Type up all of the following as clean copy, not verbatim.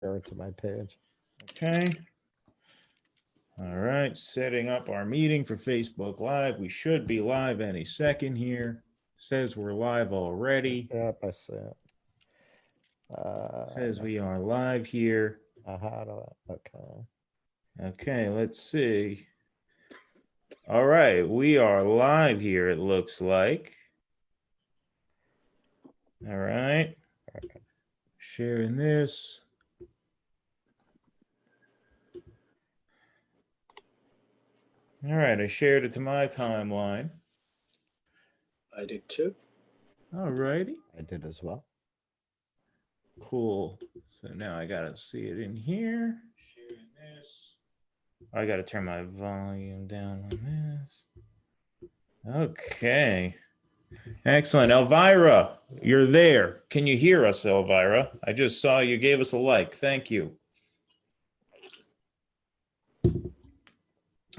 Share it to my page. Okay. All right, setting up our meeting for Facebook Live. We should be live any second here. Says we're live already. Yep, I see it. Says we are live here. Okay. Okay, let's see. All right, we are live here, it looks like. All right. Sharing this. All right, I shared it to my timeline. I did too. All righty. I did as well. Cool. So now I gotta see it in here. Sharing this. I gotta turn my volume down on this. Okay. Excellent. Elvira, you're there. Can you hear us, Elvira? I just saw you gave us a like. Thank you.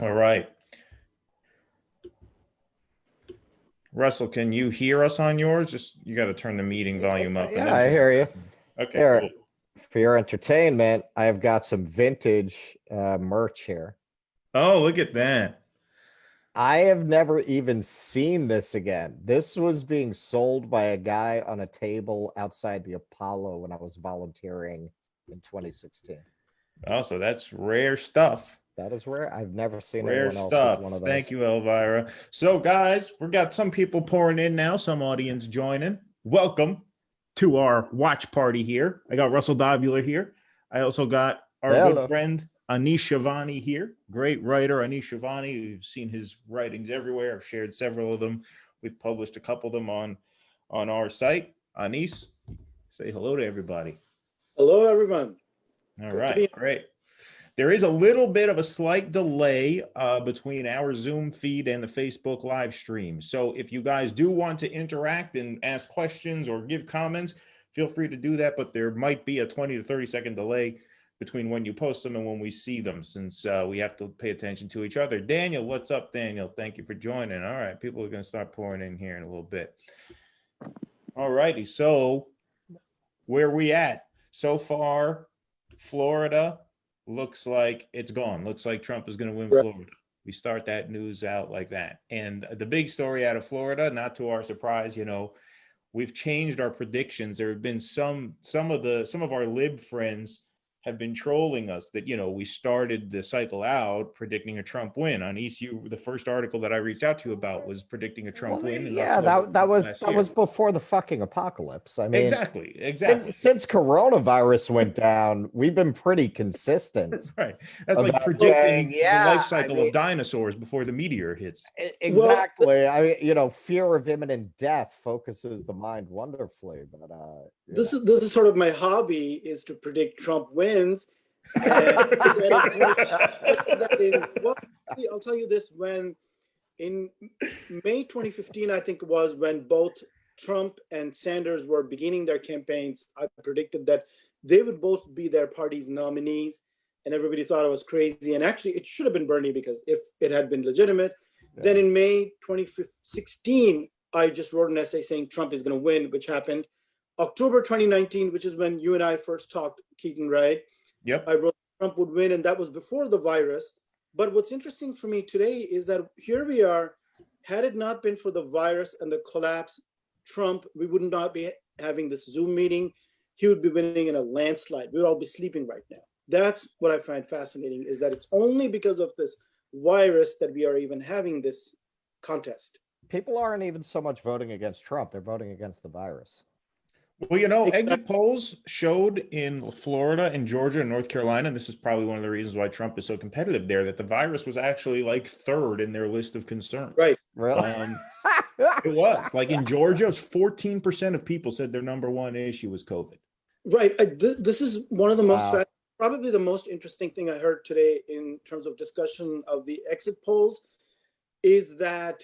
All right. Russell, can you hear us on yours? Just you got to turn the meeting volume up. Yeah, I hear you. Okay, Here, cool. For your entertainment, I've got some vintage merch here. Oh, look at that. I have never even seen this again. This was being sold by a guy on a table outside the Apollo when I was volunteering in 2016. Oh, so that's rare stuff. That is rare. I've never seen Rare anyone else stuff. with one of those. Thank you, Elvira. So, guys, we've got some people pouring in now, some audience joining. Welcome to our watch party here. I got Russell Dobbular here. I also got our good friend Anis Shivani here. Great writer, Anis Shivani. We've seen his writings everywhere. I've shared several of them. We've published a couple of them on our site. Anis, say hello to everybody. Hello, everyone. All right, great. There is a little bit of a slight delay between our Zoom feed and the Facebook live stream. So if you guys do want to interact and ask questions or give comments, feel free to do that. But there might be a 20 to 30 second delay between when you post them and when we see them, since we have to pay attention to each other. Daniel, what's up, Daniel? Thank you for joining. All right, people are going to start pouring in here in a little bit. All righty, so where are we at? So far, Florida looks like it's gone. Looks like Trump is going to win Florida. We start that news out like that. And the big story out of Florida, not to our surprise, you know, we've changed our predictions. There have been some of our lib friends have been trolling us that, you know, we started the cycle out predicting a Trump win. On ECU, the first article that I reached out to you about was predicting a Trump win. Yeah, that was before the fucking apocalypse. I mean, exactly. Since coronavirus went down, we've been pretty consistent. Right. That's like predicting the life cycle of dinosaurs before the meteor hits. Exactly. Well, I mean, you know, fear of imminent death focuses the mind wonderfully. But this is sort of my hobby, is to predict Trump wins. I'll tell you this: when in May 2015, I think it was, when both Trump and Sanders were beginning their campaigns, I predicted that they would both be their party's nominees, and everybody thought I was crazy. And actually, it should have been Bernie, because if it had been legitimate. Then in May 2016, I just wrote an essay saying Trump is going to win, which happened. October 2019, which is when you and I first talked, Keaton, right? Yep. I wrote Trump would win, and that was before the virus. But what's interesting for me today is that here we are. Had it not been for the virus and the collapse, Trump, we would not be having this Zoom meeting. He would be winning in a landslide. We would all be sleeping right now. That's what I find fascinating, is that it's only because of this virus that we are even having this contest. People aren't even so much voting against Trump. They're voting against the virus. Well, you know, exit polls showed in Florida and Georgia and North Carolina, and this is probably one of the reasons why Trump is so competitive there, that the virus was actually like third in their list of concerns. Right. Really? It was. Like in Georgia, 14% of people said their number one issue was COVID. Right. This is one of the most, probably the most interesting thing I heard today in terms of discussion of the exit polls, is that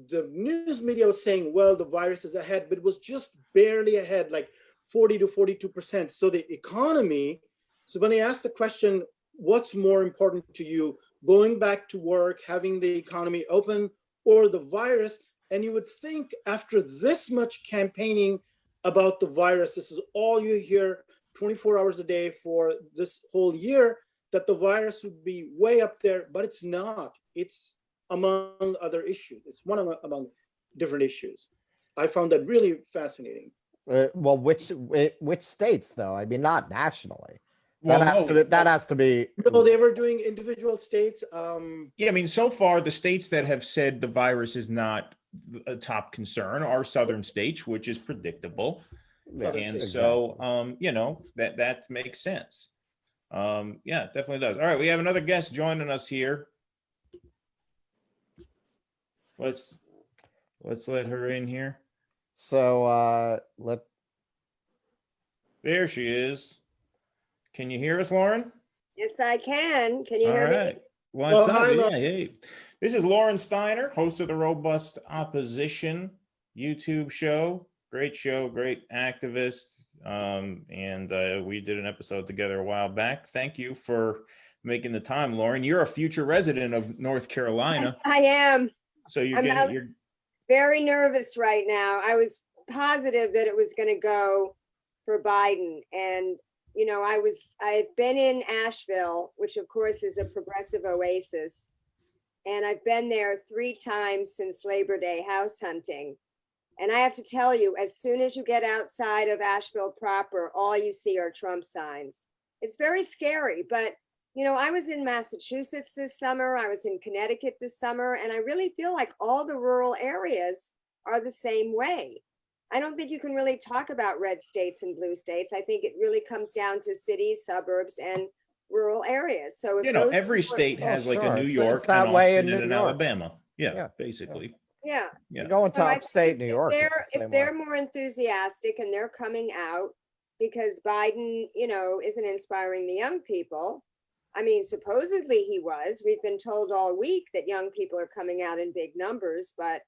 the news media was saying, well, the virus is ahead, but it was just barely ahead, like 40 to 42%. So the economy, so when they asked the question, what's more important to you, going back to work, having the economy open, or the virus? And you would think after this much campaigning about the virus, this is all you hear, 24 hours a day for this whole year, that the virus would be way up there, but it's not. It's among other issues. It's one among different issues. I found that really fascinating. Well, which states though? I mean, not nationally. Well, That has to be. No, they were doing individual states. Yeah, I mean, so far the states that have said the virus is not a top concern are southern states, which is predictable. Yeah, And exactly. so, you know, that makes sense. Yeah, it definitely does. All right, we have another guest joining us here. Let's let her in here. So There she is. Can you hear us, Lauren? Yes, I can. Can you All hear me? right. What's Well, up? hi, Yeah, Lauren. hey. This is Lauren Steiner, host of the Robust Opposition YouTube show. Great show, great activist. And we did an episode together a while back. Thank you for making the time, Lauren. You're a future resident of North Carolina. I am. So you're I'm you're very nervous right now. I was positive that it was going to go for Biden. And, you know, I've been in Asheville, which of course is a progressive oasis. And I've been there 3 times since Labor Day house hunting. And I have to tell you, as soon as you get outside of Asheville proper, all you see are Trump signs. It's very scary, but you know, I was in Massachusetts this summer, I was in Connecticut this summer, and I really feel like all the rural areas are the same way. I don't think you can really talk about red states and blue states. I think it really comes down to cities, suburbs, and rural areas. So if you know, those every people are- state has like a sure. New It's York that and way in Austin and New an York. Alabama. Yeah, Yeah. basically. yeah. Yeah. You go into So I upstate think New York. it's the if same they're way. more enthusiastic and they're coming out because Biden, you know, isn't inspiring the young people. I mean, supposedly he was. We've been told all week that young people are coming out in big numbers, but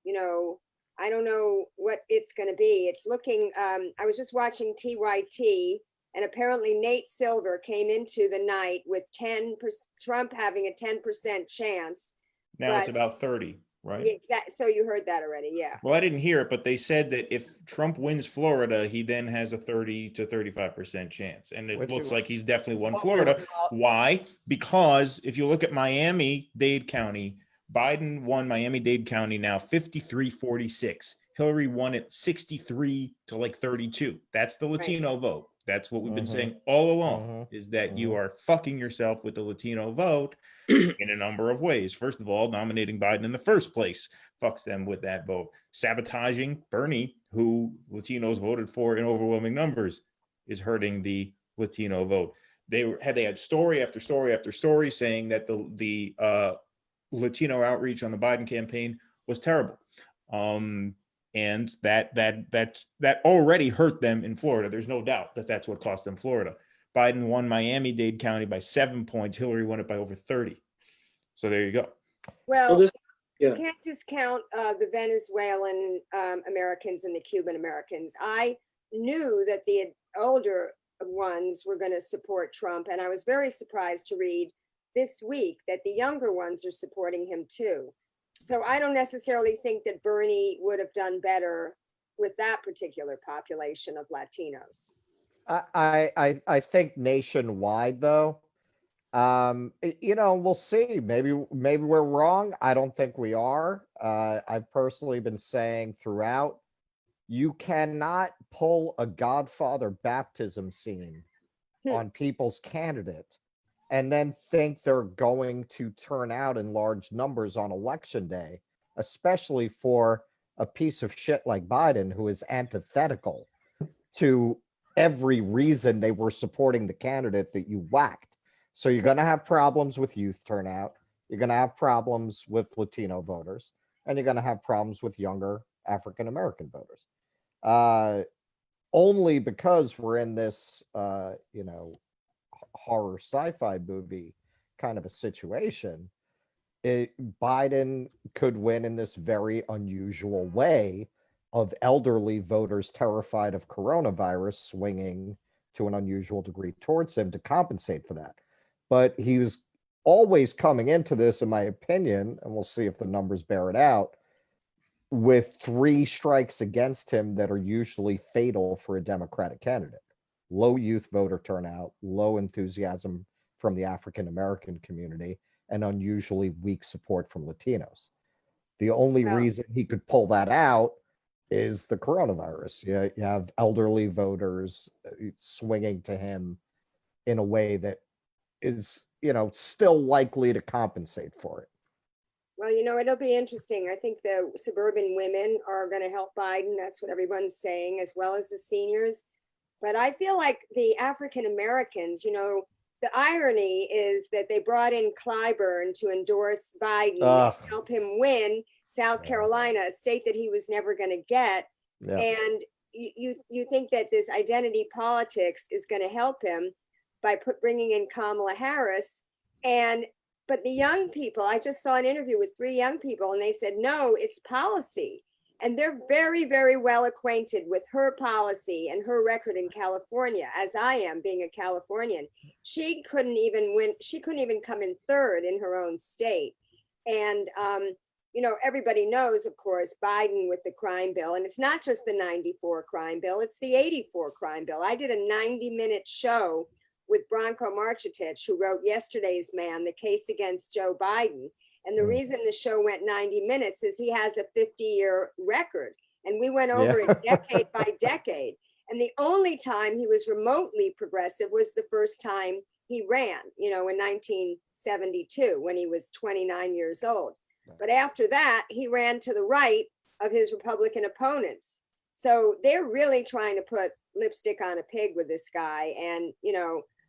you know, I don't know what it's going to be. It's looking. I was just watching TYT, and apparently Nate Silver came into the night with 10%, Trump having a 10% chance. Now it's But- about 30, right? So you heard that already, yeah. Well, I didn't hear it, but they said that if Trump wins Florida, he then has a 30 to 35% chance. And it Which looks is- like he's definitely won Well, Florida. Why? Because if you look at Miami-Dade County, Biden won Miami-Dade County now 53-46. Hillary won it 63 to like 32. That's the Latino vote. That's what we've been Mhm. saying all along, Mhm. is that you Mhm. are fucking yourself with the Latino vote in a number of ways. First of all, nominating Biden in the first place fucks them with that vote. Sabotaging Bernie, who Latinos voted for in overwhelming numbers, is hurting the Latino vote. They had story after story after story saying that the Latino outreach on the Biden campaign was terrible. And that already hurt them in Florida. There's no doubt that that's what cost them Florida. Biden won Miami-Dade County by 7 points. Hillary won it by over 30. So there you go. Well, Yeah. you can't discount the Venezuelan Americans and the Cuban Americans. I knew that the older ones were going to support Trump, and I was very surprised to read this week that the younger ones are supporting him too. So I don't necessarily think that Bernie would have done better with that particular population of Latinos. I think nationwide though, you know, we'll see. Maybe we're wrong. I don't think we are. I've personally been saying throughout, you cannot pull a Godfather baptism scene on people's candidate and then think they're going to turn out in large numbers on election day, especially for a piece of shit like Biden, who is antithetical to every reason they were supporting the candidate that you whacked. So you're going to have problems with youth turnout. You're going to have problems with Latino voters, and you're going to have problems with younger African American voters. Only because we're in this, you know, horror sci-fi movie kind of a situation, Biden could win in this very unusual way of elderly voters terrified of coronavirus swinging to an unusual degree towards him to compensate for that. But he was always coming into this, in my opinion, and we'll see if the numbers bear it out, with 3 strikes against him that are usually fatal for a Democratic candidate. low youth voter turnout, low enthusiasm from the African American community, and unusually weak support from Latinos. The only Well, reason he could pull that out is the coronavirus. You have elderly voters swinging to him in a way that is, still likely to compensate for it. well, it'll be interesting. I think the suburban women are going to help Biden. That's what everyone's saying, as well as the seniors. But I feel like the African Americans, the irony is that they brought in Clyburn to endorse Biden and help him win South Carolina, a state that he was never going to get. Yeah. And you think that this identity politics is going to help him by bringing in Kamala Harris. But the young people, I just saw an interview with 3 young people, and they said, no, it's policy. And they're very, very well acquainted with her policy and her record in California, as I am, being a Californian. She couldn't even win. She couldn't even come in 3rd in her own state. And, everybody knows, of course, Biden with the crime bill. And it's not just the 94 crime bill, it's the 84 crime bill. I did a 90-minute show with Branko Marcetic, who wrote Yesterday's Man, the case against Joe Biden. And the reason the show went 90 minutes is he has a 50-year record. And we went over it decade by decade. And the only time he was remotely progressive was the first time he ran, in 1972, when he was 29 years old. But after that, he ran to the right of his Republican opponents. So they're really trying to put lipstick on a pig with this guy. And,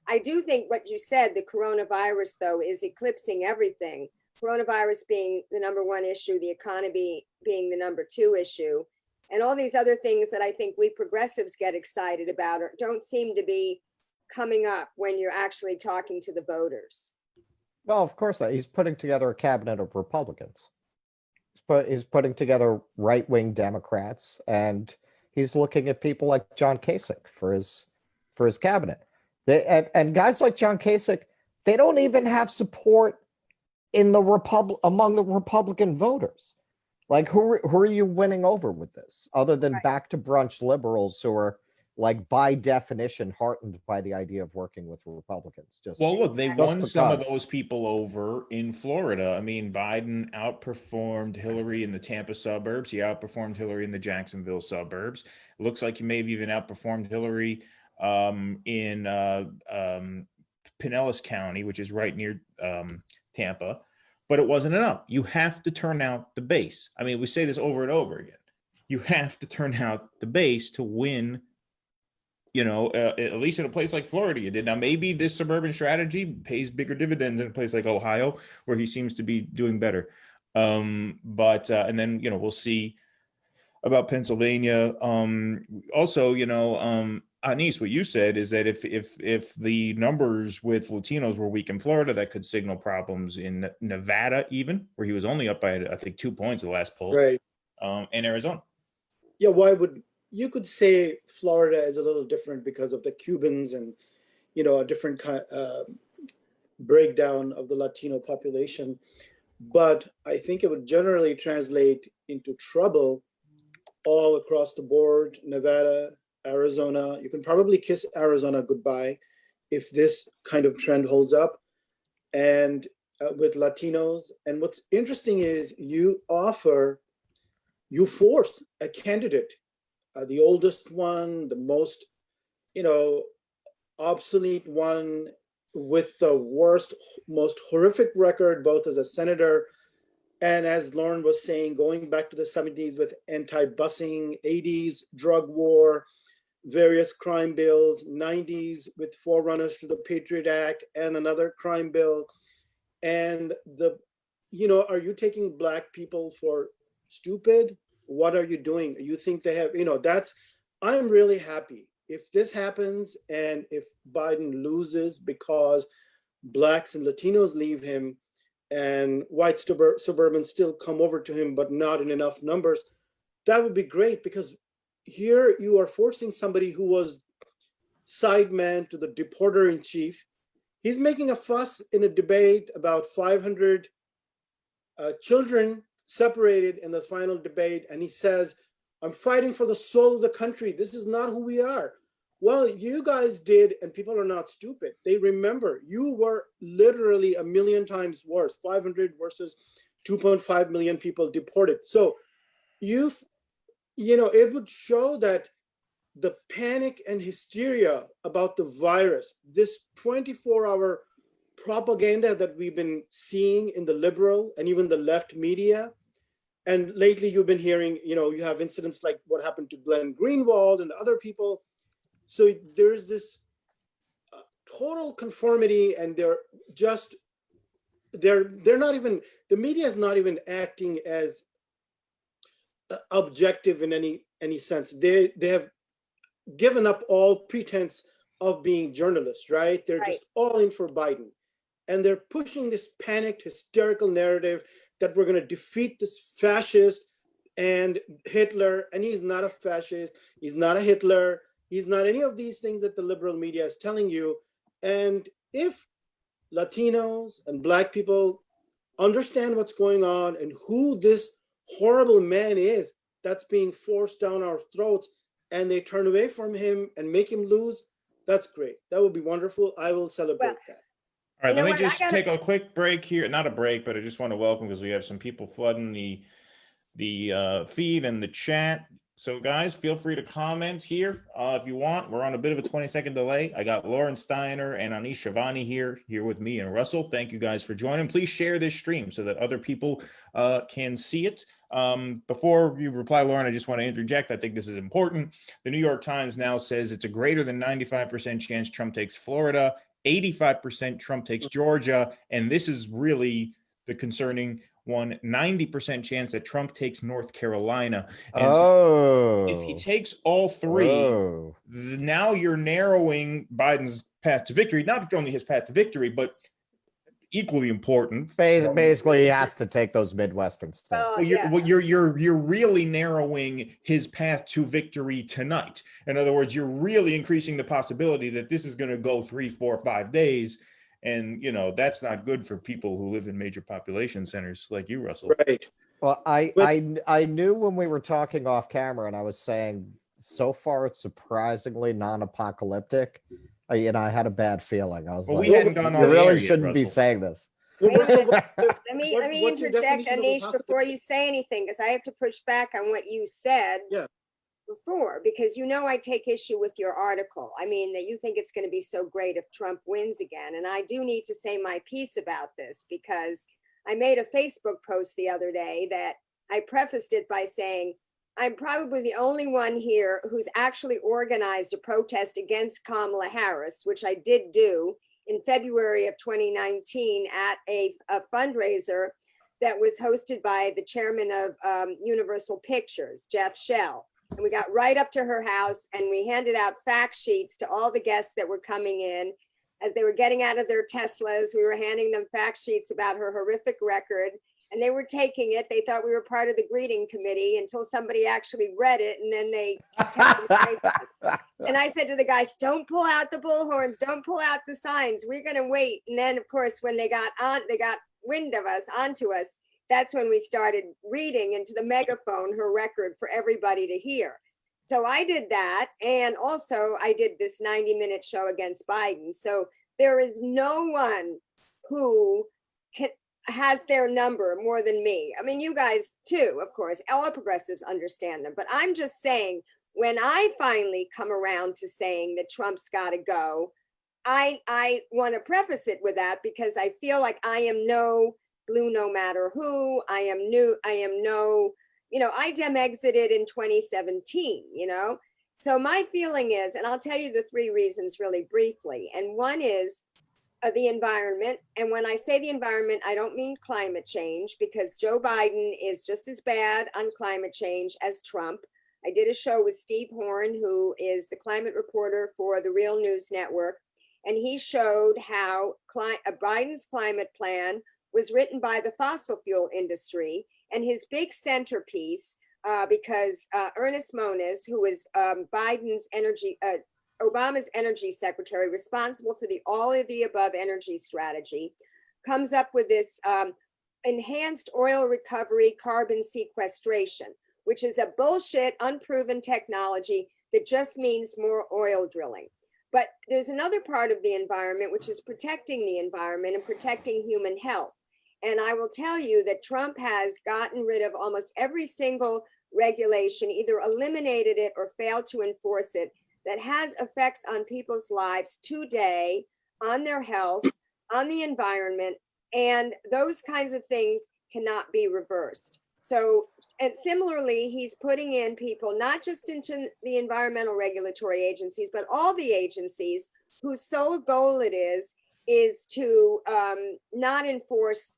I do think what you said, the coronavirus, though, is eclipsing everything. Coronavirus being the number 1 issue, the economy being the number 2 issue, and all these other things that I think we progressives get excited about don't seem to be coming up when you're actually talking to the voters. Well, of course not. He's putting together a cabinet of Republicans. He's putting together right-wing Democrats, and he's looking at people like John Kasich for his cabinet. And guys like John Kasich, they don't even have support in among the Republican voters. Like, who are you winning over with this, other than back to brunch liberals who are, like, by definition heartened by the idea of working with Republicans? Well, look, they won because. some of those people over in Florida. I mean, Biden outperformed Hillary in the Tampa suburbs. He outperformed Hillary in the Jacksonville suburbs. It looks like he may have even outperformed Hillary in Pinellas County, which is right near Tampa. But it wasn't enough. You have to turn out the base. I mean, we say this over and over again. You have to turn out the base to win, at least in a place like Florida you did. Now, maybe this suburban strategy pays bigger dividends in a place like Ohio, where he seems to be doing better. And then, we'll see about Pennsylvania. Also, Anis, what you said is that if the numbers with Latinos were weak in Florida, that could signal problems in Nevada, even, where he was only up by, I think, 2 points in the last poll. Right. And Arizona. Yeah, you could say Florida is a little different because of the Cubans and, a different breakdown of the Latino population. But I think it would generally translate into trouble all across the board. Nevada, Arizona, you can probably kiss Arizona goodbye if this kind of trend holds up. And with Latinos, and what's interesting is you force a candidate, the oldest one, the most, obsolete one, with the worst, most horrific record, both as a senator and, as Lauren was saying, going back to the 70s with anti-busing, 80s drug war, various crime bills, 90s with forerunners to the Patriot Act and another crime bill. And are you taking Black people for stupid? What are you doing? You think they have, I'm really happy if this happens, and if Biden loses because Blacks and Latinos leave him and white suburbans still come over to him, but not in enough numbers. That would be great, because here you are forcing somebody who was side man to the deporter in chief. He's making a fuss in a debate about 500 children separated in the final debate. And he says, I'm fighting for the soul of the country. This is not who we are. Well, you guys did, and people are not stupid. They remember you were literally a million times worse, 500 versus 2.5 million people deported. So you've, it would show that the panic and hysteria about the virus, this 24-hour propaganda that we've been seeing in the liberal and even the left media. And lately you've been hearing, you have incidents like what happened to Glenn Greenwald and other people. So there's this total conformity, and they're not even, the media is not even acting as objective in any sense. They have given up all pretense of being journalists, right? They're just all in for Biden. And they're pushing this panicked, hysterical narrative that we're going to defeat this fascist and Hitler. And he's not a fascist. He's not a Hitler. He's not any of these things that the liberal media is telling you. And if Latinos and Black people understand what's going on and who this horrible man is that's being forced down our throats, and they turn away from him and make him lose, that's great. That would be wonderful. I will celebrate that. All right, let me just take a quick break here. Not a break, but I just want to welcome, because we have some people flooding the feed and the chat. So guys, feel free to comment here if you want. We're on a bit of a 20-second delay. I got Lauren Steiner and Anis Shivani here with me and Russell. Thank you guys for joining. Please share this stream so that other people can see it. Before you reply, Lauren, I just want to interject. I think this is important. The New York Times now says it's a greater than 95% chance Trump takes Florida, 85% Trump takes Georgia, and this is really the concerning one, 90% chance that Trump takes North Carolina. And if he takes all three, now you're narrowing Biden's path to victory, not only his path to victory, but equally important. Basically, he has to take those Midwestern states. You're really narrowing his path to victory tonight. In other words, you're really increasing the possibility that this is going to go 3, 4, 5 days. And, that's not good for people who live in major population centers like you, Russell. Right. Well, I knew when we were talking off camera, and I was saying, so far it's surprisingly non-apocalyptic. I had a bad feeling. I was like, we hadn't gone on you really yet, shouldn't be Russell. saying this. Let me interject, Anish, before you say anything, because I have to push back on what you said before, because I take issue with your article. I mean, that you think it's going to be so great if Trump wins again. And I do need to say my piece about this, because I made a Facebook post the other day that I prefaced it by saying, I'm probably the only one here who's actually organized a protest against Kamala Harris, which I did do in February of 2019 at a fundraiser that was hosted by the chairman of Universal Pictures, Jeff Shell. And we got right up to her house and we handed out fact sheets to all the guests that were coming in. As they were getting out of their Teslas, we were handing them fact sheets about her horrific record. And they were taking it. They thought we were part of the greeting committee until somebody actually read it. And then they kept and I said to the guys, don't pull out the bullhorns. Don't pull out the signs. We're going to wait. And then, of course, when they got wind of us, onto us, that's when we started reading into the megaphone her record for everybody to hear. So I did that. And also I did this 90-minute show against Biden. So there is no one who has their number more than me. I mean, you guys too, of course. All progressives understand them. But I'm just saying, when I finally come around to saying that Trump's got to go, I want to preface it with that, because I feel like I am no blue no matter who. I Dem exited in 2017, So my feeling is, and I'll tell you the 3 reasons really briefly. And one is the environment. And when I say the environment, I don't mean climate change, because Joe Biden is just as bad on climate change as Trump. I did a show with Steve Horn, who is the climate reporter for the Real News Network. And he showed how Biden's climate plan was written by the fossil fuel industry. And his big centerpiece, because Ernest Moniz, who is Obama's energy secretary, responsible for the all of the above energy strategy, comes up with this enhanced oil recovery carbon sequestration, which is a bullshit, unproven technology that just means more oil drilling. But there's another part of the environment, which is protecting the environment and protecting human health. And I will tell you that Trump has gotten rid of almost every single regulation, either eliminated it or failed to enforce it, that has effects on people's lives today, on their health, on the environment, and those kinds of things cannot be reversed. So, and similarly, he's putting in people, not just into the environmental regulatory agencies, but all the agencies whose sole goal it is to not enforce,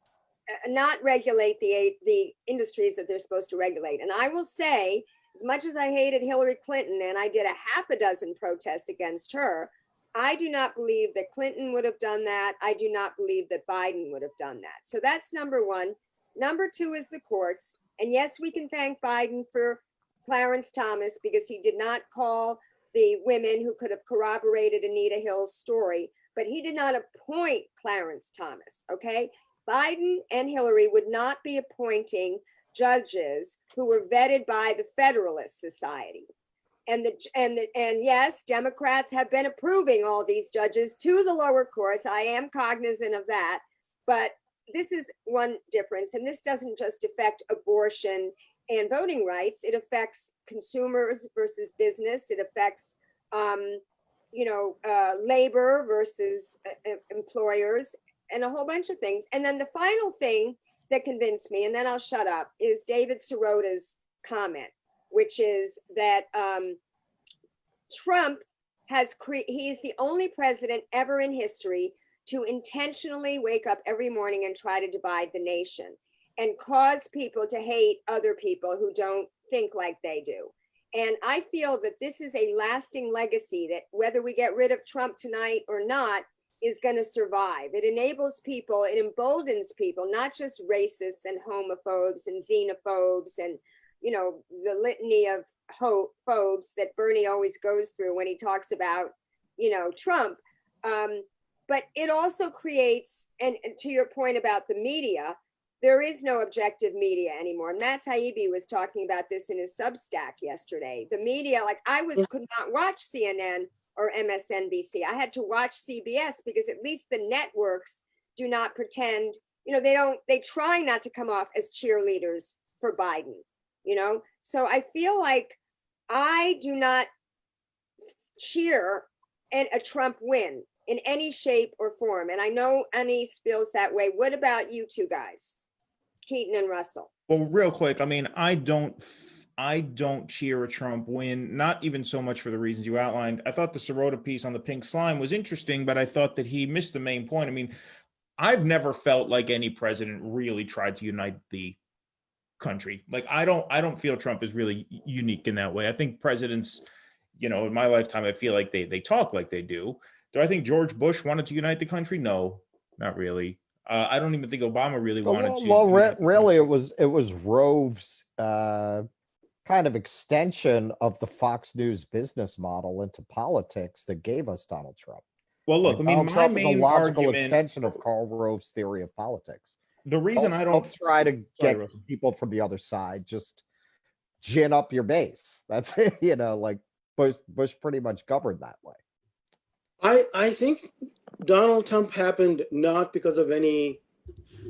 not regulate the industries that they're supposed to regulate. And I will say, as much as I hated Hillary Clinton, and I did a half a dozen protests against her, I do not believe that Clinton would have done that. I do not believe that Biden would have done that. So that's number one. Number two is the courts. And yes, we can thank Biden for Clarence Thomas, because he did not call the women who could have corroborated Anita Hill's story, but he did not appoint Clarence Thomas, okay? Biden and Hillary would not be appointing judges who were vetted by the Federalist Society. And yes, Democrats have been approving all these judges to the lower courts. I am cognizant of that, but this is one difference, and this doesn't just affect abortion and voting rights. It affects consumers versus business. It affects, labor versus employers, and a whole bunch of things. And then the final thing that convinced me, and then I'll shut up, is David Sirota's comment, which is that Trump he's the only president ever in history to intentionally wake up every morning and try to divide the nation and cause people to hate other people who don't think like they do. And I feel that this is a lasting legacy, that whether we get rid of Trump tonight or not, is going to survive. It enables people, it emboldens people, not just racists and homophobes and xenophobes and, the litany of phobes that Bernie always goes through when he talks about, Trump. But it also creates, and to your point about the media, there is no objective media anymore. Matt Taibbi was talking about this in his Substack yesterday. The media, like could not watch CNN or MSNBC. I had to watch CBS because at least the networks do not pretend, they try not to come off as cheerleaders for Biden, So I feel like I do not cheer a Trump win in any shape or form. And I know Anis feels that way. What about you two guys, Keaton and Russell? Well, real quick, I mean, I don't cheer a Trump win, not even so much for the reasons you outlined. I thought the Sirota piece on the pink slime was interesting, but I thought that he missed the main point. I mean, I've never felt like any president really tried to unite the country. Like, I don't feel Trump is really unique in that way. I think presidents, in my lifetime, I feel like they talk like they do. Do I think George Bush wanted to unite the country? No, not really. I don't even think Obama really wanted to. Well, really, it was Rove's kind of extension of the Fox News business model into politics that gave us Donald Trump. Well, look, Donald Trump is a logical argument, extension of Karl Rove's theory of politics. The reason I don't try to get people from the other side, just gin up your base. That's like Bush pretty much governed that way. I think Donald Trump happened not because of any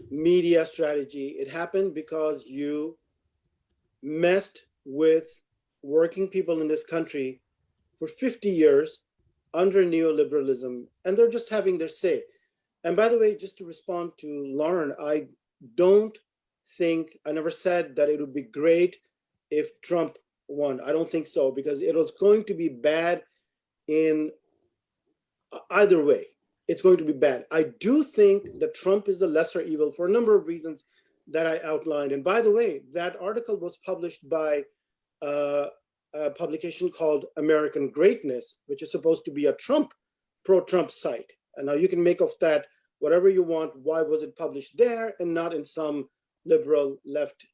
media strategy. It happened because you messed with working people in this country for 50 years under neoliberalism, and they're just having their say. And by the way, just to respond to Lauren, I never said that it would be great if Trump won. I don't think so, because it was going to be bad in either way. It's going to be bad. I do think that Trump is the lesser evil for a number of reasons that I outlined. And by the way, that article was published by a publication called American Greatness, which is supposed to be a pro-Trump site. And now you can make of that whatever you want. Why was it published there and not in some liberal left,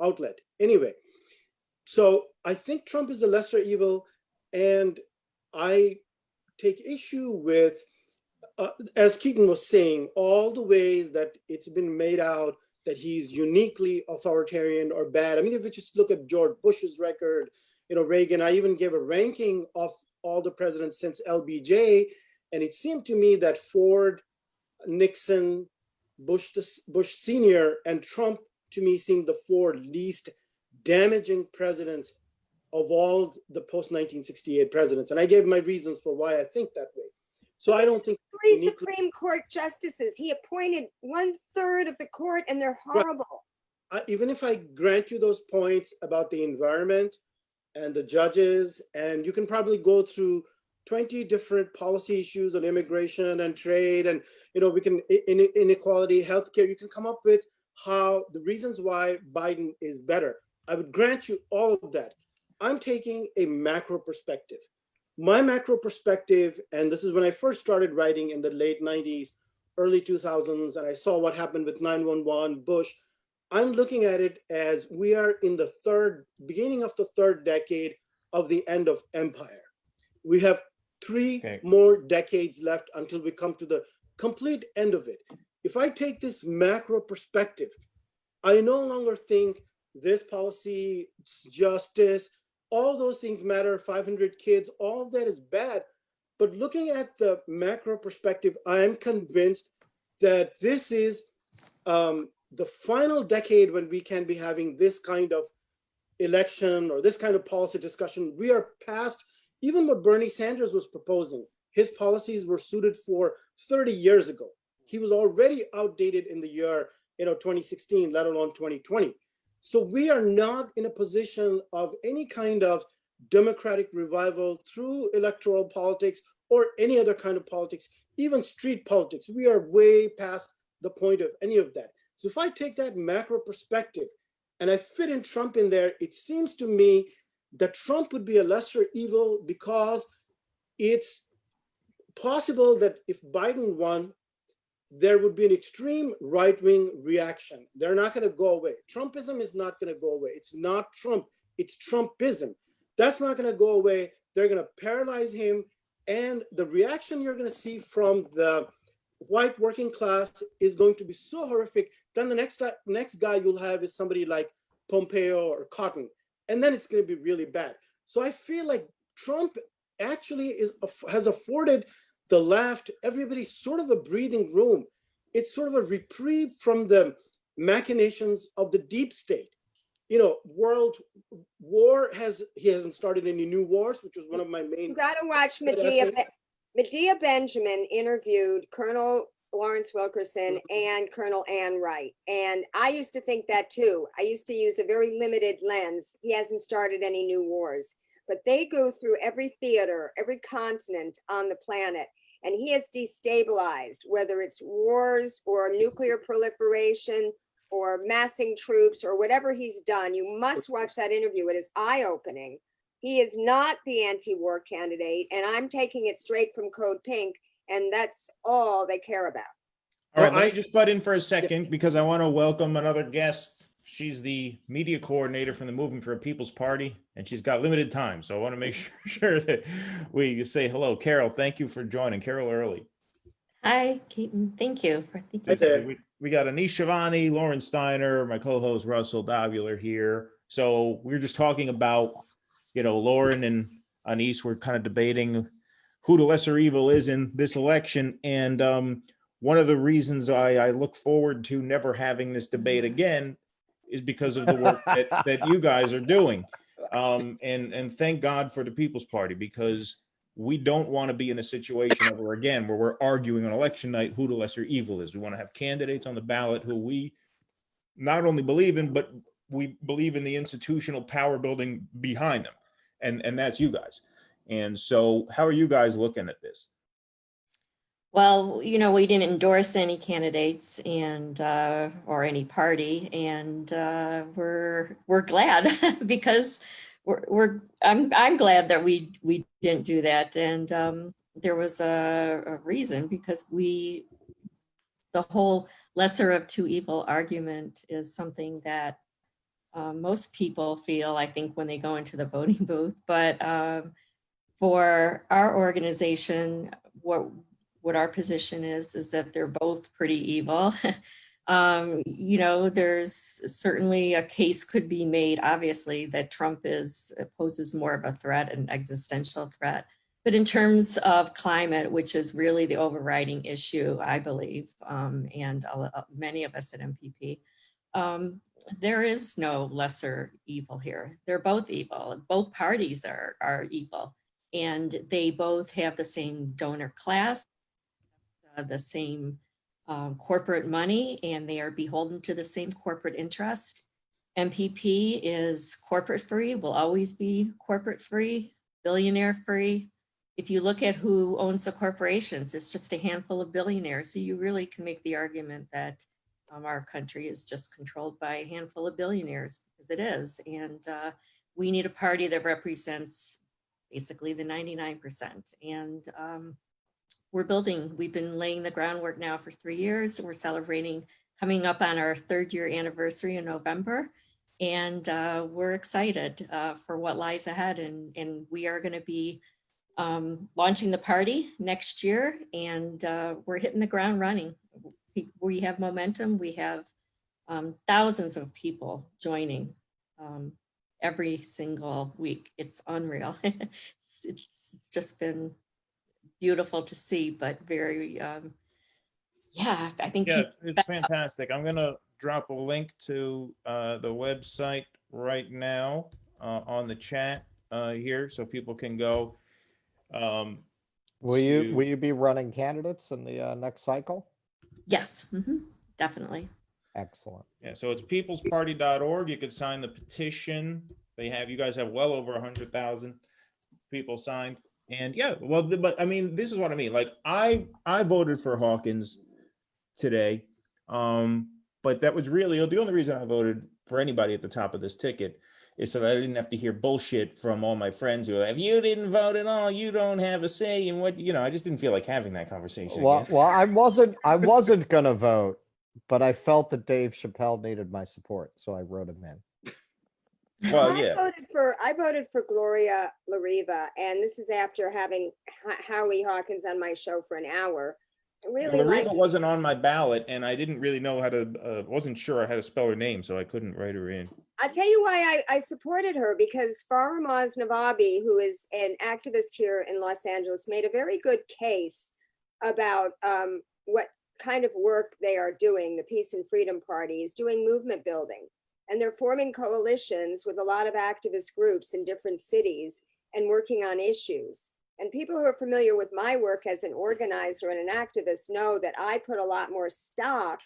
outlet? Anyway, so I think Trump is the lesser evil, and I take issue with, as Keaton was saying, all the ways that it's been made out that he's uniquely authoritarian or bad. I mean, if you just look at George Bush's record, Reagan. I even gave a ranking of all the presidents since LBJ, and it seemed to me that Ford, Nixon, Bush Senior, and Trump to me seemed the four least damaging presidents of all the post-1968 presidents. And I gave my reasons for why I think that way. So I don't think three Supreme Court justices. He appointed 1/3 of the court, and they're horrible. Even if I grant you those points about the environment and the judges, and you can probably go through 20 different policy issues on immigration and trade, and we can inequality, healthcare. You can come up with how the reasons why Biden is better. I would grant you all of that. I'm taking a macro perspective. My macro perspective, and this is when I first started writing in the late 90s, early 2000s, and I saw what happened with 9/11, Bush. I'm looking at it as we are in the beginning of the third decade of the end of empire. We have three more decades left until we come to the complete end of it. If I take this macro perspective, I no longer think this policy, justice, all those things matter, 500 kids, all of that is bad. But looking at the macro perspective, I am convinced that this is the final decade when we can be having this kind of election or this kind of policy discussion. We are past even what Bernie Sanders was proposing. His policies were suited for 30 years ago. He was already outdated in the year 2016, let alone 2020. So we are not in a position of any kind of democratic revival through electoral politics or any other kind of politics, even street politics. We are way past the point of any of that. So if I take that macro perspective and I fit in Trump in there, it seems to me that Trump would be a lesser evil because it's possible that if Biden won, there would be an extreme right-wing reaction. They're not going to go away. Trumpism is not going to go away. It's not Trump, it's Trumpism. That's not going to go away. They're going to paralyze him. And the reaction you're going to see from the white working class is going to be so horrific. Then the next guy you'll have is somebody like Pompeo or Cotton. And then it's going to be really bad. So I feel like Trump actually has afforded the left, everybody sort of a breathing room. It's sort of a reprieve from the machinations of the deep state. World war he hasn't started any new wars, which was one of my main. You got to watch Medea Benjamin interviewed Colonel Lawrence Wilkerson and Colonel Ann Wright. And I used to think that too. I used to use a very limited lens. He hasn't started any new wars, but they go through every theater, every continent on the planet. And he has destabilized, whether it's wars or nuclear proliferation or massing troops or whatever he's done. You must watch that interview. It is eye-opening. He is not the anti-war candidate, and I'm taking it straight from Code Pink, and that's all they care about. All right, let me just butt in for a second because I want to welcome another guest. She's the media coordinator from the Movement for a People's Party, and she's got limited time. So I want to make sure that we say hello. Carol, thank you for joining. Carol Ehrle. Hi, Keaton. Thank you. We got Anis Shivani, Lauren Steiner, my co-host Russell Davuler here. So we were just talking about, Lauren and Anis were kind of debating who the lesser evil is in this election. And one of the reasons I look forward to never having this debate again is because of the work that you guys are doing. And thank God for the People's Party, because we don't want to be in a situation ever again where we're arguing on election night who the lesser evil is. We want to have candidates on the ballot who we not only believe in, but we believe in the institutional power building behind them. And that's you guys. And so how are you guys looking at this? Well, we didn't endorse any candidates and or any party, and we're glad because I'm glad that we didn't do that, and there was a reason, because the whole lesser of two evil argument is something that most people feel, I think, when they go into the voting booth. But for our organization, what our position is that they're both pretty evil. You know, there's certainly a case could be made, obviously, that Trump poses more of a threat, an existential threat. But in terms of climate, which is really the overriding issue, I believe, and many of us at MPP, there is no lesser evil here. They're both evil. Both parties are evil. And they both have the same donor class, the same corporate money, and they are beholden to the same corporate interest. MPP is corporate free, will always be corporate free, billionaire free. If you look at who owns the corporations, it's just a handful of billionaires. So you really can make the argument that our country is just controlled by a handful of billionaires, because it is. And we need a party that represents basically the 99%. And we've been laying the groundwork now for 3 years. We're celebrating, coming up on our 3rd year anniversary in November. And we're excited for what lies ahead. And we are going to be launching the party next year. And we're hitting the ground running. We have momentum. We have thousands of people joining every single week. It's unreal. It's just been beautiful to see, but very, yeah, I think. Yeah, it's fantastic. I'm going to drop a link to the website right now on the chat here, so people can go. Will you be running candidates in the next cycle? Yes, definitely. Excellent. Yeah, so it's peoplesparty.org. You could sign the petition. You guys have well over 100,000 people signed. And yeah, well, but I mean, this is what I mean. Like I voted for Hawkins today. But that was really the only reason I voted for anybody at the top of this ticket is so that I didn't have to hear bullshit from all my friends who are, if you didn't vote at all, you don't have a say in what, I just didn't feel like having that conversation. Well, I wasn't gonna vote, but I felt that Dave Chappelle needed my support, so I wrote him in. Well, yeah. I voted for Gloria La Riva, and this is after having Howie Hawkins on my show for an hour. Really, La Riva wasn't on my ballot, and I didn't really know how to. Wasn't sure how to spell her name, so I couldn't write her in. I'll tell you why I supported her, because Faramaz Navabi, who is an activist here in Los Angeles, made a very good case about what kind of work they are doing. The Peace and Freedom Party is doing movement building, and they're forming coalitions with a lot of activist groups in different cities and working on issues. And people who are familiar with my work as an organizer and an activist know that I put a lot more stock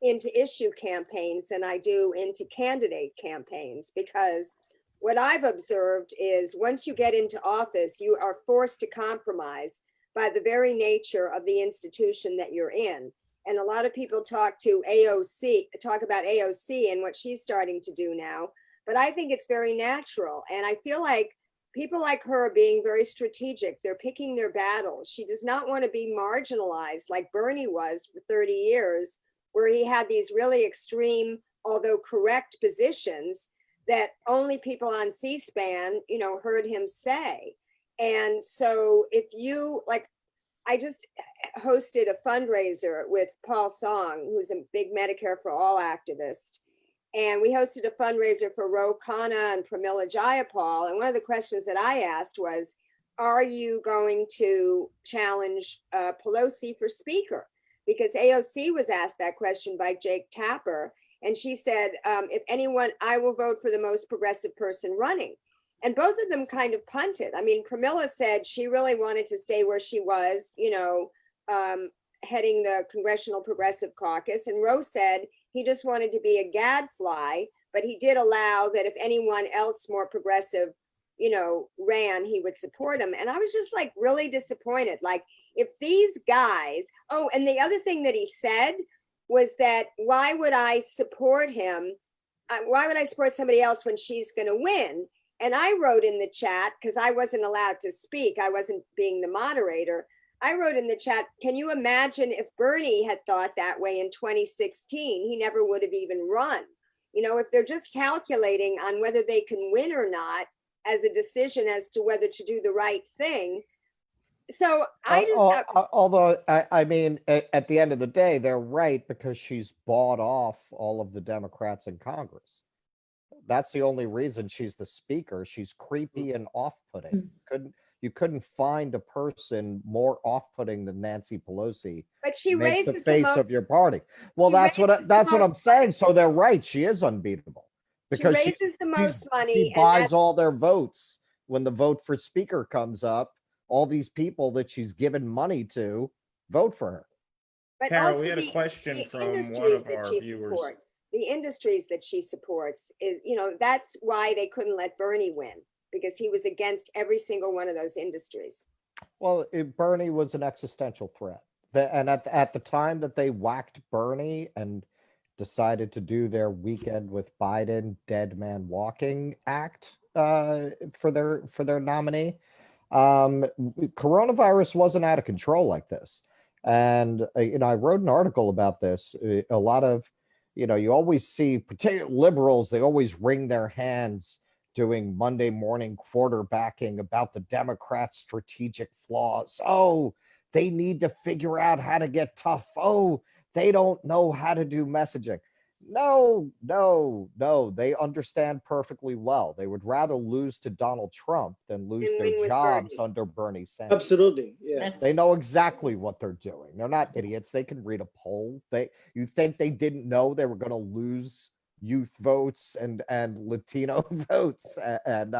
into issue campaigns than I do into candidate campaigns, because what I've observed is once you get into office, you are forced to compromise by the very nature of the institution that you're in. And a lot of people talk about AOC and what she's starting to do now, but I think it's very natural. And I feel like people like her are being very strategic. They're picking their battles. She does not want to be marginalized like Bernie was for 30 years, where he had these really extreme, although correct positions that only people on C-SPAN, heard him say. And so I just hosted a fundraiser with Paul Song, who's a big Medicare for All activist. And we hosted a fundraiser for Ro Khanna and Pramila Jayapal. And one of the questions that I asked was, are you going to challenge Pelosi for speaker? Because AOC was asked that question by Jake Tapper. And she said, if anyone, I will vote for the most progressive person running. And both of them kind of punted. I mean, Pramila said she really wanted to stay where she was, heading the Congressional Progressive Caucus. And Ro said he just wanted to be a gadfly, but he did allow that if anyone else more progressive, ran, he would support him. And I was just like really disappointed. Like, if these guys, and the other thing that he said was that, why would I support him? Why would I support somebody else when she's going to win? And I wrote in the chat, because I wasn't allowed to speak, I wasn't being the moderator. I wrote in the chat, can you imagine if Bernie had thought that way in 2016? He never would have even run. If they're just calculating on whether they can win or not as a decision as to whether to do the right thing, So I just, Although I mean, at the end of the day, they're right because she's bought off all of the Democrats in Congress. That's the only reason she's the speaker. She's creepy and off-putting. You couldn't find a person more off-putting than Nancy Pelosi. but she Make the raises the face most, of your party. Well, she that's raises the that's what I'm most saying. So they're right. She is unbeatable she because raises the most she money, and buys that's, all their votes when the vote for speaker comes up. All these people that she's given money to vote for her. but Carol, also we had a question the from one industries of that our she viewers. supports, the industries that she supports is, you know, that's why they couldn't let Bernie win, because he was against every single one of those industries. Well, Bernie was an existential threat. And at the time that they whacked Bernie and decided to do their weekend with Biden dead man walking act for their nominee, coronavirus wasn't out of control like this. And I wrote an article about this. A lot of, you always see, particularly liberals, they always wring their hands doing Monday morning quarterbacking about the Democrats' strategic flaws. Oh, they need to figure out how to get tough. Oh, they don't know how to do messaging. No, no, no. They understand perfectly well. They would rather lose to Donald Trump than lose And their win with jobs Bernie. under Bernie Sanders. Absolutely. Yeah. That's They know exactly what they're doing. They're not idiots. They can read a poll. You think they didn't know they were going to lose youth votes and Latino votes and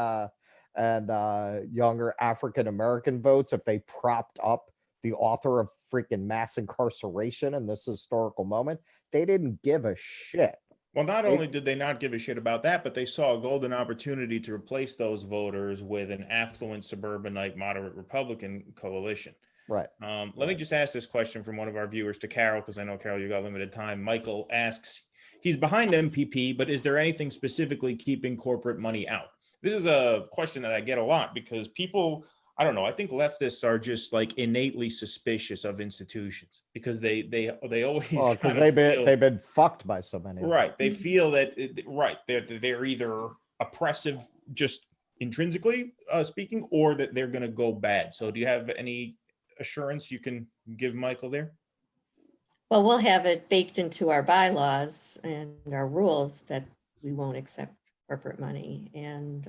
younger African American votes if they propped up the author of freaking mass incarceration in this historical moment? They didn't give a shit. Well, not only did they not give a shit about that, but they saw a golden opportunity to replace those voters with an affluent suburbanite moderate Republican coalition. Right. Let me just ask this question from one of our viewers to Carol, because I know, Carol, you got limited time. Michael asks, he's behind MPP, but is there anything specifically keeping corporate money out? This is a question that I get a lot because people, I don't know, I think leftists are just like innately suspicious of institutions because they always because they've been fucked by so many. Right. They feel that, right, they're either oppressive just intrinsically speaking, or that they're going to go bad. So do you have any assurance you can give Michael there? Well, we'll have it baked into our bylaws and our rules that we won't accept corporate money. And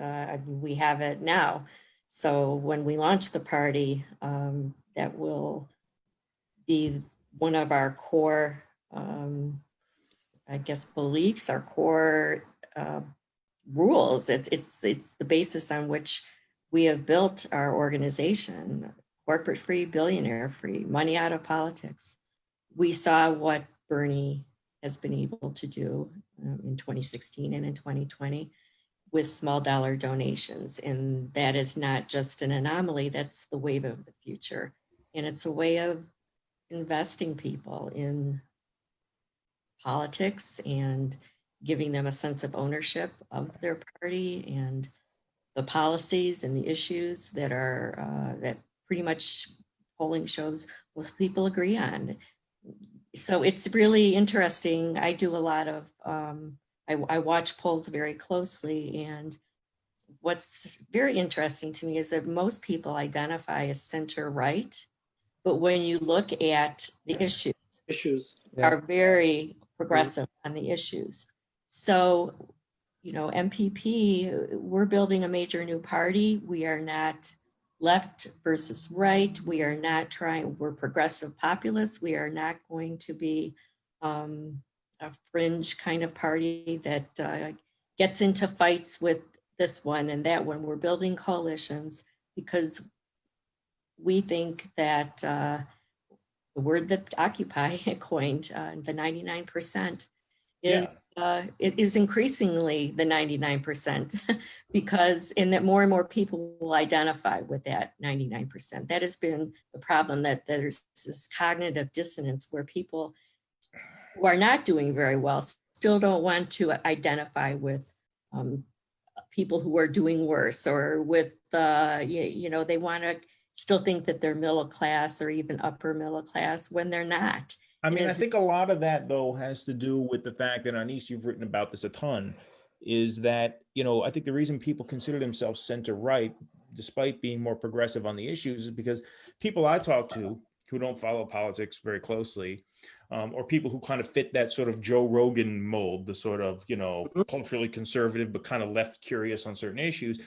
we have it now. So when we launch the party, that will be one of our core, I guess, beliefs, our core rules. It's the basis on which we have built our organization: corporate free, billionaire free, money out of politics. We saw what Bernie has been able to do in 2016 and in 2020 with small dollar donations. And that is not just an anomaly, that's the wave of the future. And it's a way of investing people in politics and giving them a sense of ownership of their party and the policies and the issues that are that pretty much polling shows most people agree on. So it's really interesting. I do a lot of I watch polls very closely, and what's very interesting to me is that most people identify as center right, but when you look at the issues are very progressive on the issues. So, MPP, we're building a major new party. We are not left versus right. We are not we're progressive populists. We are not going to be a fringe kind of party that gets into fights with this one and that one. We're building coalitions because we think that the word that Occupy coined, the 99%, is it is increasingly the 99% because in that more and more people will identify with that 99%. That has been the problem, that there's this cognitive dissonance where people who are not doing very well still don't want to identify with people who are doing worse, or with they want to still think that they're middle class or even upper middle class when they're not. I mean, I think a lot of that, though, has to do with the fact that, Anis, you've written about this a ton, is that, I think the reason people consider themselves center right, despite being more progressive on the issues, is because people I talk to who don't follow politics very closely, or people who kind of fit that sort of Joe Rogan mold, the sort of, culturally conservative, but kind of left curious on certain issues.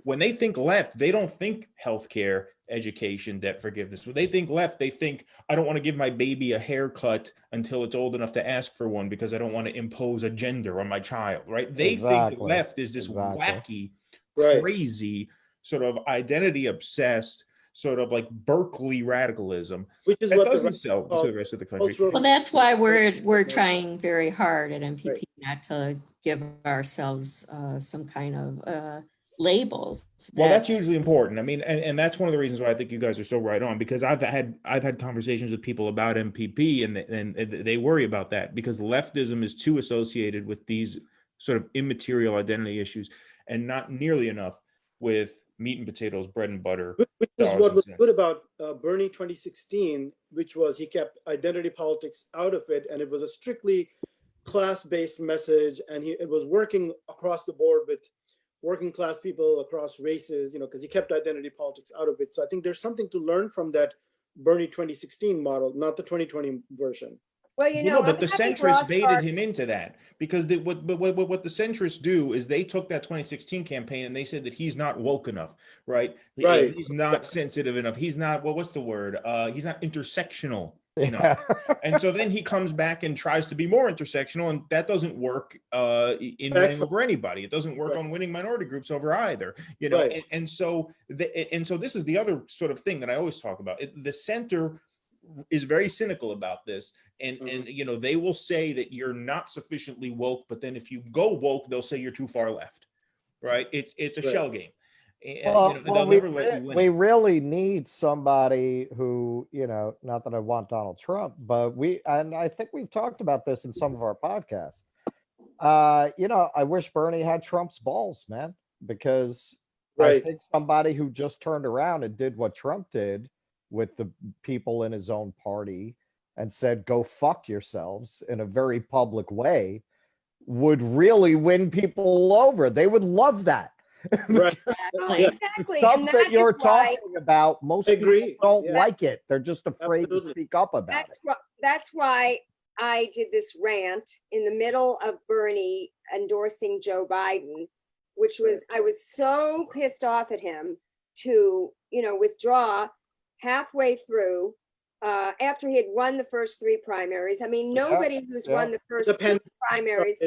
When they think left, they don't think healthcare, education, debt forgiveness. When they think left, they think, I don't want to give my baby a haircut until it's old enough to ask for one because I don't want to impose a gender on my child, right? They think Exactly. left is this Exactly. wacky, crazy, sort of identity obsessed, sort of like Berkeley radicalism Which is that what doesn't sell to the rest of the country. cultural- Well, that's why we're trying very hard at MPP Right. not to give ourselves some kind of labels. Well, that's usually important. I mean, and that's one of the reasons why I think you guys are so right on, because I've had conversations with people about MPP, and they worry about that because leftism is too associated with these sort of immaterial identity issues and not nearly enough with meat and potatoes, bread and butter. Which is dollars what and was cents. good about Bernie 2016, which was he kept identity politics out of it, and it was a strictly class-based message, and it was working across the board with working class people across races, because he kept identity politics out of it. So I think there's something to learn from that Bernie 2016 model, not the 2020 version. Well, But the I'm happy centrists Ross baited Park- him into that because what the centrists do is they took that 2016 campaign and they said that he's not woke enough, right? Right. He's not sensitive enough. He's not, what's the word? He's not intersectional enough. And so then he comes back and tries to be more intersectional, and that doesn't work in winning over anybody. It doesn't work on winning minority groups over either, Right. and so this is the other sort of thing that I always talk about. The center is very cynical about this, and they will say that you're not sufficiently woke, but then if you go woke, they'll say you're too far left, right? It's a shell game. Well, They'll never let you win. we really need somebody who, not that I want Donald Trump, but I think we've talked about this in some of our podcasts. I wish Bernie had Trump's balls, man, because I think somebody who just turned around and did what Trump did with the people in his own party and said, go fuck yourselves in a very public way would really win people over. They would love that. Right. Oh, exactly. The stuff And that you're is why- talking about, most I people agree. don't Yeah. like it. They're just afraid Absolutely. to speak up about it. That's why I did this rant in the middle of Bernie endorsing Joe Biden, which was, I was so pissed off at him to, withdraw halfway through after he had won the first three primaries. I mean, nobody who's won the first two primaries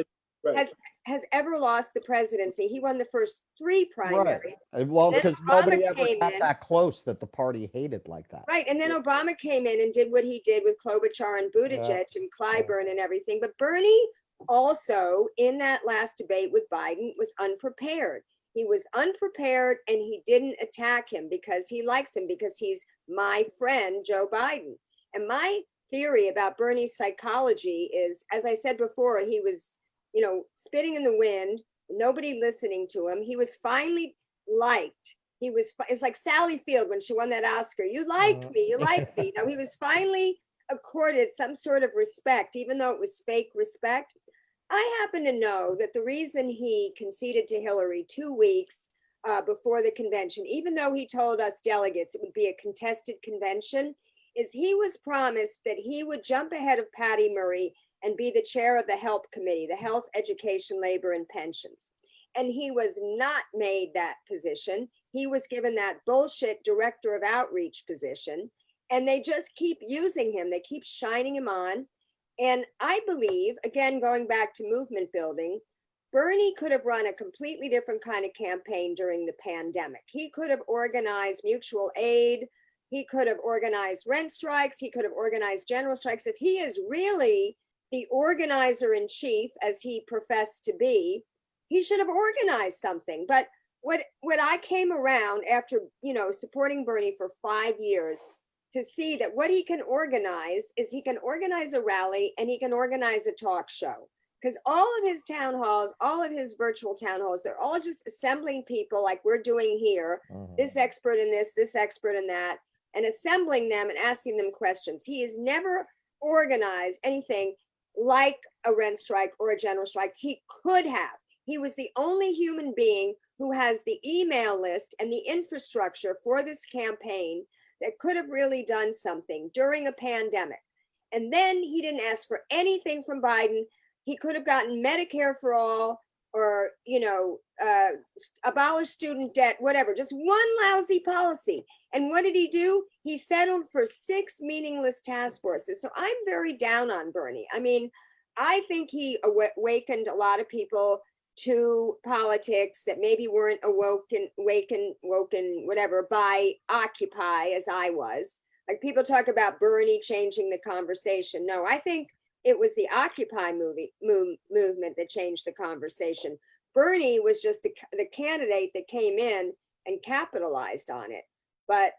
has ever lost the presidency. He won the first three primaries. Right. Well, Then because Obama nobody ever came got in. that close that the party hated like that. Right. And then Obama came in and did what he did with Klobuchar and Buttigieg and Clyburn and everything. But Bernie also, in that last debate with Biden, was unprepared. He was unprepared, and he didn't attack him because he likes him, because he's my friend, Joe Biden. And my theory about Bernie's psychology is, as I said before, he was, spitting in the wind, nobody listening to him. He was finally liked. It's like Sally Field when she won that Oscar. You liked me, you liked me. He was finally accorded some sort of respect, even though it was fake respect. I happen to know that the reason he conceded to Hillary 2 weeks before the convention, even though he told us delegates it would be a contested convention, is he was promised that he would jump ahead of Patty Murray and be the chair of the HELP committee, the Health, Education, Labor, and Pensions. And he was not made that position. He was given that bullshit director of outreach position. And they just keep using him. They keep shining him on. And I believe, again, going back to movement building, Bernie could have run a completely different kind of campaign during the pandemic. He could have organized mutual aid. He could have organized rent strikes. He could have organized general strikes. If he is really the organizer in chief, as he professed to be, he should have organized something. But what I came around after, supporting Bernie for 5 years to see that what he can organize is he can organize a rally and he can organize a talk show. Because all of his town halls, all of his virtual town halls, they're all just assembling people like we're doing here, this expert in this expert in that, and assembling them and asking them questions. He has never organized anything like a rent strike or a general strike. He could have. He was the only human being who has the email list and the infrastructure for this campaign that could have really done something during a pandemic. And then he didn't ask for anything from Biden. He could have gotten Medicare for all, or, abolish student debt, whatever, just one lousy policy. And what did he do? He settled for 6 meaningless task forces. So I'm very down on Bernie. I mean, I think he awakened a lot of people to politics that maybe weren't woken, whatever, by Occupy, as I was. Like, people talk about Bernie changing the conversation. No, I think it was the Occupy movement that changed the conversation. Bernie was just the candidate that came in and capitalized on it. But,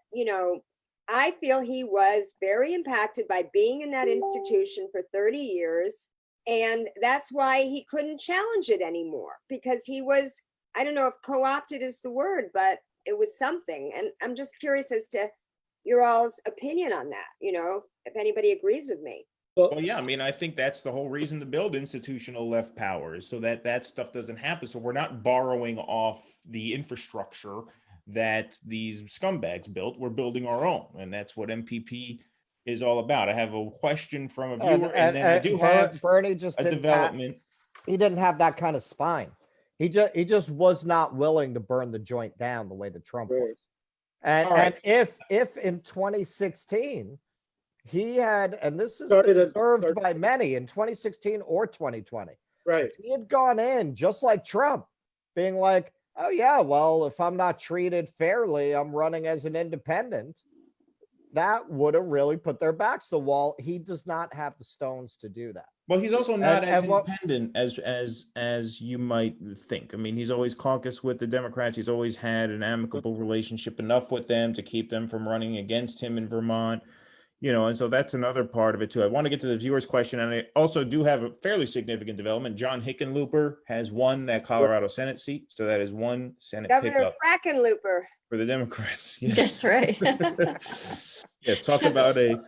I feel he was very impacted by being in that institution for 30 years. And that's why he couldn't challenge it anymore, because he was, I don't know if co-opted is the word, but it was something. And I'm just curious as to your all's opinion on that, if anybody agrees with me. Well, yeah, I mean, I think that's the whole reason to build institutional left powers, so that that stuff doesn't happen. So we're not borrowing off the infrastructure that these scumbags built. We're building our own. And that's what MPP is all about. I have a question from a viewer, and then I do have Bernie just a didn't development. He didn't have that kind of spine. He just was not willing to burn the joint down the way that Trump Right. was. And All right. and if in 2016 he had, and this is Started observed by many in 2016 or 2020, Right. he had gone in just like Trump, being like, oh yeah, well, if I'm not treated fairly, I'm running as an independent. That would have really put their backs to the wall. He does not have the stones to do that. Well, he's also not as and what- independent as you might think. I mean, he's always caucused with the Democrats. He's always had an amicable relationship enough with them to keep them from running against him in Vermont. And so that's another part of it too. I want to get to the viewer's question, and I also do have a fairly significant development. John Hickenlooper has won that Colorado Senate seat, so that is one Senate Governor pickup Frackenlooper. for the Democrats. That's right. Yes, talk about a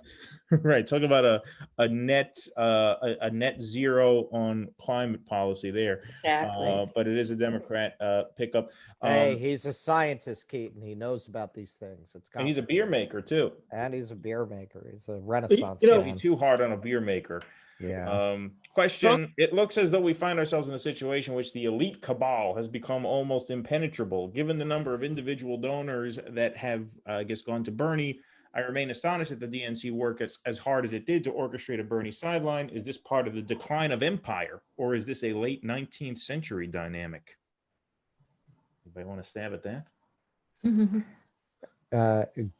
net zero on climate policy there. Exactly. But it is a Democrat pickup. Hey, he's a scientist, Keaton. He knows about these things. And he's a beer maker too. And he's a beer maker. He's a Renaissance Don't man. be too hard on a beer maker. Yeah. Question: it looks as though we find ourselves in a situation in which the elite cabal has become almost impenetrable. Given the number of individual donors that have, I guess, gone to Bernie, I remain astonished that the DNC worked as hard as it did to orchestrate a Bernie sideline. Is this part of the decline of empire, or is this a late 19th century dynamic? Anybody want to stab at that?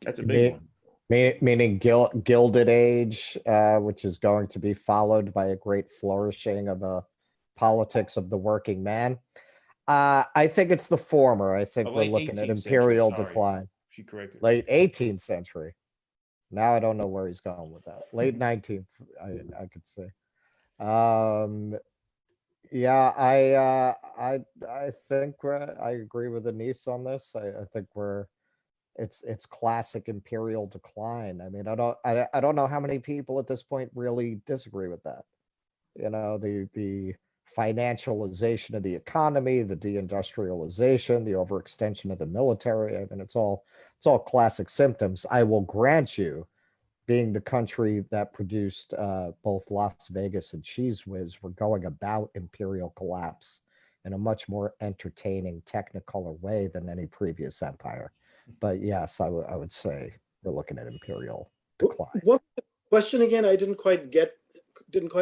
That's a big one. Meaning Gilded Age, which is going to be followed by a great flourishing of a politics of the working man. I think it's the former. I think we're looking at imperial decline. She corrected. Late 18th century. Now I don't know where he's going with that. Late 19th, I could say. Yeah, I think I agree with Anis on this. I think it's classic imperial decline. I mean, I don't know how many people at this point really disagree with that. The financialization of the economy, the deindustrialization, the overextension of the military. I mean, it's all classic symptoms. I will grant you, being the country that produced both Las Vegas and Cheese Whiz, we're going about imperial collapse in a much more entertaining, technicolor way than any previous empire. But yes, I would say we're looking at imperial decline. What question again? I didn't quite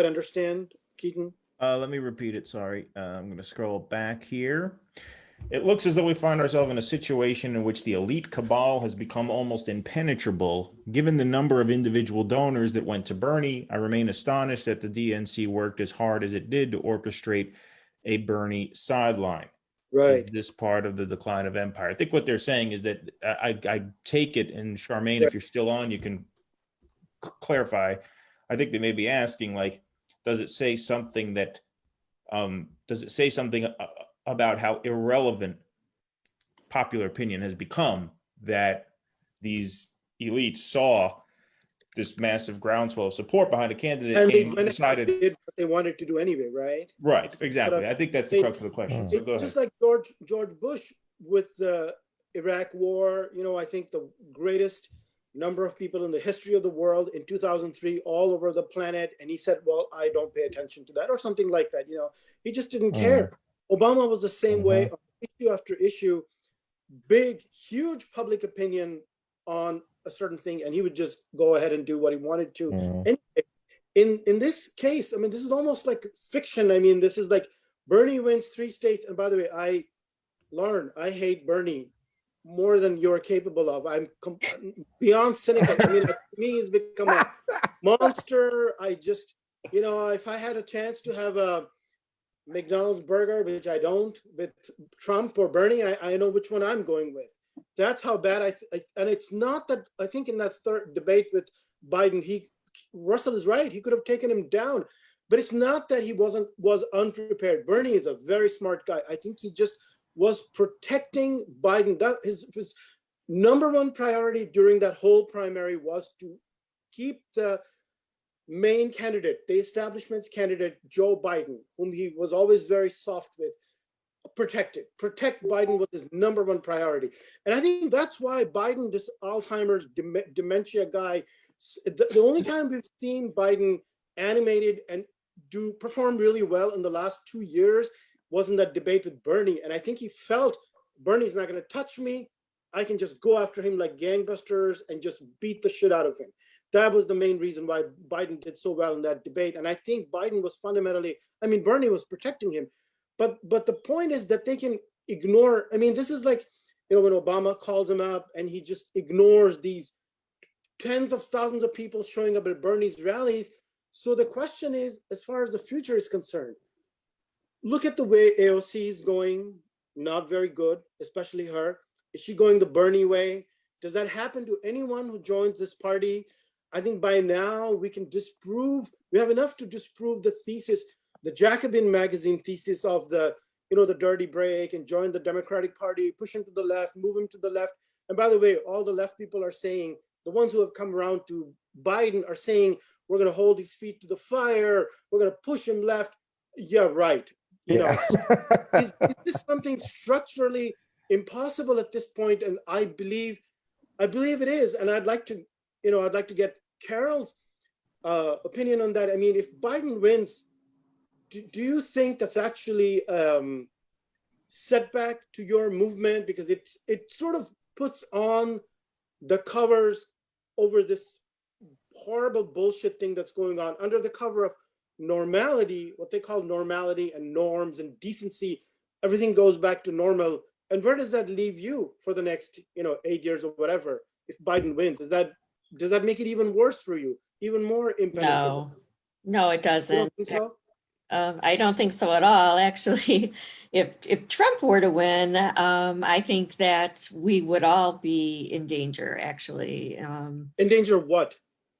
understand, Keaton. Let me repeat it. Sorry. I'm going to scroll back here. It looks as though we find ourselves in a situation in which the elite cabal has become almost impenetrable. Given the number of individual donors that went to Bernie, I remain astonished that the DNC worked as hard as it did to orchestrate a Bernie sideline. Right. This part of the decline of empire. I think what they're saying is that I take it, and Charmaine, if you're still on, you can clarify. I think they may be asking, like, does it say something about how irrelevant popular opinion has become, that these elites saw this massive groundswell of support behind a candidate And they came went decided. and did what they wanted to do anyway, right? Right, Just exactly. I think that's the they- crux of the question. Mm. So go It's ahead. just like George Bush with the Iraq War. You know, I think the greatest number of people in the history of the world in 2003 all over the planet, and he said, well, I don't pay attention to that, or something like that. You know, he just didn't care. Obama was the same way, on issue after issue, big huge public opinion on a certain thing, and he would just go ahead and do what he wanted to. Anyway, in this case, I mean, this is almost like fiction. I mean, this is like Bernie wins 3 states, and by the way, I hate Bernie more than you're capable of. I'm beyond cynical. I mean, to me, he's become a monster. I just, you know, if I had a chance to have a McDonald's burger, which I don't, with Trump or Bernie, I know which one I'm going with. That's how bad and it's not that, I think in that third debate with Biden, Russell is right. He could have taken him down, but it's not that he was unprepared. Bernie is a very smart guy. I think he just was protecting Biden. That his number one priority during that whole primary was to keep the main candidate, the establishment's candidate, Joe Biden, whom he was always very soft with, protect Biden was his number one priority. And I think that's why Biden, this Alzheimer's dementia guy, the only time we've seen Biden animated and perform really well in the last 2 years was in that debate with Bernie. And I think he felt Bernie's not going to touch me. I can just go after him like gangbusters and just beat the shit out of him. That was the main reason why Biden did so well in that debate. And I think Biden was fundamentally, I mean, Bernie was protecting him. But the point is that they can ignore, I mean, this is like, you know, when Obama calls him up and he just ignores these tens of thousands of people showing up at Bernie's rallies. So the question is, as far as the future is concerned, look at the way AOC is going, not very good, especially her. Is she going the Bernie way? Does that happen to anyone who joins this party? I think by now we can disprove, we have enough to disprove the thesis, the Jacobin magazine thesis of the, you know, the dirty break and join the Democratic Party, push him to the left, move him to the left. And by the way, all the left people are saying, the ones who have come around to Biden are saying, we're going to hold his feet to the fire. We're going to push him left. Yeah, right. You know, is this something structurally impossible at this point? And I believe it is. And I'd like to, you know, I'd like to get Carol's opinion on that. I mean, if Biden wins, do you think that's actually setback to your movement? Because it sort of puts on the covers over this horrible bullshit thing that's going on under the cover of normality, what they call normality and norms and decency. Everything goes back to normal. And where does that leave you for the next, you know, 8 years or whatever? If Biden wins, does that make it even worse for you, even more impenetrable? No, it You doesn't. don't think so? I don't think so at all. Actually, if Trump were to win, I think that we would all be in danger, actually. In danger of what?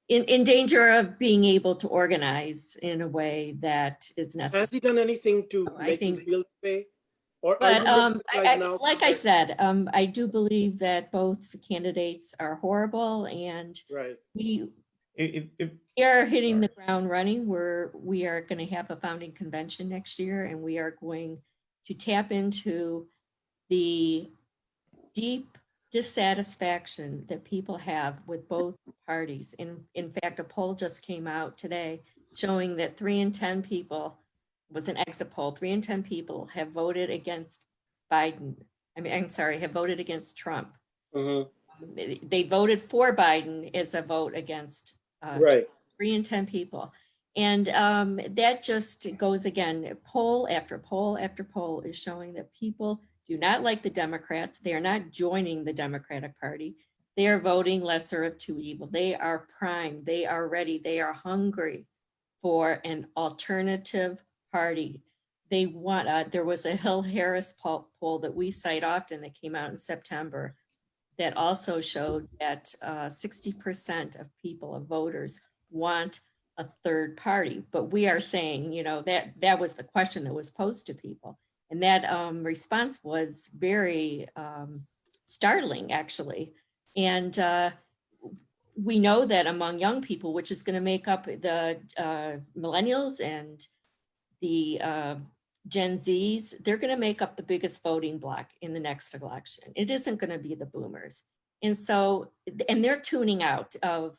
In danger of being able to organize in a way that is necessary. Has he done anything to make you feel that way? Or But now like I said, I do believe that both candidates are horrible, and right. we If are hitting the ground running. We are going to have a founding convention next year, and we are going to tap into the deep dissatisfaction that people have with both parties. In fact, a poll just came out today showing that 3 in 10 people, was an exit poll, 3 in 10 people have voted against Biden. I'm sorry, have voted against Trump. They voted for Biden as a vote against Right. 3 in 10 people. And that just goes again, poll after poll after poll is showing that people do not like the Democrats. They are not joining the Democratic Party. They are voting lesser of two evils. They are primed. They are ready. They are hungry for an alternative party. They want, there was a Hill-Harris poll that we cite often that came out in September that also showed that 60% of people, of voters, want a third party. But we are saying, you know, that was the question that was posed to people. And that response was very startling, actually. And we know that among young people, which is going to make up the millennials and the Gen Zs, they're going to make up the biggest voting bloc in the next election. It isn't going to be the boomers. And so, and they're tuning out of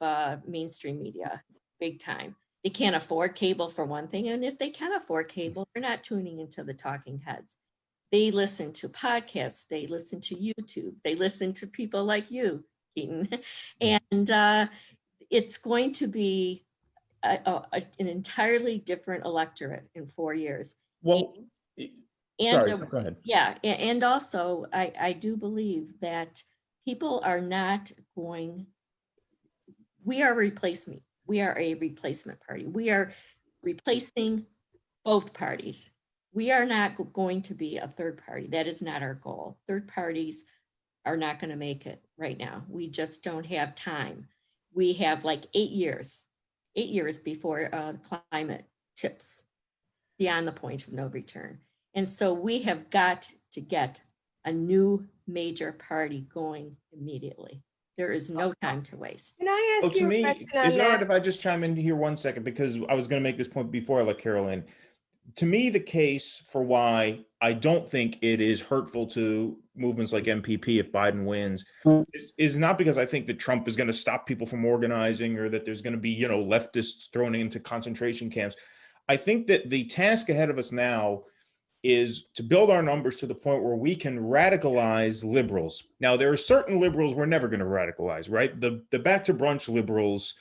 mainstream media big time. They can't afford cable for one thing. And if they can afford cable, they're not tuning into the talking heads. They listen to podcasts, they listen to YouTube, they listen to people like you, Keaton. And it's going to be an entirely different electorate in 4 years. Well, And sorry, go ahead. Yeah, and also I do believe that people are not going, we are a replacement party. We are replacing both parties. We are not going to be a third party. That is not our goal. Third parties are not going to make it right now. We just don't have time. We have like 8 years before climate tips beyond the point of no return. And so we have got to get a new major party going immediately. There is no time to waste. Can I ask To you a me, question is on it all right that? if I just chime in here 1 second? Because I was going to make this point before I let Carol in. To me, the case for why I don't think it is hurtful to movements like MPP if Biden wins is not because I think that Trump is going to stop people from organizing or that there's going to be, leftists thrown into concentration camps. I think that the task ahead of us now is to build our numbers to the point where we can radicalize liberals. Now, there are certain liberals we're never going to radicalize, right? The back to brunch liberals,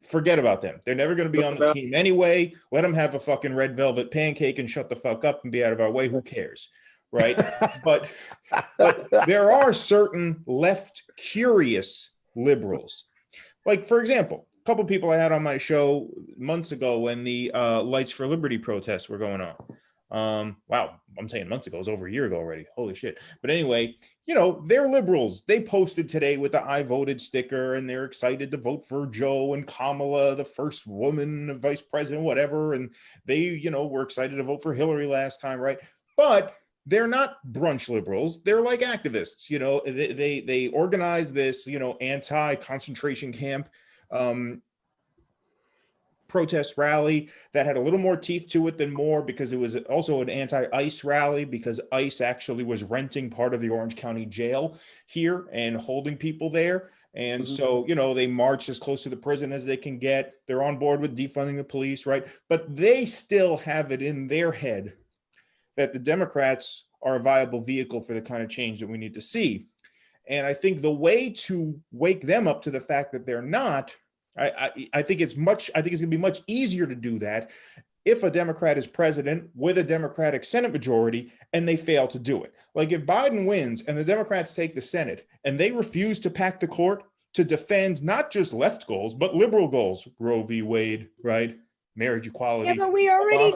forget about them. They're never going to be on the team anyway. Let them have a fucking red velvet pancake and shut the fuck up and be out of our way. Who cares, right? but there are certain left curious liberals. Like, for example, a couple people I had on my show months ago when the Lights for Liberty protests were going on. Wow, I'm saying months ago, it was over a year ago already. Holy shit. But anyway, they're liberals. They posted today with the I voted sticker and they're excited to vote for Joe and Kamala, the first woman vice president, whatever. And they, were excited to vote for Hillary last time, right? But they're not brunch liberals. They're like activists. They organize this, anti-concentration camp protest rally that had a little more teeth to it than more, because it was also an anti-ICE rally, because ICE actually was renting part of the Orange County jail here and holding people there. And so, they march as close to the prison as they can get. They're on board with defunding the police, right? But they still have it in their head that the Democrats are a viable vehicle for the kind of change that we need to see. And I think the way to wake them up to the fact that they're not, I think it's going to be much easier to do that if a Democrat is president with a Democratic Senate majority and they fail to do it. Like if Biden wins and the Democrats take the Senate and they refuse to pack the court to defend not just left goals, but liberal goals, Roe v. Wade, right? Marriage equality. Yeah, but we already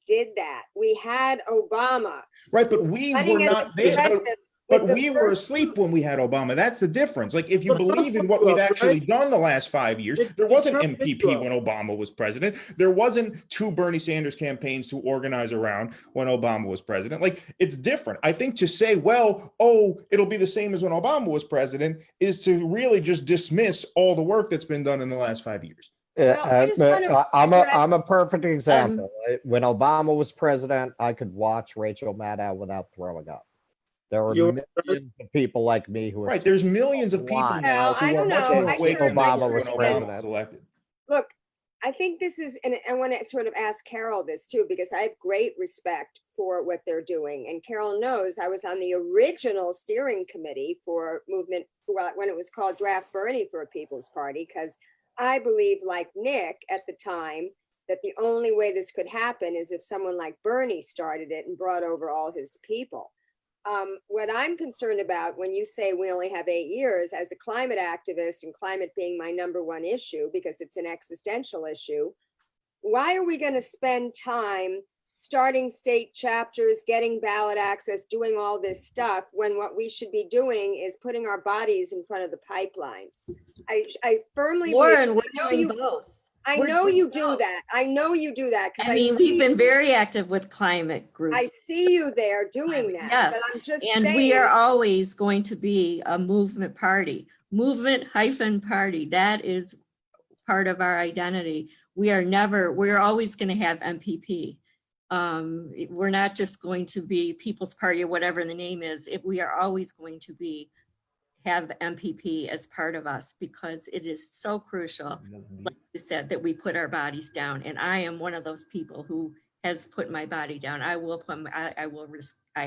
did that. We had Obama. Right, but we were not there. But we were asleep when we had Obama. That's the difference. Like, if you believe in what we've actually done the last 5 years, there wasn't MPP when Obama was president. There wasn't 2 Bernie Sanders campaigns to organize around when Obama was president. Like, it's different. I think to say, well, it'll be the same as when Obama was president is to really just dismiss all the work that's been done in the last 5 years. I'm a perfect example. When Obama was president, I could watch Rachel Maddow without throwing up. There are millions of people like me who are right. There's millions of people now who are much more awake than Obama was president. Elected. Look, I think this is, and I want to sort of ask Carol this too, because I have great respect for what they're doing. And Carol knows I was on the original steering committee for movement when it was called Draft Bernie for a People's Party, because I believed, like Nick at the time, that the only way this could happen is if someone like Bernie started it and brought over all his people. What I'm concerned about when you say we only have 8 years, as a climate activist and climate being my #1 issue, because it's an existential issue, why are we going to spend time starting state chapters, getting ballot access, doing all this stuff, when what we should be doing is putting our bodies in front of the pipelines? I firmly Lauren, believe, we're doing both. I know you do that. I know you do that. I mean, we've been very active with climate groups. I see you there doing that. Yes, but I'm just and saying, we are always going to be a movement party. movement-party. That is part of our identity. We're always going to have MPP. We're not just going to be People's Party or whatever the name is. We are always going to have MPP as part of us because it is so crucial, like you said, that we put our bodies down. And I am one of those people who has put my body down. I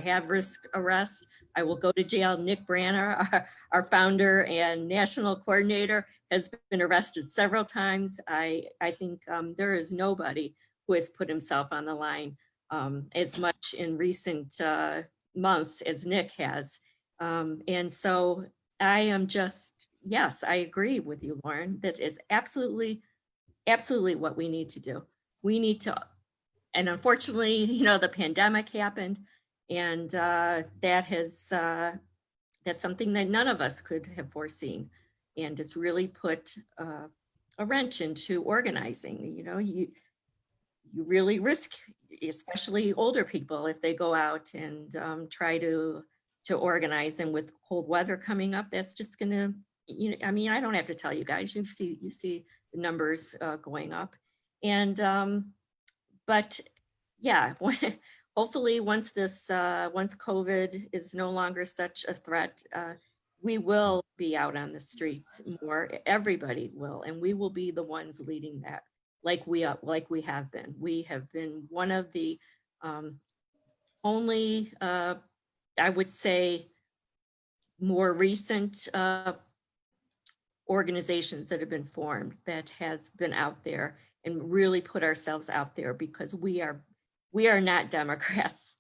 have risked arrest. I will go to jail. Nick Branner, our founder and national coordinator, has been arrested several times. I think there is nobody who has put himself on the line as much in recent months as Nick has. And so I am just, yes, I agree with you, Lauren, that is absolutely what we need to do. We need to, and unfortunately, the pandemic happened, and that's something that none of us could have foreseen. And it's really put a wrench into organizing. You really risk, especially older people, if they go out and try to organize, and with cold weather coming up, that's just gonna, I don't have to tell you guys, you see the numbers going up. And but yeah, hopefully once COVID is no longer such a threat, we will be out on the streets more. Everybody will, and we will be the ones leading that, like we have been. We have been one of the only, I would say, more recent organizations that have been formed that has been out there and really put ourselves out there, because we are not Democrats.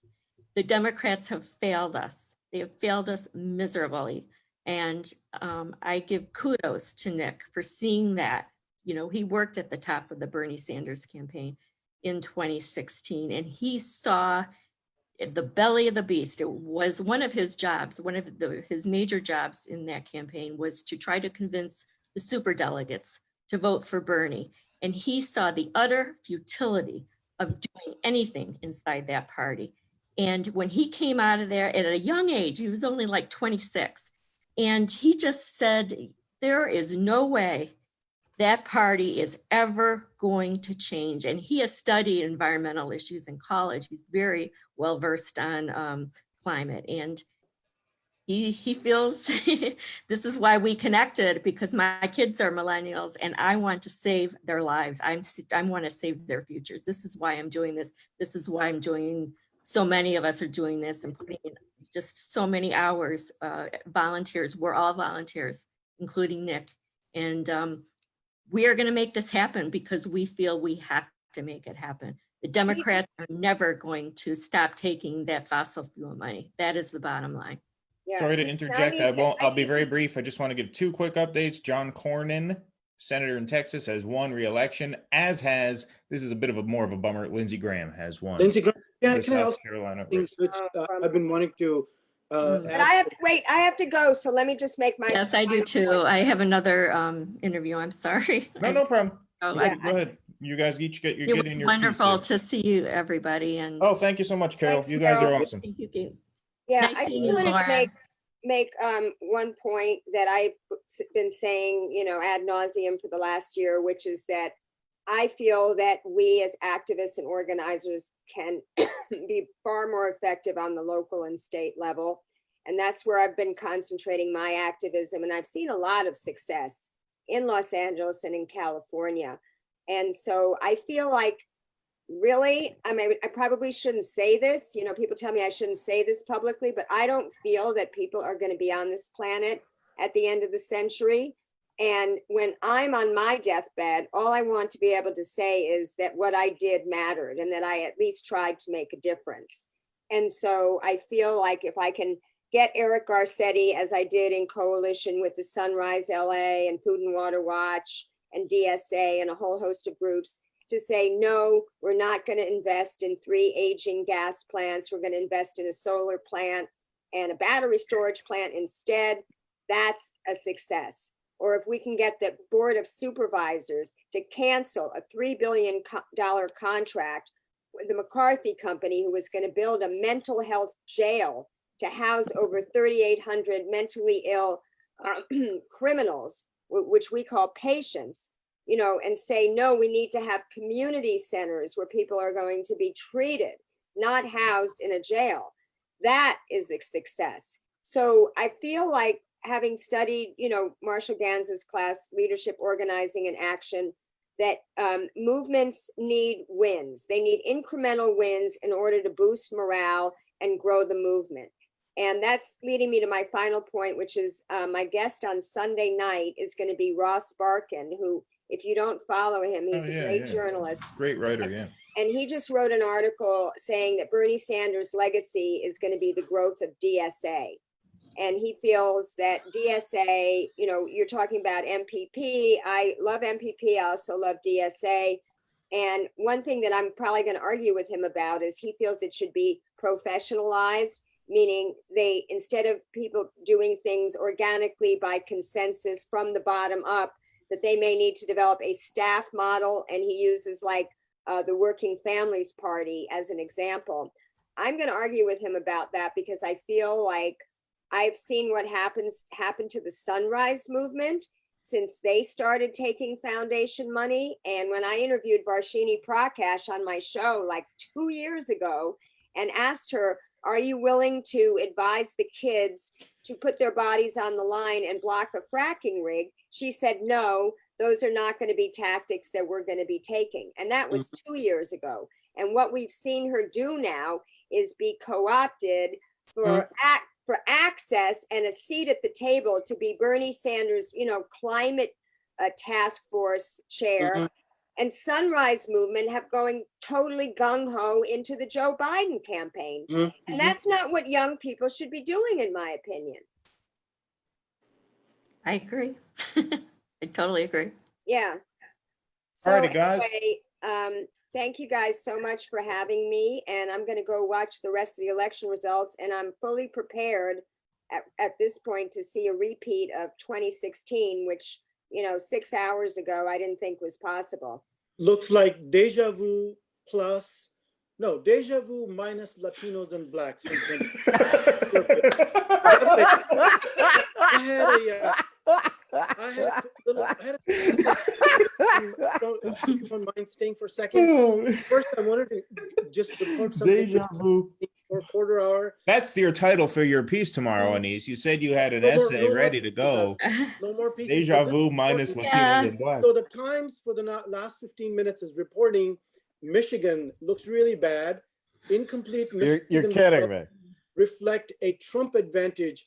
The Democrats have failed us. They have failed us miserably. And I give kudos to Nick for seeing that. He worked at the top of the Bernie Sanders campaign in 2016, and he saw the belly of the beast. It was one of his jobs. His major jobs in that campaign was to try to convince the superdelegates to vote for Bernie. And he saw the utter futility of doing anything inside that party. And when he came out of there at a young age, he was only like 26, and he just said, there is no way that party is ever going to change. And he has studied environmental issues in college. He's very well versed on climate, and he feels this is why we connected, because my kids are millennials and I want to save their lives. I want to save their futures. This is why I'm doing this. This is why I'm doing, so many of us are doing this and putting in just so many hours. Volunteers, we're all volunteers, including Nick. And we are going to make this happen because we feel we have to make it happen. The Democrats are never going to stop taking that fossil fuel money. That is the bottom line. Yeah. Sorry to interject. I'll be very brief. I just want to give two quick updates. John Cornyn, senator in Texas, has won re-election, as has, this is a bit of more of a bummer, Lindsey Graham has won. Lindsey Graham, can I South also Carolina things race. which I've been wanting to But add. I have to go, so let me just make my. Yes, I do too. I have another interview. I'm sorry. No problem. Oh, Go I- ahead. You guys each get It in was your wonderful piece here. to see you, everybody. And Oh, thank you so much, Carol. Thanks, You guys are Carol. awesome. thank you. Yeah, Nice I seeing just you, wanted to Laura. make one point that I've been saying, ad nauseum for the last year, which is that I feel that we as activists and organizers can be far more effective on the local and state level. And that's where I've been concentrating my activism. And I've seen a lot of success in Los Angeles and in California. And so I feel like, really, I mean, I probably shouldn't say this. People tell me I shouldn't say this publicly, but I don't feel that people are going to be on this planet at the end of the century. And when I'm on my deathbed, all I want to be able to say is that what I did mattered and that I at least tried to make a difference. And so I feel like if I can get Eric Garcetti, as I did in coalition with the Sunrise LA and Food and Water Watch and DSA and a whole host of groups, to say, no, we're not going to invest in 3 aging gas plants. We're going to invest in a solar plant and a battery storage plant instead. That's a success. Or if we can get the Board of Supervisors to cancel a $3 billion contract with the McCarthy Company, who was going to build a mental health jail to house over 3,800 mentally ill criminals, which we call patients, you know, and say, no, we need to have community centers where people are going to be treated, not housed in a jail. That is a success. So I feel like, having studied, you know, Marshall Ganz's class, Leadership, Organizing, and Action, that movements need wins. They need incremental wins in order to boost morale and grow the movement. And that's leading me to my final point, which is my guest on Sunday night is going to be Ross Barkan, who, if you don't follow him, he's a great journalist. Great writer, yeah. And he just wrote an article saying that Bernie Sanders' legacy is going to be the growth of DSA. And he feels that DSA, you know, you're talking about MPP. I love MPP. I also love DSA. And one thing that I'm probably going to argue with him about is he feels it should be professionalized, meaning they, instead of people doing things organically by consensus from the bottom up, that they may need to develop a staff model. And he uses like the Working Families Party as an example. I'm going to argue with him about that because I feel like I've seen what happened to the Sunrise Movement since they started taking foundation money. And when I interviewed Varshini Prakash on my show like 2 years ago and asked her, are you willing to advise the kids to put their bodies on the line and block a fracking rig? She said, no, those are not going to be tactics that we're going to be taking. And that was 2 years ago. And what we've seen her do now is be co-opted for access and a seat at the table to be Bernie Sanders, you know, climate task force chair, and Sunrise Movement have going totally gung-ho into the Joe Biden campaign. And that's not what young people should be doing, in my opinion. I agree. I totally agree. Yeah. So Alrighty, guys. anyway, thank you guys so much for having me. And I'm going to go watch the rest of the election results. And I'm fully prepared at this point to see a repeat of 2016, which, you know, 6 hours ago, I didn't think was possible. Looks like deja vu minus Latinos and blacks. I had if you don't mind staying for a second. First, I wanted to just report something. Deja vu. For a quarter hour. That's your title for your piece tomorrow, Anis. You said you had an essay ready to go. No more pieces. Deja vu minus Latinos and blacks. So the Times for the last 15 minutes is reporting Michigan looks really bad. Incomplete Michigan. You're kidding me. Reflect a Trump advantage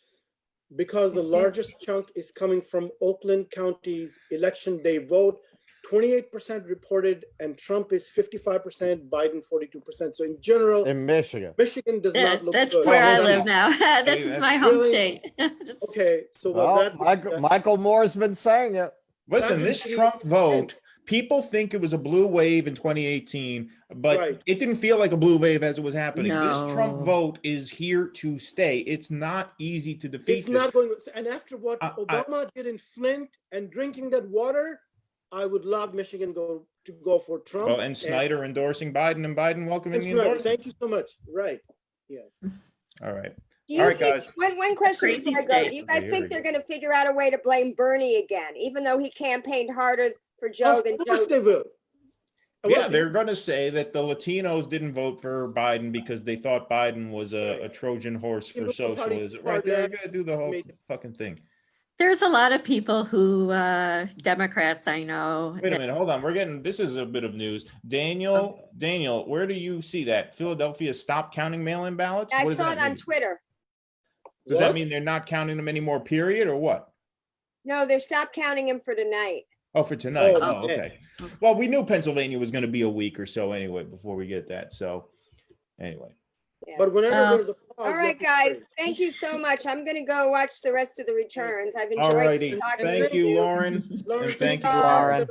because the largest chunk is coming from Oakland County's election day vote. 28% reported, and Trump is 55%, Biden 42%. So in general, In Michigan does not look that's good. where I live now. This is my home really state. Okay, so Michael Moore's been saying it. Listen, this Trump vote, people think it was a blue wave in 2018, but it didn't feel like a blue wave as it was happening. No. This Trump vote is here to stay. It's not easy to defeat. It's not going. And after what Obama did in Flint and drinking that water, I would love Michigan to go for Trump. Well, and Snyder endorsing Biden and Biden welcoming the endorsement. Thank you so much. Right. Yeah. All right. All right, guys. One question before I go. Do you guys think they're going to figure out a way to blame Bernie again, even though he campaigned harder for Joe than Joe? Of course they will. Yeah, they're going to say that the Latinos didn't vote for Biden because they thought Biden was a Trojan horse for socialism. Right, they're going to do the whole fucking thing. There's a lot of people who, Democrats I know. Wait a minute, hold on. This is a bit of news. Daniel, where do you see that? Philadelphia stopped counting mail-in ballots? I saw it on Twitter. Does that mean they're not counting them anymore, period, or what? No, they stopped counting them for tonight. Oh, for tonight. Oh, okay. Well, we knew Pennsylvania was going to be a week or so anyway before we get that. So anyway. Yeah. But whenever there's a pause, all right, guys. Thank you so much. I'm going to go watch the rest of the returns. I've enjoyed talking Thank you, Lauren. Lauren, thank you, Lauren.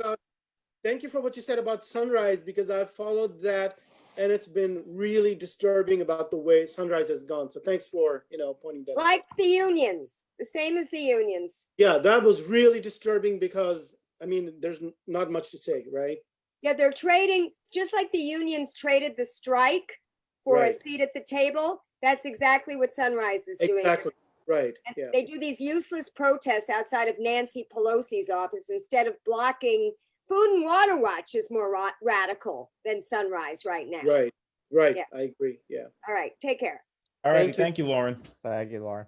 Thank you for what you said about Sunrise, because I've followed that, and it's been really disturbing about the way Sunrise has gone. So thanks for pointing that out. Like the unions, the same as the unions. Yeah, that was really disturbing because there's not much to say, right? Yeah, they're trading just like the unions traded the strike for a seat at the table. That's exactly what Sunrise is doing. Exactly. Right. And Yeah. they do these useless protests outside of Nancy Pelosi's office instead of blocking. Food and Water Watch is more radical than Sunrise right now. Right. Right. Yeah. I agree. Yeah. All right, take care. All righty, Thank you. thank you, Lauren. Thank you, Lauren.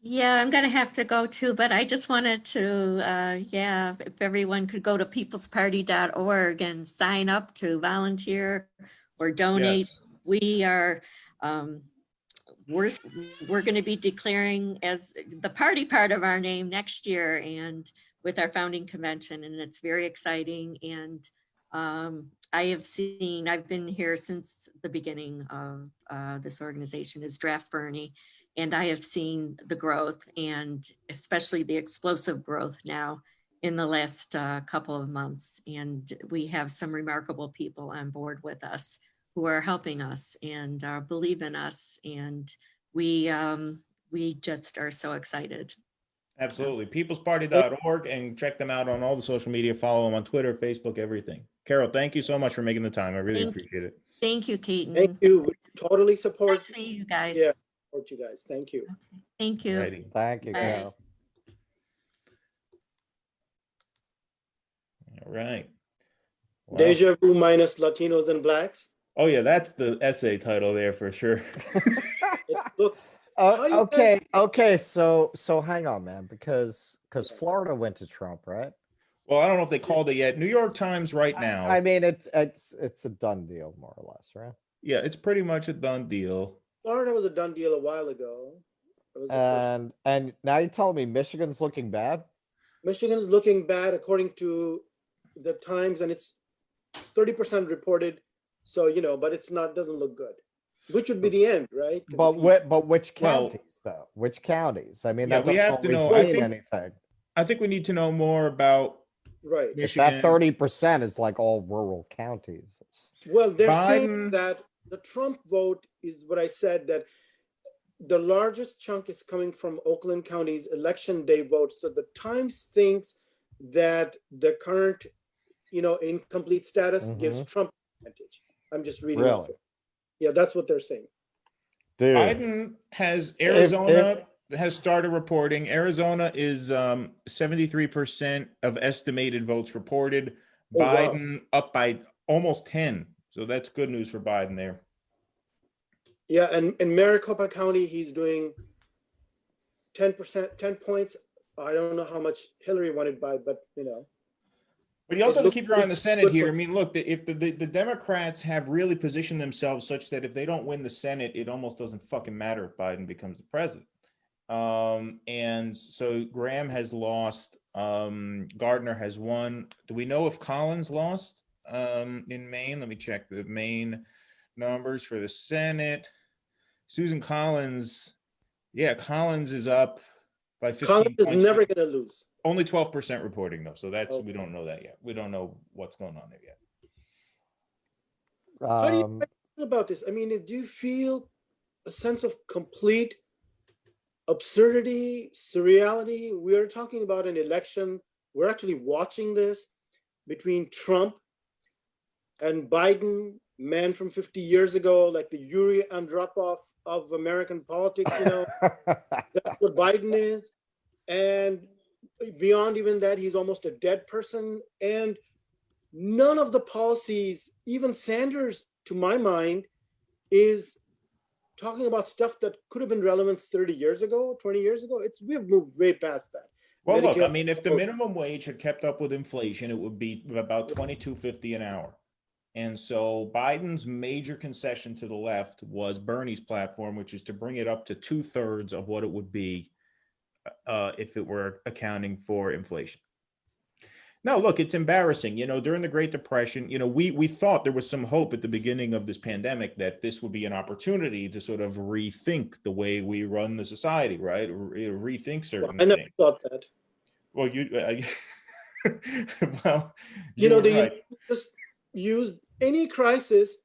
Yeah, I'm gonna have to go too, but I just wanted to, yeah, if everyone could go to peoplesparty.org and sign up to volunteer or donate. Yes. We are, we're going to be declaring as the party part of our name next year and with our founding convention, and it's very exciting. And I've been here since the beginning of this organization is Draft Bernie, and I have seen the growth and especially the explosive growth now in the last couple of months. And we have some remarkable people on board with us who are helping us and believe in us. And we just are so excited. Absolutely. Peoplesparty.org, and check them out on all the social media. Follow them on Twitter, Facebook, everything. Carol, thank you so much for making the time. I really appreciate it. Thank you, Keaton. Thank you. We totally support. Nice to meet you guys. Yeah. Support you guys. Thank you. Okay. Thank you. Righty. Thank you, Bye. Carol. All right. Well, Deja vu minus Latinos and blacks. oh yeah, that's the essay title there for sure. Look, How do you Okay, okay. So hang on, man, because Florida went to Trump, right? Well, I don't know if they called it yet. New York Times right now. I mean, it's a done deal, more or less, right? Yeah, it's pretty much a done deal. Florida was a done deal a while ago. It was the first. And now you tell me Michigan's looking bad. Michigan's looking bad according to the Times, and it's 30% reported. So but it's not, doesn't look good. Which would be the end, right? 'Cause But which Well- counties though? Which counties? I mean, Yeah, that we doesn't have to always know. I mean think- anything. I think we need to know more about right. If Michigan. that 30% is like all rural counties. Well, they're saying Biden- that the Trump vote is what I said, that the largest chunk is coming from Oakland County's election day votes. So the Times thinks that the current, incomplete status gives Trump advantage. I'm just reading off Really? it. Yeah, that's what they're saying. Dude. Biden has Arizona has started reporting. Arizona is 73% of estimated votes reported. Oh, wow. Biden up by almost 10. So that's good news for Biden there. Yeah, and in Maricopa County, he's doing 10%, 10 points. I don't know how much Hillary wanted by, but But you also have to It keep your eye on the looks Senate good here. for- I mean, look, if the Democrats have really positioned themselves such that if they don't win the Senate, it almost doesn't fucking matter if Biden becomes the president. And so Graham has lost. Gardner has won. Do we know if Collins lost in Maine? Let me check the Maine numbers for the Senate. Susan Collins, yeah, Collins is up by 15 Congress is points. never going to lose. Only 12% reporting though, so that's we Okay. don't know that yet. We don't know what's going on there yet. How do you Um, feel about this? I mean, do you feel a sense of complete absurdity, surreality? We're talking about an election. We're actually watching this between Trump and Biden, man from 50 years ago, like the Yuri Andropov of American politics, That's what Biden is. And beyond even that, he's almost a dead person. And none of the policies, even Sanders, to my mind, is talking about stuff that could have been relevant 30 years ago, 20 years ago. We've moved way past that. Well, look, Medicare- I mean, if the minimum wage had kept up with inflation, it would be about $22.50 an hour. And so Biden's major concession to the left was Bernie's platform, which is to bring it up to 2/3 of what it would be if it were accounting for inflation. No, look, it's embarrassing. During the Great Depression, we thought there was some hope at the beginning of this pandemic that this would be an opportunity to sort of rethink the way we run the society, right? Rethink certain I never things. thought that. Well, well, You know, you're they right. just use any crisis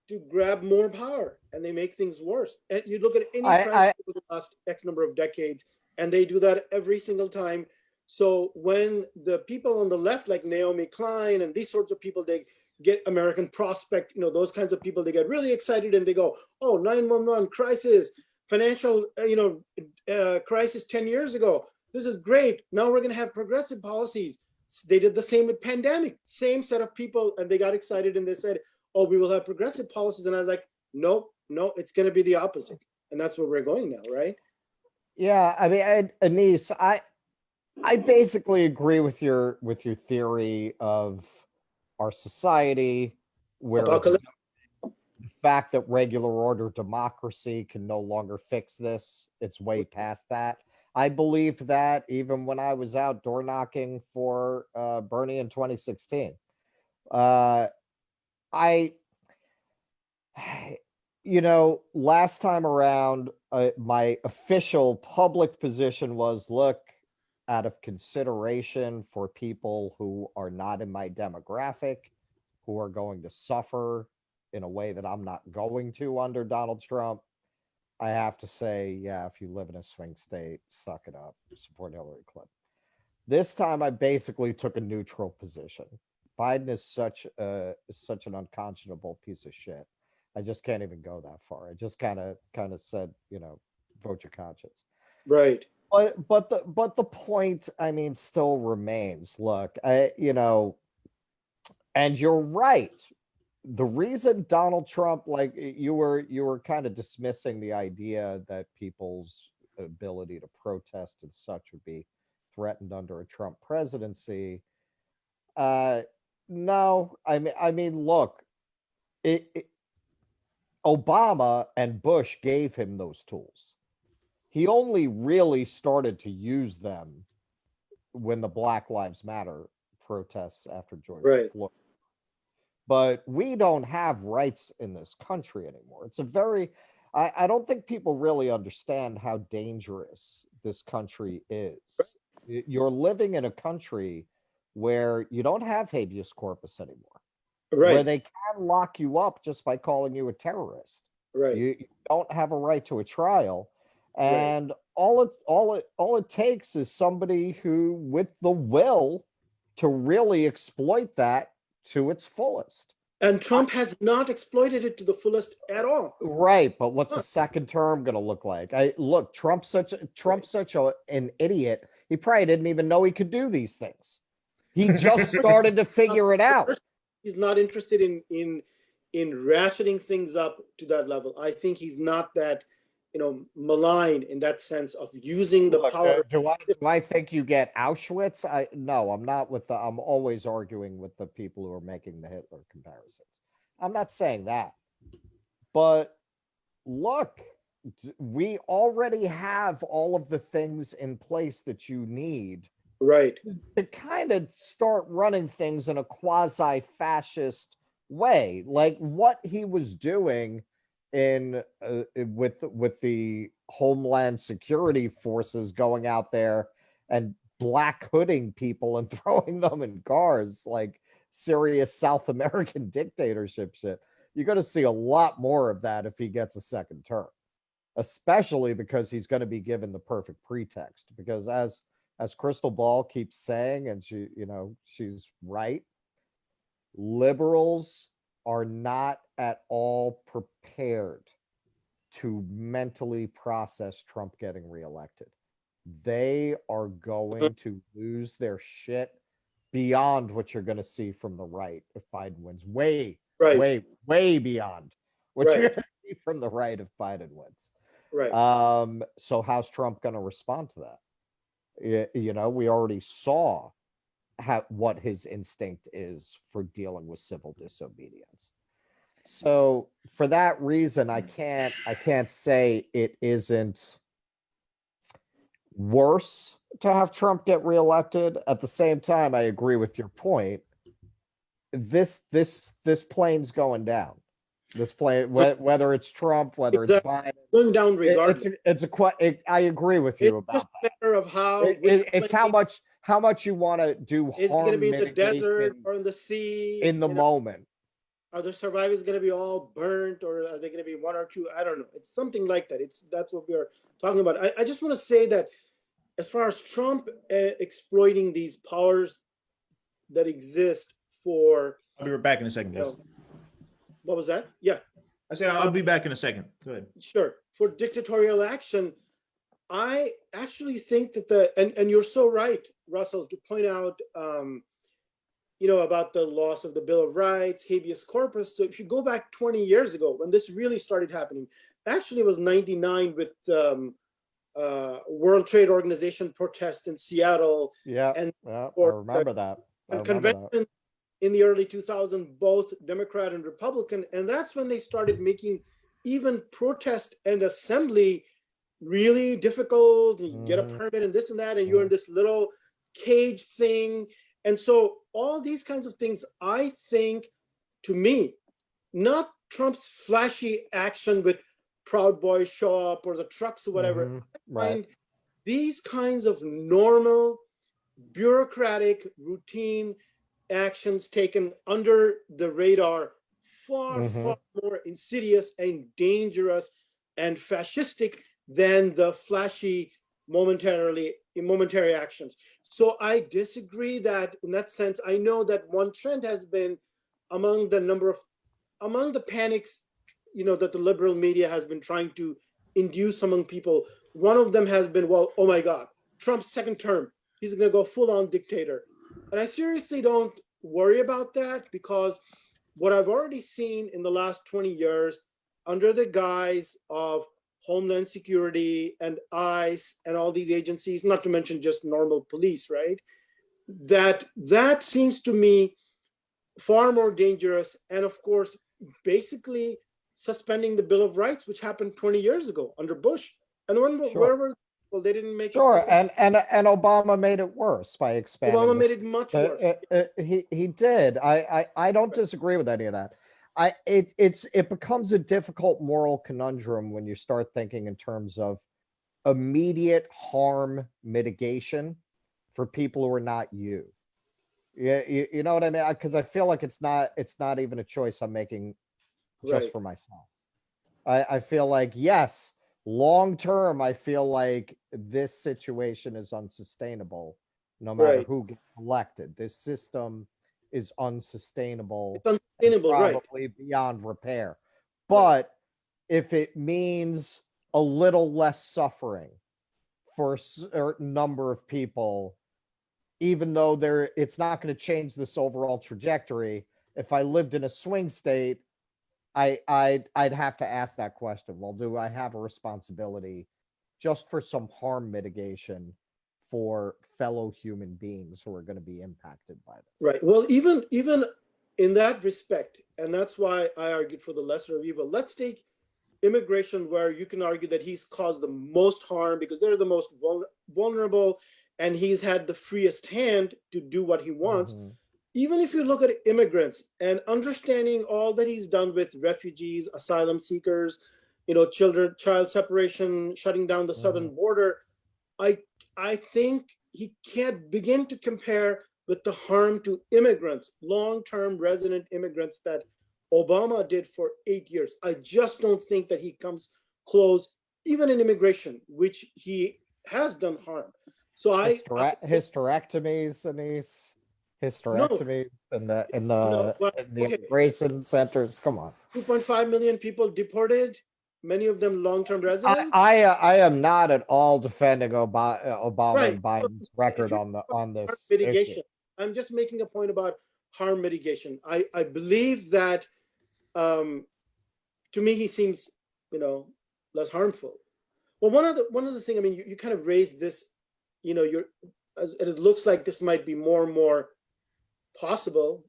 to grab more power, and they make things worse. And you look at any crisis over the last X number of decades, and they do that every single time. So when the people on the left, like Naomi Klein and these sorts of people, they get American Prospect, those kinds of people, they get really excited and they go, oh, 911 crisis, financial, crisis 10 years ago. This is great. Now we're going to have progressive policies. They did the same with pandemic, same set of people, and they got excited and they said, oh, we will have progressive policies. And I was like, no, it's going to be the opposite. And that's where we're going now, right? Yeah, I mean, Anis, I basically agree with your theory of our society, where Apocalypse. the fact that regular order democracy can no longer fix this. It's way past that. I believed that even when I was out door knocking for Bernie in 2016. I last time around, my official public position was, look, out of consideration for people who are not in my demographic, who are going to suffer in a way that I'm not going to under Donald Trump, I have to say, yeah, if you live in a swing state, suck it up, support Hillary Clinton. This time I basically took a neutral position. Biden is such an unconscionable piece of shit. I just can't even go that far. I just kind of said, vote your conscience. Right. But the point, I mean, still remains. Look, and you're right. The reason Donald Trump, like you were kind of dismissing the idea that people's ability to protest and such would be threatened under a Trump presidency. No, I mean, look, Obama and Bush gave him those tools. He only really started to use them when the Black Lives Matter protests after George Floyd. But we don't have rights in this country anymore. It's a very, I don't think people really understand how dangerous this country is. You're living in a country where you don't have habeas corpus anymore, where they can lock you up just by calling you a terrorist. You don't have a right to a trial. And all it takes is somebody who, with the will to really exploit that to its fullest. And Trump has not exploited it to the fullest at all. Right, but what's a second term going to look like? Trump's such an idiot. He probably didn't even know he could do these things. He just started to figure it out. He's not interested in ratcheting things up to that level. I think he's not that, malign in that sense of using the power. Do I think you get Auschwitz? No, I'm not I'm always arguing with the people who are making the Hitler comparisons. I'm not saying that. But look, we already have all of the things in place that you need. To kind of start running things in a quasi-fascist way, like what he was doing with the Homeland Security forces going out there and black hooding people and throwing them in cars, like serious South American dictatorship shit. You're going to see a lot more of that if he gets a second term, especially because he's going to be given the perfect pretext. Because as Crystal Ball keeps saying, and she's right, liberals are not at all prepared to mentally process Trump getting reelected. They are going to lose their shit beyond what you're going to see from the right if Biden wins. Way beyond what you're going to see from the right if Biden wins. So how's Trump going to respond to that? We already saw what his instinct is for dealing with civil disobedience. So for that reason, I can't say it isn't worse to have Trump get reelected. At the same time, I agree with your point. This plane's going down. This plane, whether it's Trump, whether it's Biden, going down regardless. I agree with you about that. Matter of how it's how much you want to do. It's going to be in the desert or in the sea in the moment. Are the survivors going to be all burnt, or are they going to be one or two? I don't know. It's something like that. That's what we are talking about. I just want to say that as far as Trump exploiting these powers that exist for. I'll be right back in a second, guys. What was that? Yeah. I said I'll be back in a second. Go ahead. Sure. For dictatorial action, I actually think that and you're so right, Russell, to point out, about the loss of the Bill of Rights, habeas corpus. So if you go back 20 years ago, when this really started happening, actually it was 99 with World Trade Organization protest in Seattle. Yeah, and I or remember that. and convention in the early 2000s, both Democrat and Republican, and that's when they started making even protest and assembly really difficult. And you get a permit and this and that, and you're in this little cage thing. And so all these kinds of things, I think, to me, not Trump's flashy action with Proud Boys show up or the trucks or whatever. I find these kinds of normal, bureaucratic, routine actions taken under the radar far more insidious and dangerous and fascistic than the flashy momentary actions. So I disagree that in that sense. I know that one trend has been among the panics, that the liberal media has been trying to induce among people. One of them has been, well, oh my God, Trump's second term, he's going to go full on dictator. And I seriously don't worry about that, because what I've already seen in the last 20 years under the guise of Homeland Security and ICE and all these agencies, not to mention just normal police, right? That seems to me far more dangerous. And of course, basically suspending the Bill of Rights, which happened 20 years ago under Bush. And well, they didn't make Sure, and Obama made it worse by expanding. Obama made it much worse. He did. I don't disagree with any of that. It becomes a difficult moral conundrum when you start thinking in terms of immediate harm mitigation for people who are not you. Yeah, you know what I mean? Because I feel like it's not even a choice I'm making just for myself. I feel like, yes, long term, I feel like this situation is unsustainable no matter who gets elected. This system is unsustainable. It's unsustainable, probably beyond repair. But if it means a little less suffering for a certain number of people, even though it's not going to change this overall trajectory, if I lived in a swing state, I'd have to ask that question. Well, do I have a responsibility just for some harm mitigation for fellow human beings who are going to be impacted by this? Right. Well, even in that respect, and that's why I argued for the lesser of evil. Let's take immigration, where you can argue that he's caused the most harm because they're the most vulnerable, and he's had the freest hand to do what he wants. Even if you look at immigrants and understanding all that he's done with refugees, asylum seekers, child separation, shutting down the southern border, I think he can't begin to compare with the harm to immigrants, long-term resident immigrants, that Obama did for 8 years. I just don't think that he comes close, even in immigration, which he has done harm. So hysterectomies, Anis, hysterectomies in the immigration centers. Come on, 2.5 million people deported, many of them long-term residents. I am not at all defending Obama and Biden's record on this mitigation issue. I'm just making a point about harm mitigation. I believe that to me he seems less harmful. Well, one other thing, I mean, you kind of raised this, it looks like this might be more and more possible,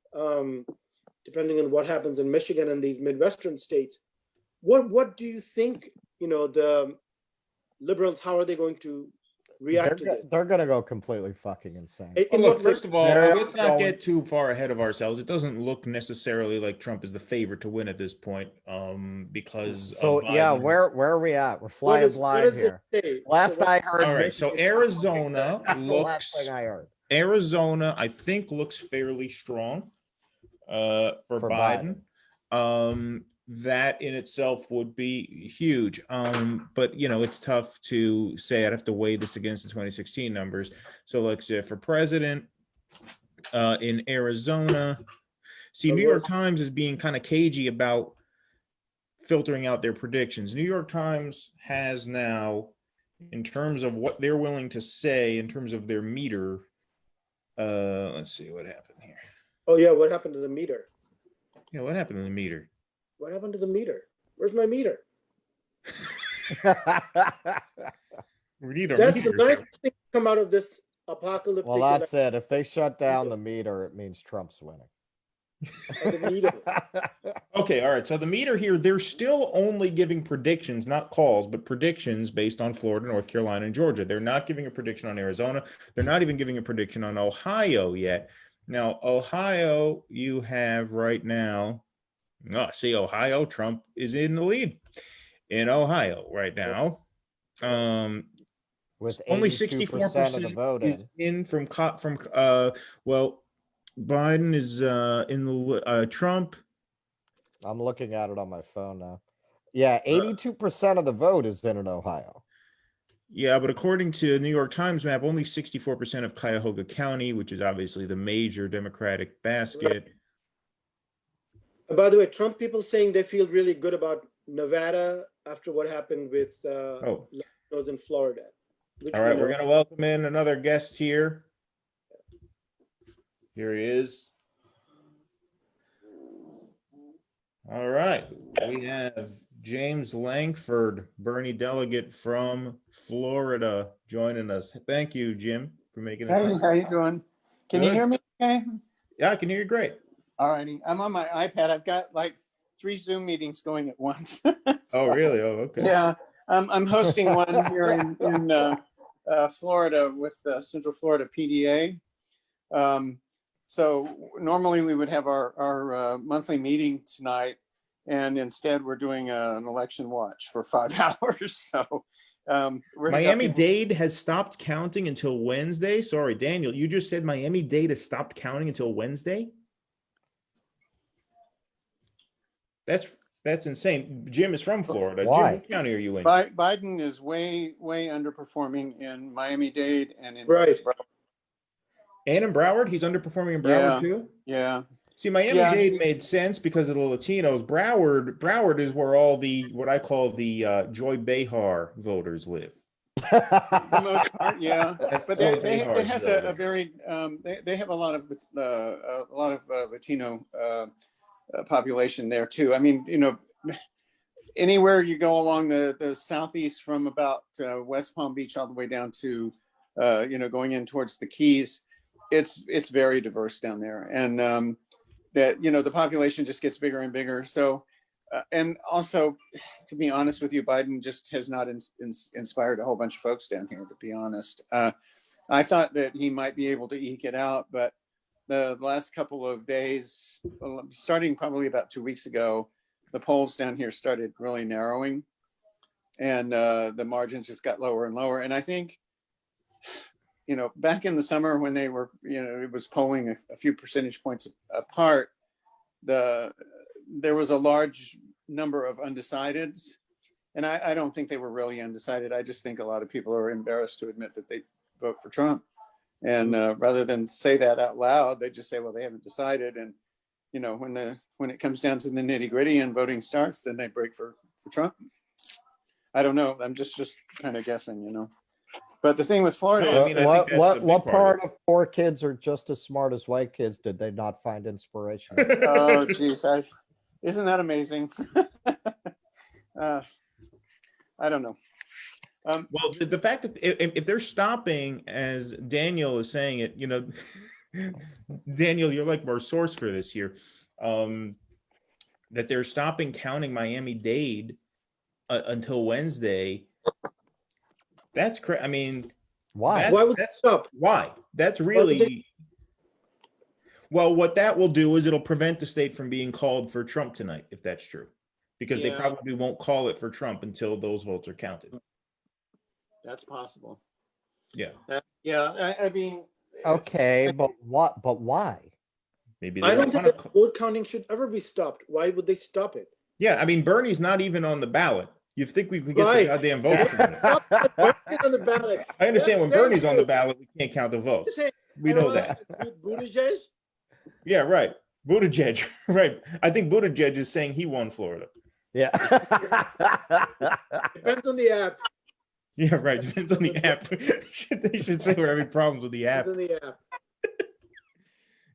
depending on what happens in Michigan and these Midwestern states. What do you think, the liberals, how are they going to react to this? They're going to go completely fucking insane. Look, first of all, let's not get too far ahead of ourselves. It doesn't look necessarily like Trump is the favorite to win at this point, because where are we at? We're flying blind here. Last I heard. All right, so Arizona That's the last thing I heard. Arizona, I think, looks fairly strong for Biden. That in itself would be huge. But it's tough to say. I'd have to weigh this against the 2016 numbers. So let's say for president in Arizona, New York Times is being kind of cagey about filtering out their predictions. New York Times has now, in terms of what they're willing to say, in terms of their meter, let's see what happened here. Oh yeah, what happened to the meter? Yeah, what happened to the meter? What happened to the meter? Where's my meter? We need our That's the meter. nicest thing to come out of this apocalyptic Well, that's it. If they shut down the meter, it means Trump's winning. the meter. Okay, all right. So the meter here, they're still only giving predictions, not calls, but predictions based on Florida, North Carolina, and Georgia. They're not giving a prediction on Arizona. They're not even giving a prediction on Ohio yet. Now, Ohio, you have right now, see, Ohio, Trump is in the lead in Ohio right now. With Only 64% of the 64% vote is in from well, Biden is in the Trump. I'm looking at it on my phone now. Yeah, 82% of the vote is in Ohio. Yeah, but according to the New York Times map, only 64% of Cuyahoga County, which is obviously the major Democratic basket. By the way, Trump people saying they feel really good about Nevada after what happened with Latinos in Florida. All right, we're going to welcome in another guest here. Here he is. All right, we have James Langford, Bernie delegate from Florida, joining us. Thank you, Jim, for making it. Hey, how you doing? Can you hear me okay? Yeah, I can hear you great. All righty. I'm on my iPad. I've got like 3 Zoom meetings going at once. Oh, really? Oh, okay. Yeah, I'm hosting one here in Florida with Central Florida PDA. So normally we would have our monthly meeting tonight, and instead we're doing an election watch for 5 hours. So Miami-Dade has stopped counting until Wednesday. Sorry, Daniel, you just said Miami-Dade has stopped counting until Wednesday? That's insane. Jim is from Florida. Why? Jim, what county are you in? Biden is way underperforming in Miami-Dade and in Right. And in Broward? He's underperforming in Broward too? Yeah. See, Miami-Dade made sense because of the Latinos. Broward is where all the, what I call the Joy Behar voters live. For the most part, yeah. But it has a very, they have a lot of Latino population there too. I mean, you know, anywhere you go along the southeast from about West Palm Beach all the way down to, you know, going in towards the Keys, it's very diverse down there. And that, you know, the population just gets bigger and bigger. So, and also, to be honest with you, Biden just has not inspired a whole bunch of folks down here, to be honest. I thought that he might be able to eke it out, but the last couple of days, starting probably about 2 weeks ago, the polls down here started really narrowing, and the margins just got lower and lower. And I think, you know, back in the summer when they were, you know, it was polling a few percentage points apart, there was a large number of undecideds. And I don't think they were really undecided. I just think a lot of people are embarrassed to admit that they vote for Trump. And rather than say that out loud, they just say, well, they haven't decided. And, you know, when it comes down to the nitty gritty and voting starts, then they break for Trump. I don't know. I'm just kind of guessing, you know. But the thing with Florida, No, I mean, I think that's a big what part of of poor kids are just as smart as white kids did they not find inspiration? oh, geez, isn't that amazing? I don't know. Well, the fact that if they're stopping, as Daniel is saying it, you know, Daniel, you're like our source for this here, that they're stopping counting Miami-Dade until Wednesday. That's crazy. I mean, why? Why would they stop? Why? That's really, well, what that will do is it'll prevent the state from being called for Trump tonight, if that's true, because they probably won't call it for Trump until those votes are counted. That's possible. Yeah. I mean. Okay, but what? But why? Maybe I don't think that vote counting should ever be stopped. Why would they stop it? Yeah, I mean, Bernie's not even on the ballot. You think we could get the goddamn votes? On the ballot. I understand when Bernie's on the ballot, we can't count the votes. We know that. Buttigieg? Yeah, right. Buttigieg, right. I think Buttigieg is saying he won Florida. Yeah. Depends on the app. Yeah, right. Depends on the app. They should say we're having problems with the app. Depends on the app.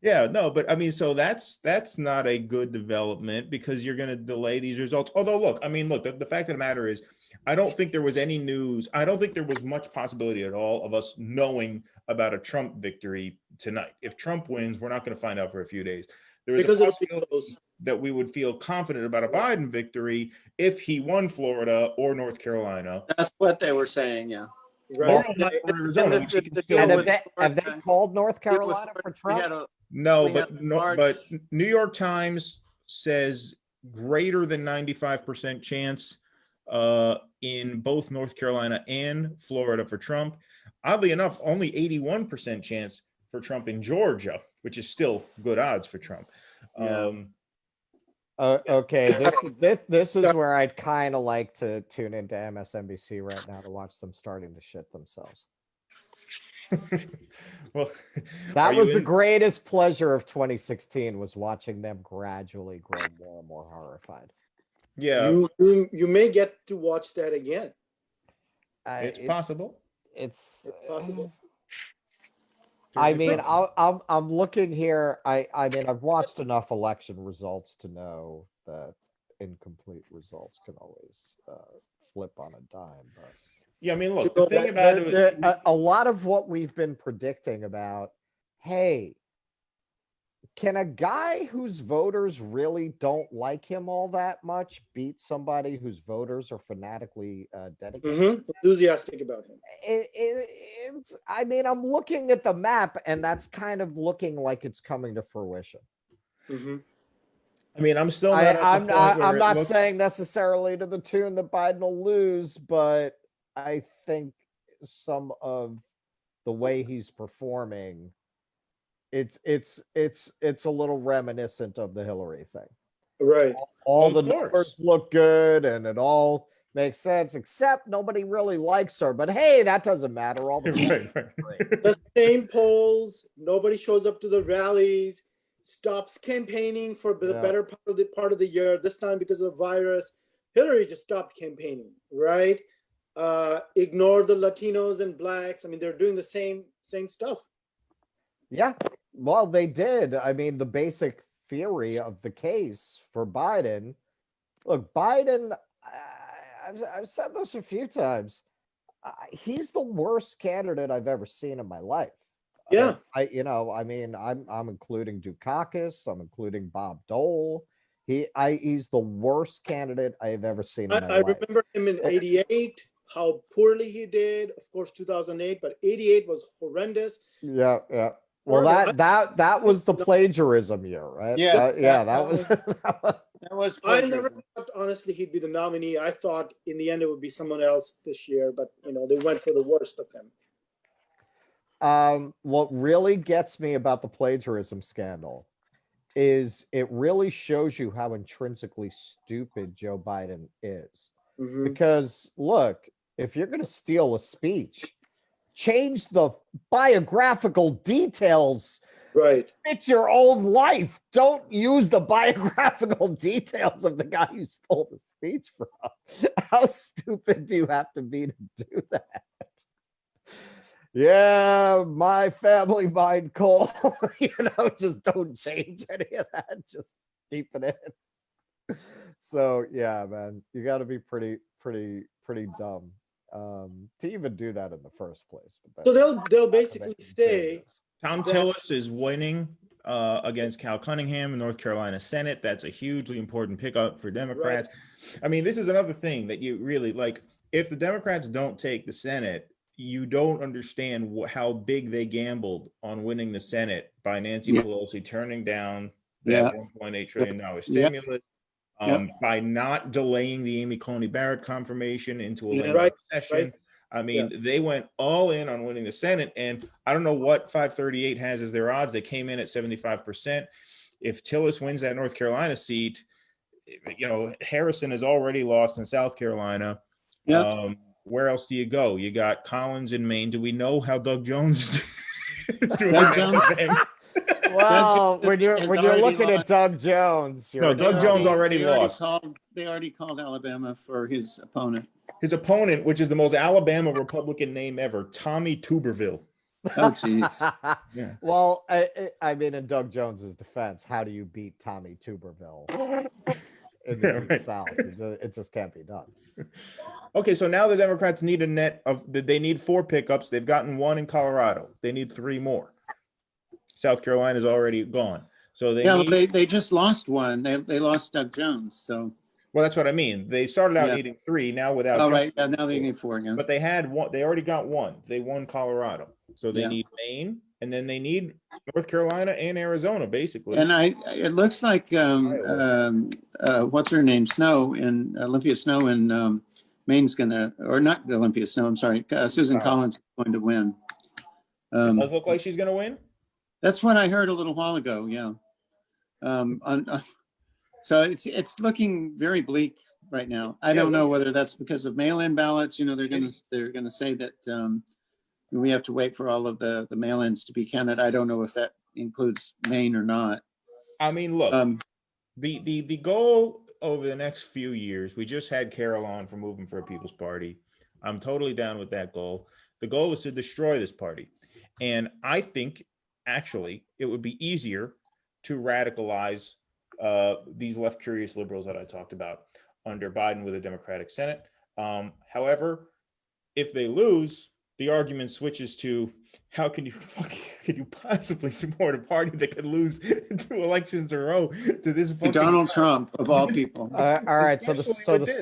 Yeah, no, but I mean, so that's not a good development because you're going to delay these results. Although, look, I mean, look, the fact of the matter is, I don't think there was any news. I don't think there was much possibility at all of us knowing about a Trump victory tonight. If Trump wins, we're not going to find out for a few days. There is Because a it'll be possibility close. that we would feel confident about a Biden victory if he won Florida or North Carolina. That's what they were saying, yeah. Right. Or not And Arizona, the- which he can the still deal And with have they Florida- called North deal with Carolina for Florida, Trump? we had a- No, we but had no, large- but New York Times says greater than 95% chance in both North Carolina and Florida for Trump. Oddly enough, only 81% chance for Trump in Georgia, which is still good odds for Trump. Yeah. Okay, this is where I'd kind of like to tune into MSNBC right now to watch them starting to shit themselves. Well, That are you was the in- greatest pleasure of 2016 was watching them gradually grow more and more horrified. Yeah, You may get to watch that again. it's possible. It's It's possible. I mean, I'm looking here. I mean, I've watched enough election results to know that incomplete results can always flip on a dime. But Yeah, I mean, look, go the thing back- about it, a lot of what we've been predicting about, hey, can a guy whose voters really don't like him all that much beat somebody whose voters are fanatically dedicated? Enthusiastic about him. I mean, I'm looking at the map, and that's kind of looking like it's coming to fruition. Mhm. I mean, I'm still not at the I'm point not. where I'm it not looks- saying necessarily to the tune that Biden will lose, but I think some of the way he's performing, it's a little reminiscent of the Hillary thing. Right. All Of the course. numbers look good, and it all makes sense, except nobody really likes her. But hey, that doesn't matter. All the Right. The same polls. Nobody shows up to the rallies. Stops campaigning for the Yeah. better part of the year. This time because of the virus, Hillary just stopped campaigning. Right. Ignore the Latinos and blacks. I mean, they're doing the same stuff. Yeah, well, they did. I mean, the basic theory of the case for Biden. Look, Biden. I've said this a few times. He's the worst candidate I've ever seen in my life. Yeah. I mean, I'm including Dukakis. I'm including Bob Dole. He's the worst candidate I've ever seen in my I life. remember him in '88, how poorly he did. Of course, 2008, but '88 was horrendous. Yeah, yeah. Well, Horrible. that was the plagiarism year, right? Yes, Yeah, that that was. That was I never plagiarism. thought, honestly, he'd be the nominee. I thought in the end it would be someone else this year, but they went for the worst of them. What really gets me about the plagiarism scandal is it really shows you how intrinsically stupid Joe Biden is. Mhm. Because look, if you're going to steal a speech, change the biographical details. Right. Fit your own life. Don't use the biographical details of the guy you stole the speech from. How stupid do you have to be to do that? Yeah, my family mind call. Just don't change any of that. Just keep it in. So yeah, man, you got to be pretty dumb to even do that in the first place. But So that's they'll not gonna basically make any say, changes. Tom Tillis is winning against Cal Cunningham in North Carolina Senate. That's a hugely important pickup for Democrats. I mean, this is another thing that you really like. If the Democrats don't take the Senate, you don't understand how big they gambled on winning the Senate by Nancy Pelosi turning down that $1.8 trillion stimulus, by not delaying the Amy Coney Barrett confirmation into a later session. right. I mean, they went all in on winning the Senate, and I don't know what 538 has as their odds. They came in at 75%. If Tillis wins that North Carolina seat, Harrison has already lost in South Carolina. Where else do you go? You got Collins in Maine. Do we know how Doug Jones is doing? Doug Jones? Well, when you're has when you're already looking lost. at Doug Jones, No, you're Doug Jones already lost. They already called Alabama for his opponent. His opponent, which is the most Alabama Republican name ever, Tommy Tuberville. Oh, geez. Yeah. Well, I mean, in Doug Jones's defense, how do you beat Tommy Tuberville in the Yeah, Deep right. South? It just can't be done. Okay, so now the Democrats need a net of, they need 4 pickups. They've gotten 1 in Colorado. They need 3 more. South Carolina's already gone. So they Yeah, need, well, they just lost one. They lost Doug Jones. So, well, that's what I mean. They started out Yeah. needing 3, now without oh, Jones, right. Yeah, now they need 4 again. but they had 1. They already got 1. They won Colorado. So they Yeah. need Maine, and then they need North Carolina and Arizona, basically. And it looks like what's her name, Snow in Olympia Snow in Maine's gonna, or not Olympia Snow. I'm sorry, Susan Collins is going to win. It does look like she's going to win. That's what I heard a little while ago. Yeah. So it's looking very bleak right now. I don't know whether that's because of mail-in ballots. You know, they're gonna say that we have to wait for all of the mail-ins to be counted. I don't know if that includes Maine or not. I mean, look, the goal over the next few years, we just had Carol on for Moving for a People's Party. I'm totally down with that goal. The goal is to destroy this party. And I think, actually, it would be easier to radicalize these left curious liberals that I talked about under Biden with a Democratic Senate. However, if they lose, the argument switches to how can you possibly support a party that could lose 2 elections in a row to this Donald Trump of all people. All right, so Especially with this.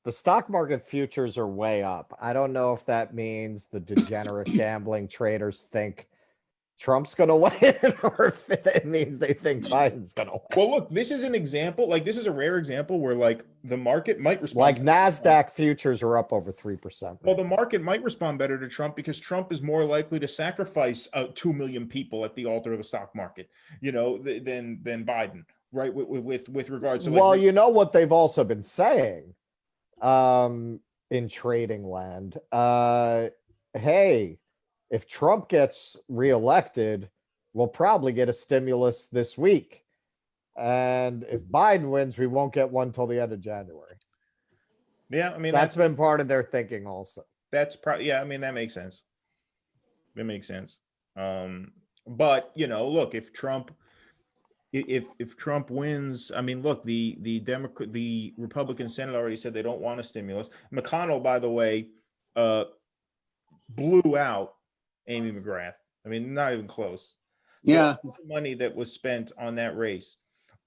the stock market futures are way up. I don't know if that means the degenerate gambling traders think Trump's going to win, or if it means they think Biden's going to win. Well, look, this is an example. Like, this is a rare example where, like, the market might respond. Like NASDAQ futures are up over 3%. Well, the market might respond better to Trump because Trump is more likely to sacrifice 2 million people at the altar of the stock market, you know, than Biden, right? With regards to, like, well, you know what they've also been saying in trading land. Hey, if Trump gets reelected, we'll probably get a stimulus this week. And if Biden wins, we won't get one till the end of January. Yeah, I mean, that's been part of their thinking also. That's probably, yeah, I mean, that makes sense. That makes sense. But, you know, look, if Trump wins, I mean, look, the Republican Senate already said they don't want a stimulus. McConnell, by the way, blew out Amy McGrath. I mean, not even close. Yeah. The money that was spent on that race,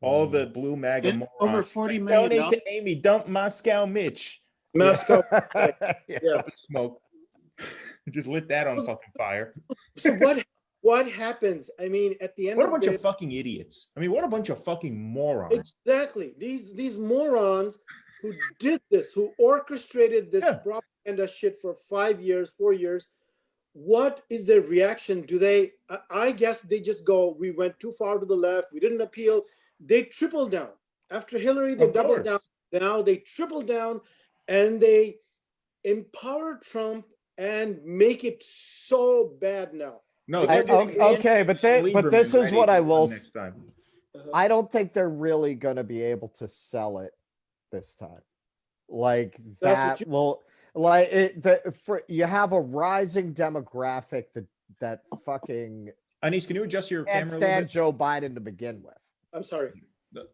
all the blue MAGA morons, over $40 million. Donate to Amy, dump Moscow Mitch. Moscow. Yeah. Smoke. Just lit that on fucking fire. So what happens? I mean, at the end what a bunch of fucking idiots. I mean, what a bunch of fucking morons. Exactly. These morons who did this, who orchestrated this propaganda shit for 5 years, 4 years. What is their reaction? Do they, I guess they just go, we went too far to the left. We didn't appeal. They tripled down. After Hillary, they doubled down. Now they triple down and they empower Trump and make it so bad now. No, okay, but this is what I will say. I don't think they're really going to be able to sell it this time. Like that will, like you have a rising demographic that fucking. Anis, can you adjust your camera? Can't stand Joe Biden to begin with. I'm sorry.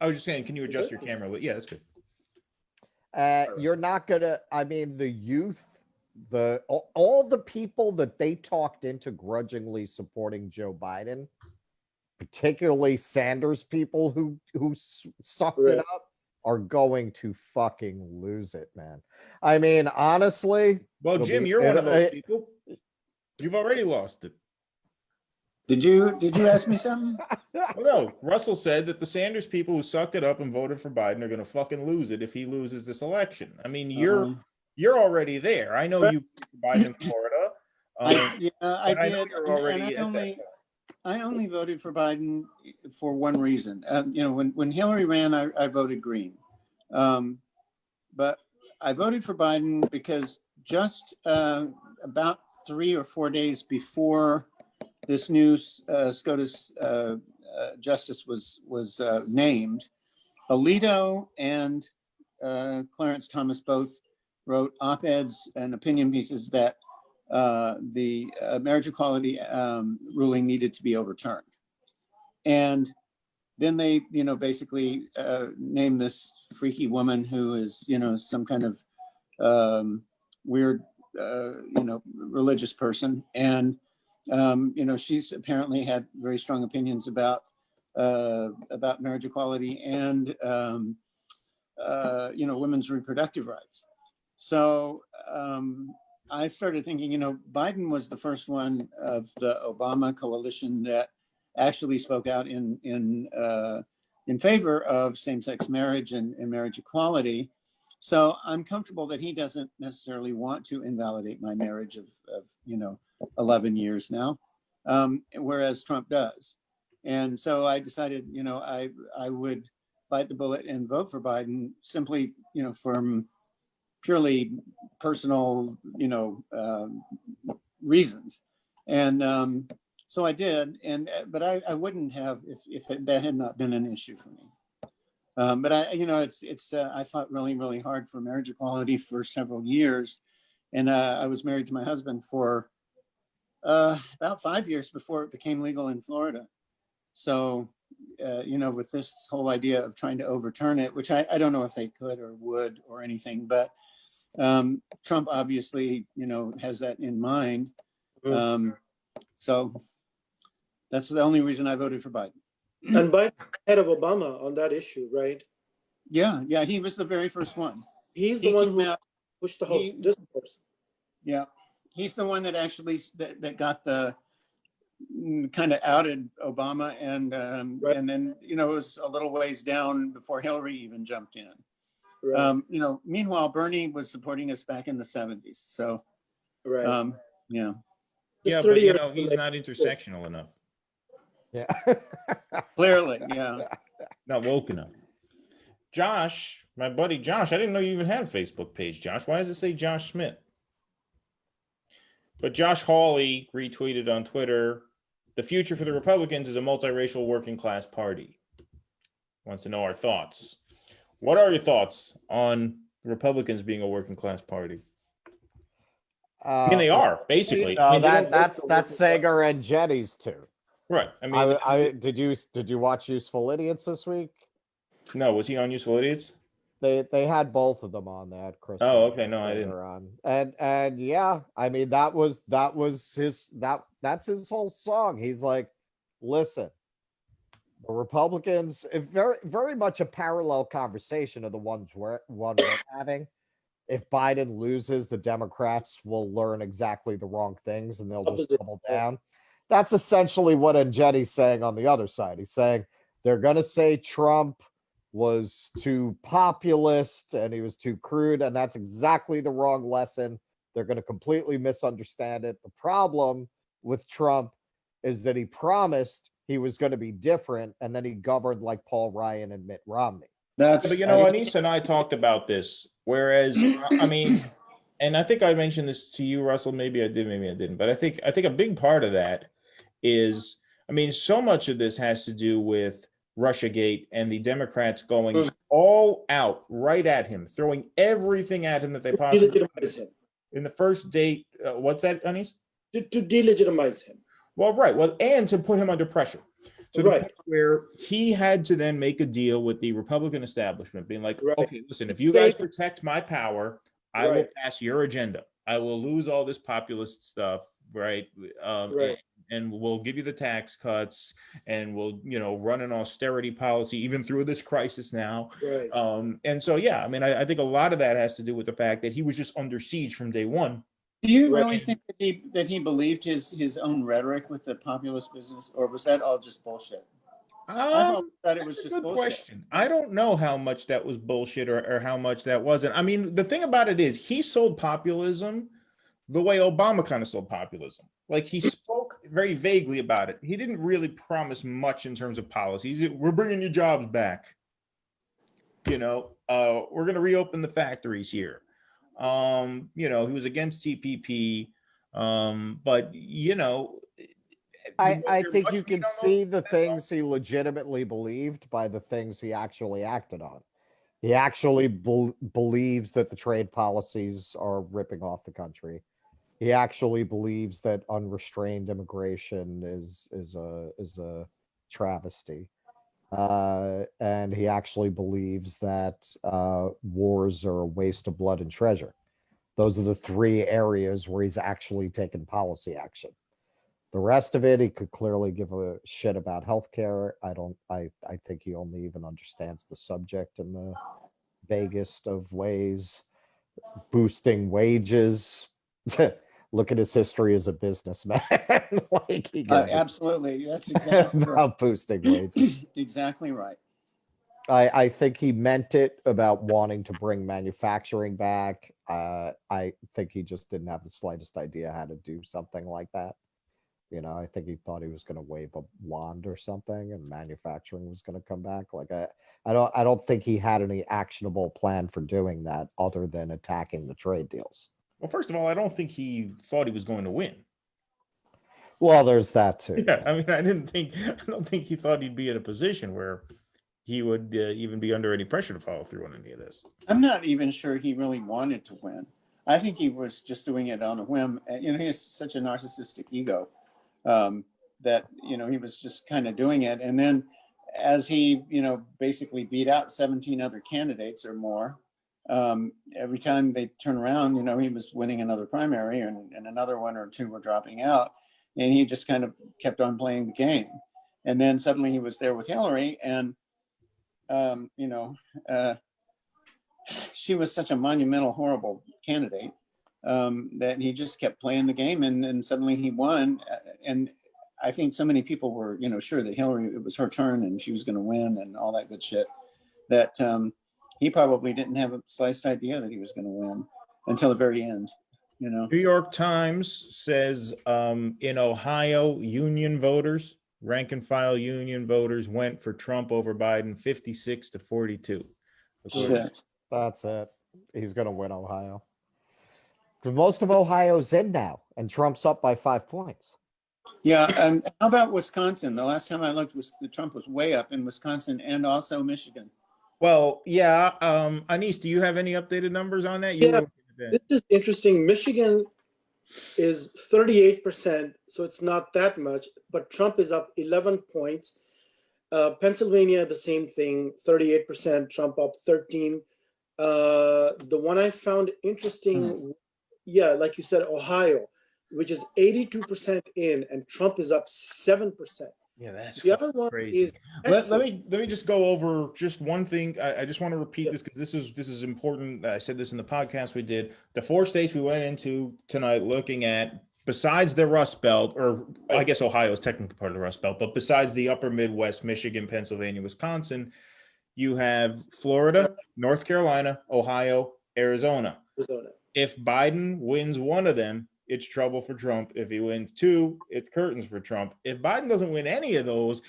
I was just saying, can you adjust your camera? Yeah, that's good. You're not gonna. I mean, the youth, all the people that they talked into grudgingly supporting Joe Biden, particularly Sanders people who sucked it up, are going to fucking lose it, man. I mean, honestly. Well, Jim, you're one of those people. You've already lost it. Did you ask me something? Well, no, Russell said that the Sanders people who sucked it up and voted for Biden are going to fucking lose it if he loses this election. I mean, you're already there. I know you Biden in Florida. I did. I only voted for Biden for one reason. You know, when Hillary ran, I voted Green. But I voted for Biden because just about 3 or 4 days before this new SCOTUS justice was named, Alito and Clarence Thomas both wrote op-eds and opinion pieces that the marriage equality ruling needed to be overturned. And then they, basically named this freaky woman who is, some kind of weird, religious person. And, she's apparently had very strong opinions about marriage equality and, women's reproductive rights. So I started thinking, Biden was the first one of the Obama coalition that actually spoke out in favor of same-sex marriage and marriage equality. So I'm comfortable that he doesn't necessarily want to invalidate my marriage of 11 years now, whereas Trump does. And so I decided, I would bite the bullet and vote for Biden simply, from purely personal, reasons. And so I did, but I wouldn't have if that had not been an issue for me. But I fought really, really hard for marriage equality for several years, and I was married to my husband for about 5 years before it became legal in Florida. So, with this whole idea of trying to overturn it, which I don't know if they could or would or anything, but Trump obviously, has that in mind. So that's the only reason I voted for Biden. And Biden ahead of Obama on that issue, right? Yeah, he was the very first one. He's the one who pushed the whole discourse. Yeah, he's the one that actually that got the kind of outed Obama, and Right. And then it was a little ways down before Hillary even jumped in. Right. Meanwhile, Bernie was supporting us back in the 70s. So Right. Yeah, Just but 30 years he's not intersectional enough, Yeah. clearly, yeah. not woke enough. Josh, my buddy Josh, I didn't know you even had a Facebook page, Josh. Why does it say Josh Smith? But Josh Hawley retweeted on Twitter, the future for the Republicans is a multiracial working class party. Wants to know our thoughts. What are your thoughts on Republicans being a working class party? I mean, they are basically. No, I mean, that's Sager and Jetty's too. right. I mean, did you watch Useful Idiots this week? No, was he on Useful Idiots? They had both of them on that. Chris. Oh, okay. No, I didn't. On. And yeah, I mean that's his whole song. He's like, listen, the Republicans, very very much a parallel conversation of the one we're having. If Biden loses, the Democrats will learn exactly the wrong things and they'll just double down. That's essentially what Angeti's saying on the other side. He's saying they're going to say Trump was too populist and he was too crude, and that's exactly the wrong lesson. They're going to completely misunderstand it. The problem with Trump is that he promised he was going to be different, and then he governed like Paul Ryan and Mitt Romney. But Anis and I talked about this. Whereas, I mean, and I think I mentioned this to you, Russell. Maybe I did, maybe I didn't. But I think a big part of that is, I mean, so much of this has to do with Russiagate and the Democrats going all out right at him, throwing everything at him that they possibly could. In the first date. What's that, Anis? To delegitimize him. Well, right. Well, and to put him under pressure. To the point where he had to then make a deal with the Republican establishment, being like, okay, listen, if you guys protect my power, I will pass your agenda. I will lose all this populist stuff, right? And we'll give you the tax cuts, and we'll, run an austerity policy even through this crisis now. Right. And so, yeah, I mean, I think a lot of that has to do with the fact that he was just under siege from day one. Do you really think that he believed his own rhetoric with the populist business, or was that all just bullshit? I thought it was just good bullshit. Question. I don't know how much that was bullshit or how much that wasn't. I mean, the thing about it is he sold populism the way Obama kind of sold populism. Like, he spoke very vaguely about it. He didn't really promise much in terms of policies. We're bringing your jobs back. We're going to reopen the factories here. He was against TPP, but I there think much you meat can on see those? the things he legitimately believed by the things he actually acted on. He actually believes that the trade policies are ripping off the country. He actually believes that unrestrained immigration is a travesty. And he actually believes that wars are a waste of blood and treasure. Those are the three areas where he's actually taken policy action. The rest of it, he could clearly give a shit about healthcare. I think he only even understands the subject in the vaguest of ways. Boosting wages. Look at his history as a businessman. Like he gives Absolutely. That's exactly right. about boosting wages. Exactly right. I think he meant it about wanting to bring manufacturing back. I think he just didn't have the slightest idea how to do something like that. I think he thought he was going to wave a wand or something, and manufacturing was going to come back. Like I don't think he had any actionable plan for doing that other than attacking the trade deals. Well, first of all, I don't think he thought he was going to win. Well, there's that too. Yeah, I mean, I don't think he thought he'd be in a position where he would even be under any pressure to follow through on any of this. I'm not even sure he really wanted to win. I think he was just doing it on a whim. He has such a narcissistic ego that, he was just kind of doing it. And then as he, basically beat out 17 other candidates or more, every time they turn around, he was winning another primary and another one or two were dropping out. And he just kind of kept on playing the game. And then suddenly he was there with Hillary and, she was such a monumental, horrible candidate that he just kept playing the game and suddenly he won. And I think so many people were, sure that Hillary, it was her turn and she was going to win and all that good shit that he probably didn't have a sliced idea that he was going to win until the very end. New York Times says in Ohio, union voters, rank and file union voters went for Trump over Biden 56-42. Shit. That's it. He's going to win Ohio. Because most of Ohio's in now, and Trump's up by 5 points. Yeah. How about Wisconsin? The last time I looked, Trump was way up in Wisconsin and also Michigan. Well, yeah. Anis, do you have any updated numbers on that? Yeah, this is interesting. Michigan is 38%, so it's not that much, but Trump is up 11 points. Pennsylvania, the same thing, 38%, Trump up 13. The one I found interesting, yeah, like you said, Ohio, which is 82% in, and Trump is up 7%. Yeah, that's the other one crazy. is Let me just go over just one thing. I just want to repeat this because this is important. I said this in the podcast we did. The 4 states we went into tonight looking at, besides the Rust Belt, or I guess Ohio is technically part of the Rust Belt, but besides the upper Midwest, Michigan, Pennsylvania, Wisconsin, you have Florida, North Carolina, Ohio, Arizona. If Biden wins one of them, it's trouble for Trump. If he wins 2, it's curtains for Trump. If Biden doesn't win any of those,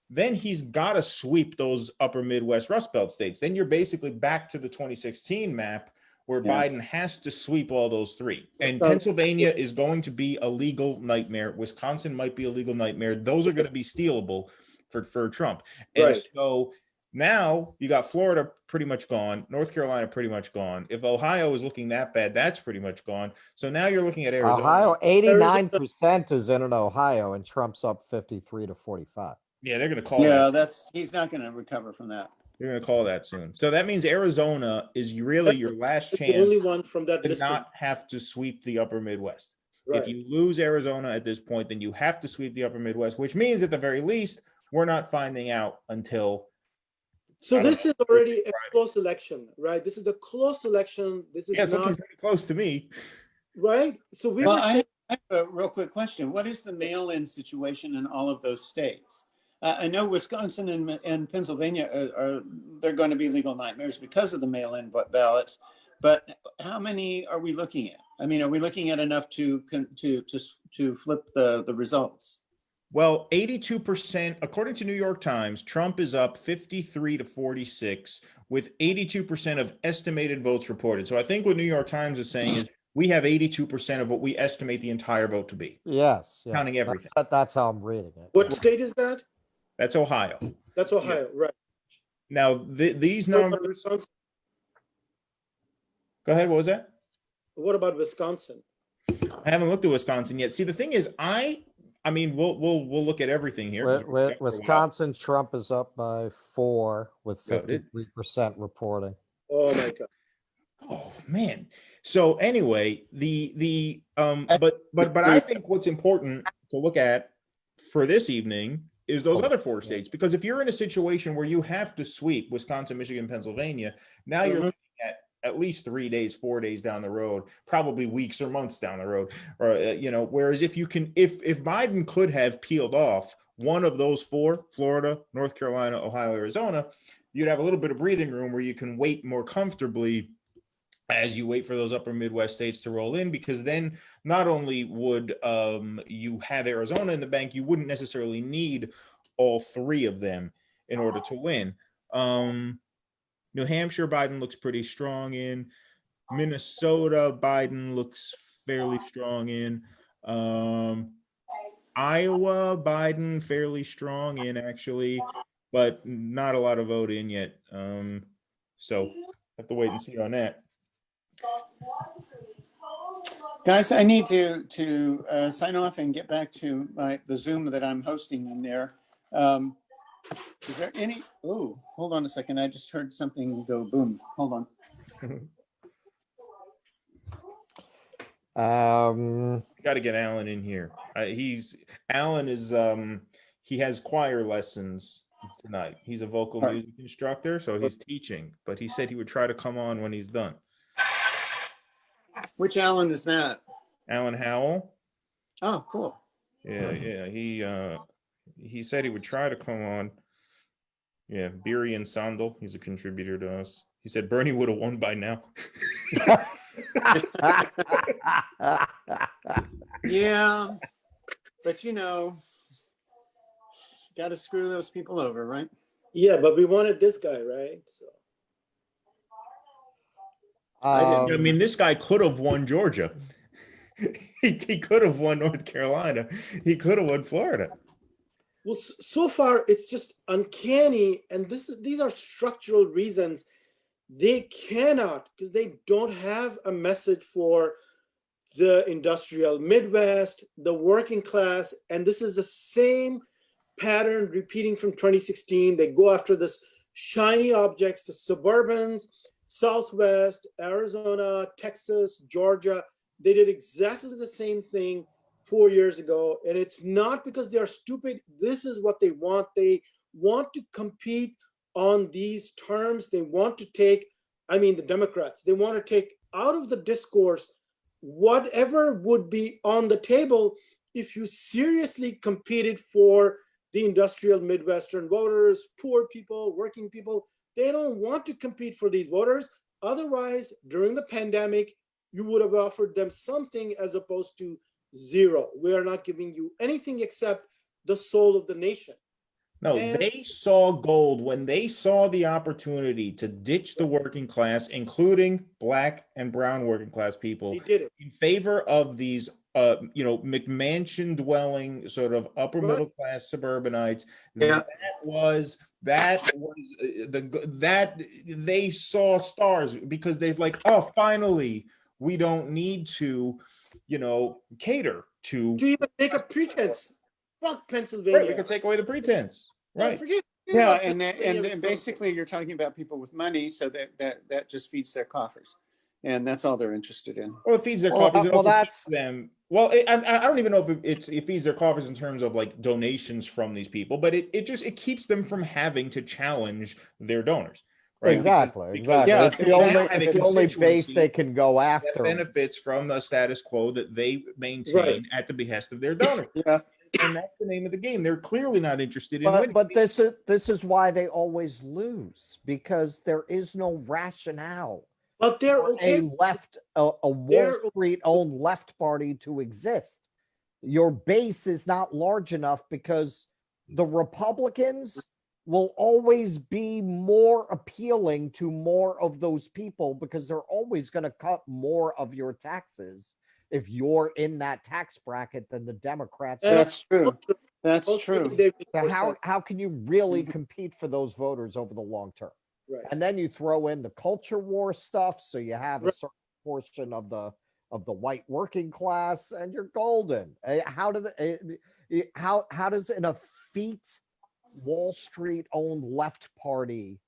then he's got to sweep those upper Midwest Rust Belt states. Then you're basically back to the 2016 map where Biden has to sweep all those 3. And Pennsylvania is going to be a legal nightmare. Wisconsin might be a legal nightmare. Those are going to be stealable for Trump. And so now you got Florida pretty much gone, North Carolina pretty much gone. If Ohio is looking that bad, that's pretty much gone. So now you're looking at Arizona. Ohio, 89% is in Ohio, and Trump's up 53-45. Yeah, they're going to call. Yeah, he's not going to recover from that. They're going to call that soon. So that means Arizona is really your last chance. The only one from that list. Not have to sweep the upper Midwest. Right. If you lose Arizona at this point, then you have to sweep the upper Midwest, which means at the very least, we're not finding out until. So this is already a close election, right? This is a close election. This is it's not looking pretty close to me. Right. So I have a real quick question. What is the mail-in situation in all of those states? I know Wisconsin and Pennsylvania they're going to be legal nightmares because of the mail-in ballots. But how many are we looking at? I mean, are we looking at enough to flip the results? Well, 82%, according to New York Times, Trump is up 53-46 with 82% of estimated votes reported. So I think what New York Times is saying is we have 82% of what we estimate the entire vote to be, Yes, yes. counting everything. That's how I'm reading it. What state is that? That's Ohio. That's Ohio, right? Now, these What about numbers, Wisconsin? go ahead, what was that? What about Wisconsin? I haven't looked at Wisconsin yet. See, the thing is, I mean, we'll look at everything here. 'cause we've been for a while. Wisconsin, Trump is up by 4 with Got it. 53% reporting. Oh my God. Oh man. So anyway, but I think what's important to look at for this evening is those other 4 states, because if you're in a situation where you have to sweep Wisconsin, Michigan, Pennsylvania, now you're looking at least 3 days, 4 days down the road, probably weeks or months down the road, or whereas if Biden could have peeled off one of those 4, Florida, North Carolina, Ohio, Arizona, you'd have a little bit of breathing room where you can wait more comfortably as you wait for those upper Midwest states to roll in, because then not only would you have Arizona in the bank, you wouldn't necessarily need all 3 of them in order to win. New Hampshire, Biden looks pretty strong in. Minnesota, Biden looks fairly strong in. Iowa, Biden fairly strong in, actually, but not a lot of vote in yet. So have to wait and see on that. Guys, I need to sign off and get back to the Zoom that I'm hosting in there. Is there any? Oh, hold on a second. I just heard something go boom. Hold on. Got to get Alan in here. Alan is he has choir lessons tonight. He's a vocal music instructor, so he's teaching. But he said he would try to come on when he's done. Which Alan is that? Alan Howell. Oh, cool. Yeah. He said he would try to come on. Yeah, Beery and Sandal. He's a contributor to us. He said Bernie would have won by now. Yeah, but got to screw those people over, right? Yeah, but we wanted this guy, right? So I mean, this guy could have won Georgia. He could have won North Carolina. He could have won Florida. well, so far it's just uncanny, and these are structural reasons. They cannot, because they don't have a message for the industrial Midwest, the working class, and this is the same pattern repeating from 2016. They go after this shiny objects, the suburbans, Southwest, Arizona, Texas, Georgia. They did exactly the same thing 4 years ago, and it's not because they are stupid. This is what they want. They want to compete on these terms. They want to take, the Democrats, they want to take out of the discourse whatever would be on the table if you seriously competed for the industrial Midwestern voters, poor people, working people. They don't want to compete for these voters. Otherwise, during the pandemic, you would have offered them something as opposed to zero. We are not giving you anything except the soul of the nation. No, they saw gold when they saw the opportunity to ditch the working class, including Black and brown working class people, They did it in favor of these, McMansion dwelling sort of upper middle class suburbanites. Yeah. That they saw stars, because they're like, oh, finally, we don't need to, cater to even make a pretense. Fuck Pennsylvania. Right, we could take away the pretense. Right. Yeah, and basically you're talking about people with money, so that just feeds their coffers, and that's all they're interested in. Well, it feeds their coffers. It also feeds them. Well, I don't even know if it feeds their coffers in terms of like donations from these people, but it keeps them from having to challenge their donors. Right? Exactly. Yeah, it's the only base they can go after. Benefits from the status quo that they maintain at the behest of their donors. Yeah. And that's the name of the game. They're clearly not interested in winning. But this is why they always lose, because there is no rationale. But they're okay. A Wall Street owned left party to exist. Your base is not large enough because the Republicans will always be more appealing to more of those people because they're always going to cut more of your taxes if you're in that tax bracket than the Democrats. That's true. That's Most true. people, they make So more how sense. how can you really compete for those voters over the long term? Right. And then you throw in the culture war stuff, so you have a Right. certain portion of the white working class, and you're golden. How does an effete Wall Street owned left party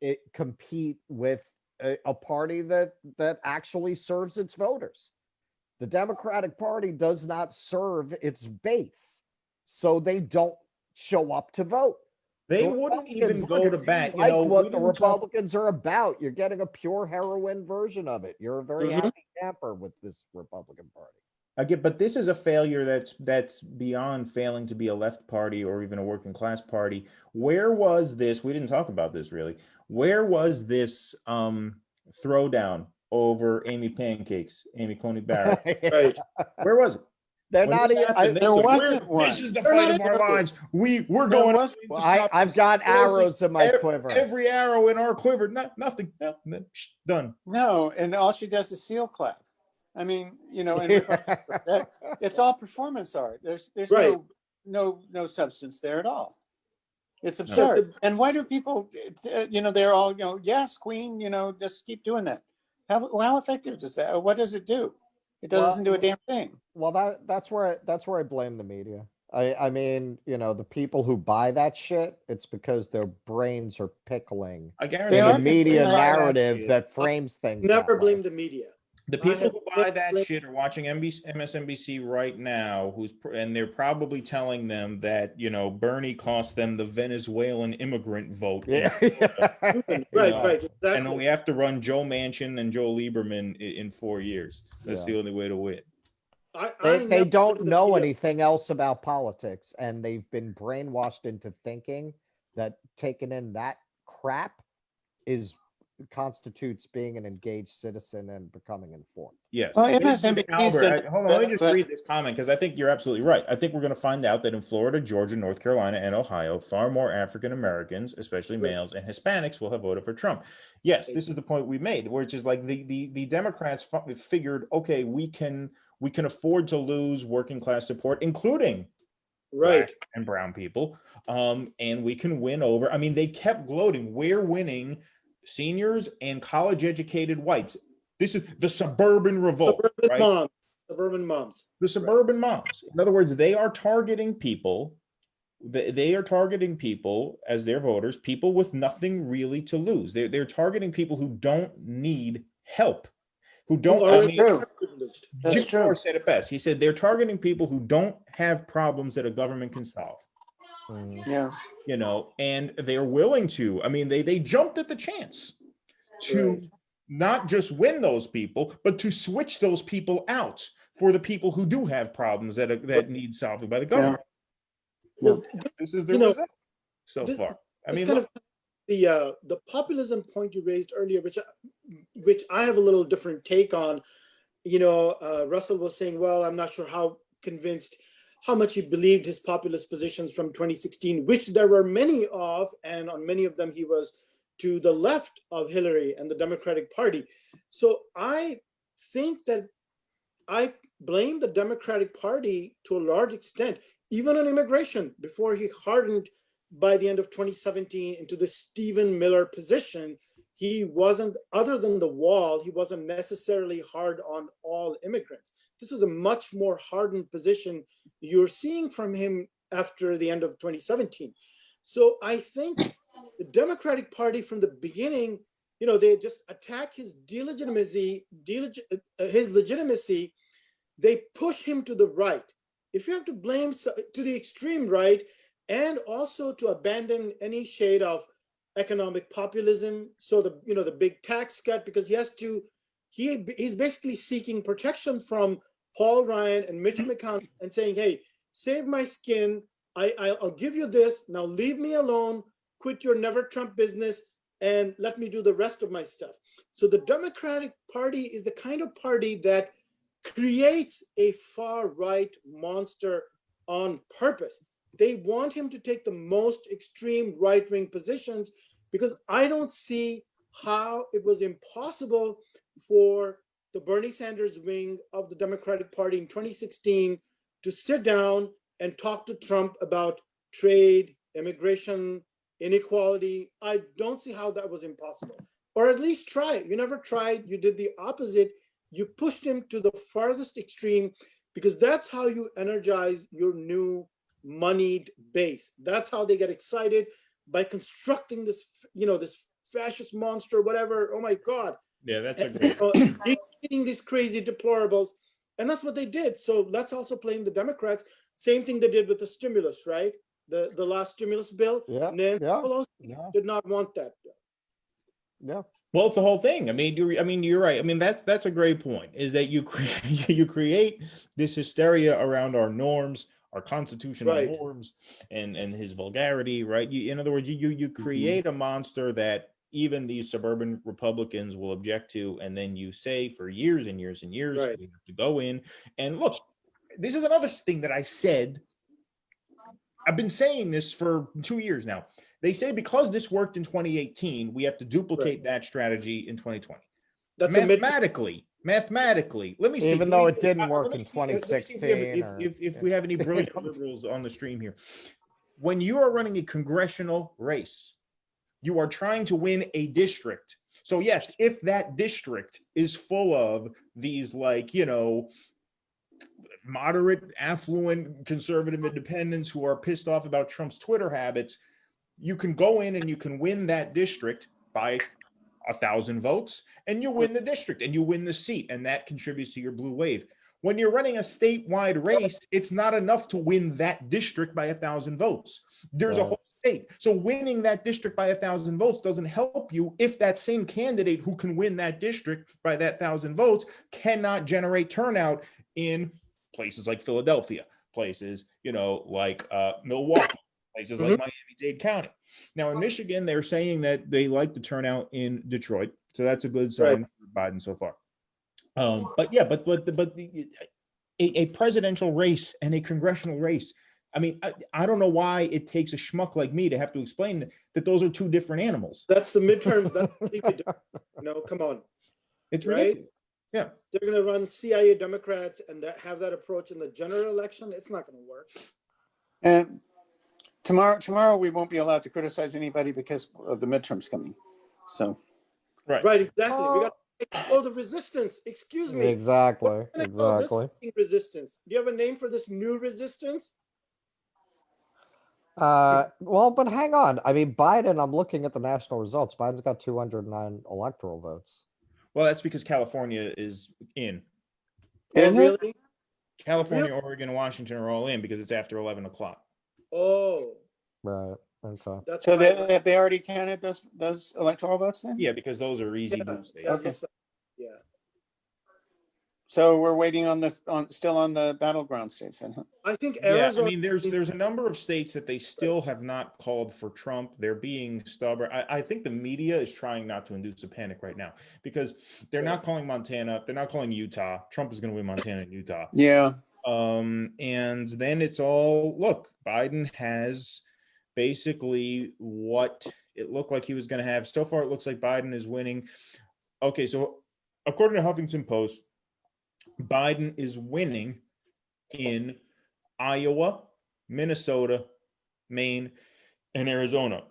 it compete with a party that actually serves its voters? The Democratic Party does not serve its base, so they don't show up to vote. They The wouldn't Republicans even go to look, if you bat. You like know, what we the didn't talk. Republicans are about. You're getting a pure heroin version of it. You're a very Mhm. happy camper with this Republican Party. I get, but this is a failure that's beyond failing to be a left party or even a working class party. Where was this? We didn't talk about this really. Where was this throwdown over Amy Pancakes, Amy Coney Barrett? Right. Where was it? They're When not. this happened, they There said, wasn't one. This is the They're fight not of our interested. lives. We're There going. wasn't. to stop I've this. got Pelosi, arrows in my quiver. Every arrow in our quiver. Nothing. No, done. No, and all she does is seal clap. I mean, you know, and that it's all performance art. There's Right. no substance there at all. It's So absurd. And why do people, you know, they're all, you know, yes, queen, you know, just keep doing that. How effective is that? What does it do? It doesn't do a damn thing. Well, that's where I blame the media. I mean, you know, the people who buy that shit, it's because their brains are pickling I in guarantee They the are you, media pickling. narrative that frames things. Never that blame way. the media. the I people have who buy never that blamed- shit are watching MSNBC right now, and they're probably telling them that, you know, Bernie cost them the Venezuelan immigrant vote. Yeah. Right, right, And then exactly. we have to run Joe Manchin and Joe Lieberman in 4 years. That's Yeah. the only way to win. I They never don't blame the know media. anything else about politics, and they've been brainwashed into thinking that taking in that crap constitutes being an engaged citizen and becoming informed. Yes. Well, Albert, MSNBC said hold on, let me just but- read this comment because I think you're absolutely right. I think we're going to find out that in Florida, Georgia, North Carolina, and Ohio, far more African Americans, especially males and Hispanics, will have voted for Trump. Yes, this is the point we made, which is like the Democrats figured, okay, we can afford to lose working class support, including Right. Black and brown people, and we can win over. I mean, they kept gloating. We're winning seniors and college-educated whites. This is the suburban revolt, Suburban right? moms. Suburban moms. The suburban moms. In other words, they are targeting people. They are targeting people as their voters, people with nothing really to lose. They're targeting people who don't need help, who don't. Who I already mean, true. are privileged. That's Jim true. Moore said it best. He said they're targeting people who don't have problems that a government can solve. Yeah. You know, and they're willing to. I mean, they jumped at the chance to Right. not just win those people, but to switch those people out for the people who do have problems that need solving by the government. Well, This is the you know, result so this- far. I It's mean, kind look, of the populism point you raised earlier, which I have a little different take on. You know, Russell was saying, well, I'm not sure how much he believed his populist positions from 2016, which there were many of, and on many of them he was to the left of Hillary and the Democratic Party. So I think that I blame the Democratic Party to a large extent, even on immigration, before he hardened by the end of 2017 into the Stephen Miller position. He wasn't, other than the wall, he wasn't necessarily hard on all immigrants. This was a much more hardened position you're seeing from him after the end of 2017. So I think the Democratic Party from the beginning, you know, they just attack his legitimacy. They push him to the right. If you have to blame to the extreme right, and also to abandon any shade of economic populism, so the big tax cut, because he's basically seeking protection from Paul Ryan and Mitch McConnell and saying, hey, save my skin. I'll give you this. Now leave me alone. Quit your never Trump business and let me do the rest of my stuff. So the Democratic Party is the kind of party that creates a far right monster on purpose. they want him to take the most extreme right-wing positions, because I don't see how it was impossible for the Bernie Sanders wing of the Democratic Party in 2016 to sit down and talk to Trump about trade, immigration, inequality. I don't see how that was impossible. Or at least try it. You never tried. You did the opposite. You pushed him to the farthest extreme, because that's how you energize your new moneyed base. That's how they get excited, by constructing this, this fascist monster, whatever. Oh my God. Yeah, that's a great. Hitting these crazy deplorables. And that's what they did. So let's also blame the Democrats. Same thing they did with the stimulus, right? The last stimulus bill. Yeah, Nancy yeah, Pelosi yeah, did not want that bill. yeah. Well, it's the whole thing. I mean, you're right. I mean, that's a great point. Is that you you create this hysteria around our norms, our constitutional Right. norms, and his vulgarity, right? In other words, you create a monster that even these suburban Republicans will object to, and then you say for years and years and years, Right. we have to go in and look. This is another thing that I said. I've been saying this for 2 years now. They say because this worked in 2018, we have to duplicate that strategy in 2020. That's Mathematically, let me see. Even though it didn't work in Let me see 2016. if we have any brilliant liberals on the stream here. When you are running a congressional race, you are trying to win a district. So yes, if that district is full of these, like, moderate, affluent, conservative independents who are pissed off about Trump's Twitter habits, you can go in and you can win that district by 1,000 votes, and you win the district and you win the seat, and that contributes to your blue wave. When you're running a statewide race, it's not enough to win that district by 1,000 votes. There's a whole state. So winning that district by 1,000 votes doesn't help you if that same candidate who can win that district by that 1,000 votes cannot generate turnout in places like Philadelphia, places, like Milwaukee, places like Miami-Dade County. Now in Michigan, they're saying that they like the turnout in Detroit. So that's a good sign for Biden so far. But a presidential race and a congressional race. I mean, I don't know why it takes a schmuck like me to have to explain that those are two different animals. That's the midterms. That's completely different. Come on. It's right. ridiculous. Yeah. They're going to run CIA Democrats and have that approach in the general election. It's not going to work. And tomorrow we won't be allowed to criticize anybody because of the midterms coming. So. Right. Exactly. We got the resistance. Excuse me. Exactly. Resistance. Do you have a name for this new resistance? Well, but hang on. I mean, Biden, I'm looking at the national results. Biden's got 209 electoral votes. Well, that's because California is in. Is it? Really? California, Oregon, and Washington are all in because it's after 11 o'clock. Oh. Right. Okay. That's so they already counted those electoral votes then? Yeah, because those are easy blue states. Okay. Yeah. So we're waiting still on the battleground states then, huh? I think Arizona. Yeah, I mean, there's a number of states that they still have not called for Trump. They're being stubborn. I think the media is trying not to induce a panic right now because they're not calling Montana. They're not calling Utah. Trump is going to win Montana and Utah. Yeah. And then it's all, look, Biden has basically what it looked like he was going to have. So far, it looks like Biden is winning. Okay, so according to Huffington Post, Biden is winning in Iowa, Minnesota, Maine, and Arizona.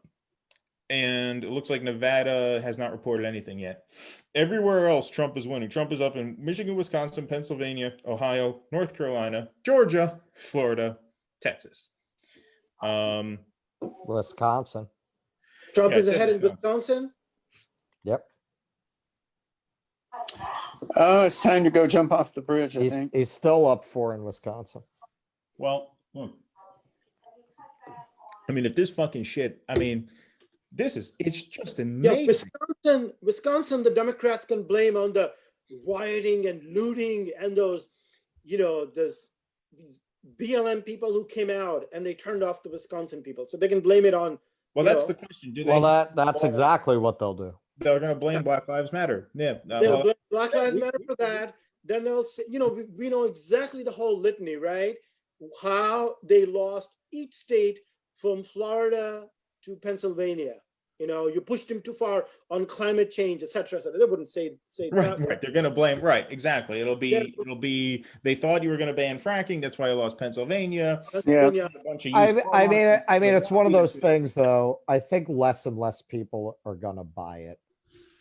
And it looks like Nevada has not reported anything yet. Everywhere else, Trump is winning. Trump is up in Michigan, Wisconsin, Pennsylvania, Ohio, North Carolina, Georgia, Florida, Texas. Wisconsin. Trump is ahead in Wisconsin? Yep. Oh, it's time to go jump off the bridge, I think. He's still up 4 in Wisconsin. Well, look. I mean, if this fucking shit, I mean, it's just amazing. Yeah, Wisconsin, the Democrats can blame on the rioting and looting and those, these BLM people who came out and they turned off the Wisconsin people. So they can blame it on. Well, that's the question. That's exactly what they'll do. They're going to blame Black Lives Matter. Yeah. They'll blame Black Lives Matter for that. Then they'll say, we know exactly the whole litany, right? How they lost each state from Florida to Pennsylvania. You pushed him too far on climate change, et cetera, et cetera. They wouldn't say Right, that. right. They're going to blame. Right, exactly. It'll be. They thought you were going to ban fracking. That's why you lost Pennsylvania. Yeah. Pennsylvania. A bunch of I used mean, car I mean, markets. I mean, it's one of those things, though. I think less and less people are gonna buy it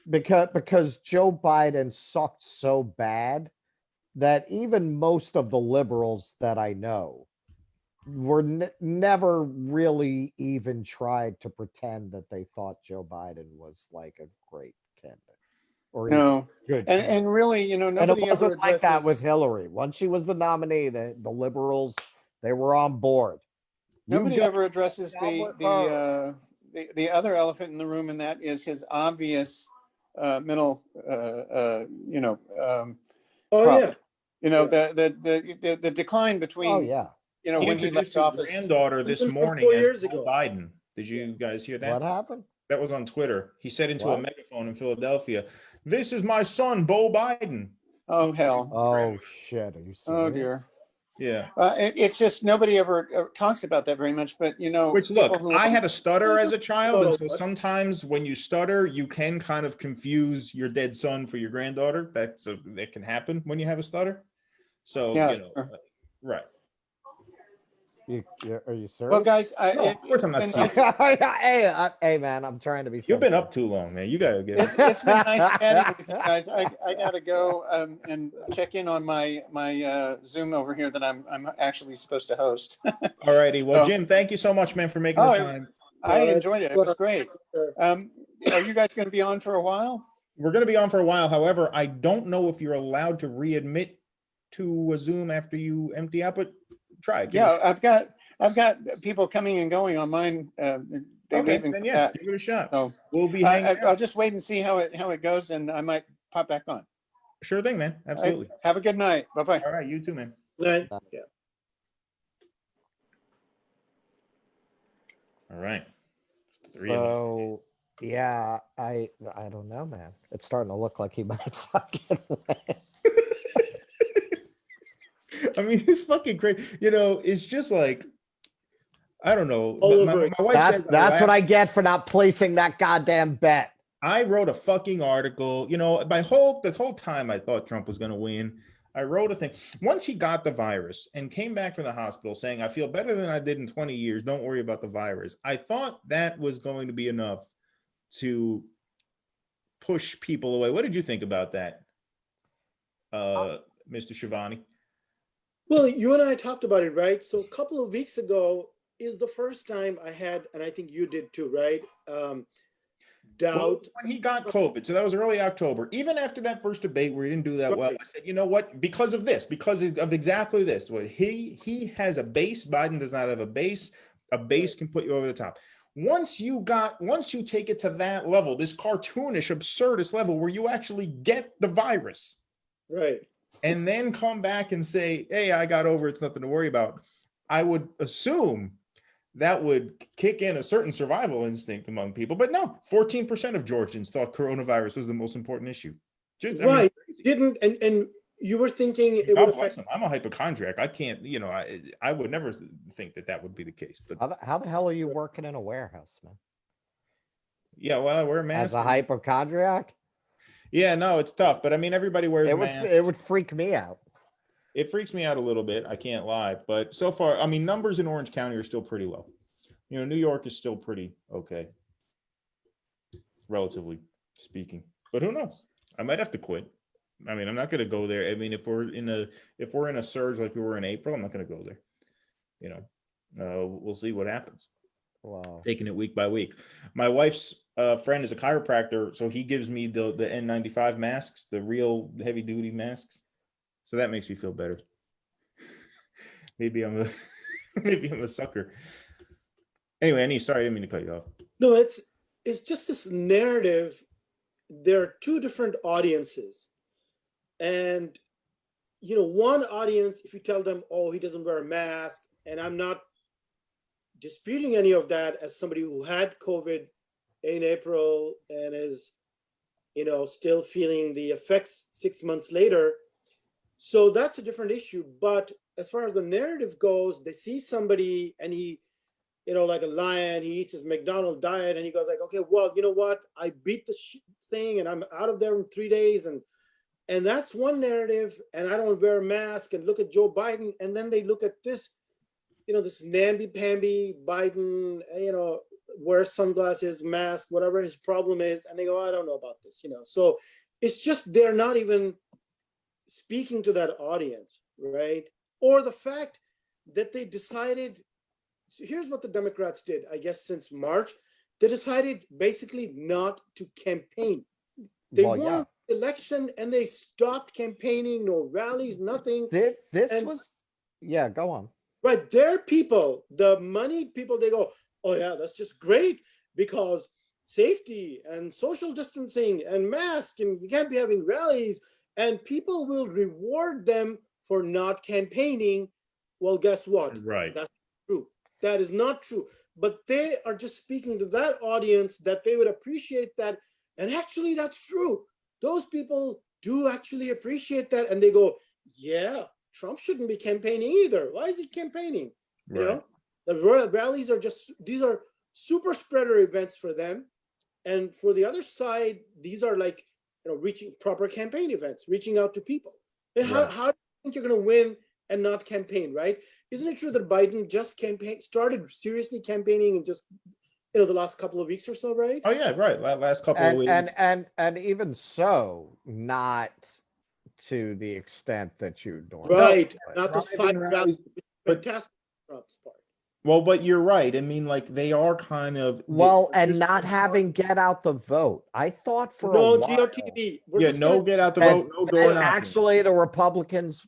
because Joe Biden sucked so bad that even most of the liberals that I know were never really even tried to pretend that they thought Joe Biden was like a great candidate or even No. good. And really, And it nobody ever wasn't like that with addresses, Hillary. Once she was the nominee, the liberals, they were on board. You nobody go ever addresses down with her. the other elephant in the room, and that is his obvious mental, Oh problem. yeah. The decline between, Oh yeah. He when he introduced left his office. granddaughter this Even from morning 4 as years Joe ago. Biden. Did you guys hear that? What happened? That was on Twitter. He said into a What? megaphone in Philadelphia, "This is my son, Bo Biden." Oh, hell. Oh shit. Are you serious? Oh, dear. Yeah. It's just nobody ever talks about that very much, but Which, people look, who I had a stutter as a child, and so Oh, sometimes when you stutter, you can kind of confuse your dead son for your granddaughter. That can happen when you have a stutter. So, Yeah, sure. right. Are you serious? Well, guys, No, of course I'm not been serious. nice- hey, man, I'm trying to be. You've been sensitive. up too long, man. You gotta get it's been nice chatting with you guys. I gotta go and check in on my Zoom over here that I'm actually supposed to host. All righty. Well, So- Jim, thank you so much, man, for making the Oh, time. I Yeah, enjoyed it. It was great. Sure. Are you guys going to be on for a while? We're going to be on for a while. However, I don't know if you're allowed to readmit to a Zoom after you empty out, but try it. Yeah, I've got people coming and going on mine. They Okay, leave and then come yeah, back. give it a shot. So We'll be hanging I'll out. just wait and see how it goes, and I might pop back on. Sure thing, man. Absolutely. Have a good night. Bye bye. All right, you too, man. Right. Yeah. All right. Just the three of us. So yeah, I don't know, man. It's starting to look like he might fucking win. I mean, it's fucking great. It's just like, I don't know. All My over it. wife says That's what I get for not placing that goddamn bet. I wrote a fucking article. The whole time I thought Trump was going to win. I wrote a thing. Once he got the virus and came back from the hospital saying, "I feel better than I did in 20 years. Don't worry about the virus." I thought that was going to be enough to push people away. What did you think about that, Mr. Shivani? Well, you and I talked about it, right? So a couple of weeks ago is the first time I had, and I think you did too, right? Doubt. Well, when he got COVID, so that was early October. Even after that first debate where he didn't do that well, I said, you know what? Because of this, because of exactly this, where he has a base. Biden does not have a base. A base can put you over the top. Once you take it to that level, this cartoonish, absurdist level where you actually get the virus, Right. and then come back and say, "Hey, I got over. It's nothing to worry about," I would assume that would kick in a certain survival instinct among people. But no, 14% of Georgians thought coronavirus was the most important issue. Right. Didn't, and you were thinking it would God affect. bless them. I'm a hypochondriac. I can't, I would never think that would be the case. But How the hell are you working in a warehouse, man? yeah, well, I wear a mask. As a hypochondriac? Yeah, no, it's tough. But I mean, everybody wears masks. It would freak me out. It freaks me out a little bit. I can't lie. But so far, I mean, numbers in Orange County are still pretty low. New York is still pretty okay, relatively speaking. But who knows? I might have to quit. I mean, I'm not going to go there. I mean, if we're in a surge like we were in April, I'm not going to go there. We'll see what happens. Wow. Taking it week by week. My wife's friend is a chiropractor, so he gives me the N95 masks, the real heavy duty masks. So that makes me feel better. Maybe I'm a sucker. Anyway, Anis, sorry, I didn't mean to cut you off. No, it's just this narrative. There are two different audiences. And, one audience, if you tell them, oh, he doesn't wear a mask, and I'm not disputing any of that as somebody who had COVID in April and is, still feeling the effects 6 months later. So that's a different issue. But as far as the narrative goes, they see somebody and he, like a lion, he eats his McDonald's diet and he goes like, okay, well, you know what? I beat the thing and I'm out of there in 3 days. And that's one narrative. And I don't wear a mask and look at Joe Biden. And then they look at this, this namby-pamby Biden, wears sunglasses, mask, whatever his problem is. And they go, I don't know about this, So it's just, they're not even speaking to that audience, right? Or the fact that they decided, so here's what the Democrats did, I guess, since March. They decided basically not to campaign. They won the election and they stopped campaigning, no rallies, nothing. Go on. Right, their people, the moneyed people, they go, oh yeah, that's just great because safety and social distancing and masks, and you can't be having rallies, and people will reward them for not campaigning. Well, guess what? Right. That's true. That is not true. But they are just speaking to that audience that they would appreciate that. And actually, that's true. Those people do actually appreciate that. And they go, yeah, Trump shouldn't be campaigning either. Why is he campaigning? Right. The rallies are these are super spreader events for them. And for the other side, these are like, reaching proper campaign events, reaching out to people. And how do you think you're going to win and not campaign, right? Isn't it true that Biden just started seriously campaigning in just, the last couple of weeks or so, right? Oh yeah, right. Last couple of weeks. And even so, not to the extent that you normally. Right. Not those Driving 5 rallies, rallies. but- Fantastic Trump's part. Well, but you're right. I mean, like they are kind of And not having get out the vote. I thought for No a while. GOTV. get out the vote, no door knocking. Actually, the Republicans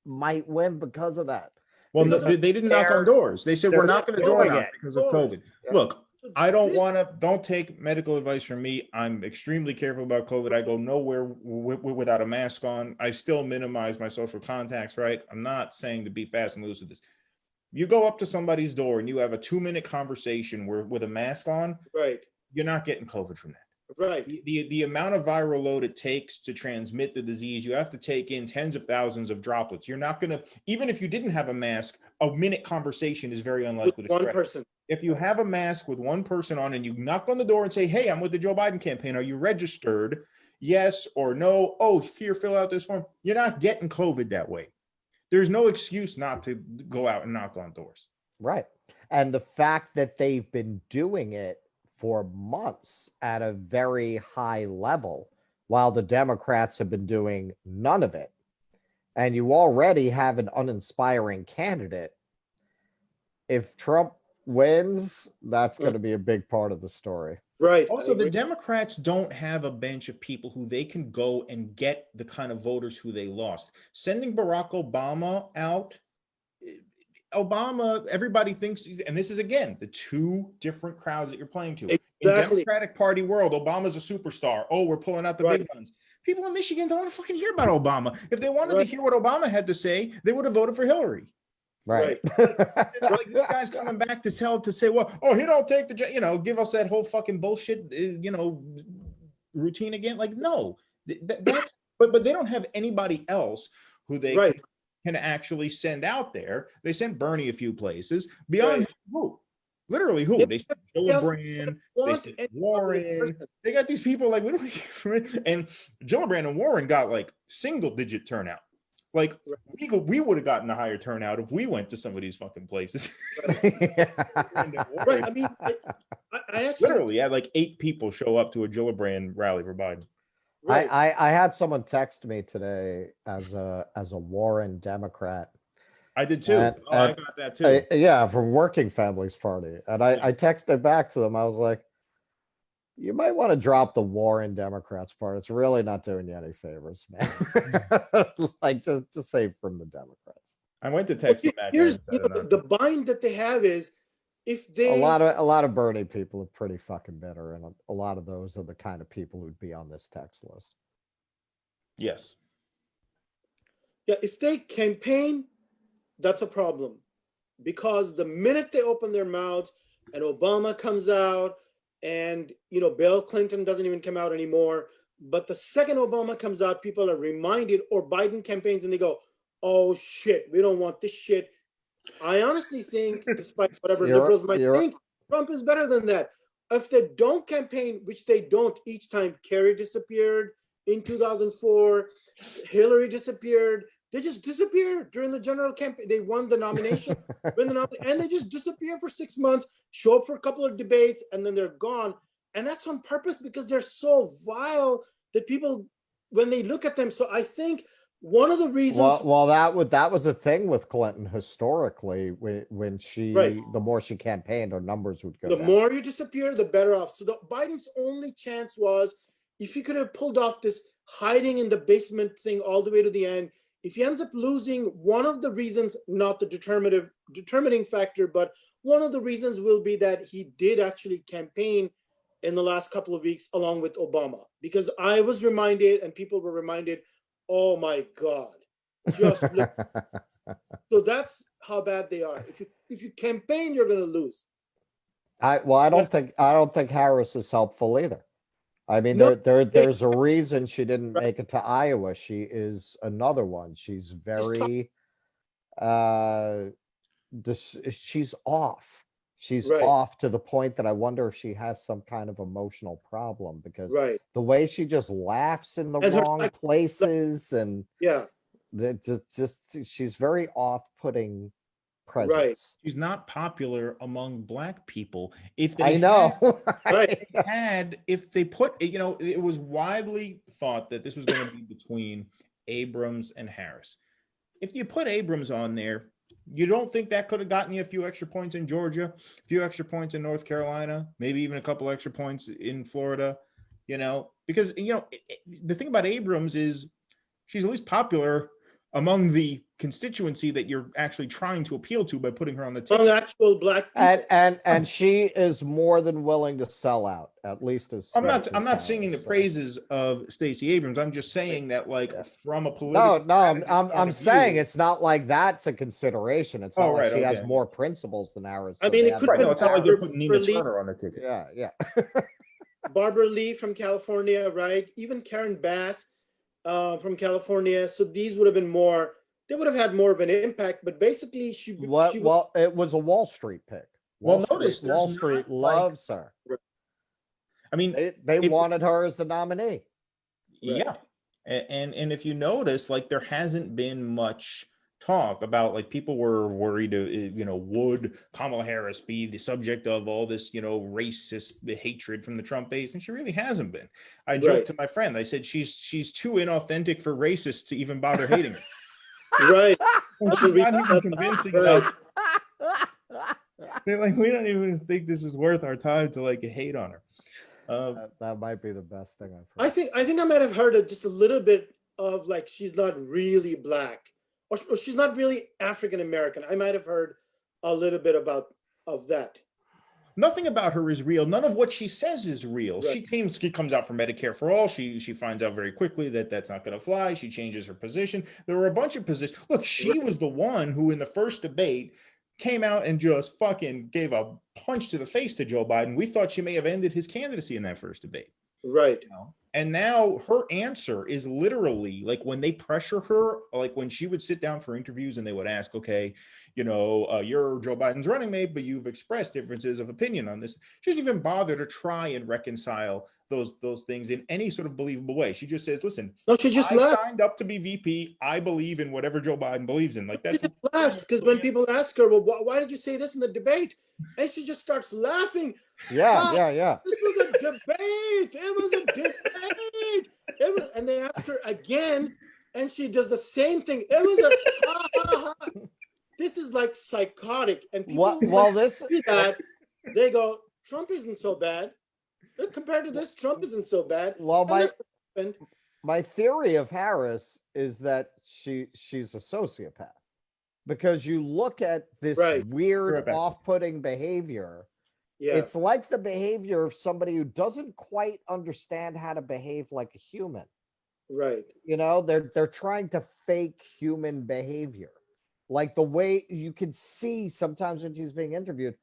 might win because of that. Well, they didn't knock on doors. They said we're not going to door doing knock it. because of COVID. Yeah. Look, I don't take medical advice from me. I'm extremely careful about COVID. I go nowhere without a mask on. I still minimize my social contacts, right? I'm not saying to be fast and loose with this. You go up to somebody's door and you have a 2-minute conversation with a mask on, Right. you're not getting COVID from that. Right. The amount of viral load it takes to transmit the disease, you have to take in tens of thousands of droplets. You're not going to, even if you didn't have a mask, a minute conversation is very unlikely With to one spread. person. If you have a mask with one person on and you knock on the door and say, hey, I'm with the Joe Biden campaign. Are you registered? Yes or no? Oh, here, fill out this form. You're not getting COVID that way. There's no excuse not to go out and knock on doors. Right. And the fact that they've been doing it for months at a very high level, while the Democrats have been doing none of it. And you already have an uninspiring candidate. If Trump wins, that's going to be a big part of the story. Right. Also, the Democrats don't have a bench of people who they can go and get the kind of voters who they lost. Sending Barack Obama out, everybody thinks, and this is again the two different crowds that you're playing to. Exactly. In Democratic Party world, Obama's a superstar. Oh, we're pulling out the big guns. People in Michigan don't want to fucking hear about Obama. If they wanted to hear what Obama had to say, they would have voted for Hillary. Right. Like this guy's coming back to say, well, oh, he don't take the, give us that whole fucking bullshit, routine again. Like, no, but they don't have anybody else who they can actually send out there. They sent Bernie a few places beyond who? Literally who? They sent Gillibrand, they sent Warren. They got these people like, we don't, and Gillibrand and Warren got like single-digit turnout. Like we would have gotten a higher turnout if we went to some of these fucking places. Right. I mean, I actually literally had like 8 people show up to a Gillibrand rally for Biden. Right. I had someone text me today as a Warren Democrat. I did too. I got that too. Yeah, from Working Families Party. And I texted back to them. I was like, you might want to drop the Warren Democrats part. It's really not doing you any favors, man. Like just say from the Democrats. I went to text them back. Here's the bind that they have is if they a lot of Bernie people are pretty fucking bitter, and a lot of those are the kind of people who'd be on this text list. Yes. Yeah, if they campaign, that's a problem. Because the minute they open their mouths and Obama comes out and Bill Clinton doesn't even come out anymore, but the second Obama comes out, people are reminded, or Biden campaigns and they go, oh shit, we don't want this shit. I honestly think, despite whatever You're- liberals might you're- think, Trump is better than that. If they don't campaign, which they don't each time, Kerry disappeared in 2004, Hillary disappeared. They just disappeared during the general campaign. They won the nomination, and they just disappear for 6 months, show up for a couple of debates, and then they're gone. And that's on purpose because they're so vile that people, when they look at them, so I think one of the reasons. Well, that was a thing with Clinton historically. When she, Right. the more she campaigned, her numbers would go The down. more you disappear, the better off. So Biden's only chance was if he could have pulled off this hiding in the basement thing all the way to the end. If he ends up losing, one of the reasons, not the determining factor, but one of the reasons will be that he did actually campaign in the last couple of weeks along with Obama. Because I was reminded, and people were reminded, oh my God, just look. So that's how bad they are. If you campaign, you're going to lose. I don't think Harris is helpful either. I mean, No, there's a reason she didn't make it to Iowa. She is another one. She's very, she's off. She's Right. off to the point that I wonder if she has some kind of emotional problem because right. the way she just laughs in the And her wrong places and Yeah. that just she's very off-putting presence. Right. She's not popular among Black people. If they I know. Right. if they put, it was widely thought that this was going to be between Abrams and Harris. If you put Abrams on there, you don't think that could have gotten you a few extra points in Georgia, a few extra points in North Carolina, maybe even a couple extra points in Florida, because, the thing about Abrams is she's at least popular among the constituency that you're actually trying to appeal to by putting her on the ticket. Among actual Black people. And she is more than willing to sell out, at least as I'm much not as singing the Harris, so. praises of Stacey Abrams. I'm just saying that, like, Yeah. from a political I'm saying it's not like that's a consideration. It's not like she has more principles than Harris. I mean, they it had could to be no, vote it's not like Harris. they're putting Nina Lee. Turner on the ticket. Yeah. Barbara Lee from California, right? Even Karen Bass from California. So these would have been more. They would have had more of an impact. But basically, Well, it was a Wall Street pick. Notice Wall there's Street not, like- loves her. I mean, They wanted her as the nominee. yeah, and if you notice, like, there hasn't been much talk about, like, people were worried, would Kamala Harris be the subject of all this, racist hatred from the Trump base? And she really hasn't been. I joked to my friend, I said, she's too inauthentic for racists to even bother hating her. Right. She's not even convincing enough. They're like, we don't even think this is worth our time to, like, hate on her. That might be the best thing I've heard. I think I might have heard just a little bit of, like, she's not really Black or she's not really African American. I might have heard a little bit of that. Nothing about her is real. None of what she says is real. Right. She comes out for Medicare for all. She finds out very quickly that that's not going to fly. She changes her position. There were a bunch of positions. Look, she was the one who in the first debate came out and just fucking gave a punch to the face to Joe Biden. We thought she may have ended his candidacy in that first debate. Right. And now her answer is literally, like, when they pressure her, like when she would sit down for interviews and they would ask, okay, you're Joe Biden's running mate, but you've expressed differences of opinion on this. She doesn't even bother to try and reconcile those things in any sort of believable way. She just says, listen, No, she just I signed up to be VP. I believe in whatever Joe Biden believes in. Like, that's she just laughs because when people ask her, well, why did you say this in the debate? And she just starts laughing. Yeah. This was a debate. It was a debate. And they ask her again, and she does the same thing. It was a ha, ha, ha. This is like psychotic. And people see that, they go, Trump isn't so bad. Compared to this, Trump isn't so bad. Well, my theory of Harris is that she's a sociopath. Because you look at this weird, off-putting behavior. Yeah. It's like the behavior of somebody who doesn't quite understand how to behave like a human. Right. They're trying to fake human behavior. Like the way you can see sometimes when she's being interviewed,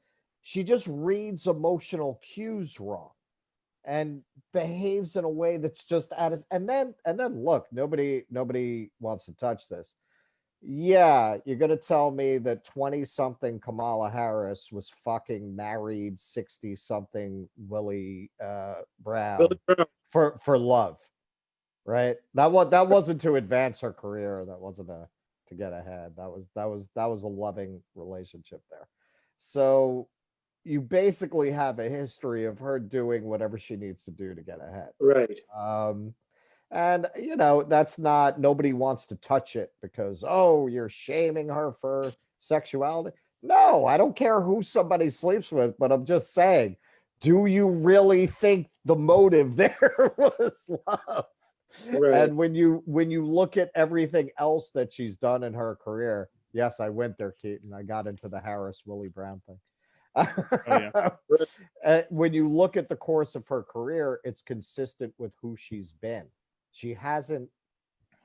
she just reads emotional cues wrong and behaves in a way that's just and then look, nobody wants to touch this. Yeah, you're gonna tell me that 20-something Kamala Harris was fucking married 60-something Willie Billy Brown Brown. for love, right? That wasn't to advance her career. That wasn't to get ahead. That was a loving relationship there. So you basically have a history of her doing whatever she needs to do to get ahead. Right. And that's not, nobody wants to touch it because, oh, you're shaming her for sexuality. No, I don't care who somebody sleeps with, but I'm just saying, do you really think the motive there was love? Right. And when you look at everything else that she's done in her career, yes, I went there, Keaton. I got into the Harris Willie Brown thing. Oh yeah. When you look at the course of her career, it's consistent with who she's been. She hasn't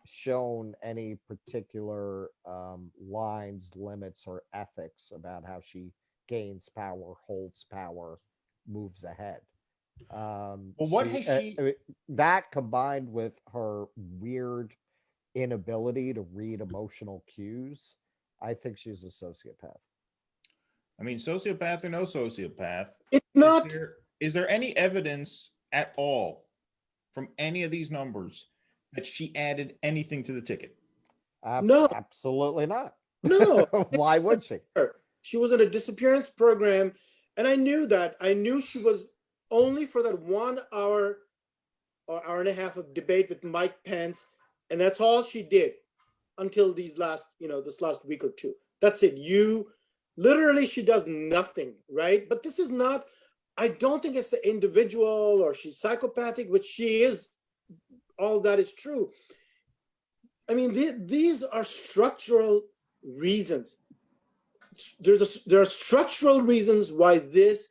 shown any particular lines, limits, or ethics about how she gains power, holds power, moves ahead. Well, what has she? That combined with her weird inability to read emotional cues, I think she's a sociopath. I mean, sociopath or no sociopath, It's not. is there any evidence at all from any of these numbers that she added anything to the ticket? No. Absolutely not. No. Why would she? She was in a disappearance program, and I knew that. I knew she was only for that 1 hour or hour and a half of debate with Mike Pence, and that's all she did until this last week or two. That's it. Literally, she does nothing, right? But this is not. I don't think it's the individual or she's psychopathic, which she is. All that is true. I mean, these are structural reasons. There are structural reasons why this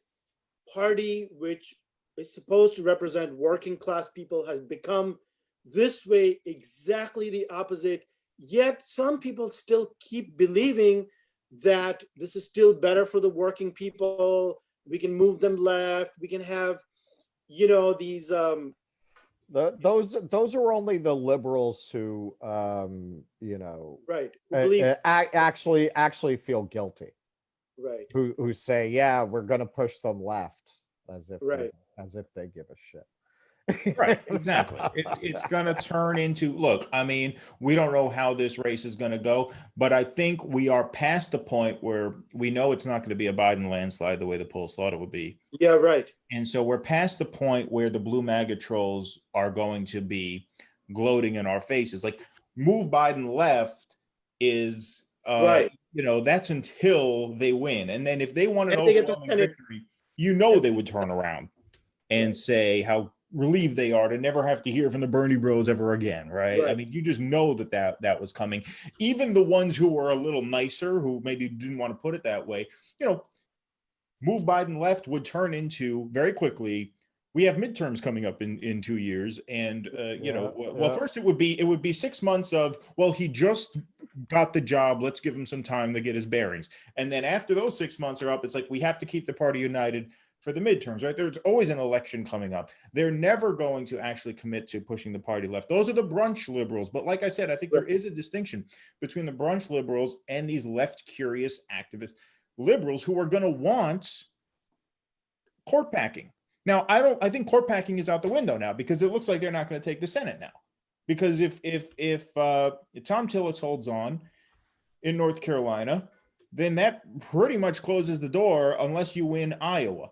party, which is supposed to represent working class people, has become this way, exactly the opposite. Yet some people still keep believing that this is still better for the working people. We can move them left. We can have, these. Those are only the liberals who, right. Believe. actually feel guilty. Right. Who say, yeah, we're going to push them left, as if Right. as if they give a shit. Right, exactly. It's going to turn into, look, I mean, we don't know how this race is going to go, but I think we are past the point where we know it's not going to be a Biden landslide the way the polls thought it would be. Yeah, right. And so we're past the point where the blue MAGA trolls are going to be gloating in our faces. Like, move Biden left is, right. That's until they win. And then if they want an overwhelming victory, they would turn around and say how relieved they are to never have to hear from the Bernie bros ever again, right? I mean, you just know that was coming. Even the ones who were a little nicer, who maybe didn't want to put it that way, move Biden left would turn into very quickly. We have midterms coming up in 2 years, and first it would be 6 months of, well, he just got the job, let's give him some time to get his bearings, and then after those 6 months are up, it's like we have to keep the party united for the midterms, right? There's always an election coming up. They're never going to actually commit to pushing the party left. Those are the brunch liberals. But like I said, I think there is a distinction between the brunch liberals and these left curious activist liberals who are going to want court packing. Now, I think court packing is out the window now because it looks like they're not going to take the Senate now. Because if Tom Tillis holds on in North Carolina, then that pretty much closes the door unless you win Iowa.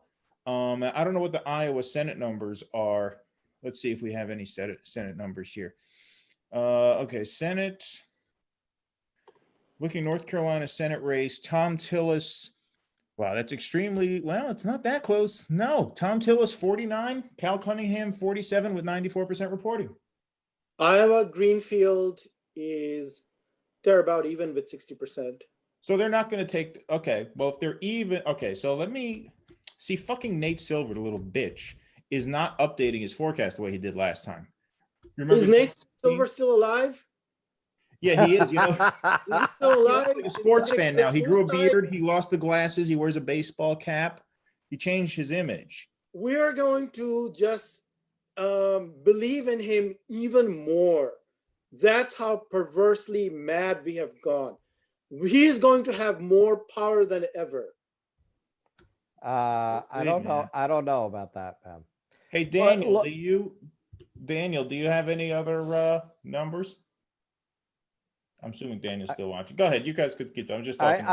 I don't know what the Iowa Senate numbers are. Let's see if we have any Senate numbers here. Okay, Senate. Looking North Carolina Senate race, Tom Tillis. Wow, that's it's not that close. No, Tom Tillis 49, Cal Cunningham 47 with 94% reporting. Iowa Greenfield they're about even with 60%. So they're not going to take, okay, well, if they're even, okay, so let me see, fucking Nate Silver, the little bitch, is not updating his forecast the way he did last time. Is Nate Silver still alive? Yeah, he is. Is he still alive? He's like a sports fan now. He grew a beard. He lost the glasses. He wears a baseball cap. He changed his image. We're going to just believe in him even more That's how perversely mad we have gone. He is going to have more power than ever. I don't know. I don't know about that, man. Hey, But Daniel, look, Daniel, do you have any other numbers? I'm assuming Daniel's still watching. Go ahead. You guys could get. I'm just talking.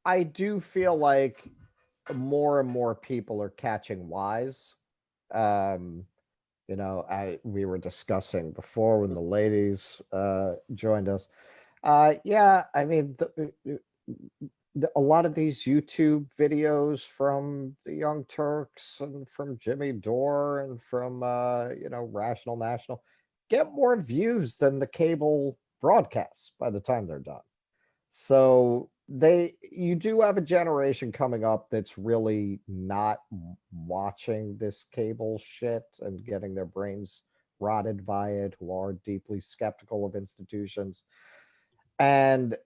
I do feel like more and more people are catching wise. You know, we were discussing before when the ladies joined us. Yeah, I mean, a lot of these YouTube videos from the Young Turks and from Jimmy Dore and from you know, Rational National get more views than the cable broadcasts by the time they're done. So you do have a generation coming up that's really not watching this cable shit and getting their brains rotted by it, who are deeply skeptical of institutions. And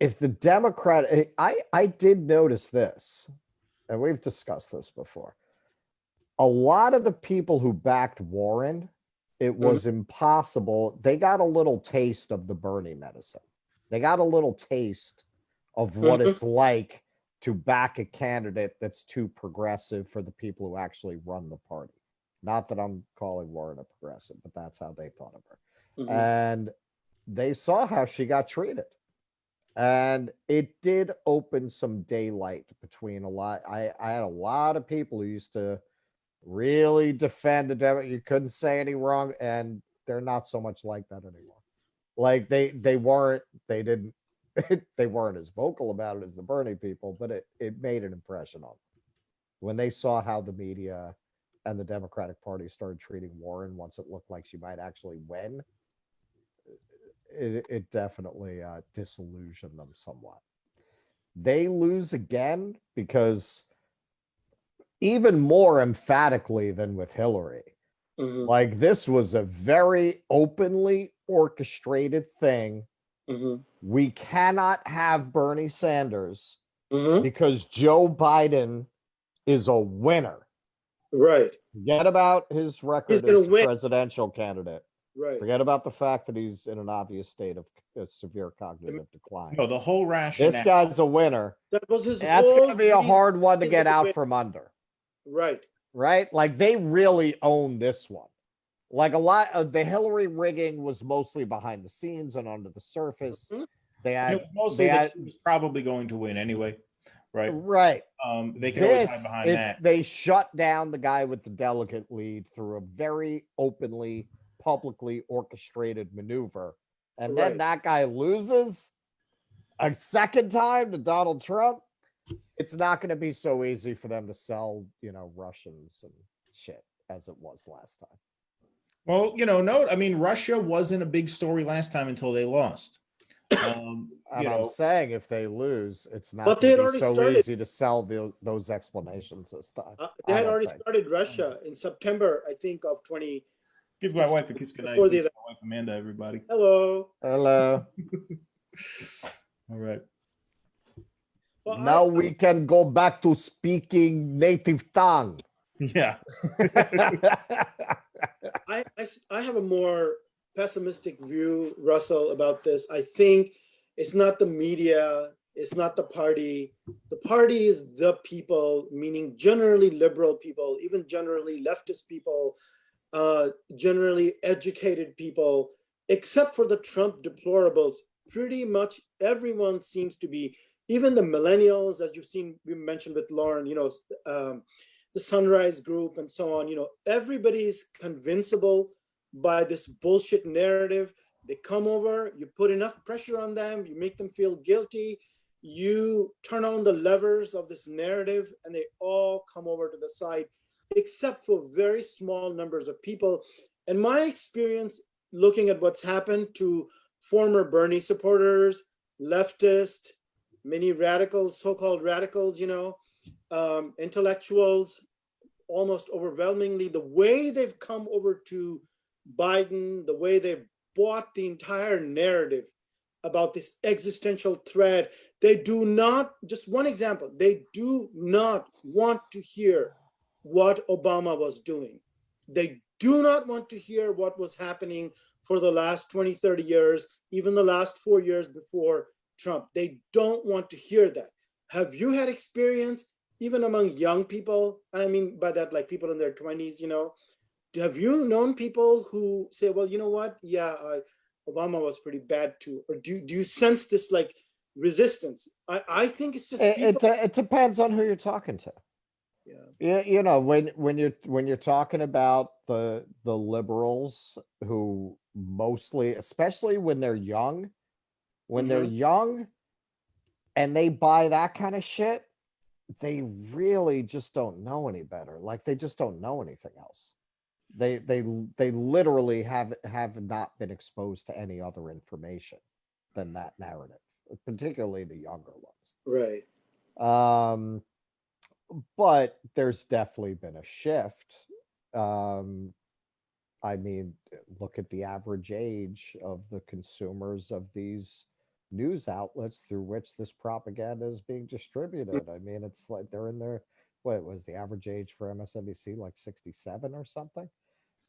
if the Democrat, I did notice this, and we've discussed this before. A lot of the people who backed Warren, it was impossible. They got a little taste of the Bernie medicine. They got a little taste of what it's like to back a candidate that's too progressive for the people who actually run the party. Not that I'm calling Warren a progressive, but that's how they thought of her. And they saw how she got treated. And it did open some daylight between a lot. I had a lot of people who used to really defend the Democrat. You couldn't say any wrong, and they're not so much like that anymore. Like they didn't they weren't as vocal about it as the Bernie people, but it made an impression on them when they saw how the media and the Democratic Party started treating Warren once it looked like she might actually win. It definitely disillusioned them somewhat. They lose again because even more emphatically than with Hillary, like this was a very openly orchestrated thing. We cannot have Bernie Sanders because Joe Biden is a winner. Right. Forget about his record as a presidential candidate. Right. Forget about the fact that he's in an obvious state of severe cognitive decline. No, the whole rationale. This guy's a winner. That was his That's going to be a hard one to he's get gonna out win. from under. Right. Right? Like they really own this one. Like a lot of the Hillary rigging was mostly behind the scenes and under the surface. They had it was mostly that she was probably going to win anyway, right? Right. They can always hide behind that. They shut down the guy with the delegate lead through a very openly, publicly orchestrated maneuver. And then that guy loses a second time to Donald Trump. It's not going to be so easy for them to sell, you know, Russians and shit as it was last time. Well, you know, I mean, Russia wasn't a big story last time until they lost. And I'm saying if they lose, it's not But they had going to be already so started. easy to sell those explanations this time. They had already started Russia in September, I think, of 20. Give my wife a kiss goodnight. Before My wife Amanda, everybody. Hello. Hello. All right. Well, Now we can go back to speaking native tongue. Yeah. I have a more pessimistic view, Russell, about this. I think it's not the media, it's not the party. The party is the people, meaning generally liberal people, even generally leftist people, generally educated people, except for the Trump deplorables. Pretty much everyone seems to be, even the millennials, as you've seen, we mentioned with Lauren, you know, the Sunrise Group and so on, you know, everybody's convincible by this bullshit narrative. They come over, you put enough pressure on them, you make them feel guilty, you turn on the levers of this narrative, and they all come over to the side, except for very small numbers of people. And my experience looking at what's happened to former Bernie supporters, leftists, many radicals, so-called radicals, you know, intellectuals, almost overwhelmingly, the way they've come over to Biden, the way they've bought the entire narrative about this existential threat. They do not, just one example, they do not want to hear what Obama was doing. They do not want to hear what was happening for the last 20, 30 years, even the last 4 years before Trump. They don't want to hear that. Have you had experience, even among young people? And I mean by that, like people in their 20s, have you known people who say, well, you know what? Yeah, Obama was pretty bad too. Or do you sense this like resistance? I think it's just people. It depends on who you're talking to. Yeah. Yeah, when you're talking about the liberals who mostly, especially when they're young, and they buy that kind of shit, they really just don't know any better. Like they just don't know anything else. They literally have not been exposed to any other information than that narrative, particularly the younger ones. Right. But there's definitely been a shift. I mean, look at the average age of the consumers of these news outlets through which this propaganda is being distributed. I mean, it's like they're in their, what was the average age for MSNBC, like 67 or something?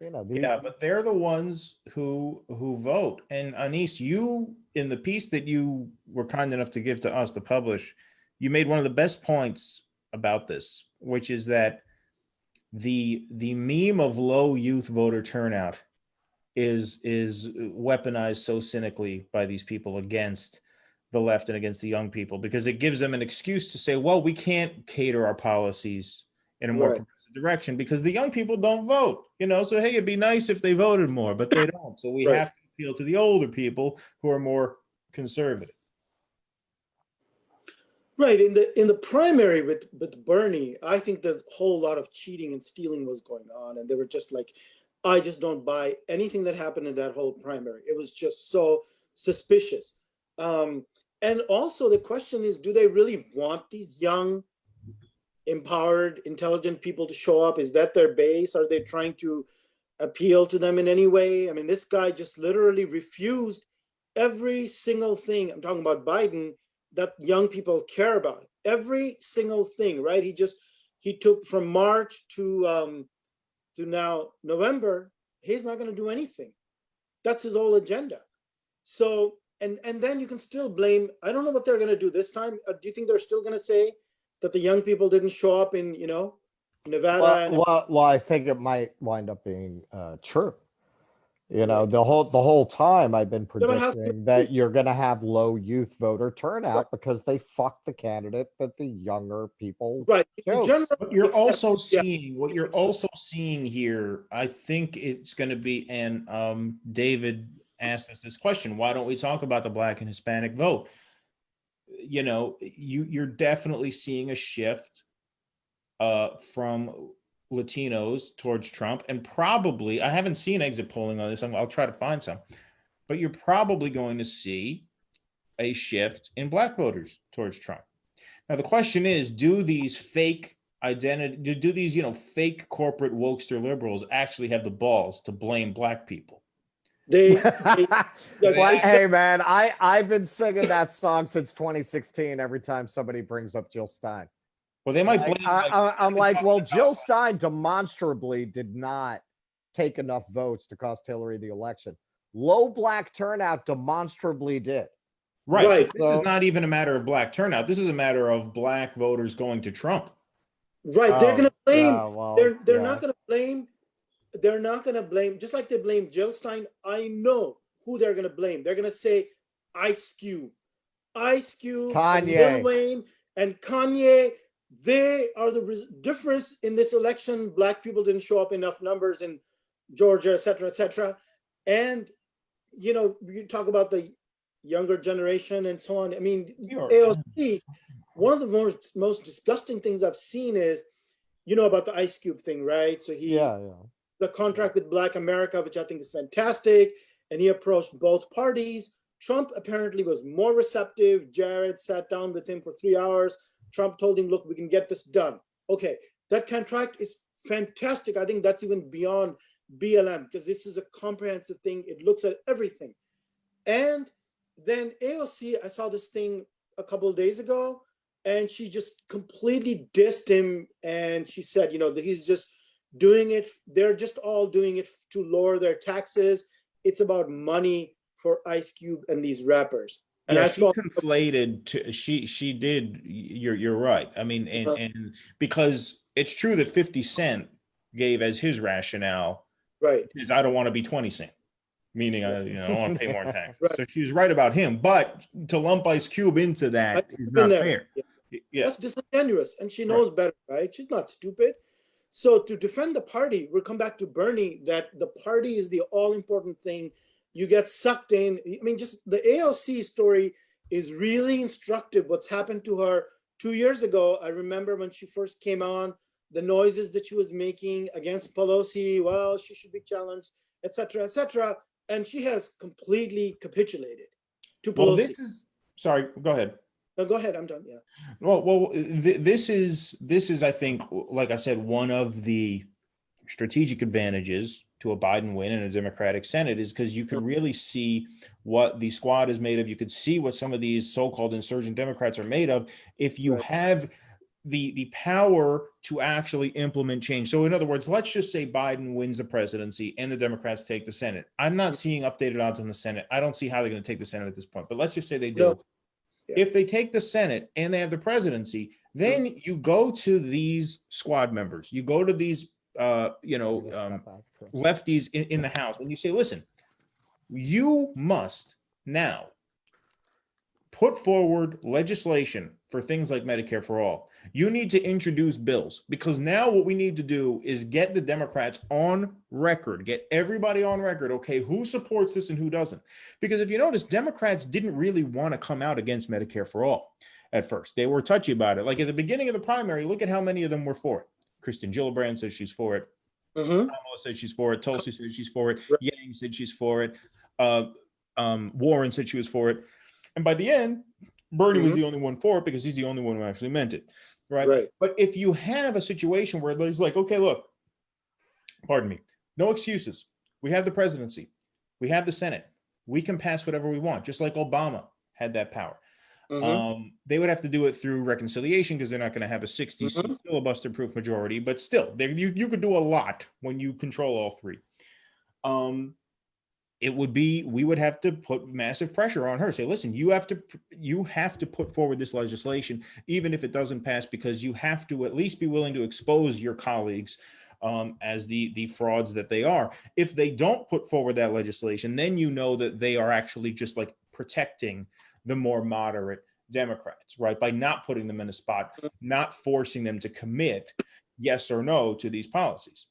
Yeah, but they're the ones who vote. And Anis, you, in the piece that you were kind enough to give to us to publish, you made one of the best points about this, which is that the meme of low youth voter turnout is weaponized so cynically by these people against the left and against the young people, because it gives them an excuse to say, well, we can't cater our policies in a more progressive direction because the young people don't vote, so hey, it'd be nice if they voted more, but they don't. So we have to appeal to the older people who are more conservative. Right. In the primary with Bernie, I think there's a whole lot of cheating and stealing was going on. And they were just like, I just don't buy anything that happened in that whole primary. It was just so suspicious. And also the question is, do they really want these young, empowered, intelligent people to show up? Is that their base? Are they trying to appeal to them in any way? I mean, this guy just literally refused every single thing. I'm talking about Biden, that young people care about. Every single thing, right? He took from March to now November. He's not going to do anything. That's his whole agenda. So, and then you can still blame, I don't know what they're going to do this time. Do you think they're still going to say that the young people didn't show up in, Nevada? Well, I think it might wind up being true. The whole time I've been predicting that you're going to have low youth voter turnout because they fuck the candidate that the younger people chose. What you're also seeing here, I think it's going to be, and David asked us this question: why don't we talk about the Black and Hispanic vote? You're definitely seeing a shift from Latinos towards Trump, and probably, I haven't seen exit polling on this, I'll try to find some, but you're probably going to see a shift in Black voters towards Trump. Now, the question is, do these fake identity, do these, fake corporate wokester liberals actually have the balls to blame Black people? Hey man, I've been singing that song since 2016 every time somebody brings up Jill Stein. Well, they might blame. I'm like, well, Jill Stein demonstrably did not take enough votes to cost Hillary the election. Low Black turnout demonstrably did. Right. So this is not even a matter of Black turnout. This is a matter of Black voters going to Trump. Right. They're going to blame. They're not going to blame. They're not going to blame. Just like they blame Jill Stein, I know who they're going to blame. They're going to say Ice Cube, Kanye, Lil Wayne, and Kanye. They are the difference in this election. Black people didn't show up enough numbers in Georgia, et cetera, et cetera. And, we talk about the younger generation and so on. I mean, AOC, one of the most disgusting things I've seen is, about the Ice Cube thing, right? So the contract with Black America, which I think is fantastic. And he approached both parties. Trump apparently was more receptive. Jared sat down with him for 3 hours. Trump told him, look, we can get this done. Okay, that contract is fantastic. I think that's even beyond BLM because this is a comprehensive thing. It looks at everything. And then AOC, I saw this thing a couple of days ago, and she just completely dissed him. And she said, that he's just doing it. They're just all doing it to lower their taxes. It's about money for Ice Cube and these rappers. And Yeah, I she thought, conflated she did, you're right. I mean, and because it's true that 50 Cent gave as his rationale, right, is I don't want to be 20 Cent, meaning I don't want to pay more taxes. Right. So she was right about him, but to lump Ice Cube into that is not fair. Yeah. That's disingenuous, and she knows better, right? She's not stupid. So to defend the party, we'll come back to Bernie, that the party is the all-important thing. You get sucked in. I mean, just the AOC story is really instructive. What's happened to her 2 years ago, I remember when she first came on, the noises that she was making against Pelosi, well, she should be challenged, etc., etc. And she has completely capitulated to Well, Pelosi. this is, sorry, go ahead. No, go ahead, I'm done, yeah. Well, this is, I think, like I said, one of the strategic advantages to a Biden win in a Democratic Senate is because you could really see what the squad is made of. You could see what some of these so-called insurgent Democrats are made of if you have the power to actually implement change. So in other words, let's just say Biden wins the presidency and the Democrats take the Senate. I'm not seeing updated odds on the Senate. I don't see how they're going to take the Senate at this point, but let's just say they do. No. Yeah. If they take the Senate and they have the presidency, then you go to these squad members, you go to these lefties in the House, and you say, listen, you must now put forward legislation for things like Medicare for all. You need to introduce bills, because now what we need to do is get the Democrats on record, get everybody on record. Okay, who supports this and who doesn't? Because if you notice, Democrats didn't really want to come out against Medicare for all at first. They were touchy about it. Like at the beginning of the primary, look at how many of them were for it. Kristen Gillibrand says she's for it. Kamala said she's for it. Tulsi said she's for it. Yang said she's for it. Warren said she was for it. And by the end, Bernie was the only one for it, because he's the only one who actually meant it. Right. But if you have a situation where there's like, okay, look, pardon me, no excuses. We have the presidency. We have the Senate. We can pass whatever we want, just like Obama had that power. They would have to do it through reconciliation, because they're not going to have a 60-seat filibuster-proof majority. But still, you could do a lot when you control all three. We would have to put massive pressure on her. Say, listen, you have to put forward this legislation, even if it doesn't pass, because you have to at least be willing to expose your colleagues as the frauds that they are. If they don't put forward that legislation, then you know that they are actually just like protecting the more moderate Democrats, right? By not putting them in a spot, not forcing them to commit yes or no to these policies.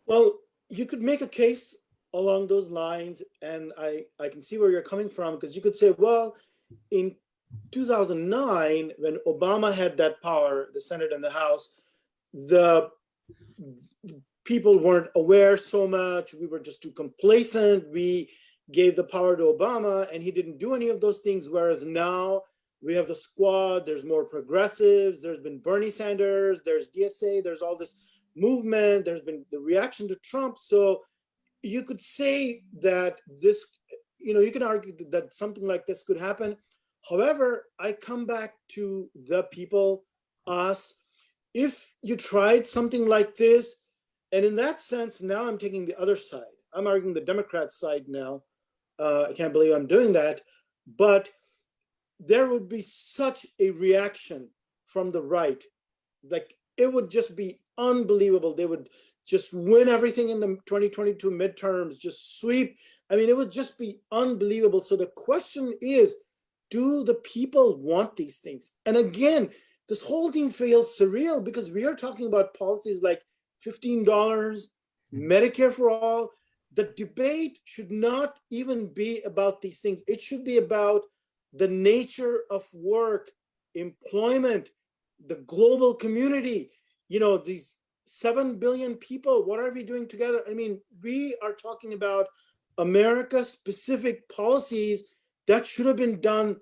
Well, you could make a case along those lines, and I can see where you're coming from, because you could say, well, in 2009, when Obama had that power, the Senate and the House, the people weren't aware so much. We were just too complacent. We gave the power to Obama, and he didn't do any of those things. Whereas now we have the squad, there's more progressives, there's been Bernie Sanders, there's DSA, there's all this movement, there's been the reaction to Trump. So you could say that this, you can argue that something like this could happen. However, I come back to the people, us. If you tried something like this, and in that sense, now I'm taking the other side. I'm arguing the Democrat side now. I can't believe I'm doing that. But there would be such a reaction from the right. Like, it would just be unbelievable. They would just win everything in the 2022 midterms, just sweep. I mean, it would just be unbelievable. So the question is, do the people want these things? And again, this whole thing feels surreal, because we are talking about policies like $15, Medicare for all. The debate should not even be about these things. It should be about the nature of work, employment, the global community, these 7 billion people, what are we doing together? I mean, we are talking about America-specific policies that should have been done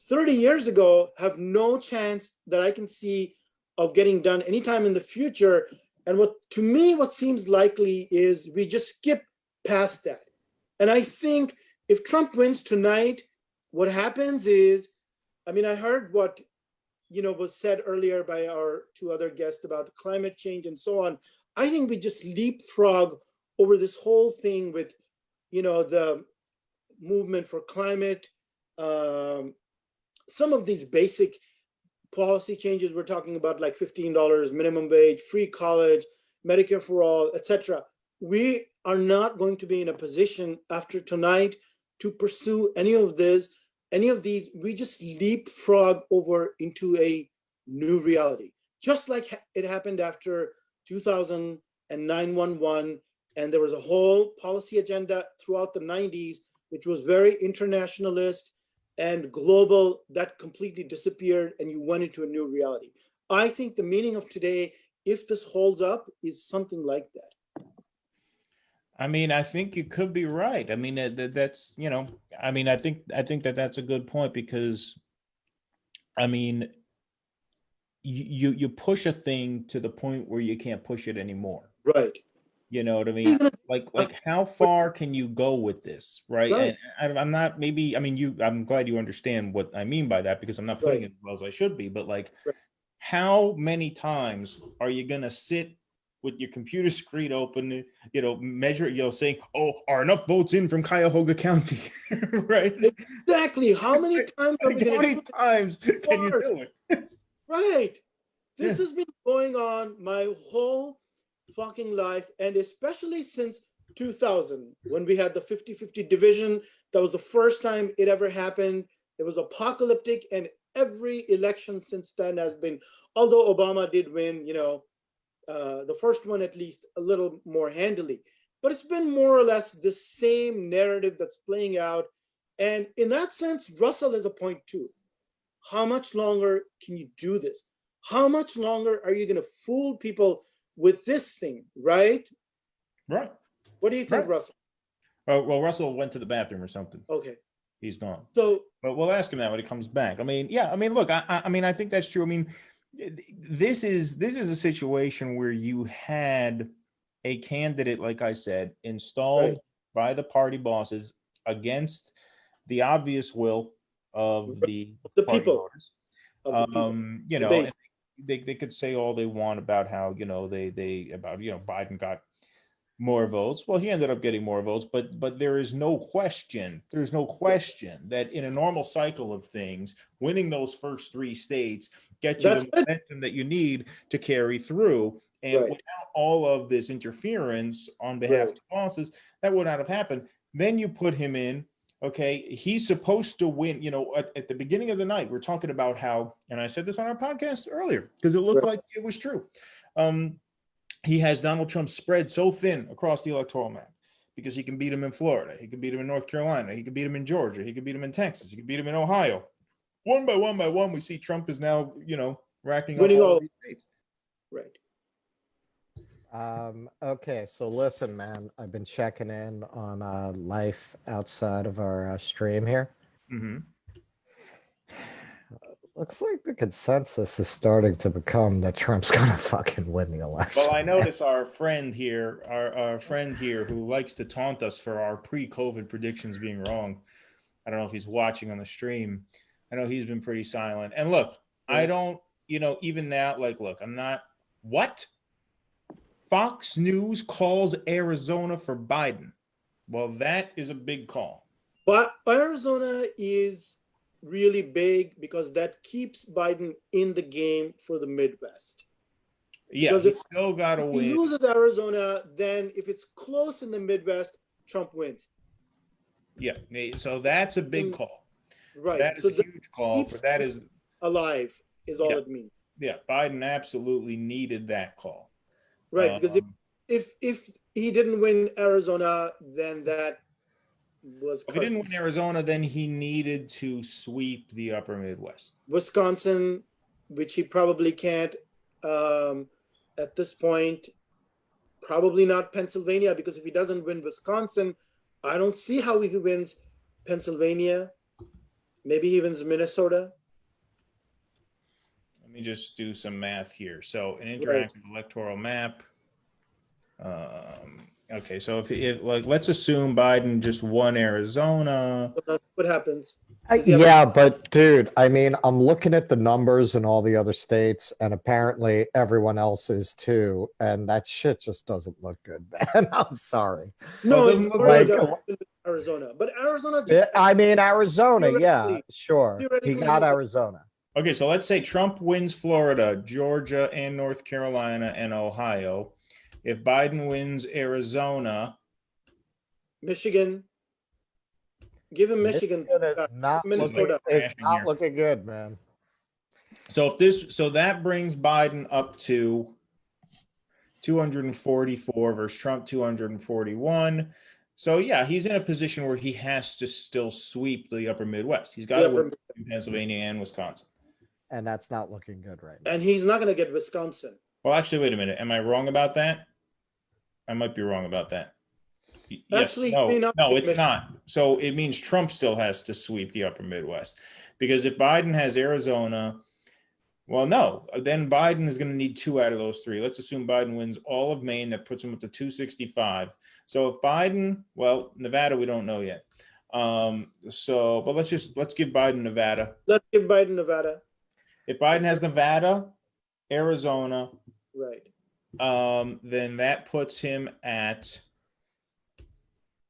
30 years ago, have no chance that I can see of getting done anytime in the future. And what seems likely is we just skip past that. And I think if Trump wins tonight, what happens is, I mean, I heard what was said earlier by our two other guests about climate change and so on, I think we just leapfrog over this whole thing with, the movement for climate, some of these basic policy changes we're talking about, like $15 minimum wage, free college, Medicare for all, etc. We are not going to be in a position after tonight to pursue any of these. We just leapfrog over into a new reality, just like it happened after 2000 and 911, and there was a whole policy agenda throughout the 90s, which was very internationalist and global, that completely disappeared, and you went into a new reality. I think the meaning of today, if this holds up, is something like that. I mean, I think you could be right. I mean, that's, I mean, I think that that's a good point, because, I mean, you push a thing to the point where you can't push it anymore. Right. You know what I mean? Like how far can you go with this, right? Right. And I'm not, maybe, I mean, I'm glad you understand what I mean by that, because I'm not putting it as well as I should be, but like, how many times are you gonna sit with your computer screen open, measure, saying, oh, are enough votes in from Cuyahoga County, right? Exactly. How many times are we How going many times can you do it? Right. This Yeah. has been going on my whole fucking life, and especially since 2000, when we had the 50-50 division. That was the first time it ever happened. It was apocalyptic, and every election since then has been, although Obama did win, the first one at least a little more handily, but it's been more or less the same narrative that's playing out. And in that sense, Russell has a point too. How much longer can you do this? How much longer are you going to fool people with this thing, right? Right. What do you think, Right. Russell? Well, Russell went to the bathroom or something. Okay. He's gone. So, but we'll ask him that when he comes back. I mean, yeah. I mean, look. I mean, I think that's true. I mean, this is a situation where you had a candidate, like I said, installed by the party bosses against the obvious will of the party people. voters. Of the people. You The know, base. they could say all they want about how, they about, Biden got more votes. Well, he ended up getting more votes, but there is no question. There's no question that in a normal cycle of things, winning those first 3 states gets you That's the it. momentum that you need to carry through. And Right. without all of this interference on behalf of the bosses, that would not have happened. Then you put him in. Okay, he's supposed to win. At the beginning of the night, we're talking about how, and I said this on our podcast earlier because it looked like it was true. He has Donald Trump spread so thin across the electoral map because he can beat him in Florida. He can beat him in North Carolina. He can beat him in Georgia. He can beat him in Texas. He can beat him in Ohio. One by one, we see Trump is now, racking up Winning all all these states. Right. Okay, so listen, man, I've been checking in on life outside of our stream here. Mm-hmm. Looks like the consensus is starting to become that Trump's gonna fucking win the election. Well, I notice our friend here, our friend here, who likes to taunt us for our pre-COVID predictions being wrong. I don't know if he's watching on the stream. I know he's been pretty silent. And look, I don't, even now, look, I'm not. What? Fox News calls Arizona for Biden. Well, that is a big call. But Arizona is really big because that keeps Biden in the game for the Midwest. Yeah, because if still got to win. He loses Arizona, then if it's close in the Midwest, Trump wins. Yeah, so that's a big call. Right. That is a huge call. For that is alive is all it means. Yeah, Biden absolutely needed that call. Right, because if he didn't win Arizona, then that was. If he didn't win Arizona, then he needed to sweep the upper Midwest. Wisconsin, which he probably can't at this point. Probably not Pennsylvania, because if he doesn't win Wisconsin, I don't see how he wins Pennsylvania. Maybe he wins Minnesota. Let me just do some math here. So an interactive electoral map. Okay, so if let's assume Biden just won Arizona. What happens? Does he have a- Yeah, but dude, I mean, I'm looking at the numbers in all the other states, and apparently everyone else is too, and that shit just doesn't look good, man. I'm sorry. No, Well, it's then, already Like, done with Arizona, but Arizona just I mean, Arizona, yeah, theoretically- sure. He theoretically got he's- Arizona. Okay, so let's say Trump wins Florida, Georgia, and North Carolina, and Ohio. If Biden wins Arizona, Michigan. Give him Michigan. Michigan is not Minnesota. it's Crashing not here. looking good, man. so that brings Biden up to 244 versus Trump 241. So yeah, he's in a position where he has to still sweep the upper Midwest. He's got to win in Pennsylvania and Wisconsin. And that's not looking good right now. And he's not going to get Wisconsin. Well, actually, wait a minute. Am I wrong about that? I might be wrong about that. Yes, Actually, he may no, not no, get it's Michigan. not. So it means Trump still has to sweep the upper Midwest. Because if Biden has Arizona, well, no, then Biden is going to need 2 out of those 3. Let's assume Biden wins all of Maine. That puts him up to 265. So if Biden, well, Nevada, we don't know yet. But let's give Biden Nevada. Let's give Biden Nevada. If Biden has Nevada, Arizona, Right. then that puts him at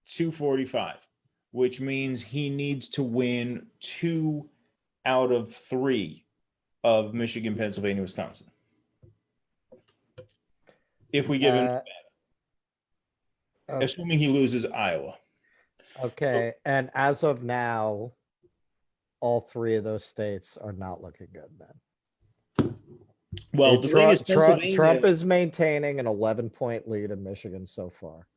245, which means he needs to win 2 out of 3 of Michigan, Pennsylvania, Wisconsin. If we give him Nevada, Okay. assuming he loses Iowa. Okay, and as of now, all 3 of those states are not looking good, then. Well, the thing is, Pennsylvania, Trump is maintaining an 11-point lead in Michigan so far.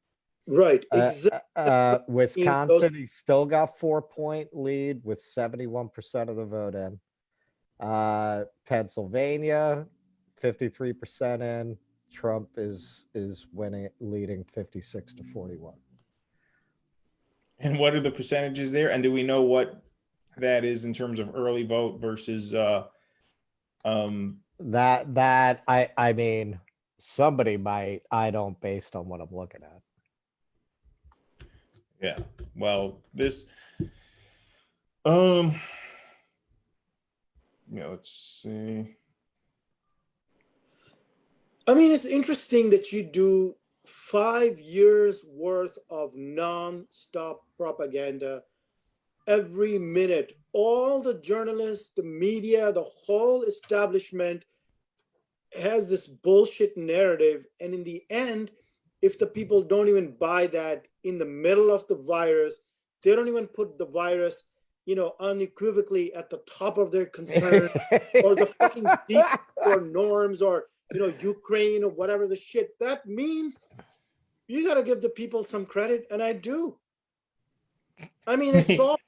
Right. Exactly. Wisconsin, he's still got 4-point lead with 71% of the vote in. Pennsylvania, 53% in. Trump is winning, leading 56-41. and what are the percentages there? And do we know what that is in terms of early vote versus That I mean, somebody might, I don't, based on what I'm looking at. yeah. Well, this yeah, let's see. I mean, it's interesting that you do 5 years worth of non-stop propaganda every minute. All the journalists, the media, the whole establishment has this bullshit narrative. And in the end, if the people don't even buy that in the middle of the virus, they don't even put the virus, unequivocally at the top of their concern or the fucking decency or norms or, Ukraine or whatever the shit. That means you got to give the people some credit. And I do. I mean, it's all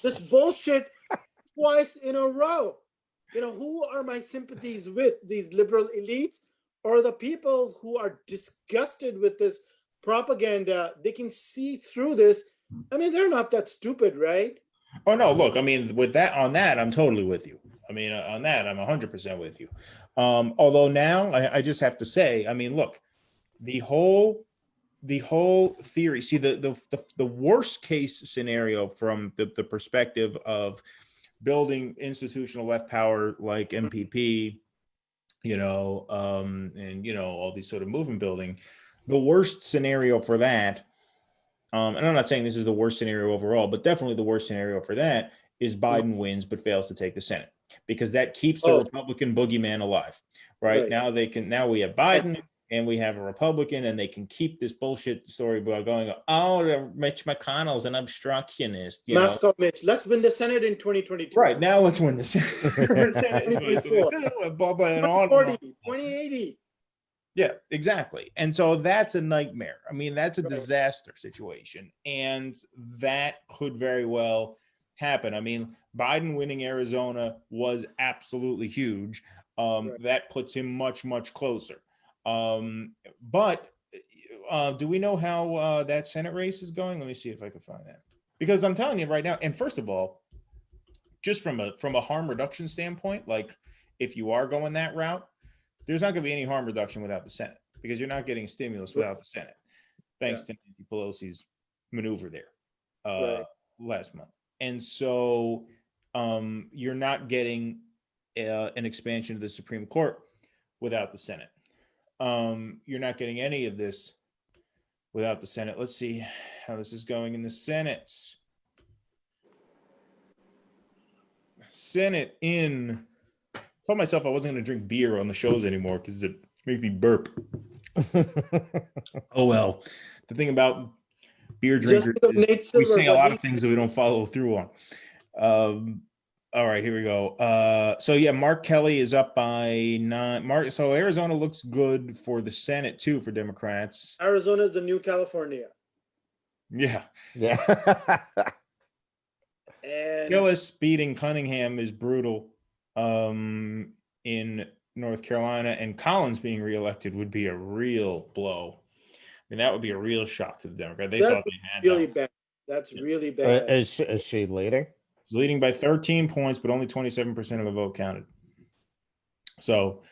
this bullshit twice in a row. Who are my sympathies with? These liberal elites or the people who are disgusted with this propaganda? They can see through this. I mean, they're not that stupid, right? Oh no, look, I mean, on that, I'm totally with you. I mean, on that, I'm 100% with you. Although now I just have to say, I mean, look, the whole theory, see the worst case scenario from the perspective of building institutional left power like MPP, and all these sort of movement building, the worst scenario for that, and I'm not saying this is the worst scenario overall, but definitely the worst scenario for that is Biden wins but fails to take the Senate, because that keeps the Republican boogeyman alive, right? Now we have Biden and we have a Republican, and they can keep this bullshit story about going, oh, Mitch McConnell's an obstructionist. Mascot Mitch, let's win the Senate in 2022. Right, now let's win the Senate in 2022, blah, blah, and on. 2080. Yeah, exactly. And so that's a nightmare. I mean, that's a disaster situation. And that could very well happen. I mean, Biden winning Arizona was absolutely huge. That puts him much, much closer. But do we know how that Senate race is going? Let me see if I can find that. Because I'm telling you right now, and first of all, just from a harm reduction standpoint, like if you are going that route, there's not going to be any harm reduction without the Senate, because you're not getting stimulus without the Senate, thanks to Nancy Pelosi's maneuver there last month. And so you're not getting an expansion of the Supreme Court without the Senate. You're not getting any of this without the Senate. Let's see how this is going in the Senate. Senate in. I told myself I wasn't going to drink beer on the shows anymore because it makes me burp. Oh well. The thing about beer drinkers is we say a lot of things that we don't follow through on. All right, here we go. So yeah, Mark Kelly is up by 9. So Arizona looks good for the Senate too for Democrats. Arizona is the new California. Yeah. Yeah. And Gillis beating Cunningham is brutal in North Carolina, and Collins being reelected would be a real blow. I mean, that would be a real shock to the Democrat. They thought they had really that. bad. That's really bad. Is she leading? She's leading by 13 points, but only 27% of the vote counted. So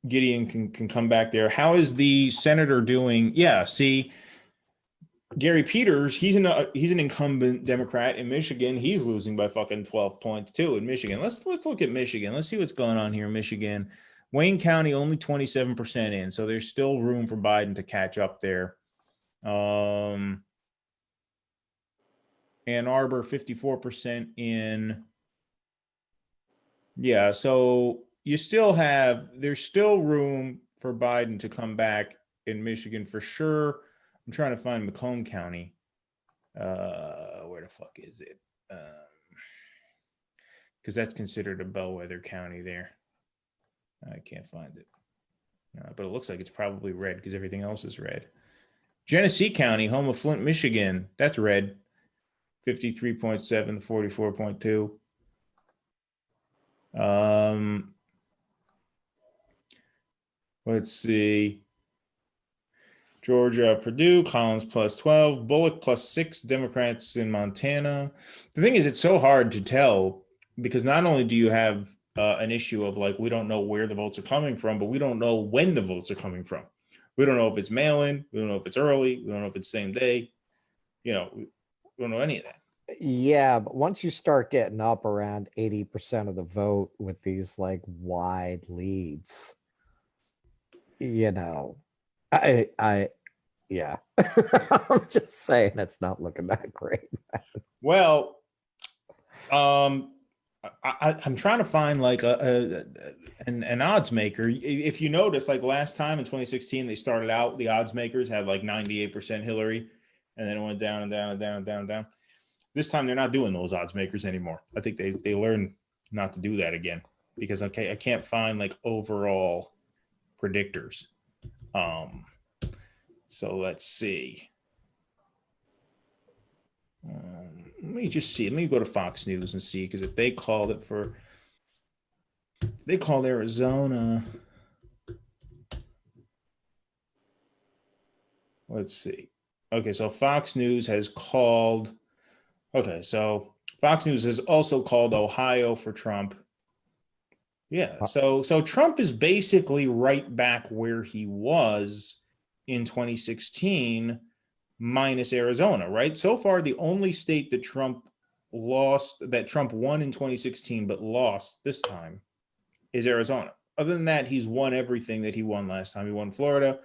Gideon can come back there. How is the senator doing? Yeah, see, Gary Peters, he's an incumbent Democrat in Michigan. He's losing by fucking 12 points too in Michigan. Let's look at Michigan. Let's see what's going on here in Michigan. Wayne County only 27% in, so there's still room for Biden to catch up there. Ann Arbor 54% in. Yeah, so there's still room for Biden to come back in Michigan for sure. I'm trying to find Macomb County. Where the fuck is it? Because that's considered a bellwether county there. I can't find it. But it looks like it's probably red because everything else is red. Genesee County, home of Flint, Michigan. That's red. 53.7 to 44.2. Let's see. Georgia, Purdue, Collins plus 12, Bullock plus 6, Democrats in Montana. The thing is, it's so hard to tell because not only do you have an issue of like, we don't know where the votes are coming from, but we don't know when the votes are coming from. We don't know if it's mail-in. We don't know if it's early. We don't know if it's same day. We don't know any of that. Yeah, but once you start getting up around 80% of the vote with these like wide leads, yeah. I'm just saying it's not looking that great. Well, I'm trying to find like an odds maker. If you notice, like last time in 2016, they started out, the odds makers had like 98% Hillary, and then it went down and down and down and down and down. This time they're not doing those odds makers anymore. I think they learned not to do that again because I can't find like overall predictors. So let's see. Let me just see. Let me go to Fox News and see, because if they called Arizona. Let's see. Okay, so Fox News has called. Okay, so Fox News has also called Ohio for Trump. Yeah, so Trump is basically right back where he was in 2016, minus Arizona, right? So far, the only state that Trump won in 2016 but lost this time is Arizona. Other than that, he's won everything that he won last time. He won Florida,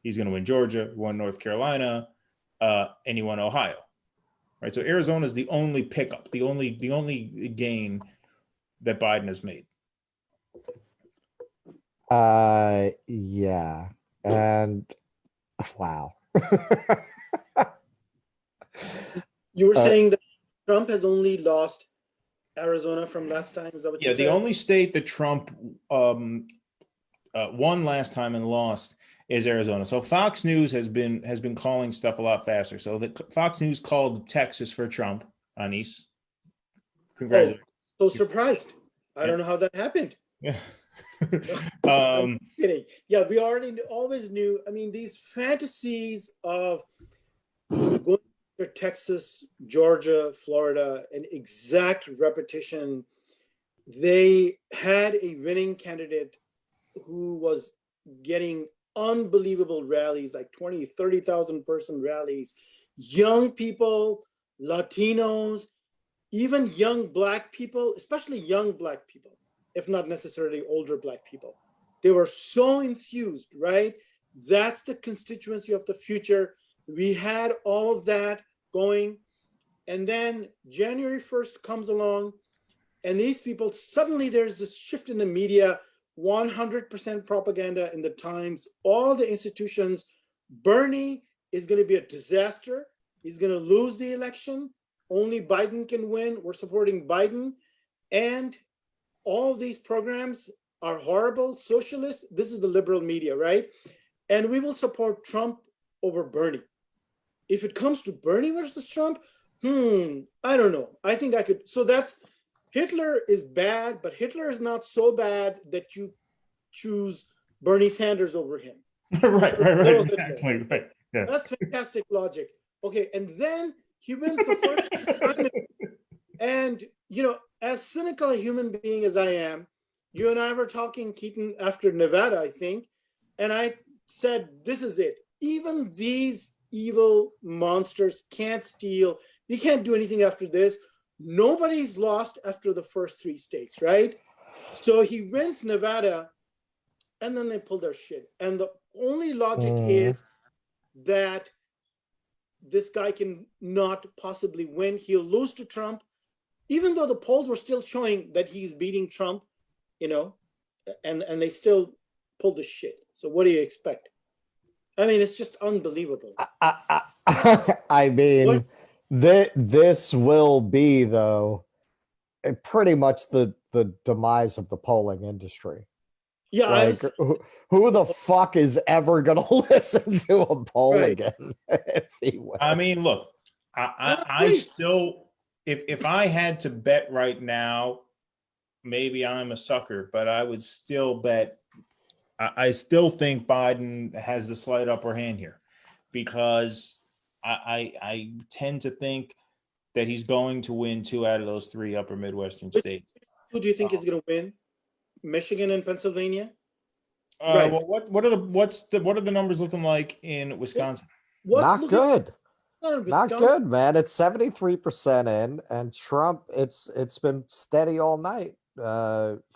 he's going to win Georgia, won North Carolina, and he won Ohio. Right, so Arizona is the only pickup, the only gain that Biden has made. Yeah, and wow. You were saying that Trump has only lost Arizona from last time? Is that what you said? Yeah, the only state that Trump won last time and lost is Arizona. So Fox News has been calling stuff a lot faster. So Fox News called Texas for Trump. Anis, congratulations. Oh, so surprised. I don't know how that happened. Yeah. I'm kidding. Yeah, we already always knew. I mean, these fantasies of going to Texas, Georgia, Florida, an exact repetition. They had a winning candidate who was getting unbelievable rallies, like 20, 30,000 person rallies. Young people Latinos, even young Black people, especially young Black people, if not necessarily older Black people. They were so enthused, right? That's the constituency of the future. We had all of that going. And then January 1st comes along, and these people, suddenly there's this shift in the media, 100% propaganda in the Times, all the institutions. Bernie is going to be a disaster. He's going to lose the election. Only Biden can win. We're supporting Biden. And all these programs are horrible, socialist. This is the liberal media, right? And we will support Trump over Bernie. If it comes to Bernie versus Trump, I don't know. I think I could. So that's, Hitler is bad, but Hitler is not so bad that you choose Bernie Sanders over him. Right, So, right, right, little exactly, Hitler. right, yeah. That's fantastic logic. Okay, and then he wins the first primary. And, you know, as cynical a human being as I am, you and I were talking, Keaton, after Nevada, I think, and I said, this is it. Even these evil monsters can't steal. They can't do anything after this. Nobody's lost after the first 3 states, right? So he wins Nevada, and then they pull their shit. And the only logic is that this guy can not possibly win. He'll lose to Trump, even though the polls were still showing that he's beating Trump, you know, and they still pulled the shit. So what do you expect? I mean, it's just unbelievable. I mean, this will be, though, pretty much the demise of the polling industry. Yeah, Like, who the fuck is ever going to listen to a poll Right. again if he wins? I mean, look, I still, if I had to bet right now, maybe I'm a sucker, but I would still bet. I still think Biden has the slight upper hand here, because I tend to think that he's going to win 2 out of those 3 upper Midwestern states. Who do you think is going to win? Michigan and Pennsylvania? Right. Well, what are the numbers looking like in Wisconsin? Not good. Not Wisconsin? good, man. It's 73% in, and Trump, it's been steady all night.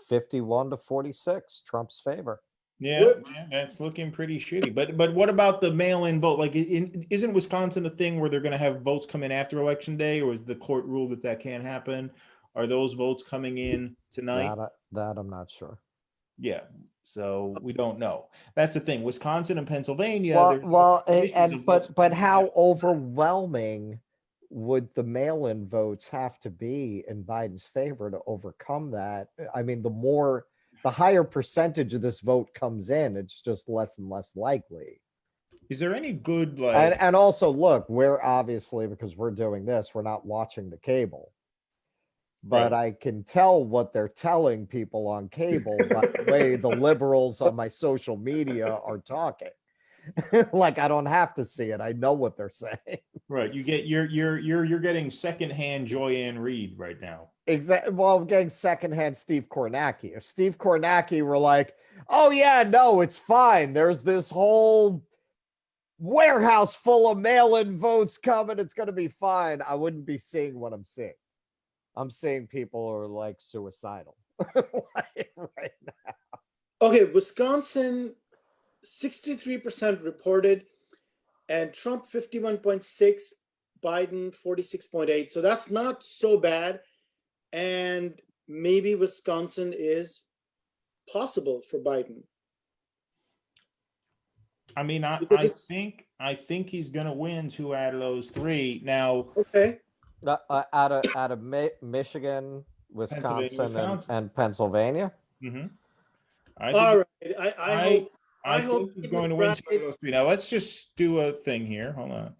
51 to 46, Trump's favor. Yeah, that's looking pretty shitty. But what about the mail-in vote? Like, isn't Wisconsin a thing where they're going to have votes come in after Election Day, or is the court ruled that can't happen? Are those votes coming in tonight? That I'm not sure. Yeah, so we don't know. That's the thing. Wisconsin and Pennsylvania. But how overwhelming would the mail-in votes have to be in Biden's favor to overcome that? I mean, the higher percentage of this vote comes in, it's just less and less likely. Is there any good, like, and also, look, we're obviously, because we're doing this, we're not watching the cable. But I can tell what they're telling people on cable by the way the liberals on my social media are talking. Like, I don't have to see it. I know what they're saying. Right. You're getting secondhand Joy-Ann Reid right now. Exactly. Well, I'm getting secondhand Steve Kornacki. If Steve Kornacki were like, oh yeah, no, it's fine. There's this whole warehouse full of mail-in votes coming. It's going to be fine. I wouldn't be seeing what I'm seeing. I'm seeing people are like suicidal right now. Okay, Wisconsin, 63% reported, and Trump 51.6, Biden 46.8. So that's not so bad. And maybe Wisconsin is possible for Biden. I mean, I think he's going to win 2 out of those 3. Now, okay. Out of Michigan, Wisconsin. And Pennsylvania. Mm-hmm. All right. I hope he's going to win 2 of those 3. Now let's just do a thing here. Hold on.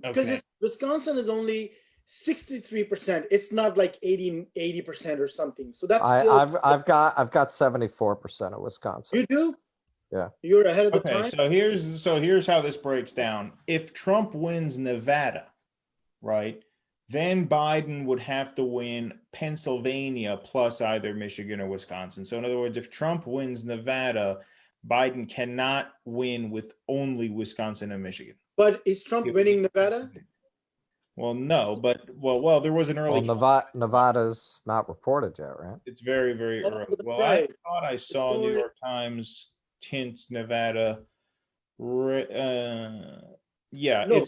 Because Wisconsin is only 63%. It's not like 80% or something. So that's still. I've got 74% of Wisconsin. You do? Yeah. You're ahead of the time. So here's how this breaks down. If Trump wins Nevada, right, then Biden would have to win Pennsylvania plus either Michigan or Wisconsin. So in other words, if Trump wins Nevada, Biden cannot win with only Wisconsin and Michigan. But is Trump winning Nevada? Well, no, but there was an early. Nevada's not reported yet, right? It's very, very early. Well, I thought I saw New York Times tints Nevada. Yeah, No.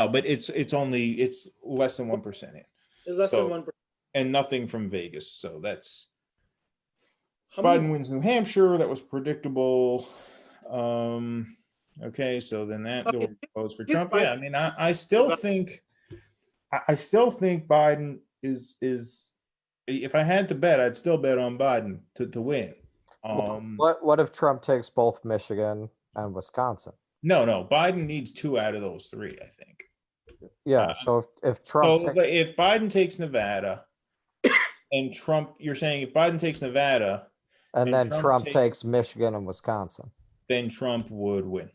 but it's less than 1% in. It's less than 1%. And nothing from Vegas. So that's How Biden many- wins New Hampshire. That was predictable. Okay, so then that door goes for Trump. Yeah, I mean, I still think Biden is if I had to bet, I'd still bet on Biden to win. What if Trump takes both Michigan and Wisconsin? No, Biden needs 2 out of those 3, I think. Yeah, so if Trump if Biden takes Nevada and Trump, you're saying if Biden takes Nevada and then Trump takes Michigan and Wisconsin, then Trump would win.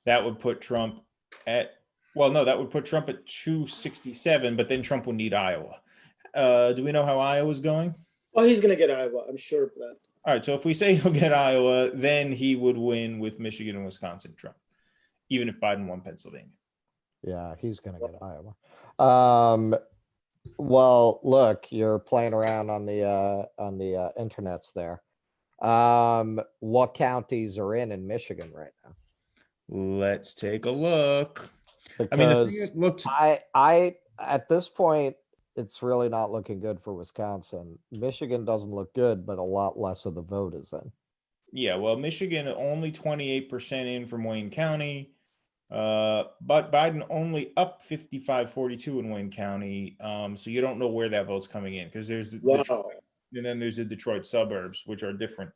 That would put Trump at, that would put Trump at 267, but then Trump would need Iowa. Do we know how Iowa's going? Oh, he's going to get Iowa. I'm sure of that. All right, so if we say he'll get Iowa, then he would win with Michigan and Wisconsin, Trump, even if Biden won Pennsylvania. Yeah, he's going to get Iowa. Well, look, you're playing around on the internets there. What counties are in Michigan right now? Let's take a look. Because I at this point, it's really not looking good for Wisconsin. Michigan doesn't look good, but a lot less of the vote is in. Yeah, well, Michigan only 28% in from Wayne County, but Biden only up 55-42 in Wayne County. So you don't know where that vote's coming in because there's Detroit, and then there's the Detroit suburbs, which are different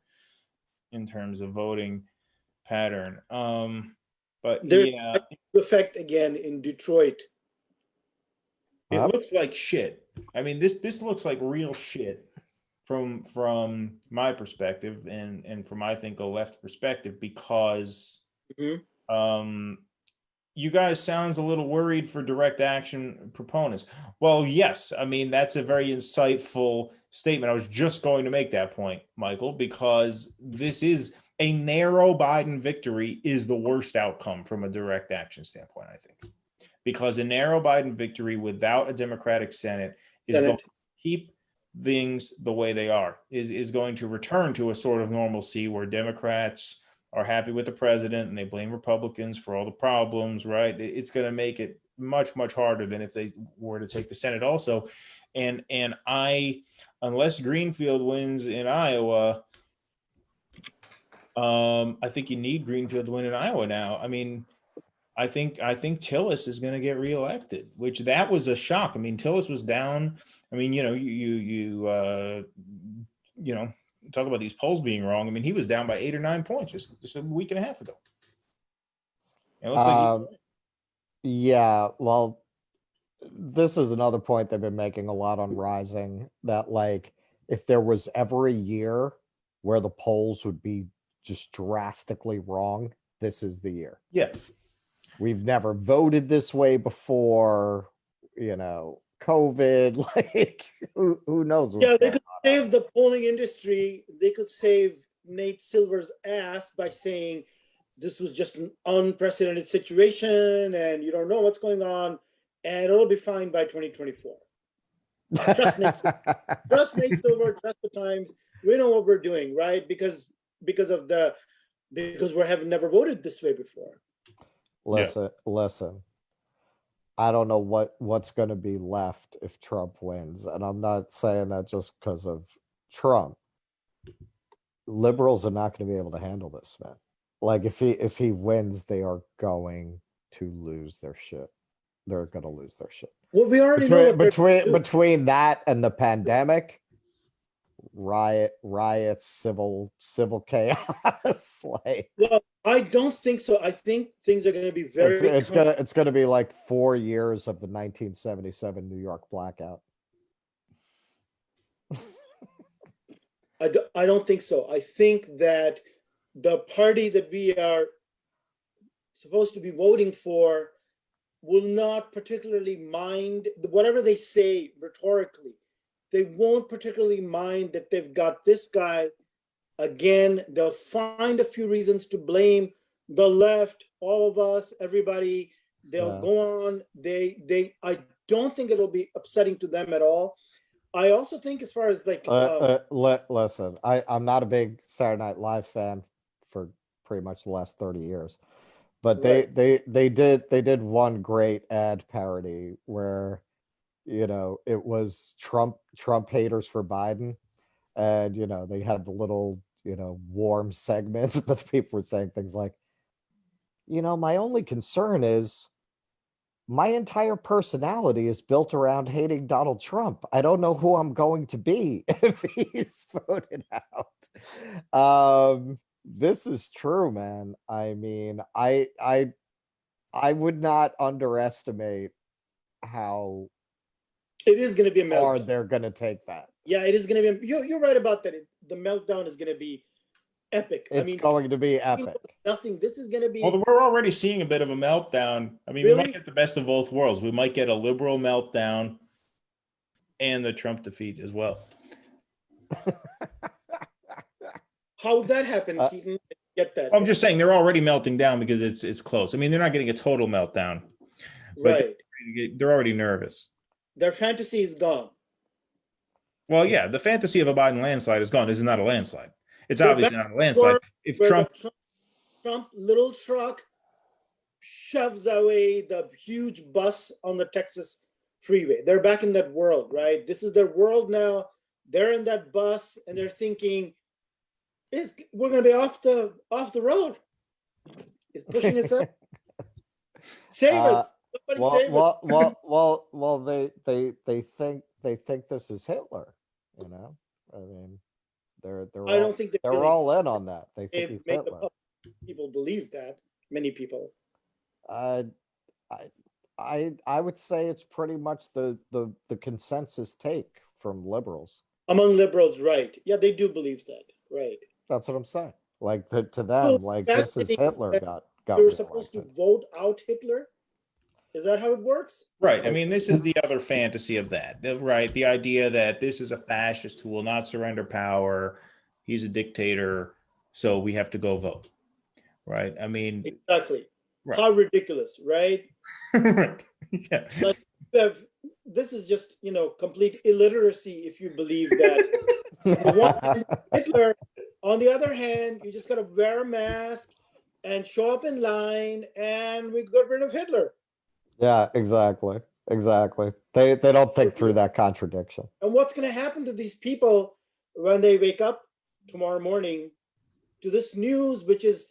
in terms of voting pattern. But there's yeah, effect again in Detroit. It looks like shit. I mean, this looks like real shit from my perspective and from, I think, a left perspective, because you guys sounds a little worried for direct action proponents. Well, yes, I mean, that's a very insightful statement. I was just going to make that point, Michael, because this is a narrow Biden victory is the worst outcome from a direct action standpoint, I think. Because a narrow Biden victory without a Democratic Senate is going to keep things the way they are, is going to return to a sort of normalcy where Democrats are happy with the president and they blame Republicans for all the problems, right? It's going to make it much, much harder than if they were to take the Senate also. And unless Greenfield wins in Iowa, I think you need Greenfield to win in Iowa now. I mean, I think Tillis is going to get reelected, which that was a shock. I mean, Tillis was down. I mean, you talk about these polls being wrong. I mean, he was down by 8 or 9 points just a week and a half ago. It looks like yeah, well, this is another point they've been making a lot on Rising, that like if there was ever a year where the polls would be just drastically wrong, this is the year. Yeah. We've never voted this way before, COVID, like who knows? Yeah, they could save the polling industry. They could save Nate Silver's ass by saying this was just an unprecedented situation and you don't know what's going on, and it'll be fine by 2024. Trust Nate Silver. Trust Nate Silver, trust the Times. We know what we're doing, right? Because we have never voted this way before. Listen. I don't know what's going to be left if Trump wins, and I'm not saying that just because of Trump. Liberals are not going to be able to handle this, man. Like if he wins, they are going to lose their shit. They're going to lose their shit. Well, we already know between that and the pandemic. Riots, civil chaos. Well, I don't think so. I think things are going to be very. It's gonna be like 4 years of the 1977 New York blackout. I don't think so. I think that the party that we are supposed to be voting for will not particularly mind whatever they say rhetorically. They won't particularly mind that they've got this guy again, they'll find a few reasons to blame the left, all of us, everybody. They'll go on. I don't think it'll be upsetting to them at all. I also think as far as like, listen, I'm not a big Saturday Night Live fan for pretty much the last 30 years. But Right. they did one great ad parody where, you know, it was Trump haters for Biden, and you know, they had the little, you know, warm segments, but the people were saying things like, you know, my only concern is my entire personality is built around hating Donald Trump. I don't know who I'm going to be if he's voted out. This is true, man. I mean, I would not underestimate how it is going to be a far meltdown. they're going to take that. Yeah, it is going to be. You're right about that. The meltdown is going to be epic. It's going to be epic. Nothing. This is going to be. Well, we're already seeing a bit of a meltdown. I mean, we might get the best of both worlds. We might get a liberal meltdown and the Trump defeat as well. How would that happen, Keaton? Get that? I'm just saying they're already melting down because it's close. I mean, they're not getting a total meltdown, but right. they're already nervous. Their fantasy is gone. Well, yeah, the fantasy of a Biden landslide is gone. This is not a landslide. It's obviously not a landslide. If Trump little truck shoves away the huge bus on the Texas freeway, they're back in that world, right? This is their world now. They're in that bus and they're thinking, we're going to be off the road. It's pushing us up. Save us. Somebody save us. Well, they think this is Hitler, you know? I mean, I don't think they're really all in on that. They think he's Hitler. People believe that. Many people. I would say it's pretty much the consensus take from liberals. Among liberals, right? Yeah, they do believe that, right? That's what I'm saying. Like to them, like this is Hitler got. You're supposed to vote out Hitler. Is that how it works? Right. I mean, this is the other fantasy of that, right? The idea that this is a fascist who will not surrender power. He's a dictator, so we have to go vote. Right. I mean, exactly. Right. How ridiculous, right? Yeah. Like this is just, you know, complete illiteracy if you believe that. On one hand, Hitler. On the other hand, you just got to wear a mask and show up in line, and we got rid of Hitler. Yeah, exactly. They don't think through that contradiction. And what's going to happen to these people when they wake up tomorrow morning to this news, which is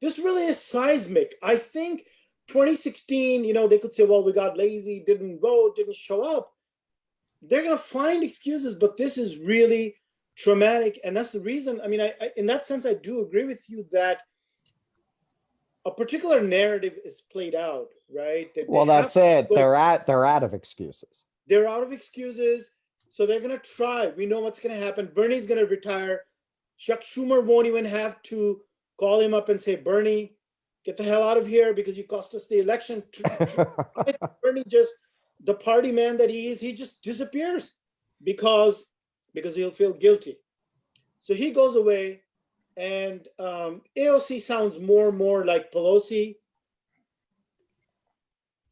this really is seismic. I think 2016, you know, they could say, well, we got lazy, didn't vote, didn't show up. They're going to find excuses, but this is really traumatic. And that's the reason, I mean, I in that sense, I do agree with you that a particular narrative is played out, right? Well, that's it. They're out of excuses. They're out of excuses. So they're going to try. We know what's going to happen. Bernie's going to retire. Chuck Schumer won't even have to call him up and say, Bernie, get the hell out of here because you cost us the election. Bernie just, the party man that he is, he just disappears because he'll feel guilty. So he goes away, and AOC sounds more and more like Pelosi.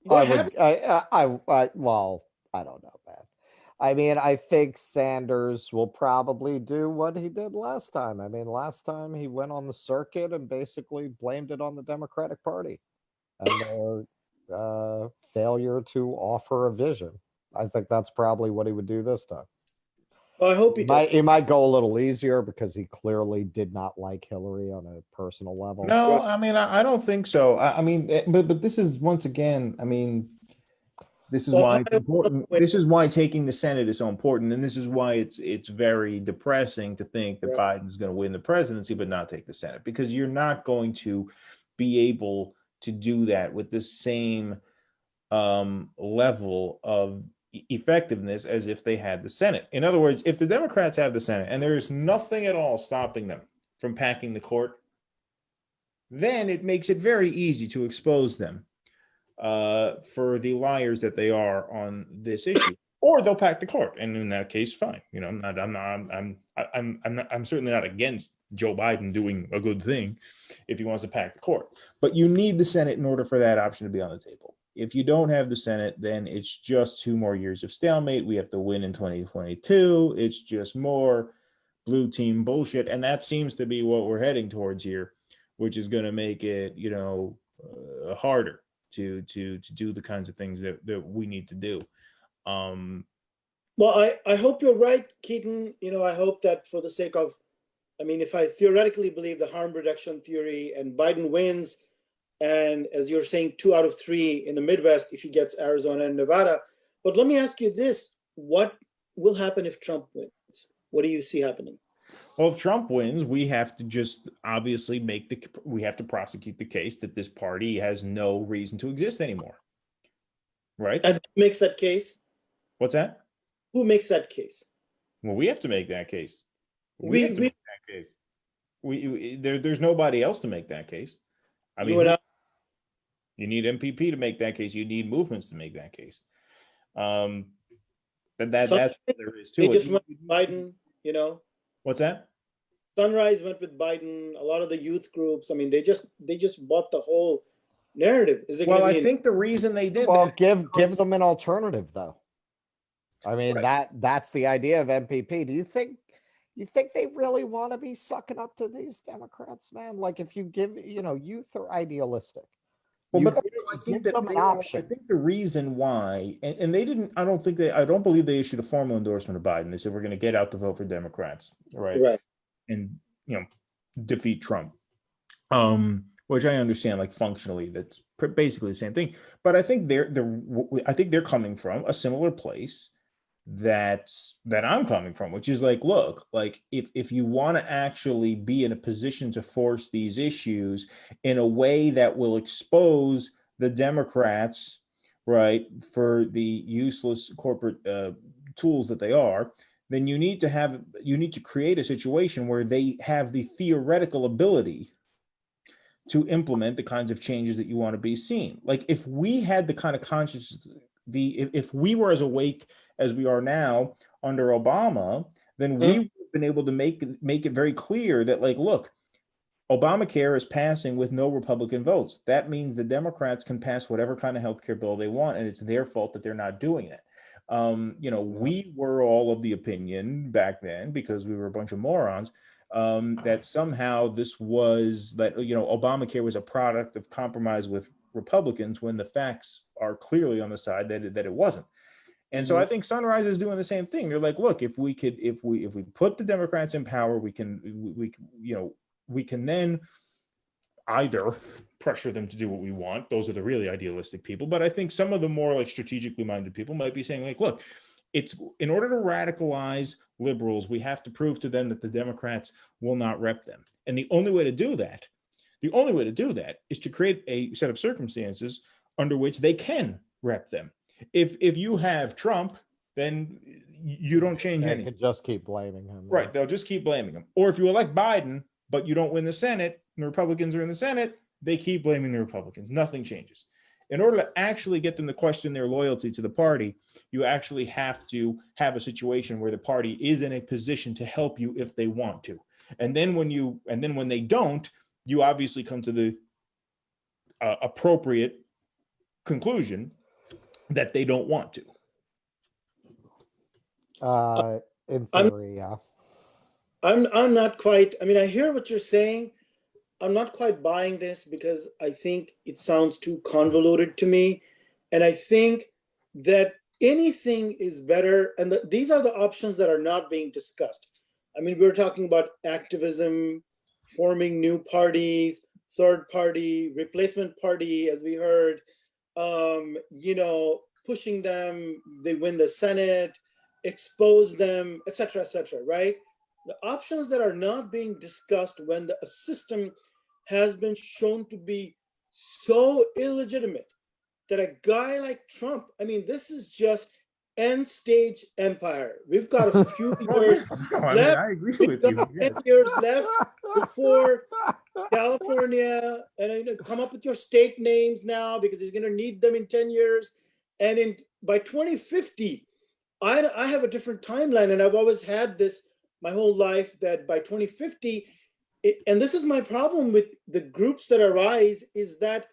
Well, I don't know, man. I mean, I think Sanders will probably do what he did last time. I mean, last time he went on the circuit and basically blamed it on the Democratic Party and their failure to offer a vision. I think that's probably what he would do this time. Well, I hope he does. He might go a little easier because he clearly did not like Hillary on a personal level. No, I mean, I don't think so. I mean, but this is once again, I mean, this is why it's important. This is why taking the Senate is so important, and this is why it's very depressing to think that Biden's going to win the presidency but not take the Senate, because you're not going to be able to do that with the same level of effectiveness as if they had the Senate. In other words, if the Democrats have the Senate and there is nothing at all stopping them from packing the court, then it makes it very easy to expose them for the liars that they are on this issue, or they'll pack the court, and in that case, fine. You know, I'm certainly not against Joe Biden doing a good thing if he wants to pack the court. But you need the Senate in order for that option to be on the table. If you don't have the Senate, then it's just 2 more years of stalemate. We have to win in 2022. It's just more blue team bullshit. And that seems to be what we're heading towards here, which is going to make it, harder to do the kinds of things that we need to do. Well, I hope you're right, Keaton. I hope that for the sake of, if I theoretically believe the harm reduction theory and Biden wins, and as you're saying, 2 out of 3 in the Midwest if he gets Arizona and Nevada. But let me ask you this: what will happen if Trump wins? What do you see happening? Well, if Trump wins, we have to just obviously we have to prosecute the case that this party has no reason to exist anymore. Right? And who makes that case? What's that? Who makes that case? Well, we have to make that case. We have to make that case. There's nobody else to make that case. I mean, you need MPP to make that case. You need movements to make that case. But that's what there is to it. They just went with Biden, What's that? Sunrise went with Biden. A lot of the youth groups. They just bought the whole narrative. Is it? Well, I think the reason they did. Well, give them an alternative, though. Right. That's the idea of MPP. Do you think they really want to be sucking up to these Democrats, man? Like, if you give, youth are idealistic. Well, but I think the reason why, and they didn't, I don't believe they issued a formal endorsement of Biden. They said, we're going to get out the vote for Democrats, right? And, defeat Trump. Which I understand, like, functionally, that's basically the same thing. But I think they're coming from a similar place that I'm coming from, which is like, look, like, if you want to actually be in a position to force these issues in a way that will expose the Democrats, right, for the useless corporate tools that they are, then you need to create a situation where they have the theoretical ability to implement the kinds of changes that you want to be seen. Like, if we had the kind of consciousness, if we were as awake as we are now under Obama, then we would have been able to make it very clear that, like, look, Obamacare is passing with no Republican votes. That means the Democrats can pass whatever kind of healthcare bill they want, and it's their fault that they're not doing it. We were all of the opinion back then, because we were a bunch of morons, that somehow this was that, Obamacare was a product of compromise with Republicans, when the facts are clearly on the side that it wasn't. And so I think Sunrise is doing the same thing. They're like, look, if we put the Democrats in power, we can then either pressure them to do what we want. Those are the really idealistic people. But I think some of the more, like, strategically minded people might be saying, like, look, it's in order to radicalize liberals, we have to prove to them that the Democrats will not rep them. And the only way to do that is to create a set of circumstances under which they can rep them. If you have Trump, then you don't change anything. They could just keep blaming him. Right. They'll just keep blaming him. Or if you elect Biden, but you don't win the Senate, and the Republicans are in the Senate, they keep blaming the Republicans. Nothing changes. In order to actually get them to question their loyalty to the party, you actually have to have a situation where the party is in a position to help you if they want to. And then when they don't, you obviously come to the appropriate conclusion that they don't want to. In theory, yeah. I'm not quite, I hear what you're saying. I'm not quite buying this, because I think it sounds too convoluted to me. And I think that anything is better. And these are the options that are not being discussed. We're talking about activism, forming new parties, third party, replacement party, as we heard, pushing them, they win the Senate, expose them, etc., right? The options that are not being discussed when the system has been shown to be so illegitimate that a guy like Trump, this is just end stage empire. We've got a few years left. I agree with you. 10 years left before California, and come up with your state names now, because he's going to need them in 10 years. And by 2050, I have a different timeline, and I've always had this my whole life, that by 2050, and this is my problem with the groups that arise, is that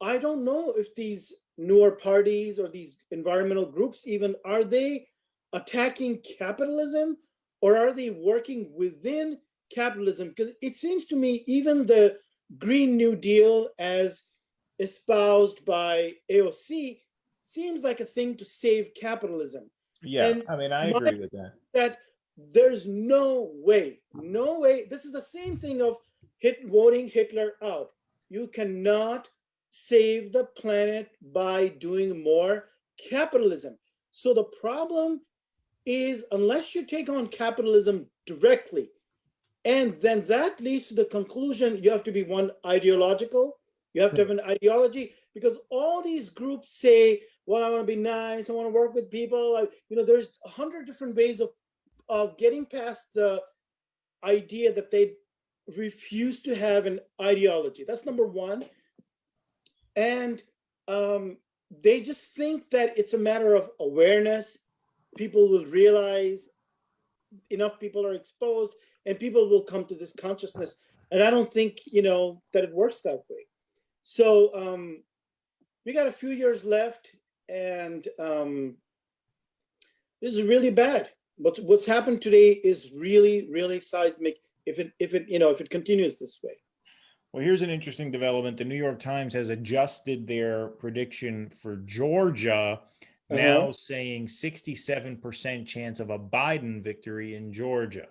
I don't know if these newer parties or these environmental groups even, are they attacking capitalism or are they working within capitalism? Because it seems to me even the Green New Deal as espoused by AOC seems like a thing to save capitalism. Yeah, And I mean, I my agree with that. that there's no way, no way. This is the same thing of voting Hitler out. You cannot save the planet by doing more capitalism. So the problem is, unless you take on capitalism directly, and then that leads to the conclusion you have to be one ideological, you have to have an ideology, because all these groups say, well, I want to be nice, I want to work with people. There's 100 different ways of getting past the idea that they refuse to have an ideology. That's number one. And they just think that it's a matter of awareness. People will realize, enough people are exposed and people will come to this consciousness. And I don't think, that it works that way. So we got a few years left, and this is really bad. But what's happened today is really, really seismic if it continues this way. Well, here's an interesting development. The New York Times has adjusted their prediction for Georgia, now saying 67% chance of a Biden victory in Georgia.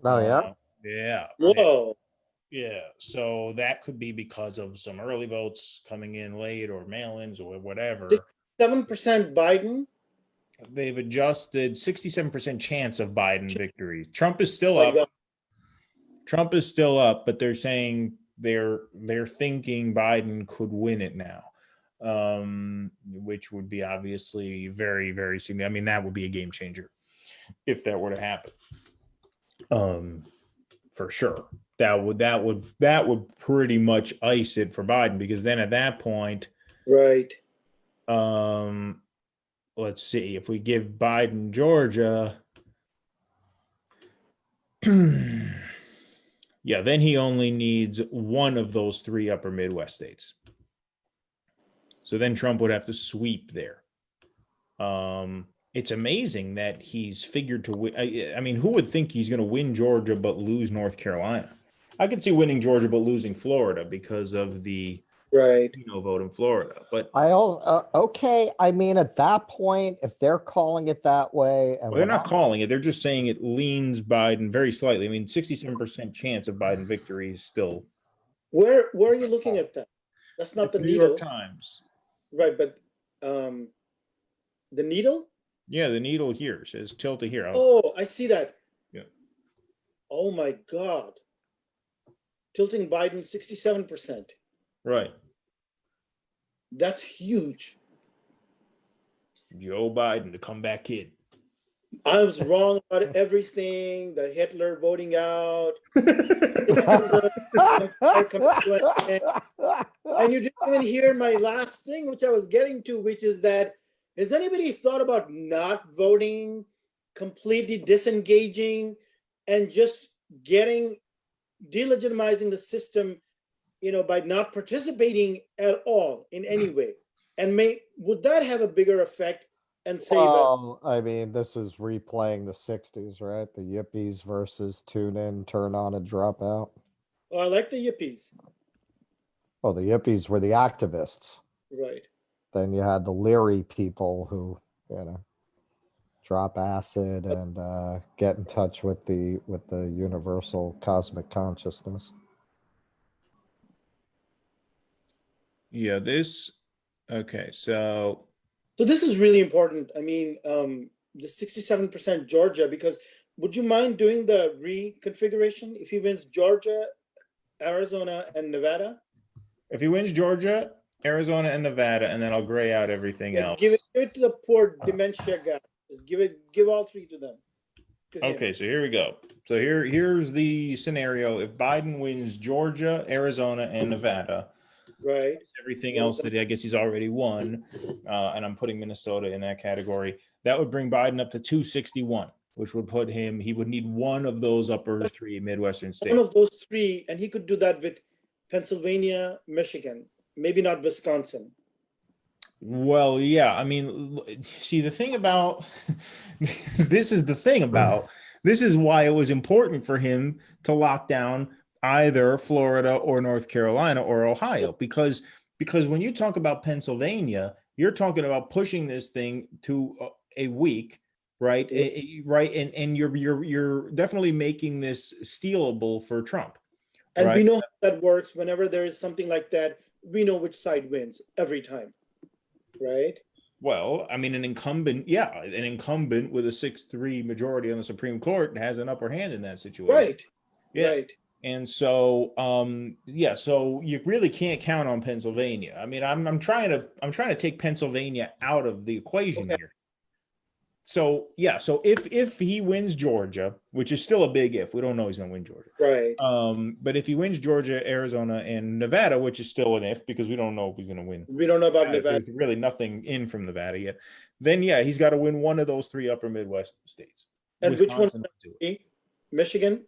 Oh, yeah. Yeah. Whoa. Yeah. So that could be because of some early votes coming in late or mail-ins or whatever. 7% Biden. They've adjusted 67% chance of Biden victory. Trump is still Oh my up. God. Trump is still up, but they're saying they're thinking Biden could win it now, which would be obviously very, very significant. I mean, that would be a game changer if that were to happen. For sure, that would pretty much ice it for Biden, because then at that point, right. Let's see, if we give Biden Georgia. Yeah, then he only needs one of those three upper Midwest states. So then Trump would have to sweep there. It's amazing that he's figured to win. I mean, who would think he's going to win Georgia but lose North Carolina? I could see winning Georgia but losing Florida because of the right vote in Florida. But okay. I mean, at that point, if they're calling it that way, and they're not calling it, they're just saying it leans Biden very slightly. I mean, 67% chance of Biden victory is still. Where are you looking at that? That's not the New needle. York Times. Right, but the needle? Yeah, the needle here says tilt to here. Oh, I see that. Yeah. Oh my God. Tilting Biden 67%. Right. That's huge. Joe Biden to come back in. I was wrong about everything. The Hitler voting out. And you didn't even hear my last thing, which I was getting to, which is that, has anybody thought about not voting, completely disengaging, and just delegitimizing the system, by not participating at all in any way? And would that have a bigger effect and save us? I mean, this is replaying the 60s, right? The yippies versus tune in, turn on, and drop out. Oh, I like the yippies. Oh, the yippies were the activists. Right. Then you had the leery people who, drop acid and get in touch with the universal cosmic consciousness. Yeah, okay, so this is really important. I mean, the 67% Georgia, because would you mind doing the reconfiguration if he wins Georgia, Arizona, and Nevada? If he wins Georgia, Arizona, and Nevada, and then I'll gray out everything else. Give it to the poor dementia guy. Just give all three to them. Okay, so here we go. So here's the scenario. If Biden wins Georgia, Arizona, and Nevada, right, everything else that I guess he's already won, and I'm putting Minnesota in that category, that would bring Biden up to 261, which would put him, he would need one of those upper three Midwestern states. One of those three, and he could do that with Pennsylvania, Michigan, maybe not Wisconsin. Well, yeah, I mean, see, the thing about this is why it was important for him to lock down either Florida or North Carolina or Ohio, because when you talk about Pennsylvania, you're talking about pushing this thing to a week, right? Right, and you're definitely making this stealable for Trump. And right? we know how that works. Whenever there is something like that, we know which side wins every time, right? Well, I mean, an incumbent with a 6-3 majority on the Supreme Court has an upper hand in that situation. Right. Yeah. Right. And so, so you really can't count on Pennsylvania. I mean, I'm trying to take Pennsylvania out of the equation here. So, so if he wins Georgia, which is still a big if, we don't know he's going to win Georgia. Right. But if he wins Georgia, Arizona, and Nevada, which is still an if because we don't know if he's going to win. We don't know about Nevada. There's really nothing in from Nevada yet. Then, he's got to win one of those three upper Midwest states. And Wisconsin which one would do it? Michigan?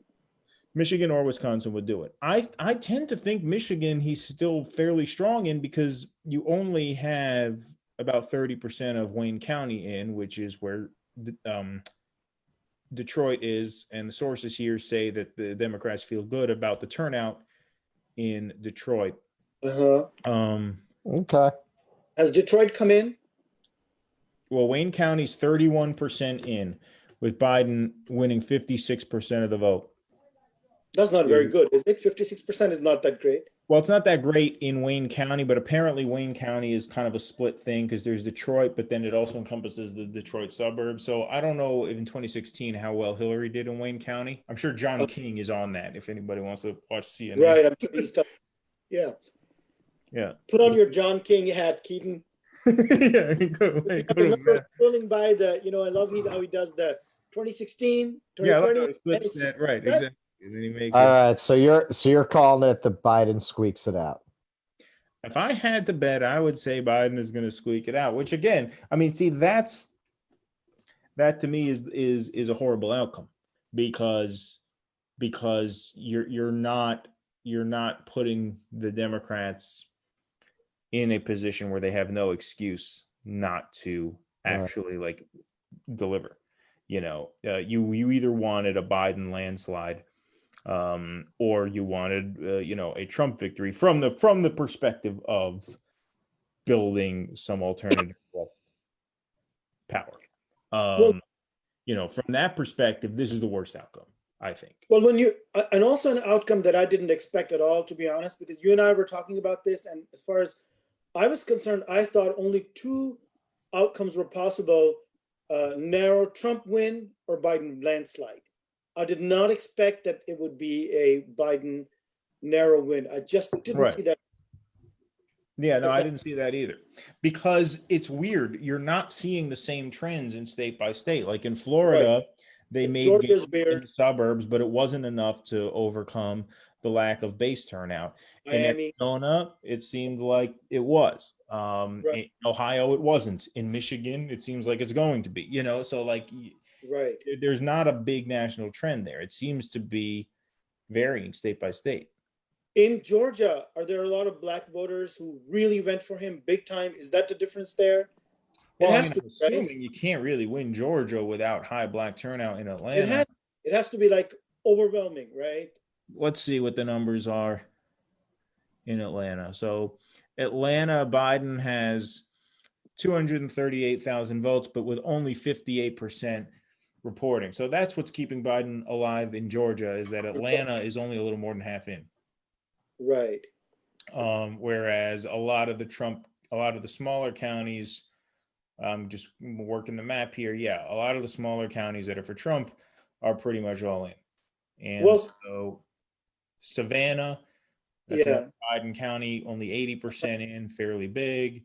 Michigan or Wisconsin would do it. I tend to think Michigan he's still fairly strong in because you only have about 30% of Wayne County in, which is where Detroit is, and the sources here say that the Democrats feel good about the turnout in Detroit. Okay. Has Detroit come in? Well, Wayne County's 31% in, with Biden winning 56% of the vote. That's not very good, is it? 56% is not that great. Well, it's not that great in Wayne County, but apparently Wayne County is kind of a split thing because there's Detroit, but then it also encompasses the Detroit suburbs. So I don't know in 2016 how well Hillary did in Wayne County. I'm sure John King is on that if anybody wants to watch CNN. Right, I'm sure he's tough. Yeah. Yeah. Put on your John King hat, Keaton. Yeah, scrolling by the, I love how he does that. 2016, 2020. Yeah, I like how he flips that. Right, exactly. And then he makes All right, so you're calling it the Biden squeaks it out. If I had to bet, I would say Biden is going to squeak it out. Which again, I mean, see, that to me is a horrible outcome because you're not putting the Democrats in a position where they have no excuse not to actually deliver. You either wanted a Biden landslide. Or you wanted, a Trump victory from the perspective of building some alternative power. From that perspective, this is the worst outcome, I think. Well, and also an outcome that I didn't expect at all, to be honest, because you and I were talking about this, and as far as I was concerned, I thought only two outcomes were possible: narrow Trump win or Biden landslide. I did not expect that it would be a Biden narrow win. I just didn't see that. Yeah, no, I didn't see that either. Because it's weird. You're not seeing the same trends in state by state. Like in Florida, they made gains in the suburbs, but it wasn't enough to overcome the lack of base turnout. In Arizona, it seemed like it was. In Ohio, it wasn't. In Michigan, it seems like it's going to be. Right. There's not a big national trend there. It seems to be varying state by state. In Georgia, are there a lot of black voters who really went for him big time? Is that the difference there? Well, I'm assuming you can't really win Georgia without high black turnout in Atlanta. It has to be overwhelming, right? Let's see what the numbers are in Atlanta. So Atlanta, Biden has 238,000 votes, but with only 58% reporting. So that's what's keeping Biden alive in Georgia, is that Atlanta is only a little more than half in. Right. Whereas a lot of the smaller counties, just working the map here. Yeah. A lot of the smaller counties that are for Trump are pretty much all in. And so Savannah, that's Biden County, only 80% in, fairly big.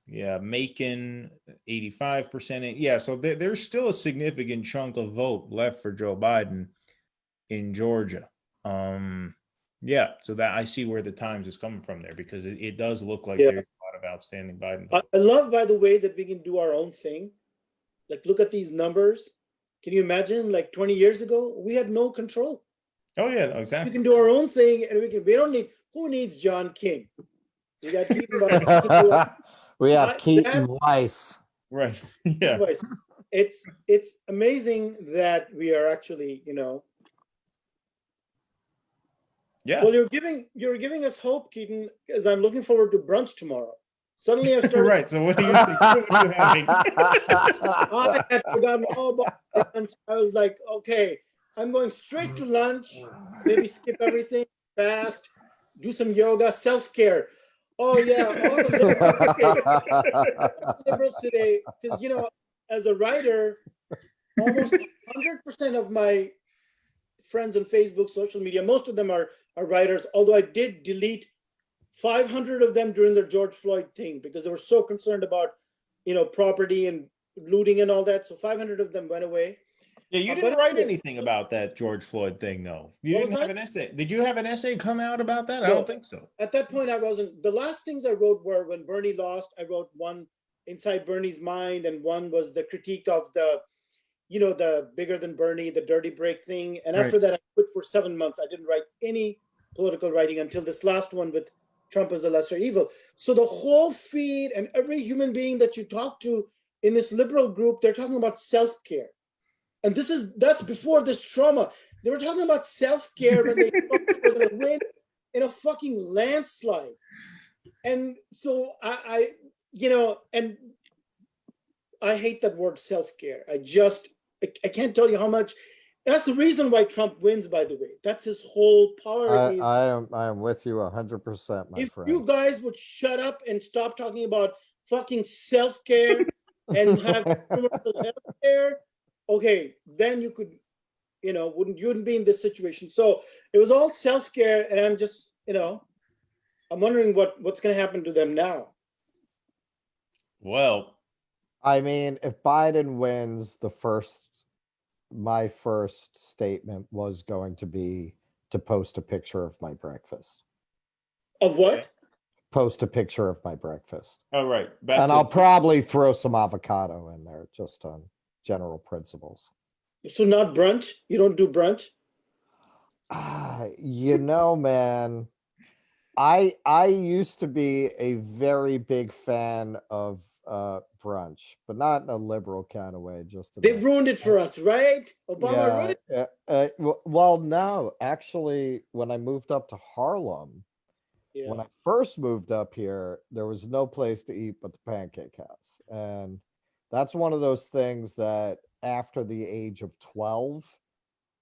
Yeah, Macon, 85% in. Yeah, so there's still a significant chunk of vote left for Joe Biden in Georgia. So that I see where the Times is coming from there, because it does look like there's a lot of outstanding Biden votes. I love, by the way, that we can do our own thing. Look at these numbers. Can you imagine, like 20 years ago, we had no control. Oh yeah, no, We exactly. can do our own thing, and we don't need, who needs John King? We got Keaton Weiss. We have Keaton That Weiss. Right. Yeah. Weiss. It's amazing that we are actually, Yeah. well, you're giving us hope, Keaton, because I'm looking forward to brunch tomorrow. Suddenly I've started. Right. So what do you think? What are you having? I had forgotten all about lunch. I was like, okay, I'm going straight to lunch. Maybe skip everything, fast, do some yoga, self-care. Oh yeah, all the liberals today, because as a writer, almost 100% of my friends on Facebook, social media, most of them are writers. Although I did delete 500 of them during the George Floyd thing because they were so concerned about, property and looting and all that. So 500 of them went away. Yeah, you didn't write anything about that George Floyd thing, though. You What didn't was have that? an essay. Did you have an essay come out about that? I No. don't think so. At that point, I wasn't. The last things I wrote were when Bernie lost. I wrote one inside Bernie's mind, and one was the critique of the bigger than Bernie, the dirty break thing. And after that, I quit for 7 months. I didn't write any political writing until this last one with Trump as the lesser evil. So the whole feed and every human being that you talk to in this liberal group, they're talking about self-care. And that's before this trauma. They were talking about self-care when they thought they were going to win in a fucking landslide. And so I hate that word self-care. I can't tell you how much. That's the reason why Trump wins, by the way. That's his whole power. I am with you 100%, my If friend. you guys would shut up and stop talking about fucking self-care and have universal health care, okay, then you could, you wouldn't be in this situation. So it was all self-care, and I'm just, I'm wondering what's going to happen to them now. Well, I mean, if Biden wins, my first statement was going to be to post a picture of my breakfast. Of what? Okay. Post a picture of my breakfast. all right. And I'll probably throw some avocado in there just on general principles. So not brunch? You don't do brunch? Man, I used to be a very big fan of brunch, but not in a liberal kind of way. They've ruined it for us, right? Obama ruined it. Well, no, actually, when I moved up to Harlem, when I first moved up here, there was no place to eat but the Pancake House, and that's one of those things that after the age of 12,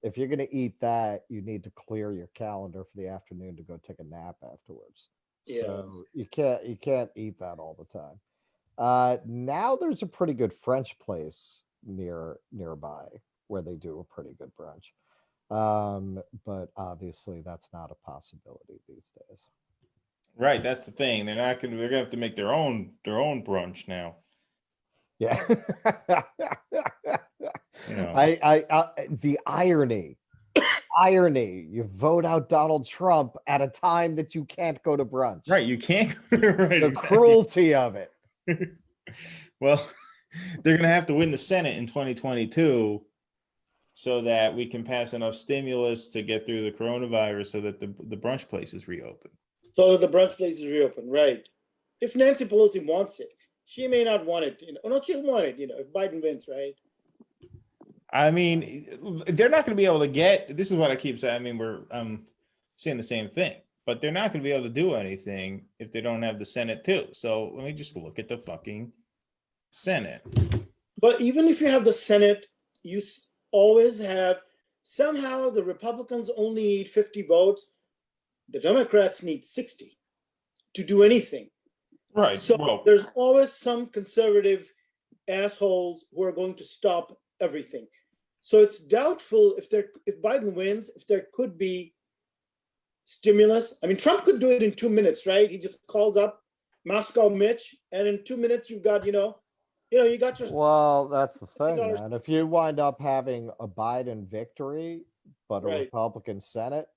if you're going to eat that, you need to clear your calendar for the afternoon to go take a nap afterwards. Yeah. So you can't eat that all the time. Now there's a pretty good French place nearby where they do a pretty good brunch. But obviously that's not a possibility these days. Right, that's the thing. They're gonna have to make their own brunch now. Yeah. You know. The irony, you vote out Donald Trump at a time that you can't go to brunch. Right, you can't. Right, The exactly. cruelty of it. Well, they're gonna have to win the Senate in 2022 so that we can pass enough stimulus to get through the coronavirus so that the brunch places reopen. So the brunch place is reopened, right? If Nancy Pelosi wants it, she may not want it, or not she'll want it, if Biden wins, right? I mean, they're not going to be able to get, this is what I keep saying. I mean, we're saying the same thing, but they're not going to be able to do anything if they don't have the Senate too. So let me just look at the fucking Senate. But even if you have the Senate, you always have, somehow the Republicans only need 50 votes. The Democrats need 60 to do anything. Right. So well, there's always some conservative assholes who are going to stop everything. So it's doubtful if Biden wins, if there could be stimulus. I mean, Trump could do it in 2 minutes, right? He just calls up Moscow Mitch, and in 2 minutes you've got, you got your. Well, that's the thing, $50. man. If you wind up having a Biden victory, but a Right. Republican Senate,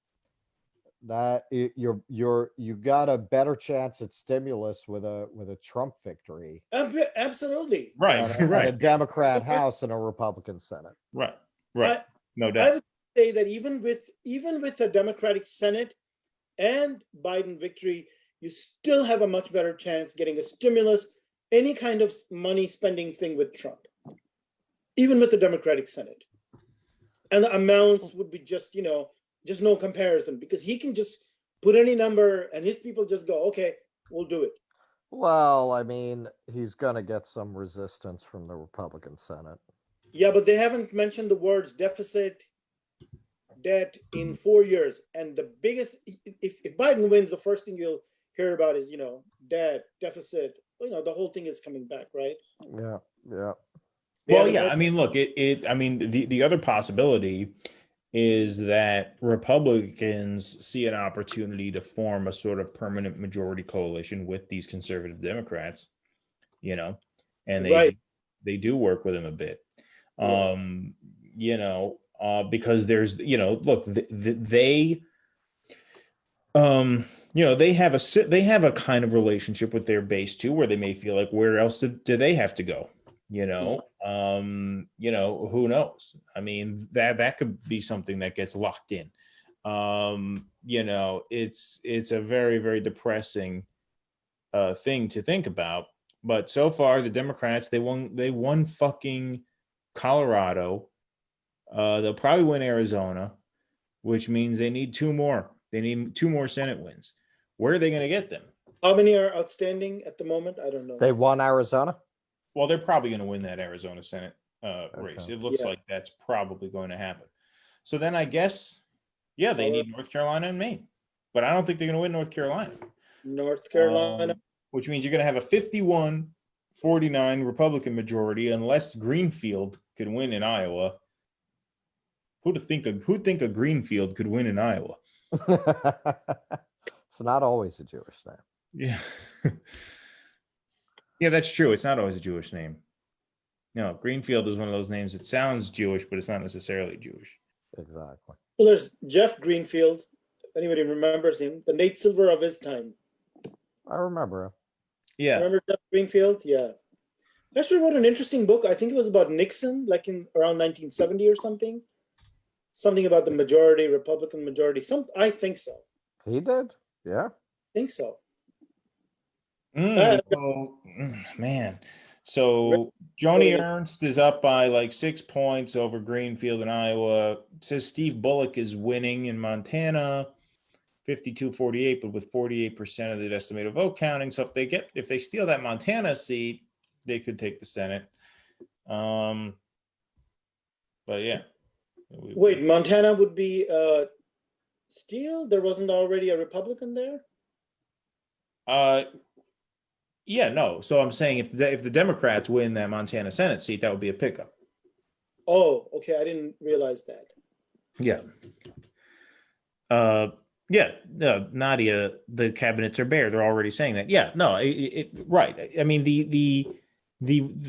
You got a better chance at stimulus with a Trump victory Absolutely. Right, and a right, Democrat House and a Republican Senate. right, right. I, No I doubt. would say that even with a Democratic Senate and Biden victory, you still have a much better chance getting a stimulus, any kind of money spending thing with Trump, even with the Democratic Senate. And the amounts would be just no comparison, because he can just put any number and his people just go, okay, we'll do it. Well, I mean, he's gonna get some resistance from the Republican Senate. Yeah, but they haven't mentioned the words deficit, debt in 4 years. And the biggest, if Biden wins, the first thing you'll hear about is, debt, deficit, the whole thing is coming back, right? Yeah, yeah. They Well, haven't yeah, heard- I mean, look, I mean, the other possibility is that Republicans see an opportunity to form a sort of permanent majority coalition with these conservative Democrats, and Right. they do work with them a bit. Yeah. Because there's, look, they they have a kind of relationship with their base too, where they may feel like, where else do they have to go? Who knows? I mean, that could be something that gets locked in. It's a very, very depressing thing to think about. But so far, the Democrats, they won fucking Colorado. They'll probably win Arizona, which means they need two more. They need two more Senate wins. Where are they going to get them? How many are outstanding at the moment? I don't know. They won Arizona. Well, they're probably going to win that Arizona Senate race. Okay. It looks Yeah. like that's probably going to happen. So then I guess, yeah, they need North Carolina and Maine. But I don't think they're going to win North Carolina. North Carolina. Which means you're going to have a 51-49 Republican majority unless Greenfield could win in Iowa. Who'd think a Greenfield could win in Iowa? It's not always a Jewish name. Yeah. Yeah, that's true. It's not always a Jewish name. No, Greenfield is one of those names that sounds Jewish, but it's not necessarily Jewish. Exactly. Well, there's Jeff Greenfield. If anybody remembers him, the Nate Silver of his time. I remember him. Yeah. Remember Jeff Greenfield? Yeah. Actually wrote an interesting book. I think it was about Nixon, like in around 1970 or something. Something about the majority, Republican majority. I think so. He did. Yeah. Think so. Man. So Joni Ernst is up by like 6 points over Greenfield in Iowa. It says Steve Bullock is winning in Montana, 52-48, but with 48% of the estimated vote counting. So if they steal that Montana seat, they could take the Senate. But yeah. Wait, Montana would be steal? There wasn't already a Republican there? Yeah, no. So I'm saying if the Democrats win that Montana Senate seat, that would be a pickup. Oh, okay. I didn't realize that. Yeah. Nadia, the cabinets are bare. They're already saying that. Yeah, no, right. I mean, the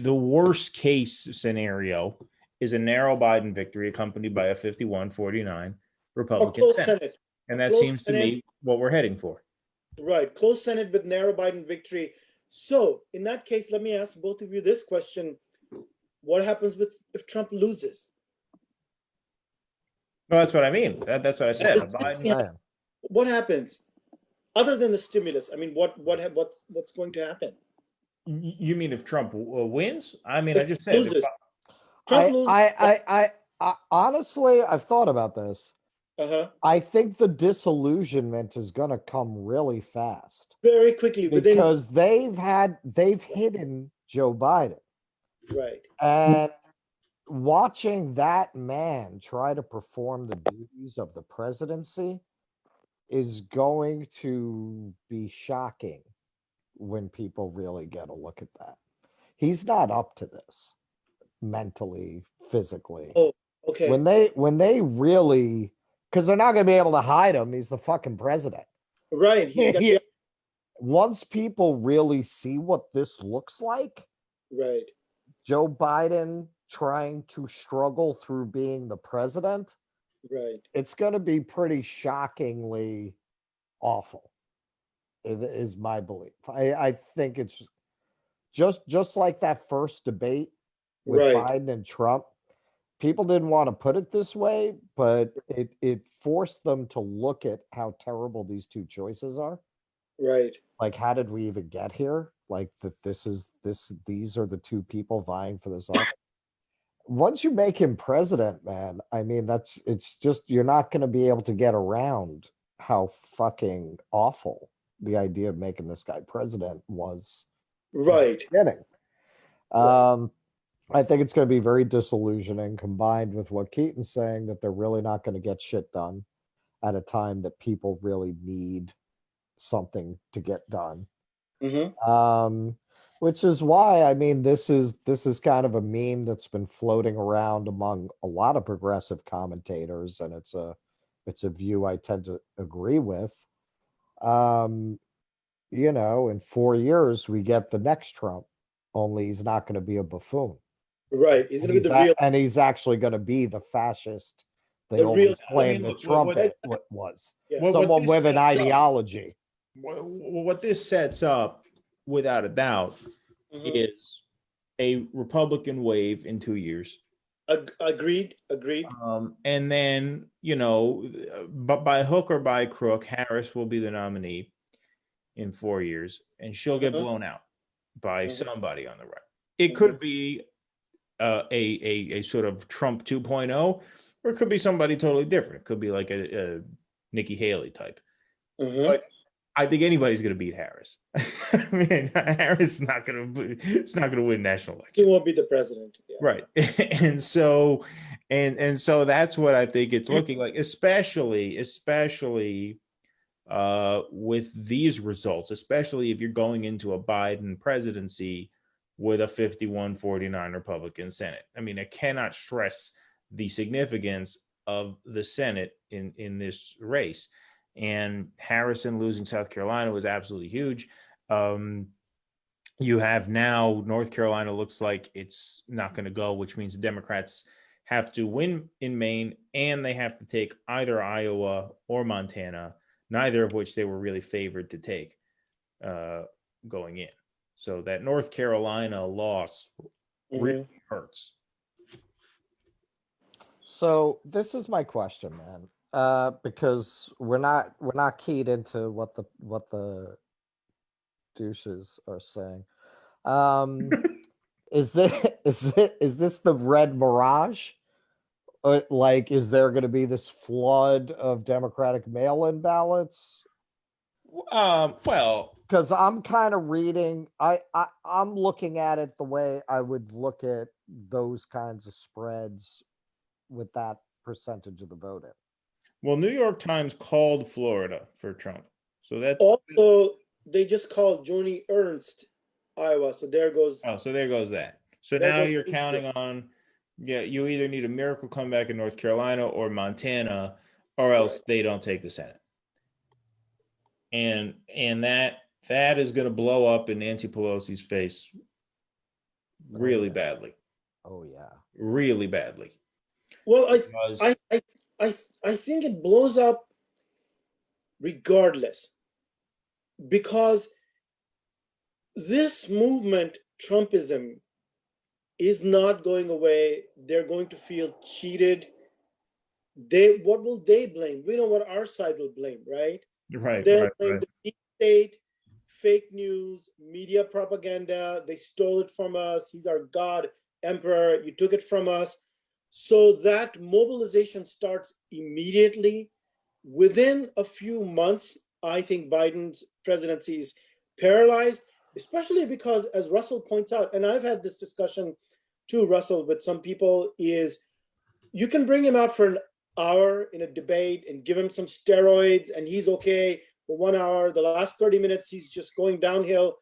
worst case scenario is a narrow Biden victory accompanied by a 51-49 Republican Senate. And that seems to me what we're heading for. Right. Close Senate with narrow Biden victory. So in that case, let me ask both of you this question. What happens if Trump loses? No, that's what I mean. That's what I said. Biden. What happens other than the stimulus? I mean, what's going to happen? You mean if Trump wins? I mean, I just said. Loses. Trump loses. I honestly, I've thought about this. I think the disillusionment is going to come really fast, very quickly, because they've hidden Joe Biden, right? And watching that man try to perform the duties of the presidency is going to be shocking when people really get a look at that. He's not up to this mentally, physically. Oh, okay. When they really, because they're not going to be able to hide him. He's the fucking president. Right. Once people really see what this looks like, right. Joe Biden trying to struggle through being the president, right. It's going to be pretty shockingly awful. Is my belief. I think it's just like that first debate with Right. Biden and Trump. People didn't want to put it this way, but it forced them to look at how terrible these two choices are. Right. Like, how did we even get here? Like that these are the two people vying for this office. Once you make him president, man, I mean, it's just, you're not going to be able to get around how fucking awful the idea of making this guy president was from the Right. beginning. Right. I think it's going to be very disillusioning, combined with what Keaton's saying, that they're really not going to get shit done at a time that people really need something to get done. Which is why, I mean, this is kind of a meme that's been floating around among a lot of progressive commentators, and it's a view I tend to agree with. In 4 years we get the next Trump, only he's not going to be a buffoon. Right. He's going to be the real. And he's actually going to be the fascist they The real- always claimed that Trump was. Yes. Someone this with an sets up- ideology. what this sets up, without a doubt, is a Republican wave in 2 years. Agreed. And then, but by hook or by crook, Harris will be the nominee in 4 years, and she'll get blown out by somebody on the right. It could be a sort of Trump 2.0, or it could be somebody totally different. It could be like a Nikki Haley type. But I think anybody's going to beat Harris. I mean, Harris is not going to win national election. He won't be the president. Yeah. Right. And so that's what I think it's looking like, especially with these results, especially if you're going into a Biden presidency with a 51-49 Republican Senate. I mean, I cannot stress the significance of the Senate in this race. And Harrison losing South Carolina was absolutely huge. You have now North Carolina looks like it's not going to go, which means the Democrats have to win in Maine, and they have to take either Iowa or Montana, neither of which they were really favored to take going in. So that North Carolina loss really hurts. So this is my question, man, because we're not keyed into what the douches are saying. Is this the red mirage? Like, is there going to be this flood of Democratic mail-in ballots? Well, because I'm kind of reading, I'm looking at it the way I would look at those kinds of spreads with that percentage of the vote in. Well, New York Times called Florida for Trump. So that's also, they just called Joni Ernst, Iowa. So there goes. Oh, so there goes that. So now you're counting on, you either need a miracle comeback in North Carolina or Montana, or else they don't take the Senate. And that is going to blow up in Nancy Pelosi's face really badly. Oh yeah, really badly. Well, I think it blows up regardless, because this movement, Trumpism, is not going away. They're going to feel cheated. What will they blame? We know what our side will blame, right? Right. They'll blame the deep state, fake news, media propaganda. They stole it from us. He's our God, emperor. You took it from us. So that mobilization starts immediately. Within a few months, I think Biden's presidency is paralyzed, especially because, as Russell points out, and I've had this discussion too, Russell, with some people, is you can bring him out for an hour in a debate and give him some steroids and he's okay for 1 hour. The last 30 minutes, he's just going downhill.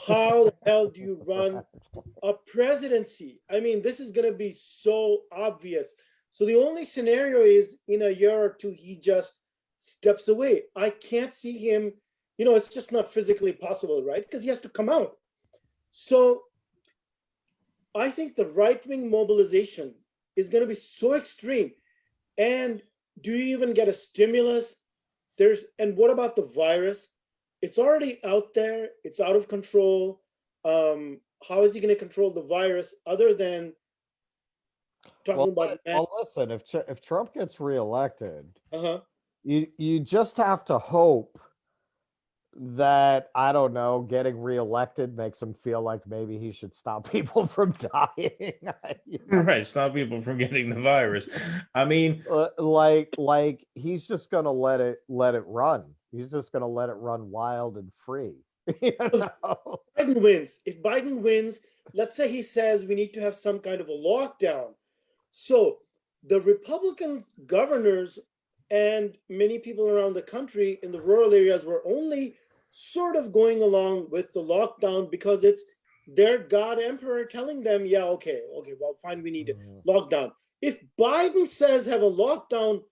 How the hell do you run a presidency? I mean, this is going to be so obvious. So the only scenario is in a year or two, he just steps away. I can't see him, it's just not physically possible, right? Because he has to come out. So I think the right-wing mobilization is going to be so extreme. And do you even get a stimulus? and what about the virus? It's already out there. It's out of control. How is he going to control the virus other than talking about? Well, listen, if Trump gets reelected, Uh-huh. you just have to hope that, I don't know, getting reelected makes him feel like maybe he should stop people from dying. You know? Right, stop people from getting the virus. I mean, like he's just gonna let it run. He's just gonna let it run wild and free. You know? Biden wins. If Biden wins, let's say he says we need to have some kind of a lockdown. So the Republican governors and many people around the country in the rural areas were only sort of going along with the lockdown because it's their God emperor telling them, yeah, okay, well, fine, we need a lockdown. If Biden says have a lockdown,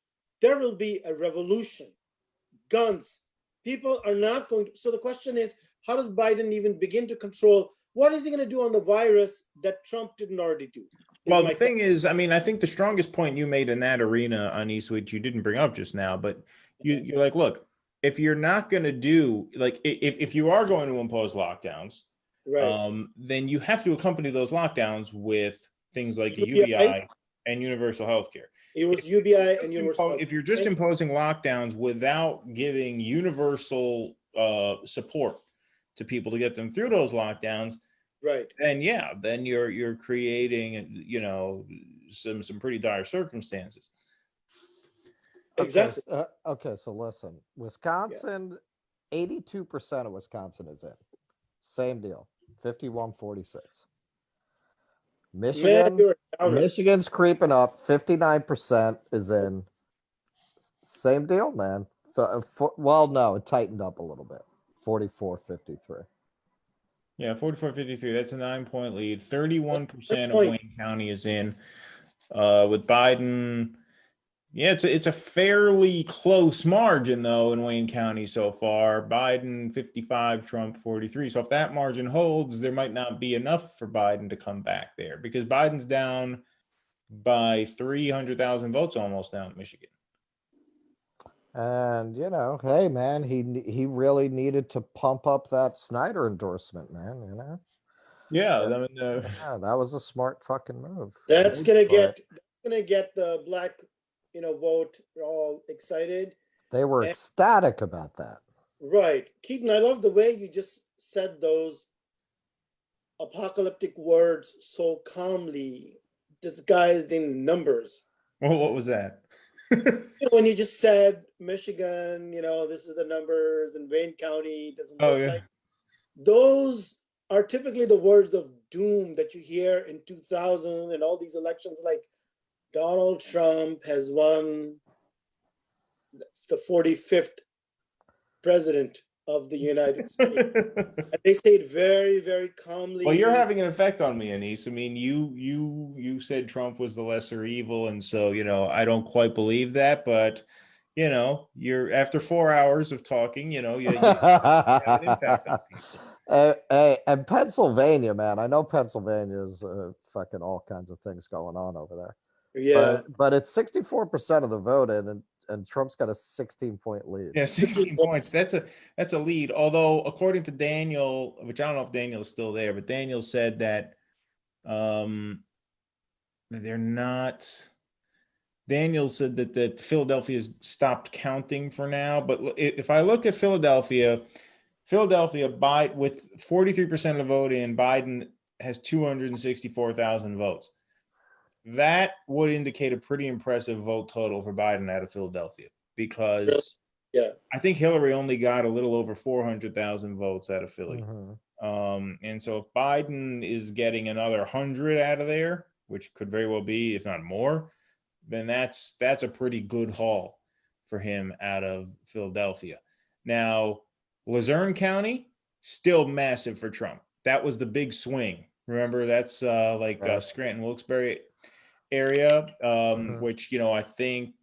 there will be a revolution. Guns. People are not going to. So the question is, how does Biden even begin to control? What is he going to do on the virus that Trump didn't already do? well, the thing is, I mean, I think the strongest point you made in that arena, Anis, which you didn't bring up just now, but you're like, look, if you're not going to do, like, if you are going to impose lockdowns, Right. then you have to accompany those lockdowns with things like the UBI. UBI and universal health care. It was UBI and universal. If you're just imposing lockdowns without giving universal support to people to get them through those lockdowns, right, then yeah, then you're creating, you know, some pretty dire circumstances. exactly. Okay, so listen, Wisconsin, 82% of Wisconsin is in. Same deal, 51-46. Michigan's creeping up, 59% is in. Same deal, man. Well, no, it tightened up a little bit, 44-53. Yeah, 44-53. That's a 9-point lead. 31% of Wayne County is in. With Biden, yeah, it's a fairly close margin though in Wayne County so far. Biden 55, Trump 43. So if that margin holds, there might not be enough for Biden to come back there because Biden's down by 300,000 votes almost now in Michigan. And you know, hey man, he really needed to pump up that Snyder endorsement, man. You know. Yeah, Yeah. I mean, Yeah, that was a smart fucking move. That's gonna get the black, vote all excited. They were ecstatic about that. Right, Keaton. I love the way you just said those apocalyptic words so calmly, disguised in numbers. well, what was that? When you just said Michigan, this is the numbers, and Wayne County doesn't look like. Those are typically the words of doom that you hear in 2000 and all these elections, like Donald Trump has won the 45th president of the United States. And they say it very, very calmly. Well, you're having an effect on me, Anis. I mean, you said Trump was the lesser evil, and so I don't quite believe that, but you're after 4 hours of talking, you have an impact on people. And Pennsylvania, man, I know Pennsylvania's fucking all kinds of things going on over there. Yeah, but it's 64% of the vote, and Trump's got a 16-point lead. Yeah, 16 points. That's a lead. Although, according to Daniel, which I don't know if Daniel's still there, but Daniel said that they're not. Daniel said that Philadelphia's stopped counting for now. But if I look at Philadelphia with 43% of the vote in, Biden has 264,000 votes. That would indicate a pretty impressive vote total for Biden out of Philadelphia, because I think Hillary only got a little over 400,000 votes out of Philly. And so if Biden is getting another 100 out of there, which could very well be, if not more, then that's a pretty good haul for him out of Philadelphia. Now, Luzerne County, still massive for Trump. That was the big swing. Remember, that's Scranton, Wilkes-Barre area, which, I think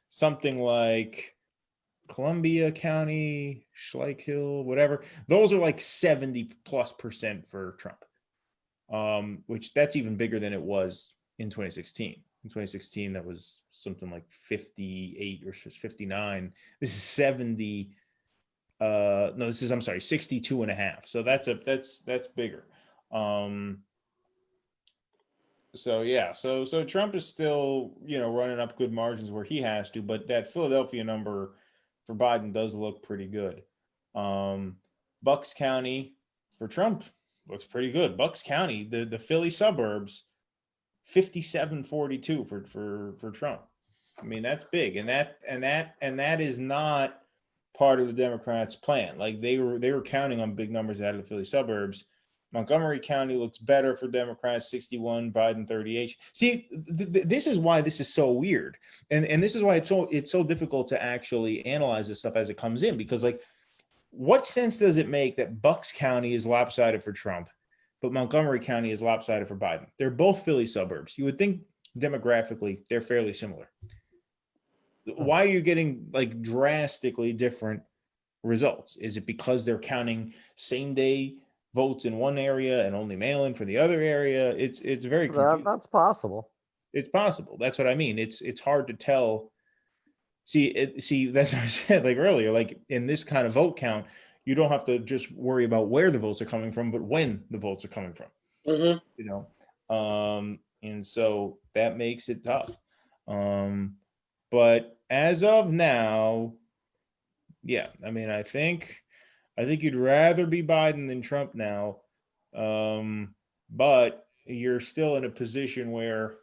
something like Columbia County, Schleichhill, whatever, those are like 70+% for Trump, which that's even bigger than it was in 2016. In 2016, that was something like 58 or 59. This is 70. No, this is, I'm sorry, 62 and a half. So that's bigger. So yeah, so Trump is still, running up good margins where he has to, but that Philadelphia number for Biden does look pretty good. Bucks County for Trump looks pretty good. Bucks County, the Philly suburbs, 57-42 for Trump. I mean, that's big, and that is not part of the Democrats' plan. Like they were counting on big numbers out of the Philly suburbs. Montgomery County looks better for Democrats, 61, Biden 38. See, this is why this is so weird, and this is why it's so difficult to actually analyze this stuff as it comes in, because like, what sense does it make that Bucks County is lopsided for Trump, but Montgomery County is lopsided for Biden? They're both Philly suburbs. You would think demographically they're fairly similar. Why are you getting like drastically different results? Is it because they're counting same day votes in one area and only mail in for the other area? It's very confusing. That's possible. It's possible. That's what I mean. It's hard to tell. See, that's what I said like earlier. Like in this kind of vote count, you don't have to just worry about where the votes are coming from, but when the votes are coming from. Mm-hmm. And so that makes it tough. But as of now, yeah, I mean, I think you'd rather be Biden than Trump now. But you're still in a position where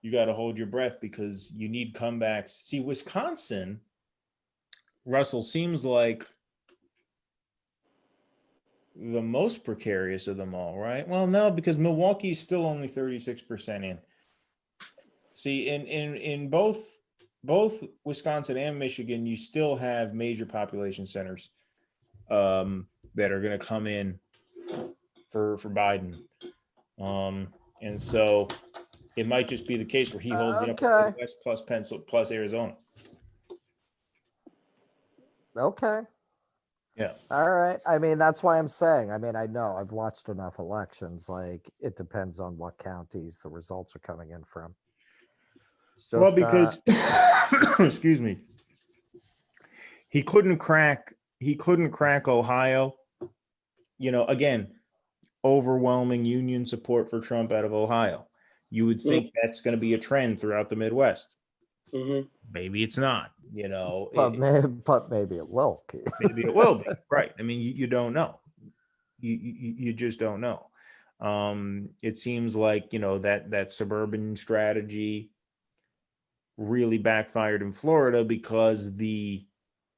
you got to hold your breath because you need comebacks. See, Wisconsin, Russell, seems like the most precarious of them all, right? Well, no, because Milwaukee's still only 36% in. See, in both Wisconsin and Michigan, you still have major population centers that are going to come in for Biden. And so it might just be the case where he holds the upper Midwest plus Pencil plus Arizona. Okay. Yeah. All right. I mean, that's why I'm saying. I mean, I know I've watched enough elections. Like, it depends on what counties the results are coming in from. It's just, Well, because excuse me, he couldn't crack Ohio. Again, overwhelming union support for Trump out of Ohio. You would think that's going to be a trend throughout the Midwest. Mm-hmm. Maybe it's not. but maybe it will. Maybe it will be. Right. I mean, you don't know. You just don't know. It seems like that suburban strategy really backfired in Florida because the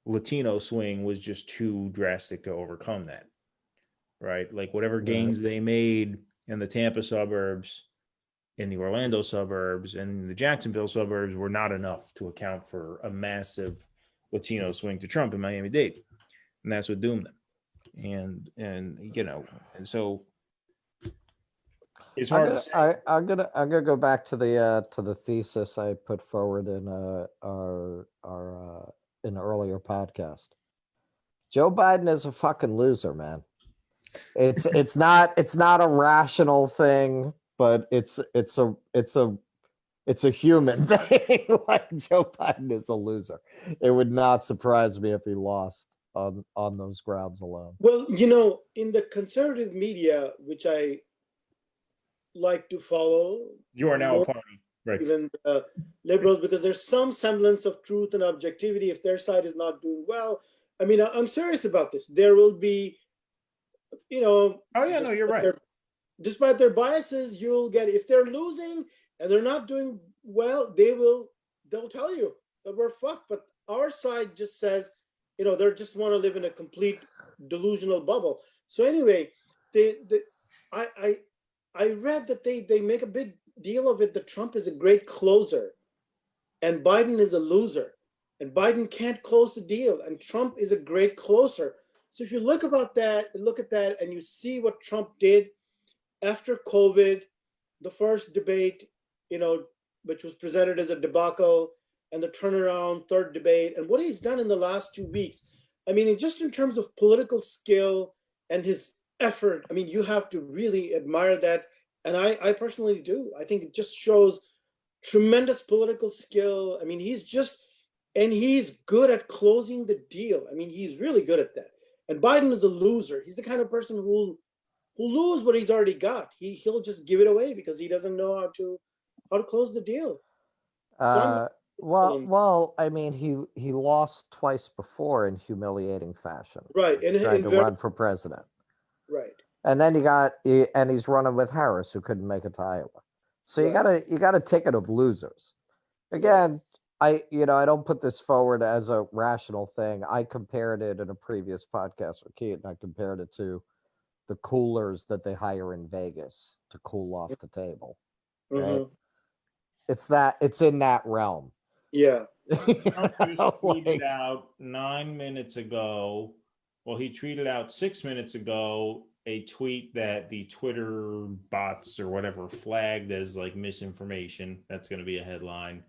Latino swing was just too drastic to overcome that. Right? Like whatever gains they made in the Tampa suburbs, in the Orlando suburbs, and the Jacksonville suburbs were not enough to account for a massive Latino swing to Trump in Miami-Dade. And that's what doomed them. And so it's hard to say. I'm gonna go back to the thesis I put forward in our in an earlier podcast. Joe Biden is a fucking loser, man. It's not a rational thing, but it's a human thing. Like, Joe Biden is a loser. It would not surprise me if he lost on those grounds alone. Well, in the conservative media, which I like to follow, You are now a party, right? Even liberals, because there's some semblance of truth and objectivity. If their side is not doing well, I mean, I'm serious about this. There will be, Oh yeah, no, you're right. Despite their biases, you'll get, if they're losing and they're not doing well, they'll tell you that we're fucked. But our side just says, they just want to live in a complete delusional bubble. So anyway, I read that they make a big deal of it, that Trump is a great closer and Biden is a loser, and Biden can't close the deal, and Trump is a great closer. So if you look at that, and you see what Trump did after COVID, the first debate, which was presented as a debacle, and the turnaround, third debate, and what he's done in the last 2 weeks. I mean, just in terms of political skill and his effort, I mean, you have to really admire that. And I personally do. I think it just shows tremendous political skill. I mean, and he's good at closing the deal. I mean, he's really good at that. And Biden is a loser. He's the kind of person who'll lose what he's already got. He'll just give it away because he doesn't know how to close the deal. So well, I mean, he lost twice before in humiliating fashion. right, and Tried to run for president. right. And then he's running with Harris, who couldn't make it to Iowa. So you got a ticket of losers. Again, I don't put this forward as a rational thing. I compared it in a previous podcast with Keaton. I compared it to the coolers that they hire in Vegas to cool off the table. Right? It's in that realm. Yeah. Trump just tweeted out 9 minutes ago. Well, he tweeted out 6 minutes ago a tweet that the Twitter bots or whatever flagged as like misinformation. That's going to be a headline.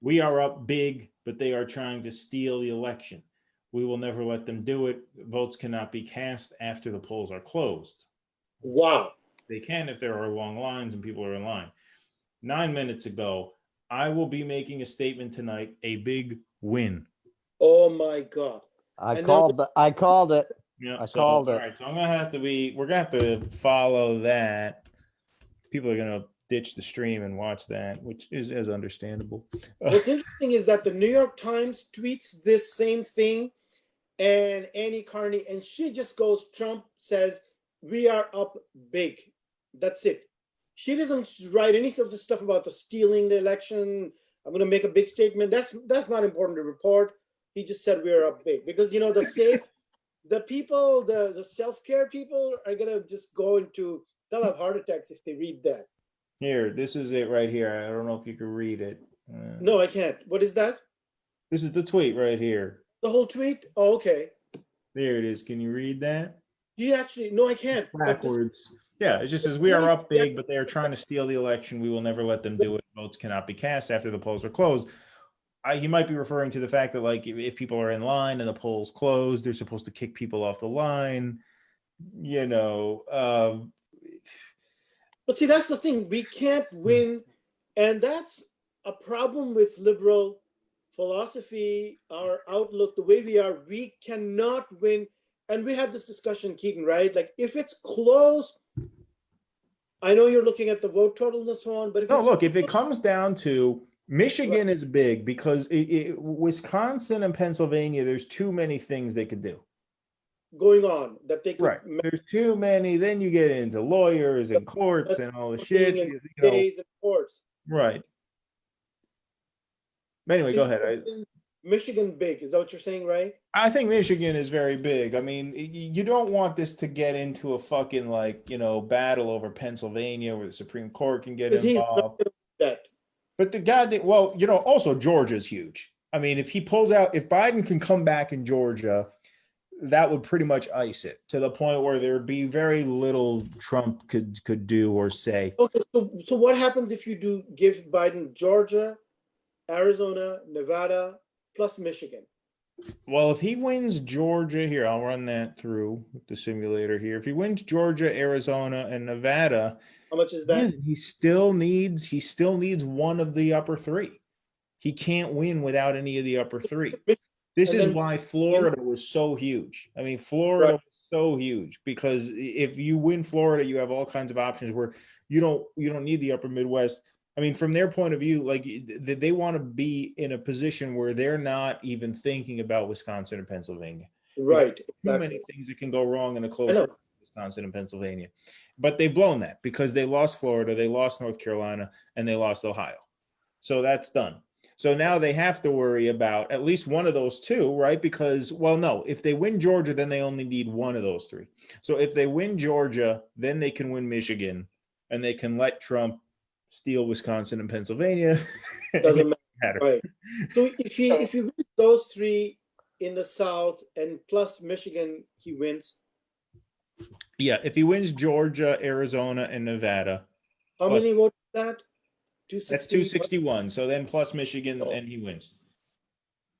We are up big, but they are trying to steal the election. We will never let them do it. Votes cannot be cast after the polls are closed. Wow. They can if there are long lines and people are in line. 9 minutes ago, I will be making a statement tonight, a big win. Oh my God. I called it. Yeah, I called it. All right, so we're gonna have to follow that. People are gonna ditch the stream and watch that, which is as understandable. What's interesting is that the New York Times tweets this same thing, and Annie Carney, and she just goes, Trump says, we are up big. That's it. She doesn't write any of the stuff about the stealing the election. I'm going to make a big statement. That's not important to report. He just said we are up big because, the people, the self-care people are going to just they'll have heart attacks if they read that. Here, this is it right here. I don't know if you can read it. No, I can't. What is that? This is the tweet right here. The whole tweet? Oh, okay. There it is. Can you read that? No, I can't. Backwards. Yeah, it just says we are up big, but they are trying to steal the election. We will never let them do it. Votes cannot be cast after the polls are closed. You might be referring to the fact that, like, if people are in line and the polls closed, they're supposed to kick people off the line. But see, that's the thing. We can't win. And that's a problem with liberal philosophy, our outlook, the way we are. We cannot win. And we had this discussion, Keaton, right? Like, if it's close, I know you're looking at the vote totals and so on, but if it comes down to Michigan is big because Wisconsin and Pennsylvania, there's too many things they could do. Going on that they could. Right. There's too many. Then you get into lawyers and courts and all the shit. Days and courts. Right. Anyway, go ahead. Michigan big. Is that what you're saying, right? I think Michigan is very big. I mean, you don't want this to get into a fucking battle over Pennsylvania where the Supreme Court can get involved. But the guy that, also Georgia's huge. I mean, if Biden can come back in Georgia, that would pretty much ice it to the point where there'd be very little Trump could do or say. Okay, so what happens if you do give Biden Georgia, Arizona, Nevada, plus Michigan? Well, if he wins Georgia, here, I'll run that through with the simulator here. If he wins Georgia, Arizona, and Nevada, how much is that? He still needs one of the upper three. He can't win without any of the upper three. This is why Florida was so huge. I mean, Florida was so huge because if you win Florida, you have all kinds of options where you don't need the upper Midwest. I mean, from their point of view, like they want to be in a position where they're not even thinking about Wisconsin and Pennsylvania. Right. Too many things that can go wrong in a close race, Wisconsin and Pennsylvania. But they've blown that because they lost Florida, they lost North Carolina, and they lost Ohio. So that's done. So now they have to worry about at least one of those two, right? Because, if they win Georgia, then they only need one of those three. So if they win Georgia, then they can win Michigan, and they can let Trump steal Wisconsin and Pennsylvania. Doesn't matter. Right. So if he wins those three in the South and plus Michigan, he wins. Yeah, if he wins Georgia, Arizona, and Nevada. How many votes is that? 260? That's 261. So then plus Michigan, and he wins.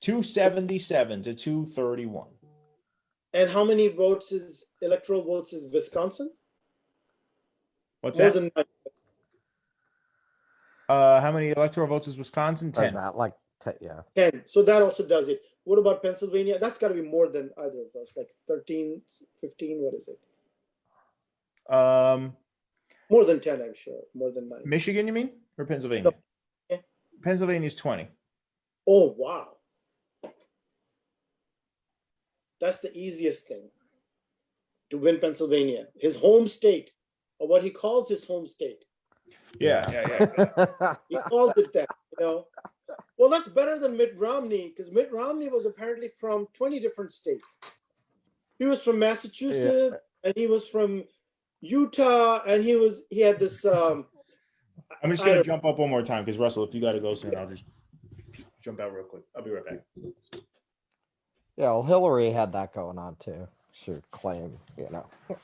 277 to 231. And how many electoral votes is Wisconsin? What's More that? than How many electoral votes is Wisconsin? Is 10. that like, yeah. 10. So that also does it. What about Pennsylvania? That's got to be more than either of those, like 13, 15. What is it? More than 10, I'm sure. More than 9. Michigan, you mean? Or Pennsylvania? No. Pennsylvania's 20. Oh, wow. That's the easiest thing to win Pennsylvania. His home state, or what he calls his home state. Yeah. He calls it that, you know. Well, that's better than Mitt Romney, because Mitt Romney was apparently from 20 different states. He was from Massachusetts, and he was from Utah, and he had this. I'm just going to jump up one more time because, Russell, if you got to go soon, I'll just jump out real quick. I'll be right back. Yeah, well, Hillary had that going on too. She would claim,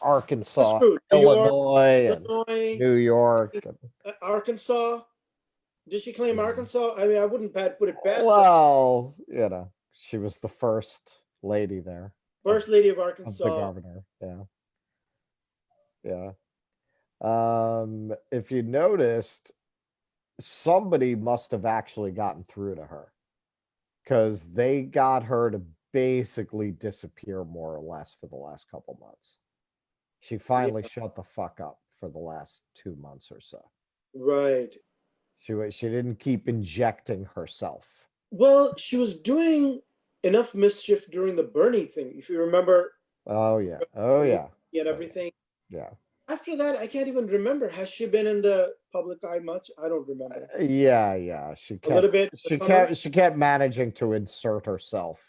Arkansas, That's true. Illinois, Illinois, and New York. Arkansas. Did she claim Arkansas? I mean, I wouldn't put it past her. Well, she was the first lady there. First lady of Of Arkansas. the governor. Yeah. If you noticed, somebody must have actually gotten through to her, because they got her to basically disappear more or less for the last couple months. She finally shut the fuck up for the last 2 months or so. Right. She didn't keep injecting herself. Well, she was doing enough mischief during the Bernie thing, if you remember. Oh yeah. And everything. Yeah. After that, I can't even remember. Has she been in the public eye much? I don't remember. Yeah. She kept, A little bit. She kept managing to insert herself.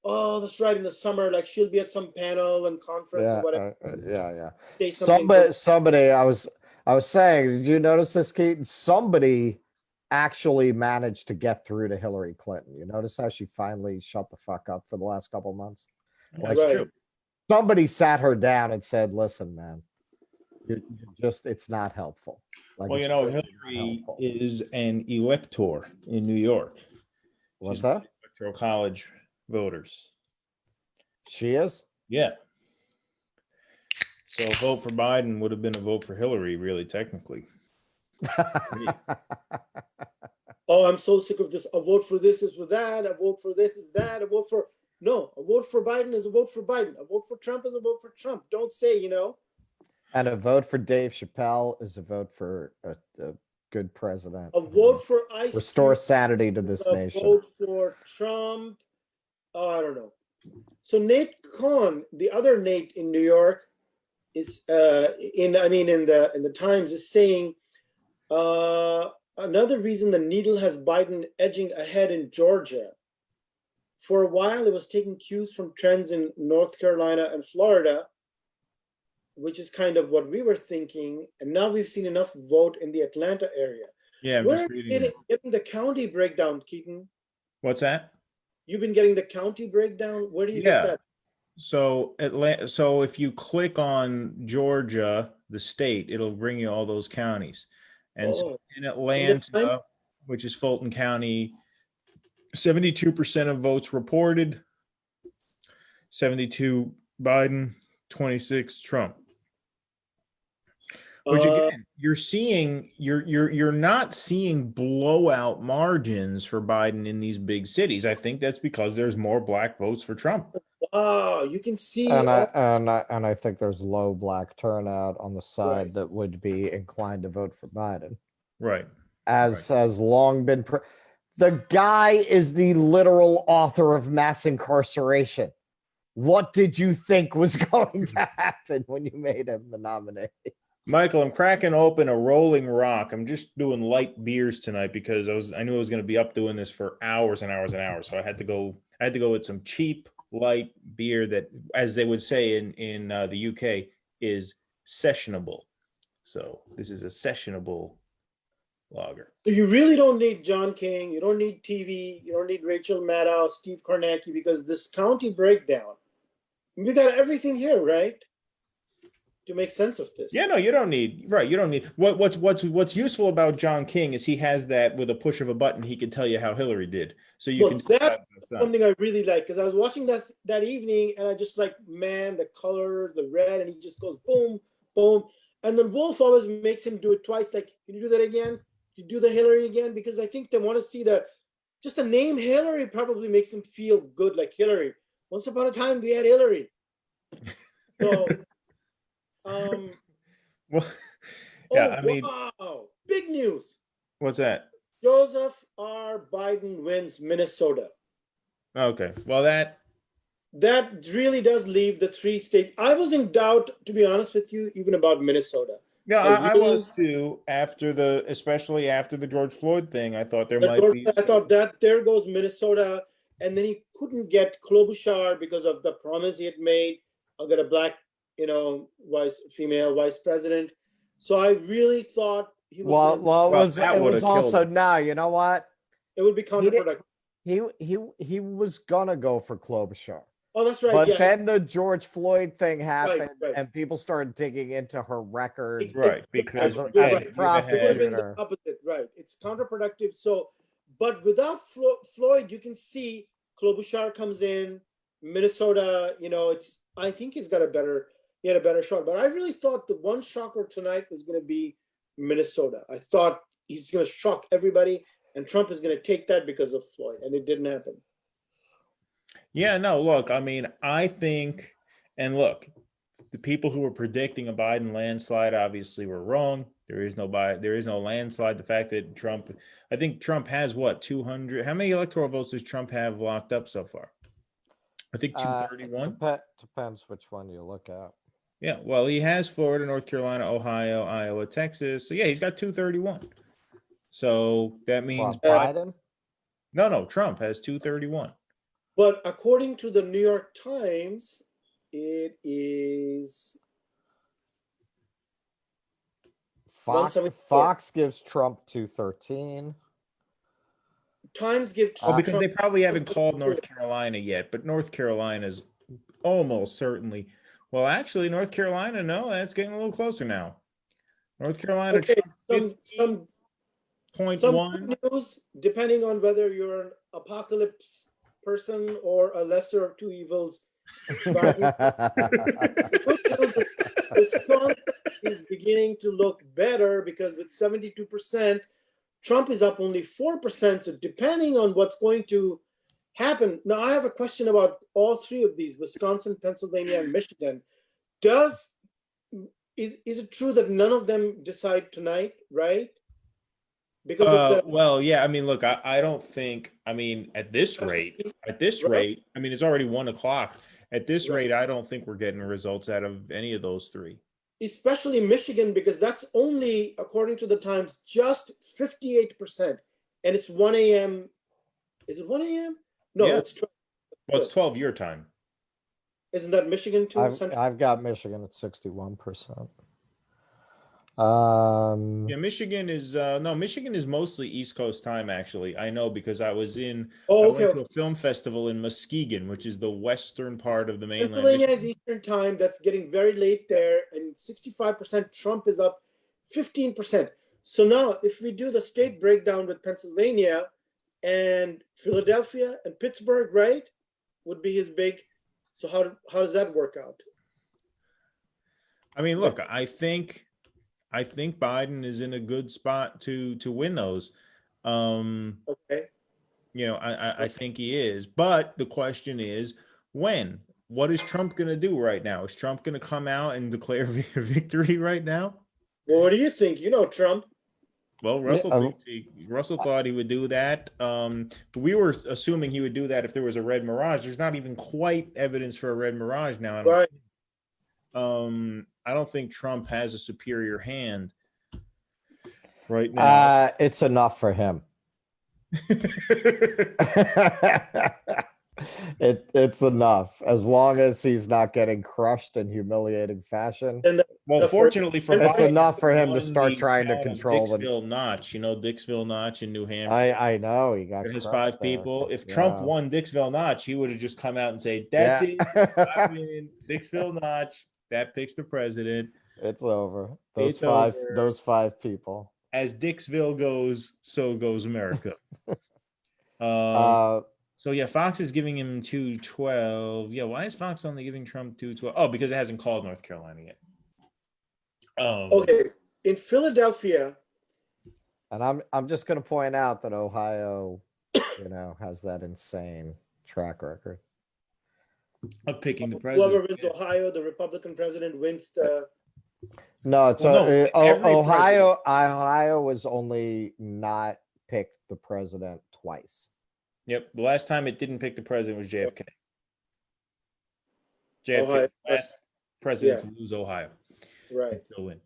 Oh, that's right. In the summer, like she'll be at some panel and conference or whatever. Yeah. Somebody. I was saying, did you notice this, Keaton? Somebody actually managed to get through to Hillary Clinton. You notice how she finally shut the fuck up for the last couple months? That's true. Somebody sat her down and said, "Listen, man, you're just, it's not helpful." Like, Well, Hillary is an elector in New York. What's She's that? Electoral college voters. She is? Yeah. So a vote for Biden would have been a vote for Hillary, really, technically. Oh, I'm so sick of this. A vote for this is for that. A vote for this is that. A vote for a vote for Biden is a vote for Biden. A vote for Trump is a vote for Trump. Don't say, And a vote for Dave Chappelle is a vote for a good president. A vote for ICE. Restore sanity to this nation. A vote for Trump. Oh, I don't know. So Nate Cohn, the other Nate in New York, is in the Times is saying another reason the needle has Biden edging ahead in Georgia. For a while, it was taking cues from trends in North Carolina and Florida, which is kind of what we were thinking. And now we've seen enough vote in the Atlanta area. Yeah, I'm just reading getting the county breakdown, Keaton. What's that? You've been getting the county breakdown. Where do you get that? So So if you click on Georgia, the state, it'll bring you all those counties. And so in Atlanta, which is Fulton County, 72% of votes reported, 72 Biden, 26 Trump. Which again, you're not seeing blowout margins for Biden in these big cities. I think that's because there's more black votes for Trump. Wow, you can see. And I think there's low black turnout on the side that would be inclined to vote for Biden. Right. As has long been. The guy is the literal author of mass incarceration. What did you think was going to happen when you made him the nominee? Michael, I'm cracking open a Rolling Rock. I'm just doing light beers tonight because I knew I was going to be up doing this for hours and hours and hours. So I had to go with some cheap light beer that, as they would say in the UK, is sessionable. So this is a sessionable lager. So you really don't need John King. You don't need TV. You don't need Rachel Maddow, Steve Kornacki, because this county breakdown, we got everything here, right? To make sense of this. Yeah, no, you don't need. What's useful about John King is he has that with a push of a button, he can tell you how Hillary did. So you can. That's something I really like, because I was watching that evening and I just like, man, the color, the red, and he just goes boom, boom. And then Wolf always makes him do it twice. Like, can you do that again? do the Hillary again? Because I think they want to see just the name Hillary probably makes them feel good, like Hillary. Once upon a time, we had Hillary. So, Well, oh, yeah, I mean, wow, big news. what's that? Joseph R. Biden wins Minnesota. Okay, well, that Really does leave the 3 states. I was in doubt, to be honest with you, even about Minnesota. yeah, I really- was too. Especially after the George Floyd thing, I thought there might be. I thought that there goes Minnesota, and then he couldn't get Klobuchar because of the promise he had made. I'll get a black, female vice president. So I really thought he was. that it would've was killed also him. no. You know what? It would be counterproductive. He was gonna go for Klobuchar. Oh, that's right. But yeah. then the George Floyd thing happened, right. and people started digging into her record. Right, because As a- you're as a right. prosecutor. It would have been the opposite, right? It's counterproductive. So, but without Floyd, you can see Klobuchar comes in, Minnesota. I think he had a better shot. But I really thought the one shocker tonight was going to be Minnesota. I thought he's going to shock everybody, and Trump is going to take that because of Floyd, and it didn't happen. Yeah, no, look, I mean, I think, and look, the people who were predicting a Biden landslide obviously were wrong. There is no landslide. The fact that I think Trump has what, 200, how many electoral votes does Trump have locked up so far? I think 231. Depends which one you look at. Yeah, well, he has Florida, North Carolina, Ohio, Iowa, Texas. So yeah, he's got 231. So that means Biden? No, Trump has 231. But according to the New York Times, it is Fox gives Trump 213. Times give Well, because Trump, they probably haven't called North Carolina yet, but North Carolina's almost certainly. Well, actually, North Carolina, no, that's getting a little closer now. North Carolina, okay, Trump, some 50.1. good news, depending on whether you're an apocalypse person or a lesser of two evils. The good news is Wisconsin is beginning to look better because with 72%, Trump is up only 4%. So depending on what's going to happen. Now, I have a question about all three of these, Wisconsin, Pennsylvania, and Michigan. Is it true that none of them decide tonight, right? Because of Well, yeah, I mean, look, I don't think, I mean, at this rate, I mean, it's already 1:00. At this rate, I don't think we're getting results out of any of those three. Especially Michigan, because that's only, according to the Times, just 58%. And it's 1 a.m. Is it 1 a.m.? No, Yeah. it's 12. Well, it's 12 your time. Isn't that Michigan too? I've got Michigan at 61%. Yeah, Michigan is Michigan is mostly East Coast time, actually. I know because I went to a film festival in Muskegon, which is the western part of the mainland. Pennsylvania is Eastern time. That's getting very late there, and 65%. Trump is up 15%. So now, if we do the state breakdown with Pennsylvania and Philadelphia and Pittsburgh, right, would be his big. So how does that work out? I mean, look, I think Biden is in a good spot to win those. Okay. I think he is. But the question is, when? What is Trump going to do right now? Is Trump going to come out and declare victory right now? Well, what do you think? You know Trump. Well, Russell thought he would do that. We were assuming he would do that if there was a red mirage. There's not even quite evidence for a red mirage now. Right. I don't think Trump has a superior hand right now. It's enough for him. It's enough as long as he's not getting crushed in humiliating fashion. Well, fortunately for it's Biden, enough for him to won start the trying to town of control the Dixville Notch. You know Dixville Notch in New Hampshire. I know he got His crushed 5 there. people. If Trump won Dixville Notch, he would have just come out and say, "That's it. I win. Dixville Notch. That picks the president." It's over. It's Those 5 people. As Dixville goes, so goes America. So yeah, Fox is giving him 212. Yeah, why is Fox only giving Trump 212? Oh, because it hasn't called North Carolina yet. Okay, in Philadelphia, And I'm just going to point out that Ohio, has that insane track record. Of picking the Whoever president. wins Ohio, the Republican president wins the. No, it's Well, no, every Ohio. Ohio was only not picked the president twice. Yep. The last time it didn't pick the president was JFK. JFK, Ohio. last president to lose Ohio. Right. Still win.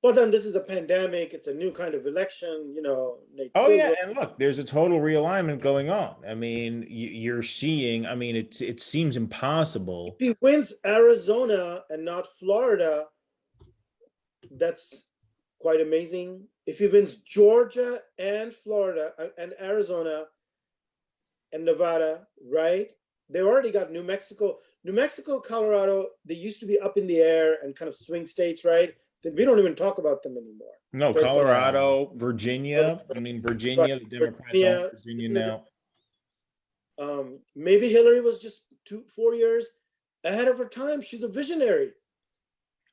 But then this is a pandemic. It's a new kind of election, Nate Oh yeah, Silver. and look, there's a total realignment going on. I mean, you're seeing. I mean, it seems impossible. If he wins Arizona and not Florida, that's quite amazing. If he wins Georgia and Florida and Arizona and Nevada, right? They already got New Mexico. New Mexico, Colorado, they used to be up in the air and kind of swing states, right? We don't even talk about them anymore. No, Right. Colorado, Virginia. I mean, Virginia, Right. the Democrats Virginia, own Virginia now. Maybe Hillary was just 4 years ahead of her time. She's a visionary,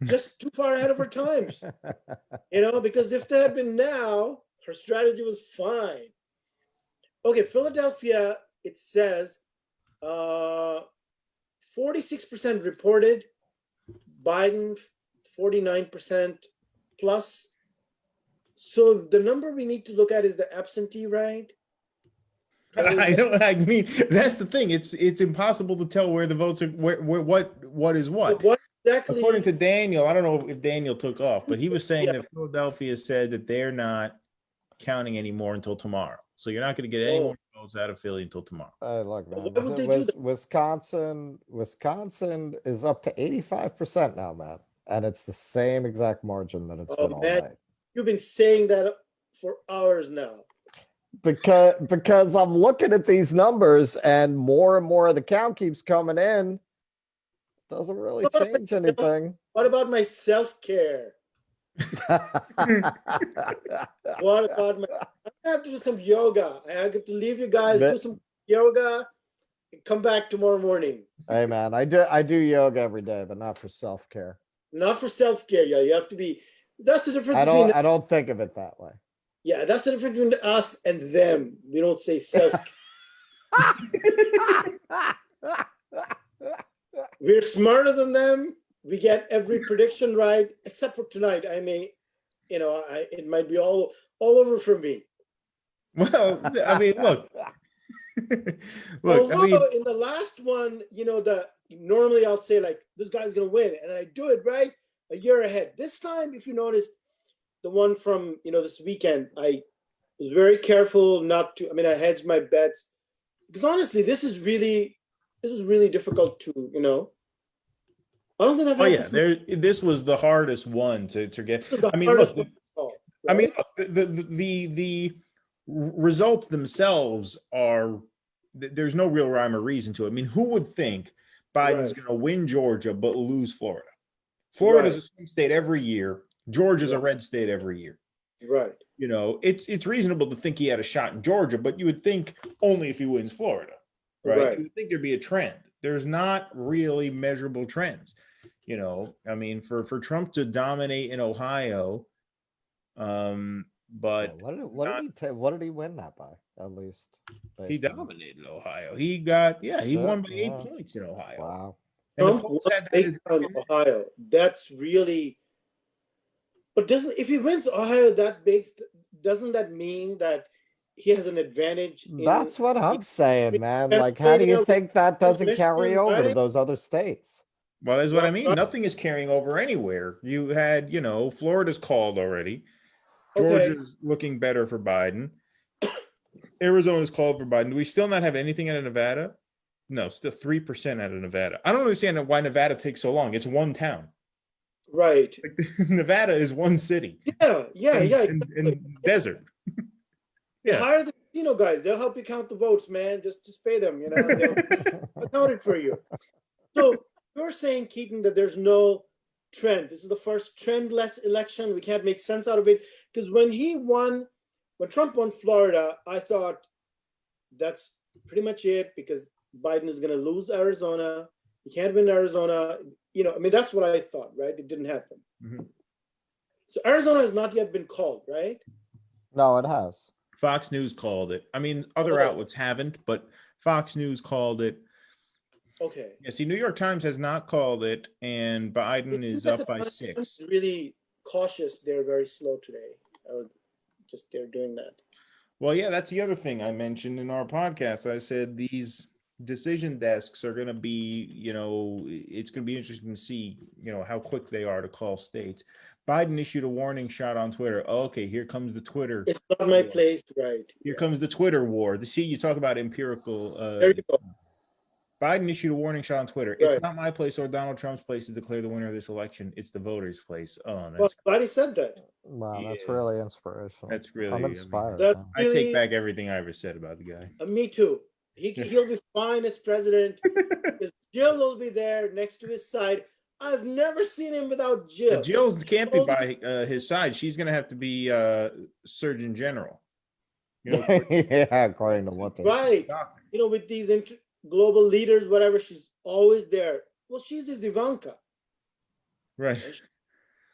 just too far ahead of her times. Because if that had been now, her strategy was fine. Okay, Philadelphia, it says 46% reported, Biden 49% plus. So the number we need to look at is the absentee rate. I mean, that's the thing. It's impossible to tell where the votes are. Where what is what. What exactly? According to Daniel, I don't know if Daniel took off, but he was saying that Philadelphia said that they're not counting anymore until tomorrow. So you're not going to get any more votes out of Philly until tomorrow. Look, man, Why would they do that? Wisconsin is up to 85% now, man, and it's the same exact margin that it's been all man. night. You've been saying that for hours now. Because I'm looking at these numbers and more of the count keeps coming in. Doesn't really change anything. What about my self-care? What about I have to do some yoga. I have to leave you guys, do some yoga, and come back tomorrow morning. Hey man, I do yoga every day, but not for self-care. Not for self-care. Yeah, you have to be. That's the difference I between. don't think of it that way. Yeah, that's the difference between us and them. We don't say self. We're smarter than them. We get every prediction right, except for tonight. I mean, it might be all over for me. Well, I mean, look. Although in the last one, normally I'll say like this guy's gonna win, and then I do it right a year ahead. This time, if you noticed, the one from this weekend, I was very careful not to. I mean, I hedged my bets because honestly, this is really difficult to. I don't think I've had this was the hardest one to get. I mean, look. The results themselves are. There's no real rhyme or reason to it. I mean, who would think Biden's going to win Georgia but lose Florida? Florida's a swing state every year. Georgia's a red state every year. Right. It's reasonable to think he had a shot in Georgia, but you would think only if he wins Florida, right? You would think there'd be a trend. There's not really measurable trends. I mean, for Trump to dominate in Ohio, but what did he win that by? At least he dominated Ohio. He won by 8 points in Ohio. Wow. Trump won Ohio. That's really. But if he wins Ohio doesn't that mean that he has an advantage? That's what I'm saying, man. Like, how do you think that doesn't carry over to those other states? Well, that's what I mean. Nothing is carrying over anywhere. You had, Florida's called already. Georgia's looking better for Biden. Arizona's called for Biden. Do we still not have anything out of Nevada? No, still 3% out of Nevada. I don't understand why Nevada takes so long. It's one town. Right. Nevada is one city. Yeah. In desert. Yeah. Hire the casino guys. They'll help you count the votes, man. Just pay them, they'll account it for you. So you're saying, Keaton, that there's no trend. This is the first trendless election. We can't make sense out of it. Because when Trump won Florida, I thought that's pretty much it because Biden is going to lose Arizona. He can't win Arizona. That's what I thought, right? It didn't happen. Mm-hmm. So Arizona has not yet been called, right? No, it has. Fox News called it. I mean, other Oh. outlets haven't, but Fox News called it. Okay. Yeah, see, New York Times has not called it, and Biden I is think up by that's 6. really cautious. They're very slow today. Just they're doing that. Well, yeah, that's the other thing I mentioned in our podcast. I said these decision desks are going to be, it's going to be interesting to see, how quick they are to call states. Biden issued a warning shot on Twitter. Oh, okay, here comes the Twitter. It's not my war. place, right? Here comes the Twitter war. See, you talk about empirical. There you go. Biden issued a warning shot on Twitter. It's Right. not my place or Donald Trump's place to declare the winner of this election. It's the voters' place. Oh, Well, that's glad he said that. Wow, that's Yeah. really inspirational. That's really. I'm I mean, inspired. That's man. I take really, back everything I ever said about the guy. me too. He'll be fine as president. His Jill will be there next to his side. I've never seen him without Jill. Jill's can't be by his side. She's going to have to be Surgeon General. Yeah, according to what they Right. With these global leaders, whatever, she's always there. Well, she's his Ivanka. Right.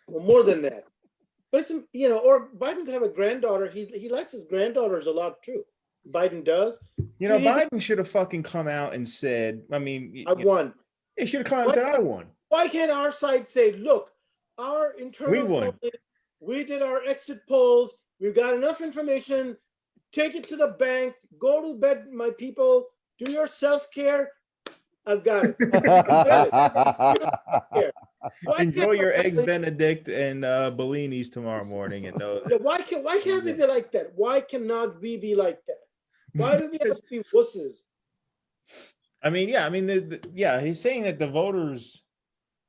Well, more than that. But it's, or Biden could have a granddaughter. He likes his granddaughters a lot too. Biden does. So Biden should have fucking come out and said, I mean, I won. he should have come out and said, I won. Why can't our side say, look, our internal We won. polling, we did our exit polls, we've got enough information, take it to the bank, go to bed, my people, do your self-care. I've got it. Why Enjoy can't your our eggs polling- Benedict and Bellinis tomorrow morning. And Yeah, why can't we be like that? Why cannot we be like that? Why do we have to be wusses? I mean, he's saying that the voters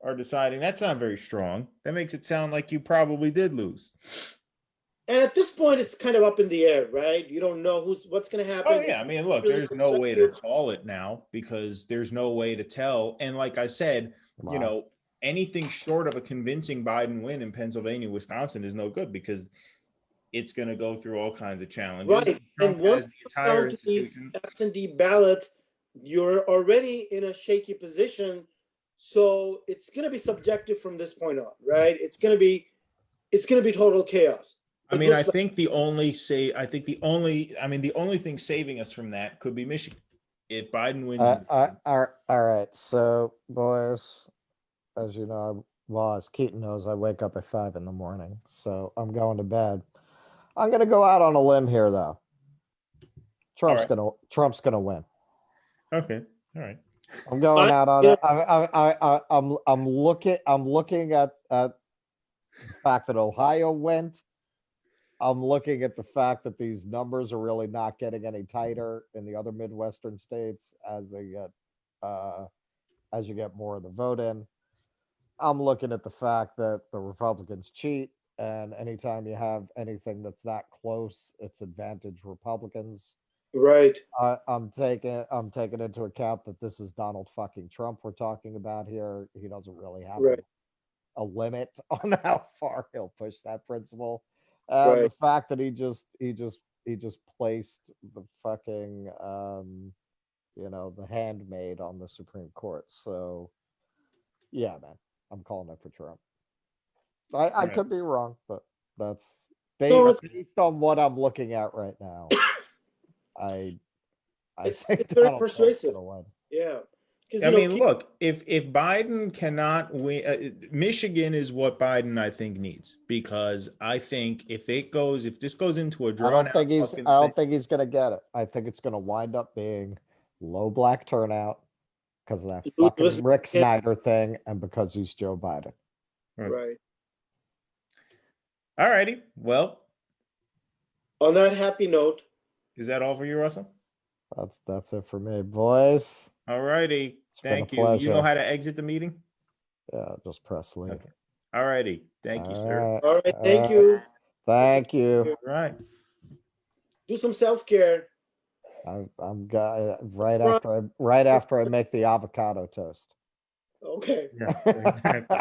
are deciding. That's not very strong. That makes it sound like you probably did lose. And at this point, it's kind of up in the air, right? You don't know what's going to happen. Oh, yeah. I mean, look, really there's no way to subjective. call it now because there's no way to tell. And like I said, Wow. anything short of a convincing Biden win in Pennsylvania, Wisconsin is no good because it's going to go through all kinds of challenges. Right. Trump And once has the you entire come down to these institution. absentee ballots, you're already in a shaky position. So it's going to be subjective from this point on, right? It's going to be total chaos. I It mean, I looks like- think the only thing saving us from that could be Michigan. If Biden wins, all right. So, boys, as you know, as Keaton knows, I wake up at 5 a.m. So I'm going to bed. I'm going to go out on a limb here, though. Trump's gonna win. okay, all right. I'm going out on Yeah. it. I'm looking at the fact that Ohio went. I'm looking at the fact that these numbers are really not getting any tighter in the other Midwestern states as you get more of the vote in. I'm looking at the fact that the Republicans cheat, and anytime you have anything that's that close, it's advantage Republicans. Right. I'm taking into account that this is Donald fucking Trump we're talking about here. He doesn't really have Right. a limit on how far he'll push that principle. The Right. fact that he just placed the fucking the handmaid on the Supreme Court. So yeah, man, I'm calling it for Trump. I Right. could be wrong, but that's No, based on what I'm looking at right now. I It's think very Donald Trump's persuasive. gonna win. Yeah. 'Cause, I you know, mean, look, if Biden cannot win, Michigan is what Biden I think needs because I think if this goes into a I drawn don't think out he's. fucking I don't thing- think he's gonna get it. I think it's gonna wind up being low black turnout because of that Lewis- fucking Rick Snyder thing, and because he's Joe Biden. right. All righty. Well, On that happy note, is that all for you, Russell? That's it for me, boys. All righty. It's been a Thank you. You pleasure. know how to exit the meeting? Yeah, just press leave. Okay. All righty. Thank you, All sir. right. all right. Thank All you. Thank you. All right. Do some self-care. I'm right after I make the avocado toast. Okay. Yeah, exactly.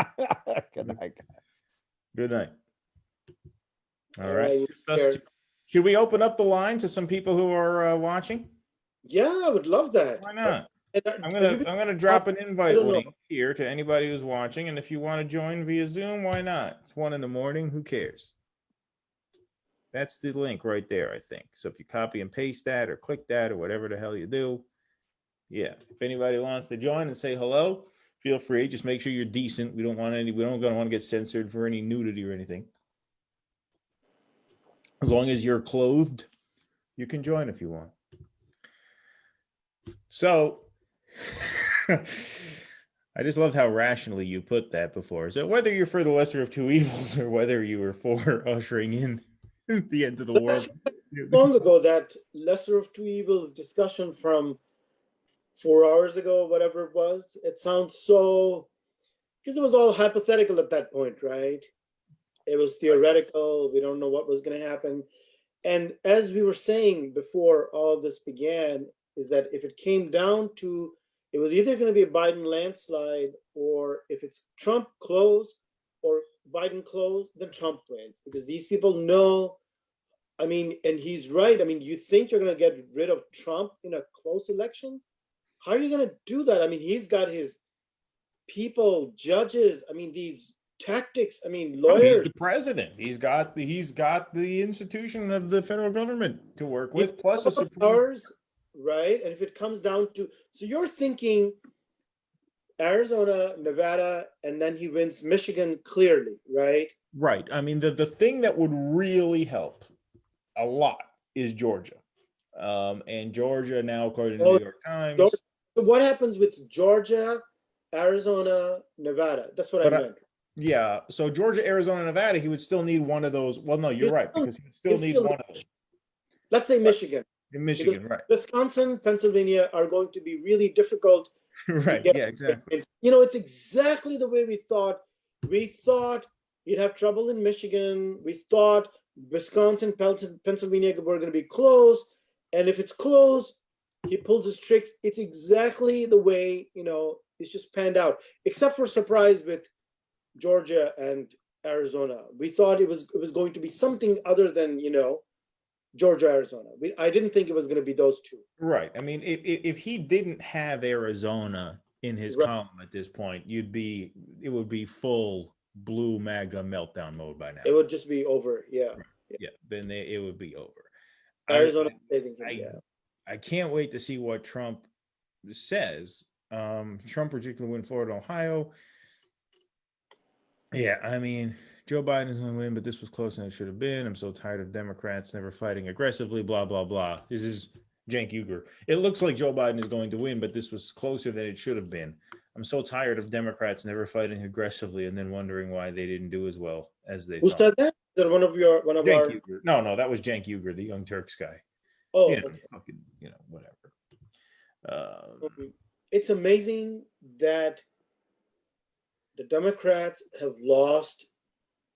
Good night, guys. Good night. All All right. right, Just us two. Should we open up the line to some people who are watching? Yeah, I would love that. Why not? And, I'm everybody- gonna drop an invite don't know. link here to anybody who's watching, and if you want to join via Zoom, why not? It's 1 a.m. Who cares? That's the link right there, I think. So if you copy and paste that or click that or whatever the hell you do, yeah. If anybody wants to join and say hello, feel free. Just make sure you're decent. We don't want to get censored for any nudity or anything. As long as you're clothed, you can join if you want. So I just loved how rationally you put that before. So whether you're for the lesser of two evils or whether you were for ushering in the end of the world. Long ago, that lesser of two evils discussion from 4 hours ago, whatever it was, it sounds so, because it was all hypothetical at that point, right? It was theoretical. We don't know what was going to happen. And as we were saying before all this began, is that if it came down to, it was either going to be a Biden landslide, or if it's Trump close or Biden close, then Trump wins. Because these people know, I mean, and he's right. I mean, you think you're going to get rid of Trump in a close election? How are you going to do that? I mean, he's got his people, judges, I mean, these tactics, I mean, He's lawyers. the president. He's got the institution of the federal government to work with, plus a supreme powers, right? And if it comes down to, so you're thinking Arizona, Nevada, and then he wins Michigan clearly, right? Right. I mean, the thing that would really help a lot is Georgia. And Georgia now, according to the New York Times. So what happens with Georgia, Arizona, Nevada? That's what I meant. Yeah. So Georgia, Arizona, Nevada, he would still need one of those. Well, no, you're right, because he would still need one of those. Let's say Michigan. In Michigan, right. Wisconsin, Pennsylvania are going to be really difficult. Right. Yeah, exactly. You know, it's exactly the way we thought. We thought you'd have trouble in Michigan. We thought Wisconsin, Pennsylvania were going to be close. And if it's close, he pulls his tricks. It's exactly the way, you know, it's just panned out, except for surprise with Georgia and Arizona. We thought it was going to be something other than, you know, Georgia, Arizona. I didn't think it was going to be those two. Right. I mean, if he didn't have Arizona in his column at this point, it would be full blue MAGA meltdown mode by now. It would just be over. Yeah. Right. Yeah. Then it would be over. Arizona saving him. Yeah. I can't wait to see what Trump says. Trump predicted to win Florida, Ohio. Yeah, I mean, Joe Biden is going to win, but this was closer than it should have been. I'm so tired of Democrats never fighting aggressively, blah, blah, blah. This is Cenk Uygur. It looks like Joe Biden is going to win, but this was closer than it should have been. I'm so tired of Democrats never fighting aggressively and then wondering why they didn't do as well as they Who thought. said that? Is that one of Cenk our? Uygur. No, that was Cenk Uygur, the Young Turks guy. Oh, you know, okay. fucking, you know, whatever. It's amazing that the Democrats have lost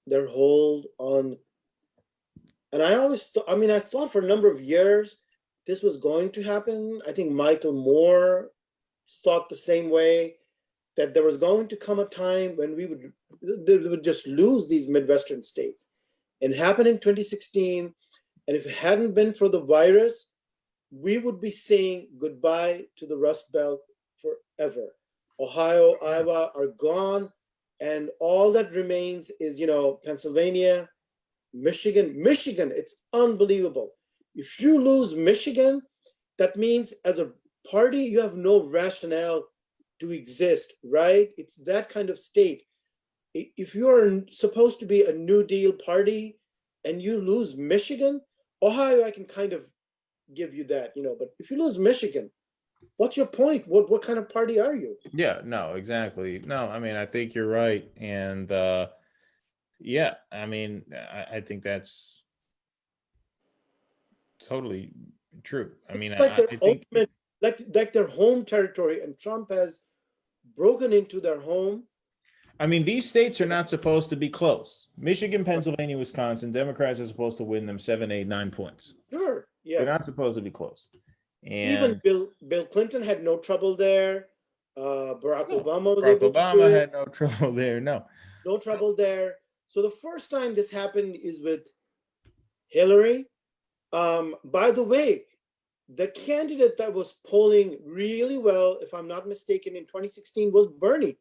their hold on, and I always thought, I mean, I thought for a number of years this was going to happen. I think Michael Moore thought the same way, that there was going to come a time when they would just lose these Midwestern states. And it happened in 2016. And if it hadn't been for the virus, we would be saying goodbye to the Rust Belt forever. Ohio, Iowa are gone. And all that remains is, you know, Pennsylvania, Michigan, it's unbelievable. If you lose Michigan, that means as a party, you have no rationale to exist, right? It's that kind of state. If you are supposed to be a New Deal party and you lose Michigan, Ohio, I can kind of give you that, you know, but if you lose Michigan, what's your point? What kind of party are you? Yeah, no, exactly. No, I mean, I think you're right. And yeah, I mean, I think that's totally true. I mean, like I think like their home territory, and Trump has broken into their home. I mean, these states are not supposed to be close. Michigan, Pennsylvania, Wisconsin, Democrats are supposed to win them 7, 8, 9 points. Sure. Yeah. They're not supposed to be close. And even Bill Clinton had no trouble there. Barack Obama was Barack able to do Obama it. had no trouble there. No trouble there. So the first time this happened is with Hillary. By the way, the candidate that was polling really well, if I'm not mistaken, in 2016 was Bernie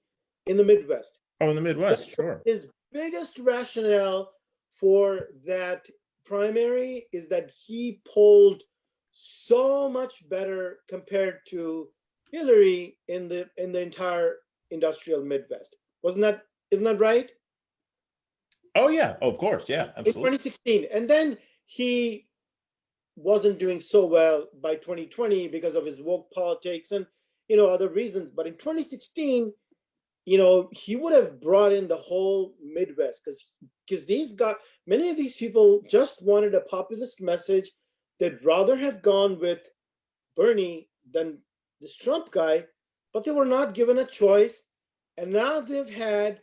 in the Midwest. Oh, in the Midwest, sure. His biggest rationale for that primary is that he polled so much better compared to Hillary in the entire industrial Midwest. Isn't that right? Oh yeah, of course, yeah, In absolutely. 2016. And then he wasn't doing so well by 2020 because of his woke politics and other reasons. But in 2016, he would have brought in the whole Midwest because many of these people just wanted a populist message. They'd rather have gone with Bernie than this Trump guy, but they were not given a choice. And now they've had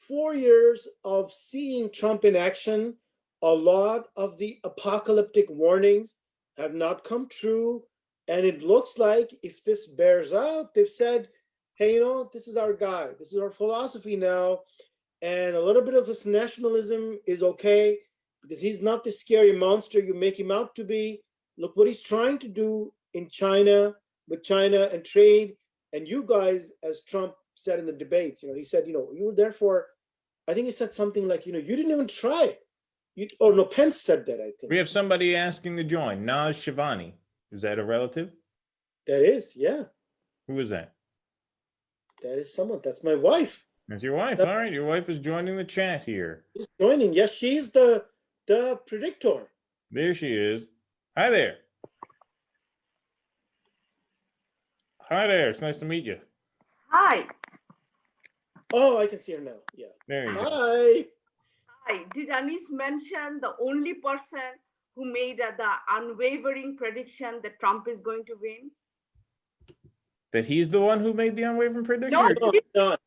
4 years of seeing Trump in action. A lot of the apocalyptic warnings have not come true. And it looks like if this bears out, they've said, hey, this is our guy. This is our philosophy now. And a little bit of this nationalism is okay because he's not the scary monster you make him out to be. Look what he's trying to do in China, with China and trade. And you guys, as Trump said in the debates, he said, you were there for, I think he said something like, you didn't even try. No, Pence said that, I think. We have somebody asking to join. Naaz Shivani. Is that a relative? That is, yeah. Who is that? That is someone. That's my wife. That's your wife. All right, your wife is joining the chat here. She's joining. Yes, she's the predictor. There she is. Hi there. Hi there. It's nice to meet you. Hi. Oh, I can see her now. Yeah. There you go. Hi. Hi. Did Anis mention the only person who made the unwavering prediction that Trump is going to win? That he's the one who made the unwavering prediction? No,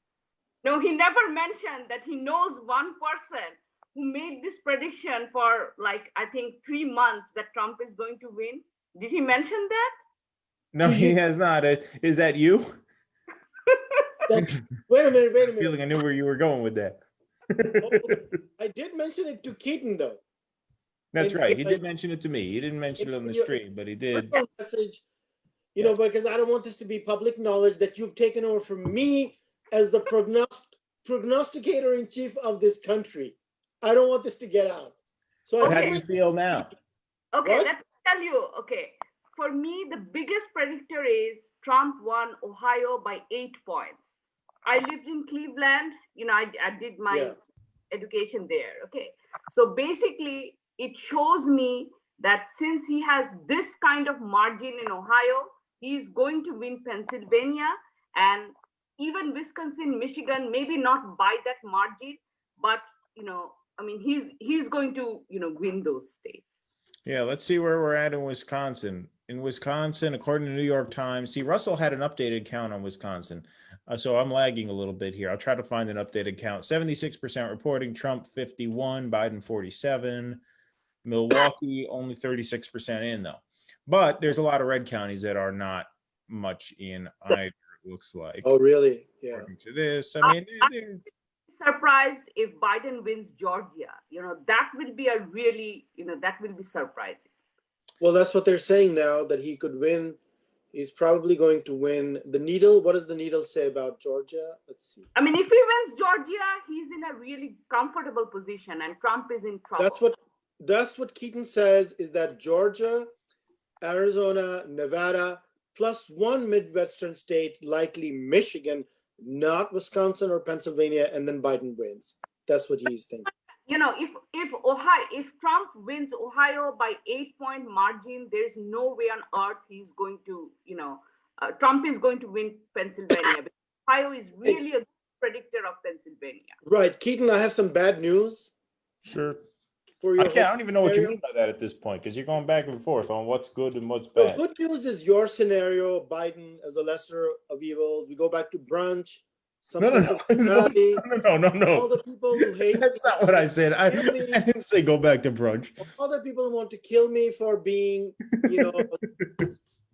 No, he never mentioned that he knows one person who made this prediction for I think 3 months that Trump is going to win. Did he mention that? No, he has not. Is that you? Wait a minute. I feel like I knew where you were going with that. I did mention it to Keaton, though. That's right. He did mention it to me. He didn't mention it on the stream, but he did. Message, because I don't want this to be public knowledge that you've taken over from me as the prognosticator in chief of this country. I don't want this to get out. So how do you feel now? Okay, What? let me tell you. Okay, for me, the biggest predictor is Trump won Ohio by 8 points. I lived in Cleveland. I did my education there. Okay, so basically, it shows me that since he has this kind of margin in Ohio, he's going to win Pennsylvania and even Wisconsin, Michigan, maybe not by that margin, but he's going to win those states. Yeah, let's see where we're at in Wisconsin. In Wisconsin, according to New York Times, see, Russell had an updated count on Wisconsin. So I'm lagging a little bit here. I'll try to find an updated count. 76% reporting, Trump 51, Biden 47, Milwaukee only 36% in though. But there's a lot of red counties that are not much in either, it looks like. Oh, really? Yeah. According to this, I'm surprised if Biden wins Georgia. That will be that will be surprising. Well, that's what they're saying now, that he could win. He's probably going to win the needle. What does the needle say about Georgia? Let's see. If he wins Georgia, he's in a really comfortable position and Trump is in trouble. That's what Keaton says, is that Georgia, Arizona, Nevada, plus one Midwestern state, likely Michigan, not Wisconsin or Pennsylvania, and then Biden wins. That's what he's thinking. If Trump wins Ohio by 8-point margin, there's no way on earth he's going to, Trump is going to win Pennsylvania. Ohio is really a good predictor of Pennsylvania. Right. Keaton, I have some bad news. Sure. I don't even know what you mean by that at this point, because you're going back and forth on what's good and what's bad. The good news is your scenario, Biden as a lesser of evils. We go back to brunch. No. All the people who hate That's not what I said. I didn't say go back to brunch. All the people who want to kill me for being,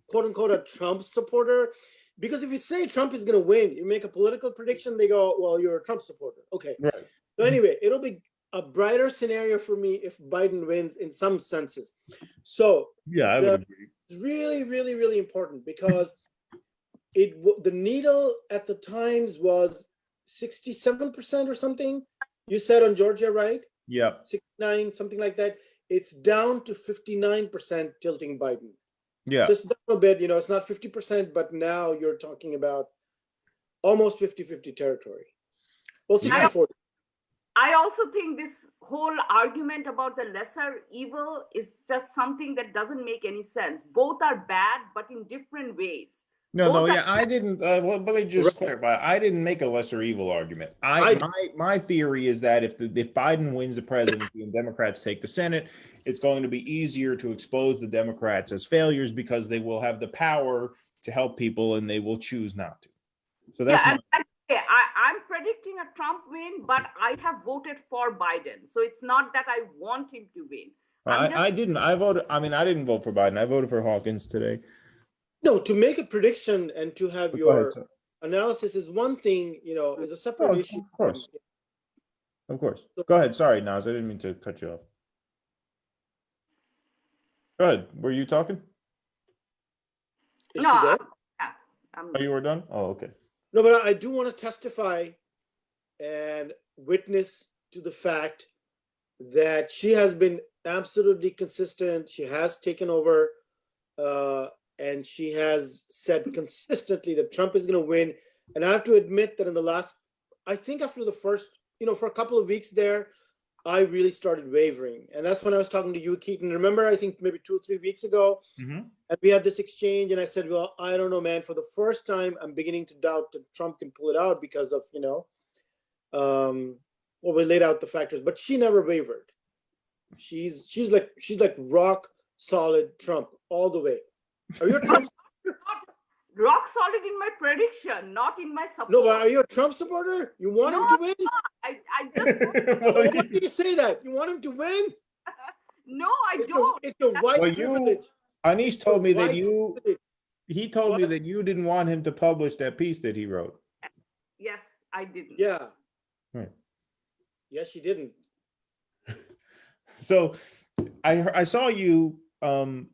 quote unquote, a Trump supporter. Because if you say Trump is going to win, you make a political prediction, they go, well, you're a Trump supporter. Okay. Right. So anyway, it'll be a brighter scenario for me if Biden wins in some senses. So Yeah, I would agree. it's really, really, really important because the needle at the times was 67% or something. You said on Georgia, right? Yeah. 69, something like that. It's down to 59% tilting Biden. Yeah. So it's down a bit, it's not 50%, but now you're talking about almost 50-50 territory. Well, 60-40. I also think this whole argument about the lesser evil is just something that doesn't make any sense. Both are bad, but in different ways. No, yeah, I didn't. Well, let me just clarify. I didn't make a lesser evil argument. My theory is that if Biden wins the presidency and Democrats take the Senate, it's going to be easier to expose the Democrats as failures because they will have the power to help people and they will choose not to. So that's I'm predicting a Trump win, but I have voted for Biden. So it's not that I want him to win. I didn't. I voted. I mean, I didn't vote for Biden. I voted for Hawkins today. No, to make a prediction and to have your analysis is one thing, is a separate issue. Of course. Of course. Go ahead. Sorry, Naaz. I didn't mean to cut you off. Go ahead. Were you talking? No. Oh, you were done? Oh, okay. No, but I do want to testify and witness to the fact that she has been absolutely consistent. She has taken over and she has said consistently that Trump is going to win. And I have to admit that in the last, I think after the first, for a couple of weeks there, I really started wavering. And that's when I was talking to you, Keaton. Remember, I think maybe 2 or 3 weeks ago, and we had this exchange and I said, well, I don't know, man, for the first time, I'm beginning to doubt that Trump can pull it out because of, well, we laid out the factors, but she never wavered. She's like rock solid Trump all the way. Are you a Trump supporter? Rock solid in my prediction, not in my support. No, but are you a Trump supporter? You want him to win? I just why do you say that? You want him to win? No, I don't. It's a white privilege. Anis told me that he told me that you didn't want him to publish that piece that he wrote. Yes, I didn't. Yeah. Right. Yes, she didn't. So I saw you, well,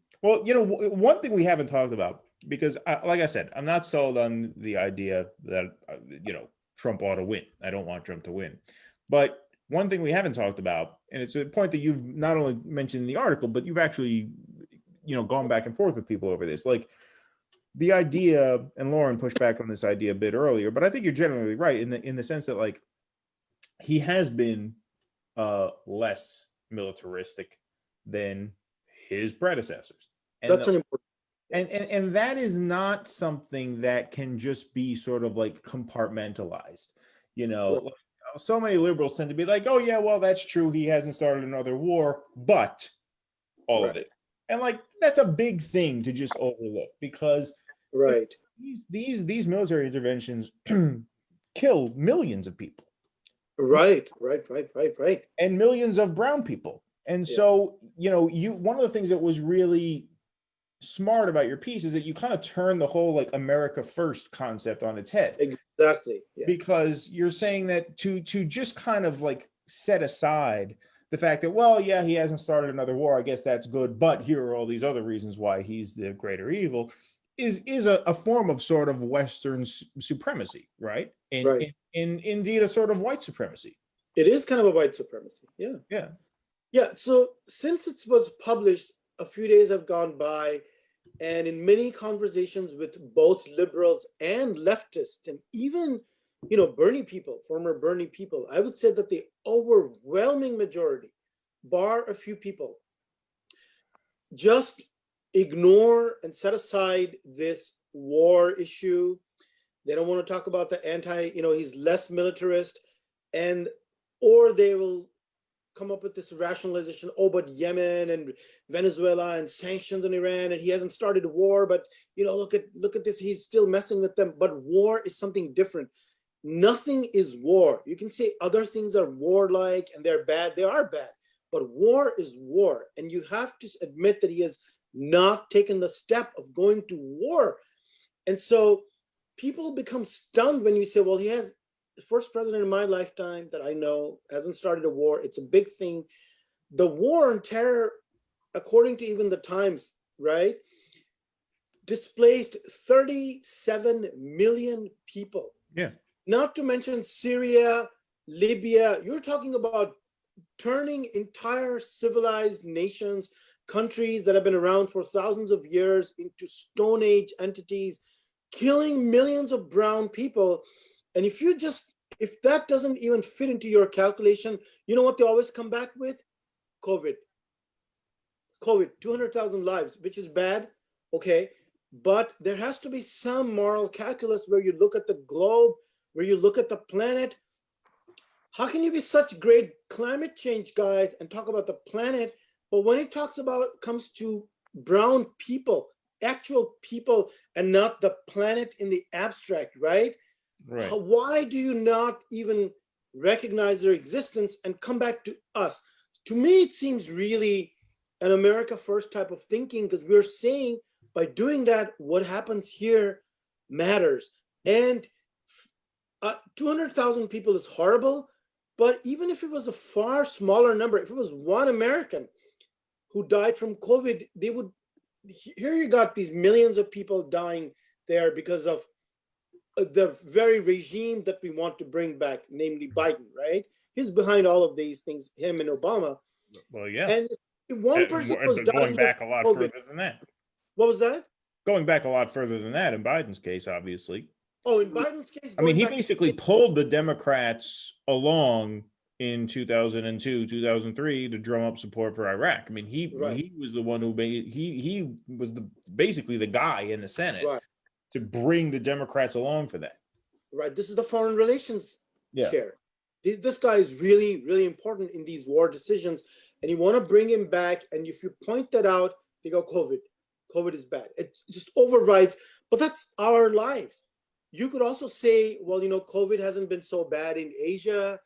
one thing we haven't talked about, because like I said, I'm not sold on the idea that, Trump ought to win. I don't want Trump to win. But one thing we haven't talked about, and it's a point that you've not only mentioned in the article, but you've actually, gone back and forth with people over this. Like the idea, and Lauren pushed back on this idea a bit earlier, but I think you're generally right in the sense that like he has been less militaristic than his predecessors. And that's an important. And that is not something that can just be sort of like compartmentalized. So many liberals tend to be like, oh yeah, well, that's true. He hasn't started another war, but all of it. And like, that's a big thing to just overlook because these military interventions kill millions of people. Right. And millions of brown people. And so, one of the things that was really smart about your piece is that you kind of turn the whole like America first concept on its head. Exactly. Yeah. Because you're saying that to just kind of like set aside the fact that, well, yeah, he hasn't started another war. I guess that's good. But here are all these other reasons why he's the greater evil is a form of sort of Western supremacy, right? And indeed a sort of white supremacy. It is kind of a white supremacy. Yeah. Yeah. Yeah. So since it was published, a few days have gone by, and in many conversations with both liberals and leftists, and even, Bernie people, former Bernie people, I would say that the overwhelming majority, bar a few people, just ignore and set aside this war issue. They don't want to talk about the he's less militarist, or they will come up with this rationalization, but Yemen and Venezuela and sanctions on Iran, and he hasn't started a war, but look at this, he's still messing with them. But war is something different. Nothing is war. You can say other things are warlike and they're bad. They are bad, but war is war. And you have to admit that he has not taken the step of going to war. And so people become stunned when you say, well, he has the first president in my lifetime that I know hasn't started a war. It's a big thing. The war on terror, according to even the Times, right, displaced 37 million people. Yeah. Not to mention Syria, Libya. You're talking about turning entire civilized nations, countries that have been around for thousands of years into Stone Age entities, killing millions of brown people. And if that doesn't even fit into your calculation, you know what they always come back with? COVID, 200,000 lives, which is bad. Okay. But there has to be some moral calculus where you look at the globe, where you look at the planet. How can you be such great climate change guys and talk about the planet, but when it comes to brown people, actual people, and not the planet in the abstract, right? Right. Why do you not even recognize their existence and come back to us? To me, it seems really an America First type of thinking, because we're saying by doing that, what happens here matters. And 200,000 people is horrible, but even if it was a far smaller number, if it was one American who died from COVID, here you got these millions of people dying there because of the very regime that we want to bring back, namely Biden, right? He's behind all of these things, him and Obama. Well, yeah. And one person was going back a lot COVID. further than that. What was that? Going back a lot further than that in Biden's case, obviously. Oh, in Biden's case, I mean, he basically pulled the Democrats along in 2002, 2003 to drum up support for Iraq. I mean, he was the one who made he was basically the guy in the Senate to bring the Democrats along for that. Right. This is the foreign relations chair. This guy is really, really important in these war decisions, and you want to bring him back. And if you point that out, they go, COVID is bad. It just overrides. But that's our lives. You could also say, well, COVID hasn't been so bad in Asia.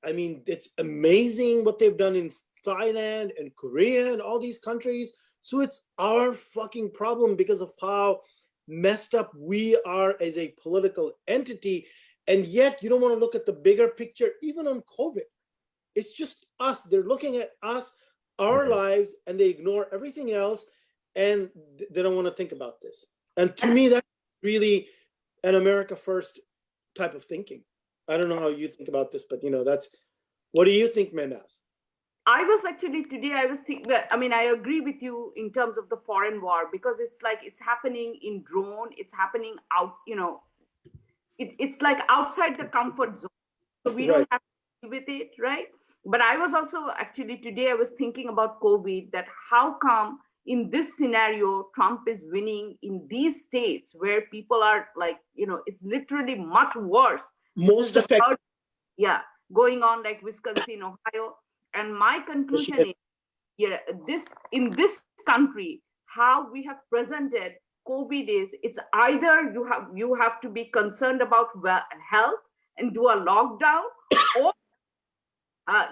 I mean, it's amazing what they've done in Thailand and Korea and all these countries. So it's our fucking problem because of how messed up we are as a political entity. And yet you don't want to look at the bigger picture, even on COVID. It's just us. They're looking at us, our lives, and they ignore everything else. And they don't want to think about this. And to me, that's really an America First type of thinking. I don't know how you think about this, but that's, what do you think, Naaz? I was actually today, I was thinking that, I mean, I agree with you in terms of the foreign war, because it's like, it's happening in drone, it's happening out, it's like outside the comfort zone. So we don't have to deal with it, right? But I was also actually today, I was thinking about COVID, that how come in this scenario, Trump is winning in these states where people are like, it's literally much worse. Most effective. Going on like Wisconsin, Ohio. And my conclusion is, in this country, how we have presented COVID is, it's either you have to be concerned about health and do a lockdown, or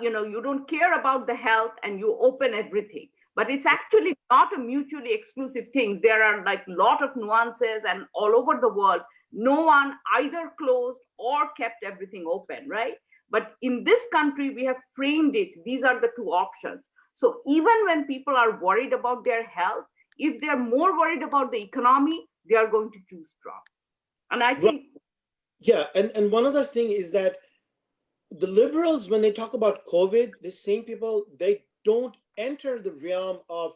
you don't care about the health and you open everything. But it's actually not a mutually exclusive thing. There are like a lot of nuances, and all over the world, no one either closed or kept everything open, right? But in this country, we have framed it. These are the two options. So even when people are worried about their health, if they're more worried about the economy, they are going to choose Trump. And I think... Yeah, and one other thing is that the liberals, when they talk about COVID, the same people, they don't enter the realm of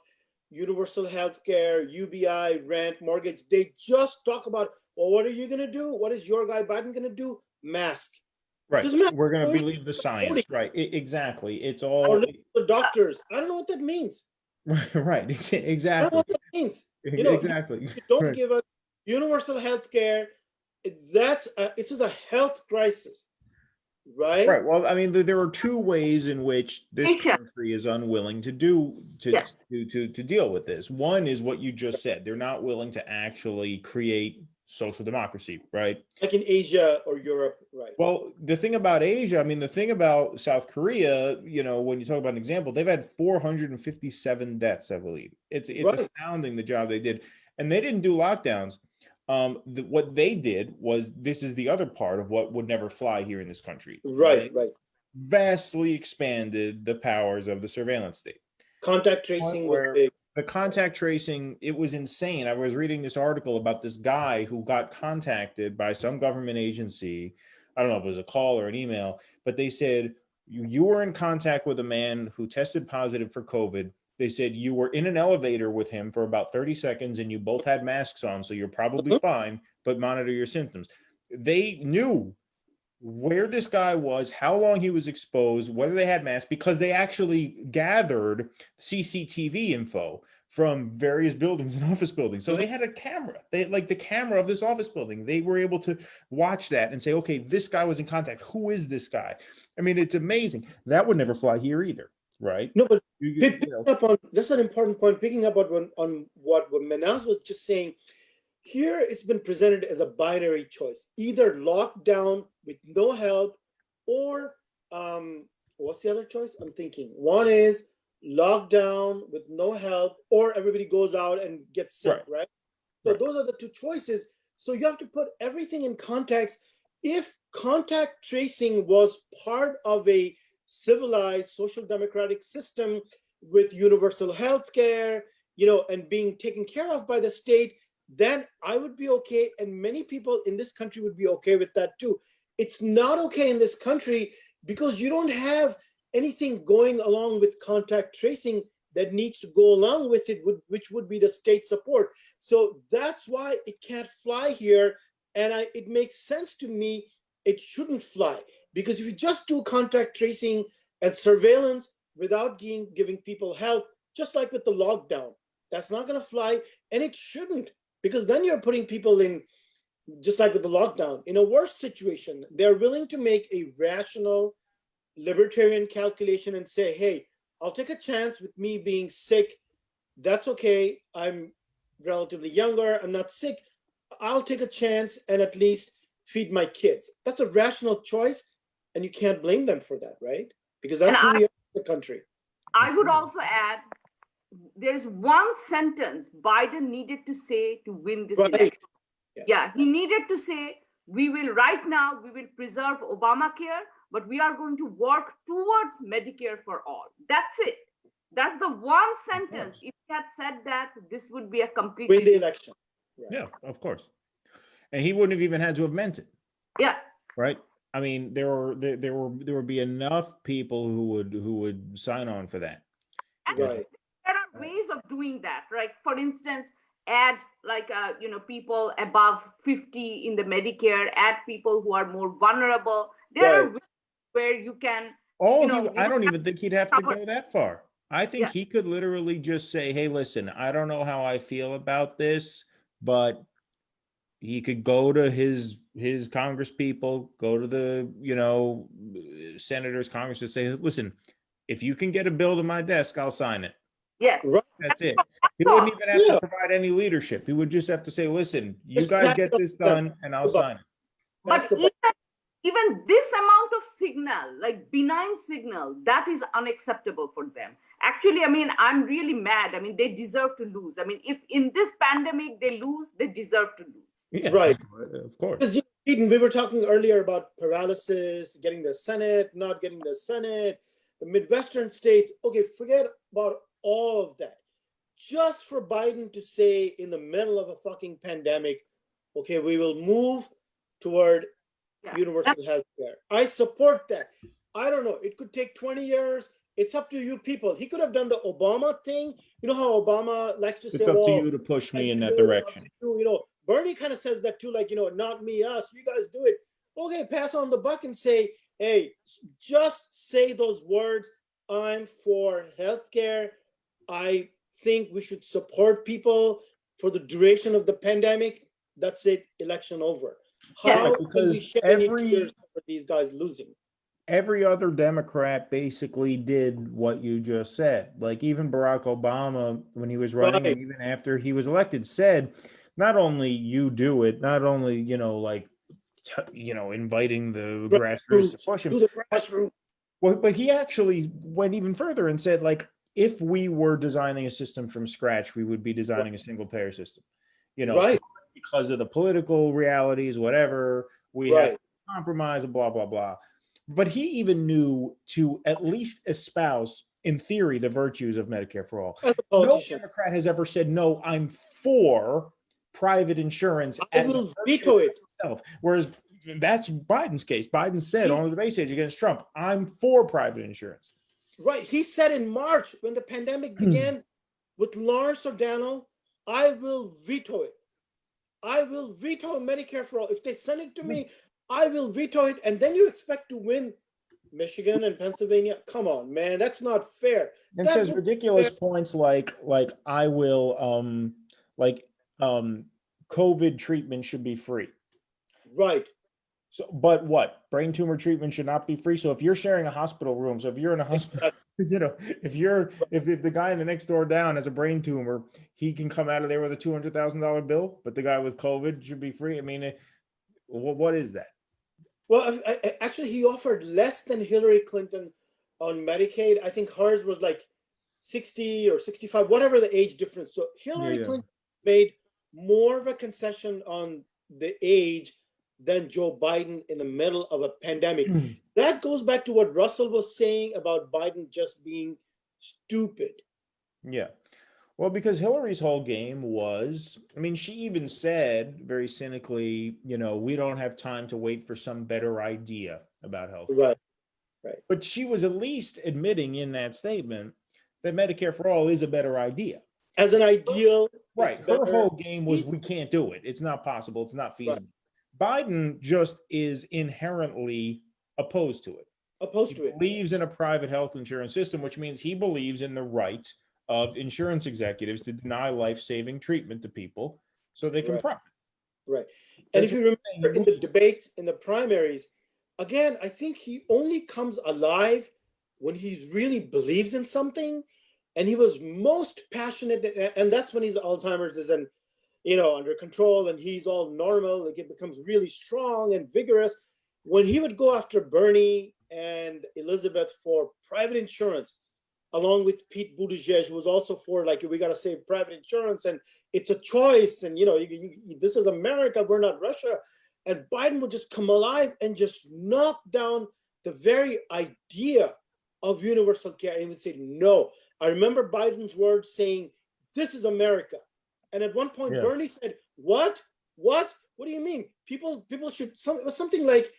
universal health care, UBI, rent, mortgage. They just talk about, well, what are you going to do? What is your guy Biden going to do? Mask. Right. We're going to believe the science. Right. Exactly. It's all the doctors. I don't know what that means. Right. Exactly. I don't know what that means. Exactly. You don't give us universal health care. It's a health crisis. Right. Right. Well, I mean, there are two ways in which this country is unwilling to deal with this. One is what you just said. They're not willing to actually create social democracy, right? Like in Asia or Europe, right? Well, the thing about Asia, I mean, the thing about South Korea, when you talk about an example, they've had 457 deaths, I believe. It's astounding the job they did. And they didn't do lockdowns. What they did was, this is the other part of what would never fly here in this country. Right. Vastly expanded the powers of the surveillance state. Contact tracing was big. The contact tracing, it was insane. I was reading this article about this guy who got contacted by some government agency. I don't know if it was a call or an email, but they said, you were in contact with a man who tested positive for COVID. They said you were in an elevator with him for about 30 seconds and you both had masks on, so you're probably fine, but monitor your symptoms. They knew where this guy was, how long he was exposed, whether they had masks, because they actually gathered CCTV info from various buildings and office buildings. So they had a camera, like the camera of this office building. They were able to watch that and say, okay, this guy was in contact. Who is this guy? I mean, it's amazing. That would never fly here either, right? No, but picking up on, that's an important point, picking up on what Naaz was just saying. Here, it's been presented as a binary choice: either lockdown with no help, or what's the other choice? I'm thinking one is lockdown with no help, or everybody goes out and gets sick, right? So those are the two choices. So you have to put everything in context. If contact tracing was part of a civilized social democratic system with universal health care, and being taken care of by the state, then I would be okay. And many people in this country would be okay with that too. It's not okay in this country because you don't have anything going along with contact tracing that needs to go along with it, which would be the state support. So that's why it can't fly here. And it makes sense to me, it shouldn't fly. Because if you just do contact tracing and surveillance without giving people help, just like with the lockdown, that's not going to fly, and it shouldn't, because then you're putting people in, just like with the lockdown, in a worse situation. They're willing to make a rational, libertarian calculation and say, hey, I'll take a chance with me being sick. That's okay. I'm relatively younger. I'm not sick. I'll take a chance and at least feed my kids. That's a rational choice, and you can't blame them for that, right? Because that's who we are in the country. I would also add, there's one sentence Biden needed to say to win this election. Yeah, he needed to say, we will preserve Obamacare, but we are going to work towards Medicare for all. That's it. That's the one sentence. If he had said that, this would be a complete win the election. Yeah, of course. And he wouldn't have even had to have meant it. Yeah. Right. I mean, there would be enough people who would sign on for that. And there are ways of doing that, right? For instance, add people above 50 in the Medicare, add people who are more vulnerable. There are ways where you can. I don't even think he'd have to go that far. I think he could literally just say, hey, listen, I don't know how I feel about this, but he could go to his Congress people, go to the, senators, Congress, and say, listen, if you can get a bill to my desk, I'll sign it. Yes. That's it. He wouldn't even have to provide any leadership. He would just have to say, listen, you guys get this done and I'll sign it. But even this amount of signal, like benign signal, that is unacceptable for them. Actually, I mean, I'm really mad. I mean, they deserve to lose. I mean, if in this pandemic they lose, they deserve to lose. Yeah, right. Of course. Because we were talking earlier about paralysis, getting the Senate, not getting the Senate, the Midwestern states. Okay, forget about all of that. Just for Biden to say in the middle of a fucking pandemic, okay, we will move toward universal health care. I support that. I don't know. It could take 20 years. It's up to you people. He could have done the Obama thing. You know how Obama likes to say, it's up to you to push me in that direction. Bernie kind of says that too, like, not me, us, you guys do it. Okay, pass on the buck and say, hey, just say those words. I'm for healthcare. I think we should support people for the duration of the pandemic. That's it. Election over. How can we shed any tears for these guys losing? Every other Democrat basically did what you just said. Like even Barack Obama, when he was running, and even after he was elected, said, not only you do it, not only, inviting the grassroots to push him, but he actually went even further and said, like, if we were designing a system from scratch, we would be designing a single payer system, because of the political realities, whatever, we have to compromise and blah, blah, blah. But he even knew to at least espouse, in theory, the virtues of Medicare for all. No Democrat has ever said, no, I'm for private insurance. I will veto it. Whereas that's Biden's case. Biden said on the debate stage against Trump, I'm for private insurance. Right. He said in March, when the pandemic began, with Lawrence O'Donnell, I will veto it. I will veto Medicare for all. If they send it to me, I will veto it. And then you expect to win Michigan and Pennsylvania? Come on, man. That's not fair. And says ridiculous points like I will COVID treatment should be free. Right. So, but what? Brain tumor treatment should not be free. So if you're sharing a hospital room, so if you're in a hospital, you know, if the guy in the next door down has a brain tumor, he can come out of there with a $200,000 bill, but the guy with COVID should be free. I mean, what is that? Well, actually, he offered less than Hillary Clinton on Medicaid. I think hers was like 60 or 65, whatever the age difference. So Hillary Clinton made more of a concession on the age than Joe Biden in the middle of a pandemic. That goes back to what Russell was saying about Biden just being stupid. Yeah. Well, because Hillary's whole game was, I mean, she even said very cynically, you know, we don't have time to wait for some better idea about health. Right. But she was at least admitting in that statement that Medicare for all is a better idea. As an ideal. Right. Her whole game was, we can't do it. It's not possible. It's not feasible. Right. Biden just is inherently opposed to it. He believes in a private health insurance system, which means he believes in the right of insurance executives to deny life-saving treatment to people so they can profit. Right. And if you remember in the debates, in the primaries, again, I think he only comes alive when he really believes in something. And he was most passionate, and that's when his Alzheimer's is under control and he's all normal. Like, it becomes really strong and vigorous. When he would go after Bernie and Elizabeth for private insurance, along with Pete Buttigieg, who was also for, like, we got to save private insurance and it's a choice. And, this is America, we're not Russia. And Biden would just come alive and just knock down the very idea of universal care. He would say, no. I remember Biden's words saying, this is America. And at one point, Bernie said, what? What do you mean? People should, it was something like,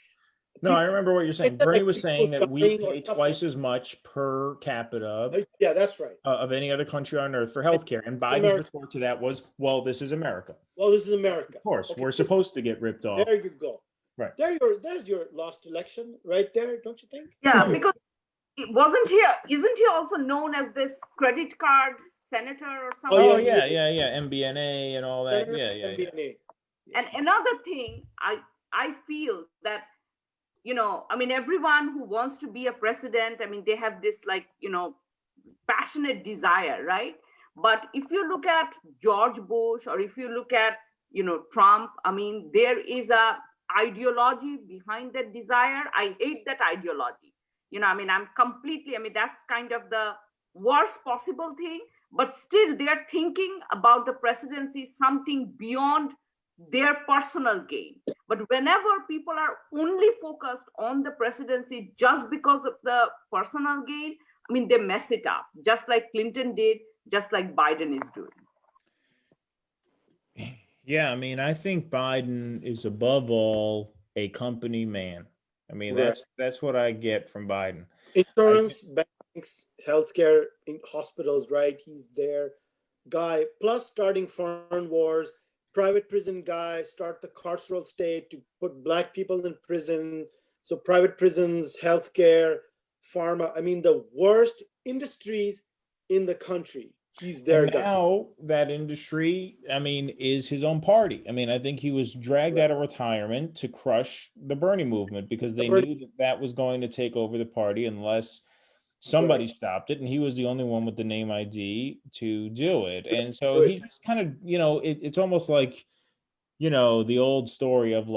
no, I remember what you're saying. Bernie was saying that we pay twice as much per capita. Yeah, that's right. Of any other country on earth for healthcare. And Biden's retort to that was, well, this is America. Well, this is America. Of course, we're supposed to get ripped off. There you go. Right. There's your lost election right there, don't you think? Yeah, because isn't he also known as this credit card senator or something? Oh, yeah, MBNA and all that. MBNA. And another thing, I feel that, everyone who wants to be a president, they have this passionate desire, right? But if you look at George Bush or if you look at, Trump, there is a ideology behind that desire. I hate that ideology. I'm completely, that's kind of the worst possible thing, but still they're thinking about the presidency, something beyond their personal gain. But whenever people are only focused on the presidency just because of the personal gain, they mess it up, just like Clinton did, just like Biden is doing. Yeah, I think Biden is above all a company man. That's what I get from Biden. Insurance, banks, healthcare, in hospitals, right? He's their guy. Plus, starting foreign wars, private prison guy, start the carceral state to put Black people in prison. So private prisons, healthcare, pharma. The worst industries in the country. He's their guy. Now that industry, is his own party. I think he was dragged out of retirement to crush the Bernie movement because they knew that was going to take over the party unless somebody stopped it. And he was the only one with the name ID to do it. And so he just kind of, it's almost like, the old story of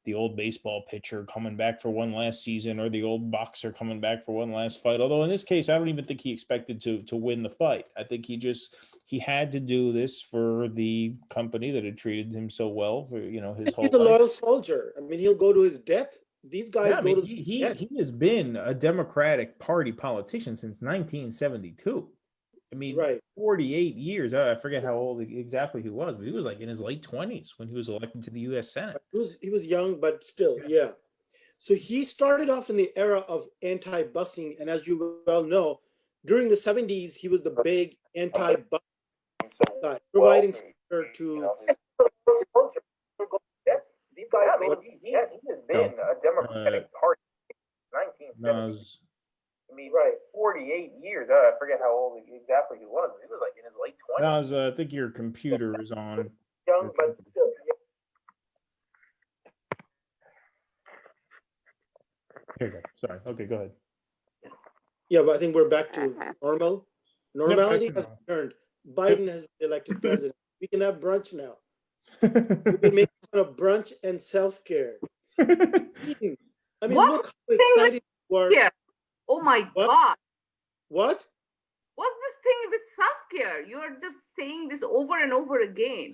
the old baseball pitcher coming back for one last season or the old boxer coming back for one last fight. Although in this case, I don't even think he expected to win the fight. I think he had to do this for the company that had treated him so well for, his whole He's a life. loyal soldier. I mean, he'll go to his death. These guys Yeah, I go mean, to he death. has been a Democratic Party politician since 1972. I mean, Right. 48 years. I forget how old exactly he was, but he was like in his late 20s when he was elected to the U.S. Senate. He was young, but still, yeah. So he started off in the era of anti-busing, and as you well know, during the 70s, he was the big anti-bus guy, providing further to. These guys, he has been a Democratic Party since 1970. I mean, right, 48 years. I forget how old exactly he was. He was like in his late 20s. I think your computer is on. Young, but still. Here you go. Sorry. Okay, go ahead. Yeah, but I think we're back to normal. Normality back to has returned. Biden has been elected president. We can have brunch now. We've been making fun of brunch and self-care. I mean, look how excited you are. Yeah. Oh my God. What? What's this thing with self-care? You're just saying this over and over again.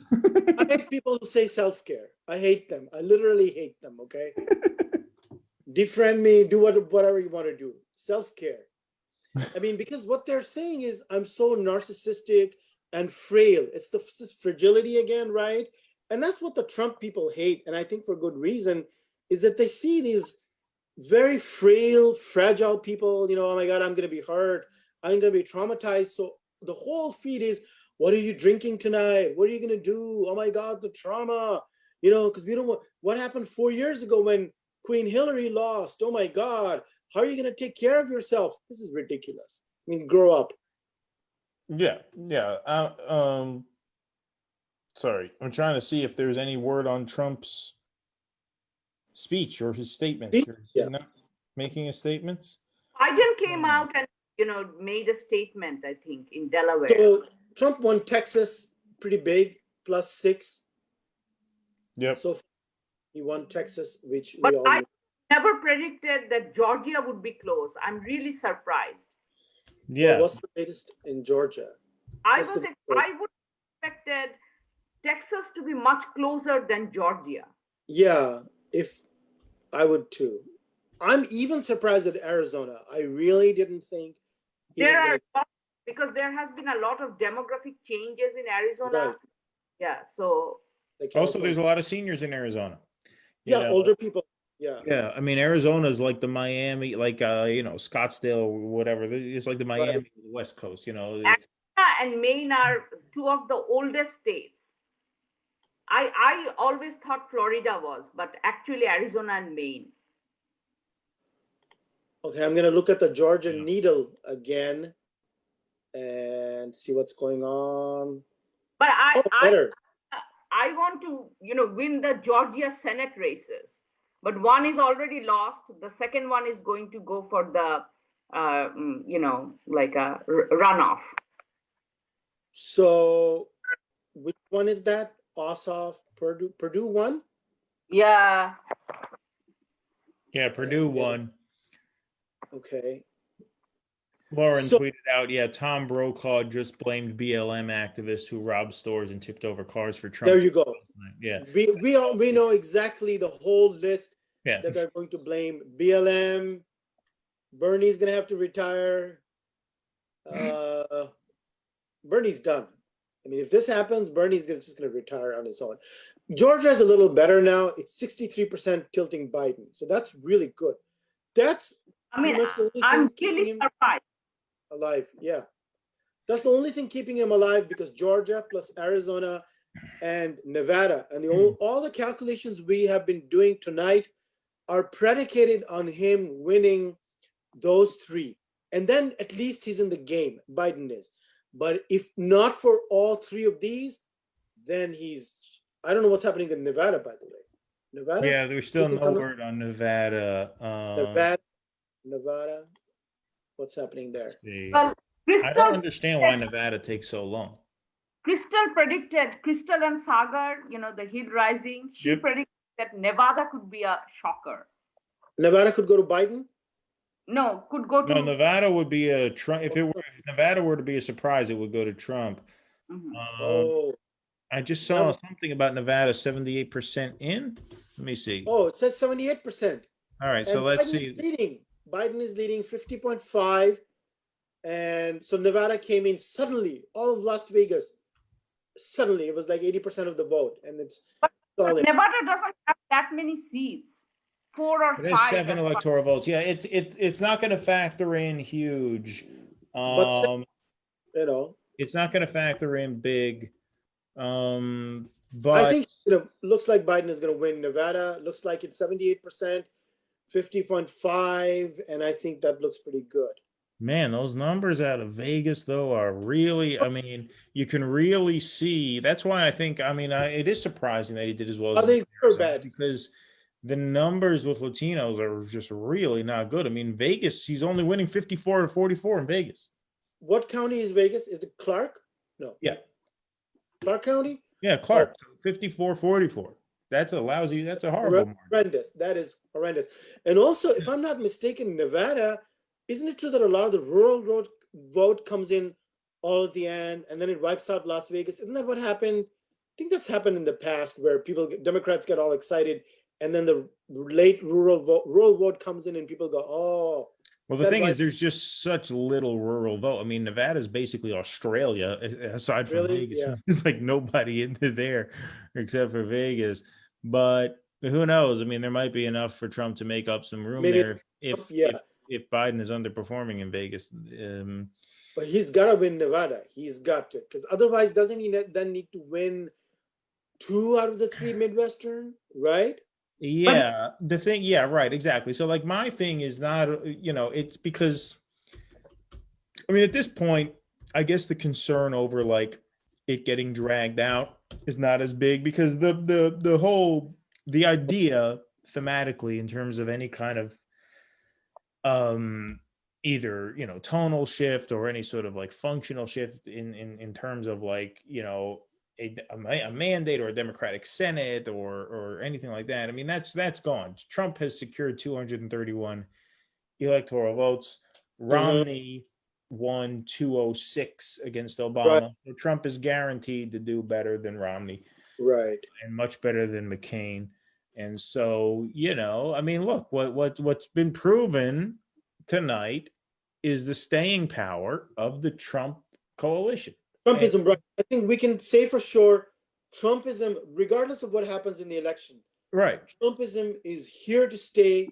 I hate people who say self-care. I hate them. I literally hate them, okay? Defriend me, do whatever you want to do. Self-care. I mean, because what they're saying is I'm so narcissistic and frail. It's this fragility again, right? And that's what the Trump people hate. And I think for good reason is that they see these very frail, fragile people, oh my God, I'm going to be hurt. I'm going to be traumatized. So the whole feed is, what are you drinking tonight? What are you going to do? Oh my God, the trauma, because we don't want, what happened 4 years ago when Queen Hillary lost? Oh my God, how are you going to take care of yourself? This is ridiculous. I mean, grow up. Yeah. Sorry, I'm trying to see if there's any word on Trump's speech or his statement. Is he not making a statement? Biden came out and made a statement, I think, in Delaware. So Trump won Texas pretty big, +6. Yep. So he won Texas, which but we all I know. never predicted that Georgia would be close. I'm really surprised. Yeah. Well, what's the latest in Georgia? I would expected Texas to be much closer than Georgia. Yeah, if I would too. I'm even surprised at Arizona. I really didn't think because there has been a lot of demographic changes in Arizona. Right. Yeah, so Also, there's a lot of seniors in Arizona. Older people. Yeah. Yeah, I mean, Arizona is like the Miami, like Scottsdale or whatever. It's like the Miami of the West Coast. Arizona and Maine are two of the oldest states. I always thought Florida was, but actually Arizona and Maine. Okay, I'm gonna look at the Georgia needle again and see what's going on. But I want to, win the Georgia Senate races. But one is already lost. The second one is going to go for the, like a runoff. So, which one is that? Ossoff, Purdue won? Yeah. Yeah, Purdue won. Okay. Lauren tweeted out, Tom Brokaw just blamed BLM activists who robbed stores and tipped over cars for Trump. There you go. Yeah. We know exactly the whole list that they're going to blame. BLM, Bernie's going to have to retire. Bernie's done. I mean, if this happens, Bernie's just going to retire on his own. Georgia's a little better now. It's 63% tilting Biden. So that's really good. That's I'm really surprised. Alive. Yeah. That's the only thing keeping him alive, because Georgia plus Arizona and Nevada and all the calculations we have been doing tonight are predicated on him winning those three. And then at least he's in the game. Biden is. But if not for all three of these, then I don't know what's happening in Nevada, by the way. Nevada? Yeah, there's still no word on Nevada. Nevada. What's happening there? Well, I don't understand why Nevada takes so long. Crystal and Sagar, the Hill Rising, she predicted that Nevada could be a shocker. Nevada could go to Biden. No, could go to. No, Nevada would be a Trump. If Nevada were to be a surprise, it would go to Trump. Mhm. Oh, I just That saw would- something about Nevada 78% in. Let me see. oh, it says 78%. All right, so And let's Biden see. is leading. Biden is leading 50.5. And so Nevada came in suddenly, all of Las Vegas. Suddenly, it was like 80% of the vote. And it's But solid. Nevada doesn't have that many seats, 4 or It has 5. 7 as far- electoral votes. Yeah, it's not going to factor in huge. But you know, It's not going to factor in big. I But think looks like Biden is going to win Nevada. Looks like it's 78%, 50.5, and I think that looks pretty good. man, those numbers out of Vegas though are really. I mean, you can really see. That's why I think. I mean, it is surprising that he did as well Are as they he good did or in Arizona, bad? because the numbers with Latinos are just really not good. I mean, Vegas, he's only winning 54 to 44 in Vegas. What county is Vegas? Is it Clark? No. Yeah. Clark County? Yeah, Clark, 54-44. That's a lousy, that's a horrible margin. Horrendous. That is horrendous. And also, if I'm not mistaken, Nevada, isn't it true that a lot of the rural vote comes in all at the end and then it wipes out Las Vegas? Isn't that what happened? I think that's happened in the past where Democrats get all excited and then the late rural vote comes in and people go, oh. Well, the thing is, there's just such little rural vote. I mean, Nevada is basically Australia, aside from Really? Vegas. Yeah. There's like nobody into there except for Vegas. But who knows? I mean, there might be enough for Trump to make up some room Maybe there if Biden is underperforming in Vegas. But he's got to win Nevada. He's got to, because otherwise, doesn't he then need to win 2 out of the 3 Midwestern, right? Yeah, right, exactly. So like my thing is not, it's because, I mean, at this point, I guess the concern over like it getting dragged out is not as big because the idea thematically in terms of any kind of either tonal shift or any sort of like functional shift in terms of like a mandate or a Democratic Senate or anything like that. I mean, that's gone. Trump has secured 231 electoral votes. Romney won 206 against Obama. Right. So Trump is guaranteed to do better than Romney. Right. And much better than McCain. And so, I mean, look, what's been proven tonight is the staying power of the Trump coalition. Trumpism, right? I think we can say for sure, Trumpism, regardless of what happens in the election, right? Trumpism is here to stay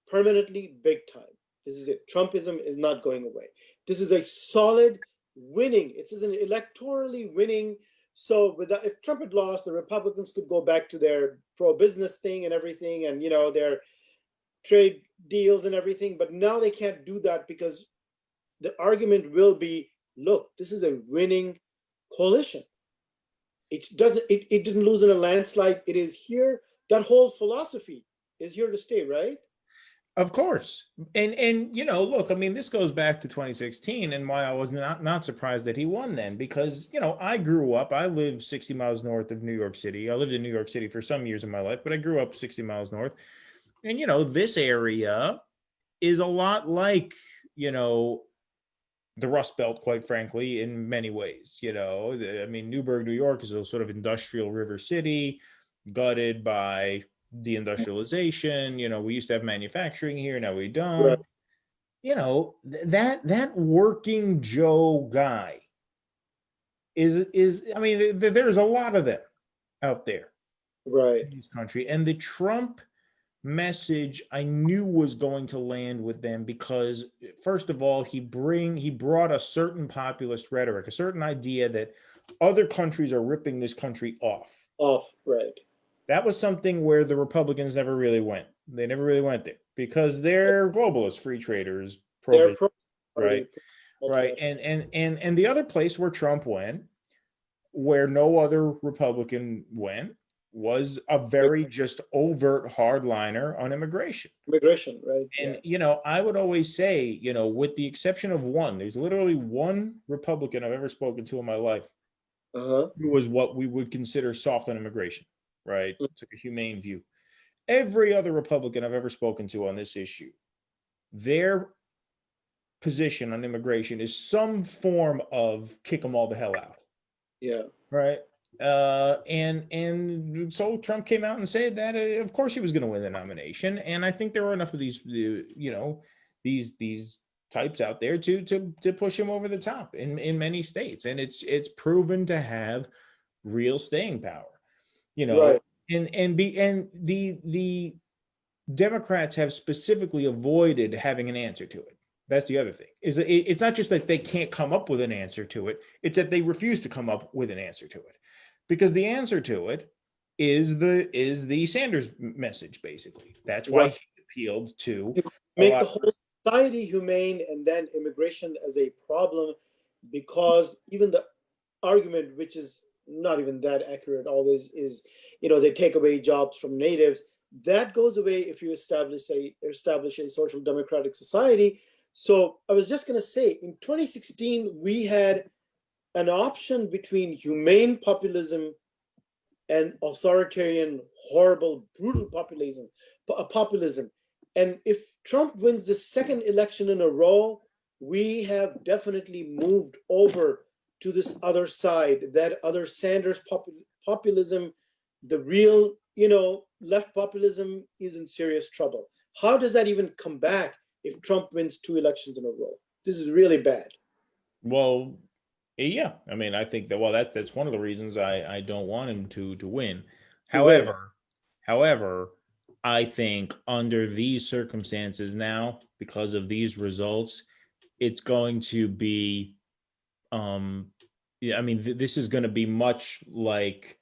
permanently, big time. This is it. Trumpism is not going away. This is a solid winning. It is an electorally winning. So if Trump had lost, the Republicans could go back to their pro-business thing and everything, and their trade deals and everything. But now they can't do that because the argument will be, look, this is a winning coalition. It didn't lose in a landslide. It is here. That whole philosophy is here to stay, right? Of course. And look, I mean, this goes back to 2016 and why I was not surprised that he won then, because, I grew up, I lived 60 miles north of New York City. I lived in New York City for some years of my life, but I grew up 60 miles north. And, this area is a lot like, the Rust Belt, quite frankly, in many ways. I mean, Newburgh, New York is a sort of industrial river city, gutted by deindustrialization. We used to have manufacturing here, now we don't. Right. That working Joe guy is I mean, there's a lot of them out there, right, in this country, and the Trump message I knew was going to land with them because, first of all, he brought a certain populist rhetoric, a certain idea that other countries are ripping this country off, right. That was something where the Republicans never really went. They never really went there because they're globalist, free traders, right. And the other place where Trump went, where no other Republican went, was a very just overt hardliner on immigration. Immigration, right. And, I would always say, with the exception of one, there's literally one Republican I've ever spoken to in my life who was what we would consider soft on immigration. right? Took a humane view. Every other Republican I've ever spoken to on this issue, their position on immigration is some form of kick them all the hell out. Yeah. Right. And so Trump came out and said that of course he was going to win the nomination, and I think there are enough of these, these types out there to push him over the top in many states, and it's proven to have real staying power, Right. and the Democrats have specifically avoided having an answer to it. That's the other thing. It's not just that they can't come up with an answer to it. It's that they refuse to come up with an answer to it, because the answer to it is the Sanders message. Basically, that's why he appealed to make the whole society humane, and then immigration as a problem, because even the argument, which is not even that accurate always, is they take away jobs from natives. That goes away if you establish a social democratic society. So I was just going to say, in 2016, we had an option between humane populism and authoritarian, horrible, brutal populism. And if Trump wins the second election in a row, we have definitely moved over to this other side, that other Sanders populism, the real, left populism is in serious trouble. How does that even come back if Trump wins 2 elections in a row? This is really bad. Well, yeah. I mean, I think that that's one of the reasons I don't want him to win. However, I think under these circumstances now, because of these results, it's going to be, this is going to be much like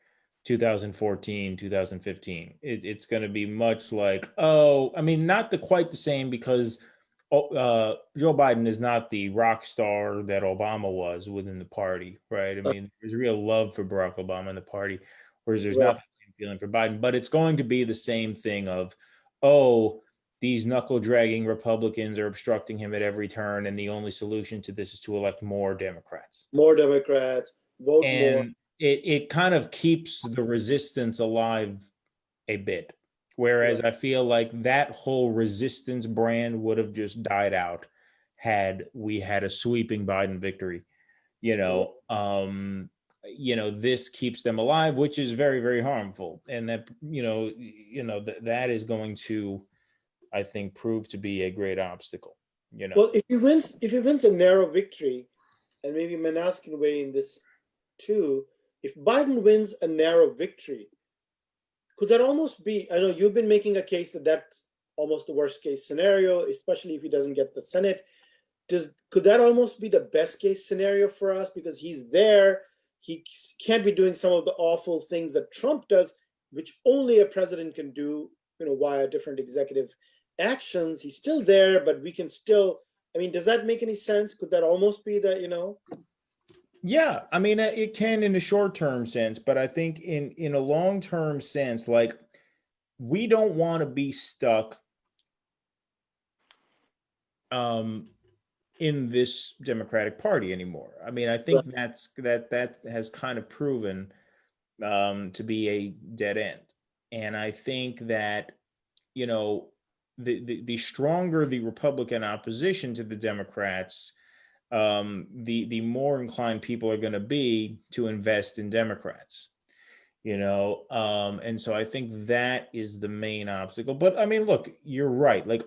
2014, 2015. It's going to be much like, not quite the same, because Joe Biden is not the rock star that Obama was within the party, right? I mean, there's real love for Barack Obama in the party, whereas there's not the same feeling for Biden. But it's going to be the same thing of, these knuckle-dragging Republicans are obstructing him at every turn, and the only solution to this is to elect more Democrats. More Democrats, vote more. And it kind of keeps the resistance alive a bit. Whereas I feel like that whole resistance brand would have just died out had we had a sweeping Biden victory. This keeps them alive, which is very, very harmful. And that, that is going to, I think, prove to be a great obstacle. Well, if he wins a narrow victory, and maybe Naaz can weigh in this too, if Biden wins a narrow victory, could that almost be, I know you've been making a case that that's almost the worst case scenario, especially if he doesn't get the Senate. Could that almost be the best case scenario for us, because he's there, he can't be doing some of the awful things that Trump does, which only a president can do, via different executive actions. He's still there, but we can still, does that make any sense? Could that almost be the, Yeah, it can in a short-term sense, but I think in a long-term sense, like, we don't want to be stuck in this Democratic Party anymore. I think that has kind of proven to be a dead end. And I think that, the stronger the Republican opposition to the Democrats, the more inclined people are going to be to invest in Democrats, and so I think that is the main obstacle. But look, you're right. Like,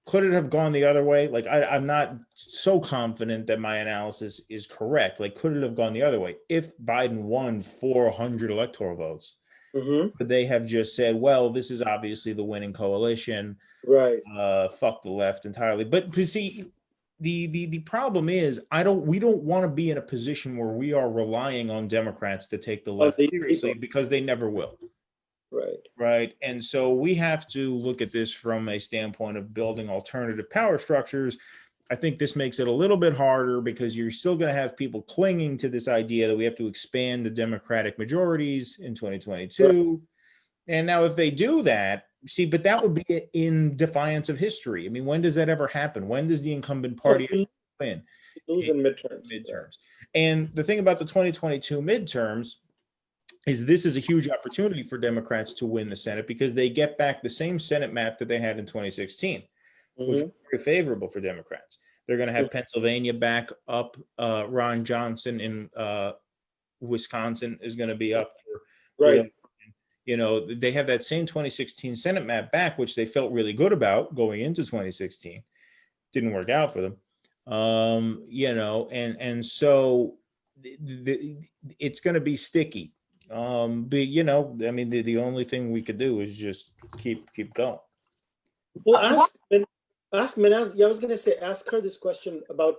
could it have gone the other way? Like, I'm not so confident that my analysis is correct. Like, could it have gone the other way? If Biden won 400 electoral votes, could they have just said, well, this is obviously the winning coalition, right? Fuck the left entirely. But see, the problem is, we don't want to be in a position where we are relying on Democrats to take the left seriously, because they never will. Right. And so we have to look at this from a standpoint of building alternative power structures. I think this makes it a little bit harder, because you're still going to have people clinging to this idea that we have to expand the Democratic majorities in 2022. And now, if they do that, but that would be in defiance of history. When does that ever happen? When does the incumbent party win? Lose in midterms. And the thing about the 2022 midterms is this is a huge opportunity for Democrats to win the Senate because they get back the same Senate map that they had in 2016, which was very favorable for Democrats. They're going to have Pennsylvania back up. Ron Johnson in Wisconsin is going to be up for Right. you know, they have that same 2016 Senate map back, which they felt really good about going into 2016. Didn't work out for them. You know, and so it's going to be sticky. But you know, I mean, the only thing we could do is just keep going. Well, ask Manaz. Yeah, I was gonna say, ask her this question about.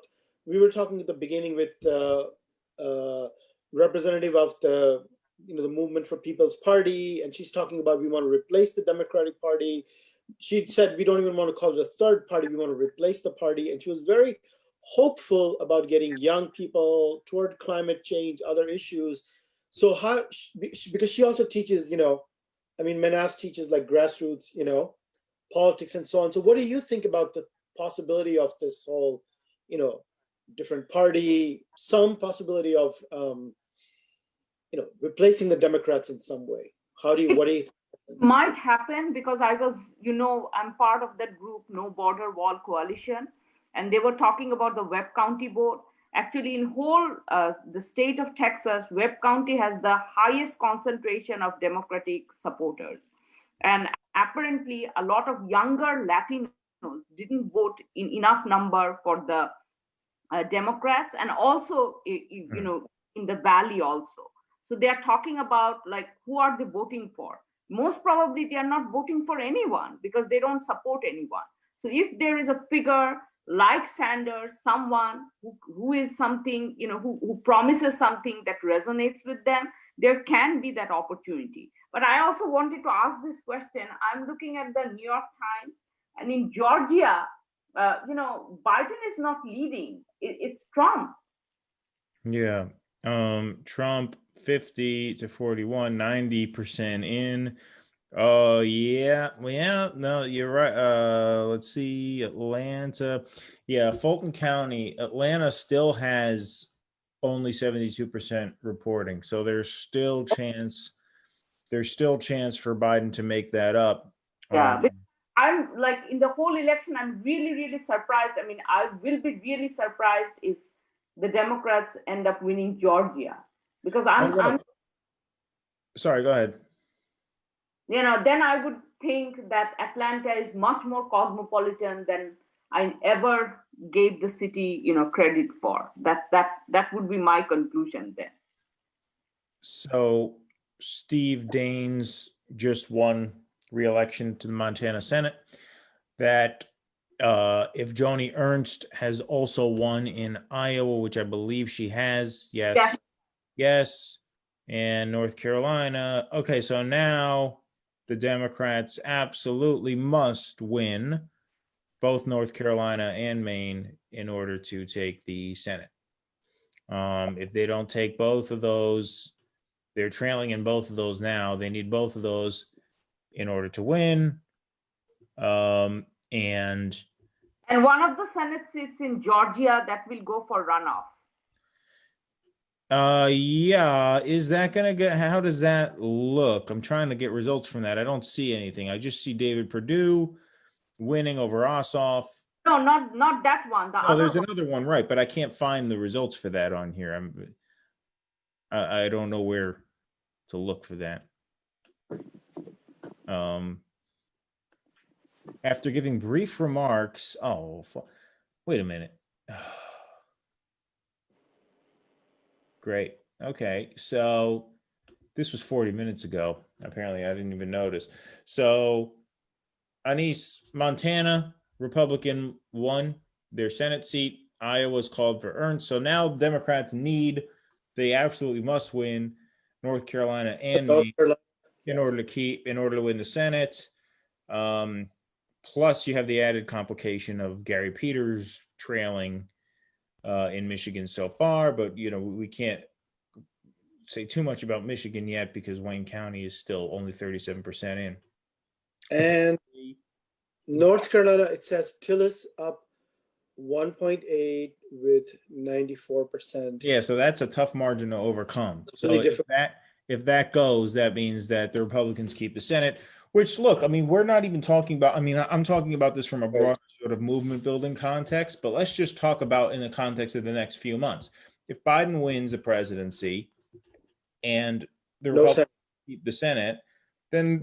We were talking at the beginning with the representative of the the Movement for People's Party, and she's talking about we want to replace the Democratic Party. She said we don't even want to call it a third party. We want to replace the party, and she was very hopeful about getting young people toward climate change, other issues. So how? Because she also teaches, I mean, Manaz teaches like grassroots, politics and so on. So what do you think about the possibility of this whole, different party, some possibility of, replacing the Democrats in some way? What do you think? Might happen because I was, I'm part of that group, No Border Wall Coalition, and they were talking about the Webb County board. Actually, in whole the state of Texas, Webb County has the highest concentration of Democratic supporters. And apparently, a lot of younger Latinos didn't vote in enough number for the Democrats, and also, in the Valley also. So they are talking about like, who are they voting for? Most probably they are not voting for anyone because they don't support anyone. So if there is a figure like Sanders, someone who is something, who promises something that resonates with them, there can be that opportunity. But I also wanted to ask this question. I'm looking at the New York Times, and in Georgia, Biden is not leading. It's Trump. Yeah. Trump 50 to 41, 90% in. Oh, yeah. Well, no, you're right. Let's see. Atlanta. Yeah, Fulton County. Atlanta still has only 72% reporting. So there's still chance for Biden to make that up. Yeah. I'm like, in the whole election, I'm really, really surprised. I mean, I will be really surprised if the Democrats end up winning Georgia, because I'm sorry, go ahead. Then I would think that Atlanta is much more cosmopolitan than I ever gave the city, credit for. That would be my conclusion then. So Steve Daines just won re-election to the Montana Senate. That if Joni Ernst has also won in Iowa, which I believe she has, yes, and North Carolina. Okay, so now the Democrats absolutely must win both North Carolina and Maine in order to take the Senate. If they don't take both of those, they're trailing in both of those now. They need both of those in order to win. And one of the Senate seats in Georgia that will go for runoff. Yeah. Is that gonna get? How does that look? I'm trying to get results from that. I don't see anything. I just see David Perdue winning over Ossoff. No, not that one. There's another one, right? But I can't find the results for that on here. I don't know where to look for that. After giving brief remarks, wait a minute. Great. Okay, so this was 40 minutes ago. Apparently, I didn't even notice. So, Anis, Montana, Republican won their Senate seat. Iowa's called for Ernst. So now Democrats they absolutely must win North Carolina and Maine in order to win the Senate. Plus, you have the added complication of Gary Peters trailing in Michigan so far, but we can't say too much about Michigan yet because Wayne County is still only 37% in. And North Carolina, it says Tillis up 1.8 with 94%. Yeah, so that's a tough margin to overcome. Really so If that goes, that means that the Republicans keep the Senate, which, look, I mean, we're not even talking about, I mean, I'm talking about this from a broad sort of movement building context, but let's just talk about in the context of the next few months. If Biden wins the presidency and the No Republicans sense. keep the Senate, then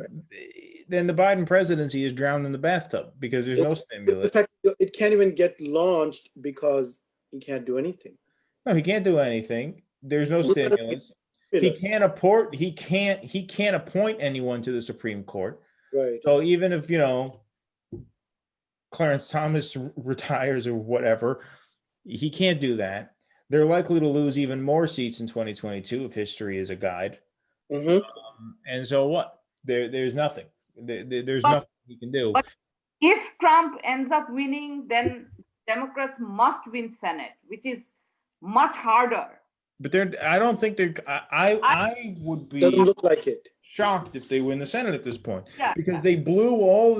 the Biden presidency is drowned in the bathtub because there's no The stimulus. fact it can't even get launched because he can't do anything. No, he can't do anything. There's no stimulus. He can't appoint anyone to the Supreme Court. Right. So even if, Clarence Thomas retires or whatever, he can't do that. They're likely to lose even more seats in 2022 if history is a guide. Mm-hmm. And so what? There's nothing. There's But- nothing he can do. but if Trump ends up winning, then Democrats must win Senate, which is much harder. But I don't think I would be Doesn't look like it. shocked if they win the Senate at this point, Yeah. because they blew all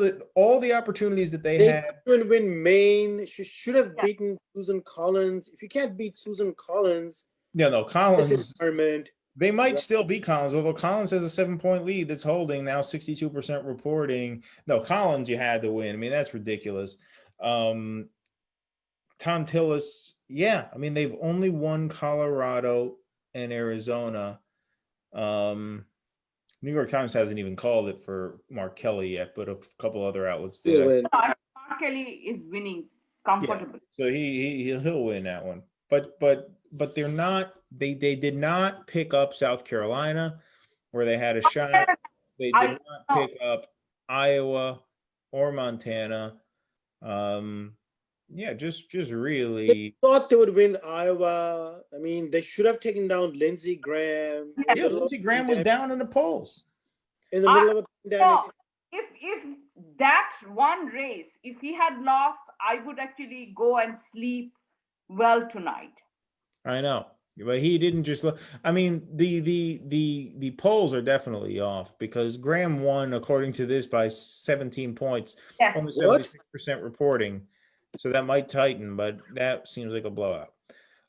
the opportunities that they They had. couldn't win Maine. She should have Yeah. beaten Susan Collins. If you can't beat Susan Collins, No, this Collins. environment. They might Right. still beat Collins, although Collins has a 7-point lead that's holding now 62% reporting. No, Collins, you had to win. I mean, that's ridiculous. Tom Tillis, yeah. I mean, they've only won Colorado and Arizona. New York Times hasn't even called it for Mark Kelly yet, but a couple other outlets did. Still win. Mark Kelly is winning comfortably. So he'll win that one. But they're not. They did not pick up South Carolina, where they had a shot. They did not pick up Iowa or Montana. Yeah, just really. They thought they would win Iowa. I mean, they should have taken down Lindsey Graham. in the Yeah, middle of Lindsey a Graham was pandemic- down in the polls. in the middle of a pandemic. No, if that one race, if he had lost, I would actually go and sleep well tonight. I know, but he didn't just look. I mean, the polls are definitely off because Graham won, according to this, by 17 points. Yes. Only What? 76% reporting, so that might tighten, but that seems like a blowout.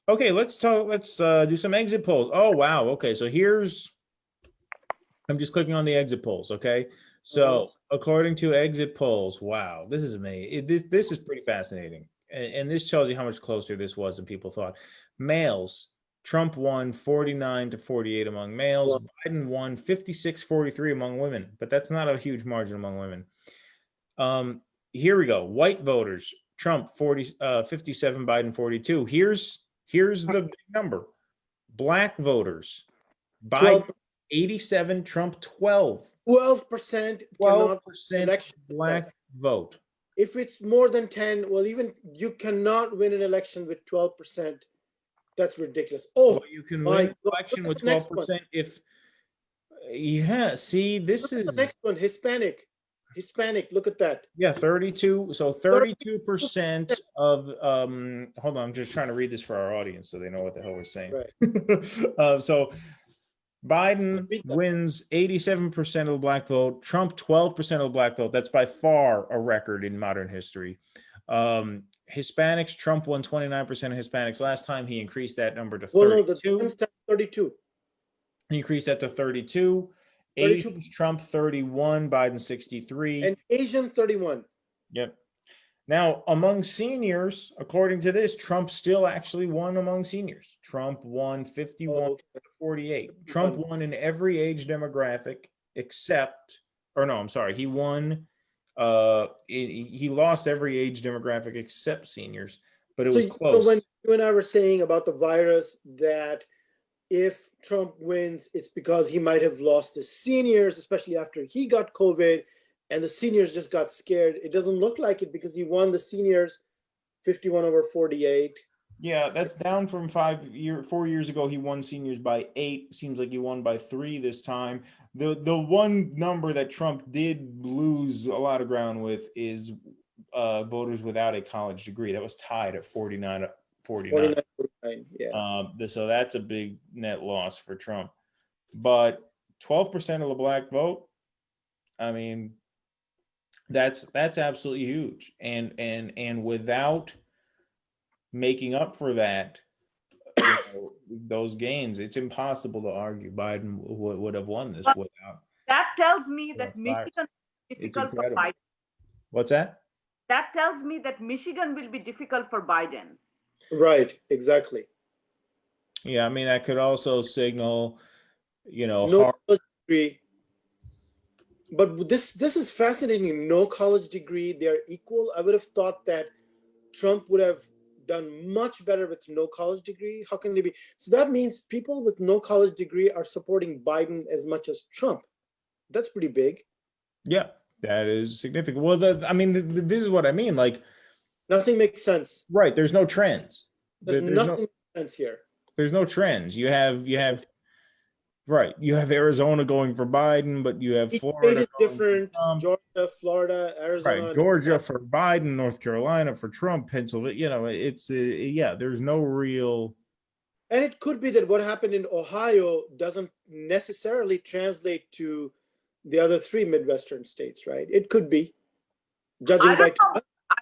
Okay, let's do some exit polls. Oh wow, okay, so I'm just clicking on the exit polls. Okay, so according to exit polls, wow, this is amazing. This is pretty fascinating, and this tells you how much closer this was than people thought. Males, Trump won 49-48 among males. Wow. Biden won 56-43 among women, but that's not a huge margin among women. Here we go. White voters, Trump 57, Biden 42. Here's the big number. Black voters, Biden 87, Trump 12. 12% 12% election. black vote. If it's more than 10, well, even you cannot win an election with 12%. That's ridiculous. Oh, Well, you can my win an God. election Look with at the next one. 12% if, yeah, see, this look at is, the next one. Hispanic. Look at that. yeah, 32. So 32% of, hold on, I'm just trying to read this for our audience so they know what the hell we're saying. Right. So Biden Read that. wins 87% of the black vote, Trump 12% of the black vote. That's by far a record in modern history. Hispanics, Trump won 29% of Hispanics last time. He increased that number to 32. Well, no, the Times said 32. He increased that to 32. 32. Asians, Trump 31, Biden 63. And Asian 31. Yep. Now, among seniors, according to this, Trump still actually won among seniors. Trump won 51 to 48. Trump won in every age demographic except, or no, I'm sorry, he won. He lost every age demographic except seniors, but it was close. When you and I were saying about the virus, that if Trump wins, it's because he might have lost the seniors, especially after he got COVID, and the seniors just got scared. It doesn't look like it because he won the seniors 51 over 48. Yeah, that's down from 4 years ago. He won seniors by 8. Seems like he won by 3 this time. The one number that Trump did lose a lot of ground with is voters without a college degree. That was tied at 49. 49, yeah. So that's a big net loss for Trump. But 12% of the black vote, I mean, that's absolutely huge. And without making up for that, those gains. It's impossible to argue Biden would have won this But without. that tells me that virus. Michigan is It's difficult for incredible. Biden. What's that? That tells me that Michigan will be difficult for Biden. Right, exactly. Yeah, I mean that could also signal, No hard. college degree. But this is fascinating. No college degree, they're equal. I would have thought that Trump would have done much better with no college degree. How can they be? So that means people with no college degree are supporting Biden as much as Trump. That's pretty big. Yeah, that is significant. Well, this is what I mean. Like, Nothing makes sense. right? There's no trends. There's nothing makes sense here. There's no trends. You have right. You have Arizona going for Biden, but you have Each Florida state is going for different. Trump. Georgia, Florida, Arizona. Right, Georgia for Biden, North Carolina for Trump, Pennsylvania. It's yeah. There's no real. And it could be that what happened in Ohio doesn't necessarily translate to the other three Midwestern states, right? It could be. Judging by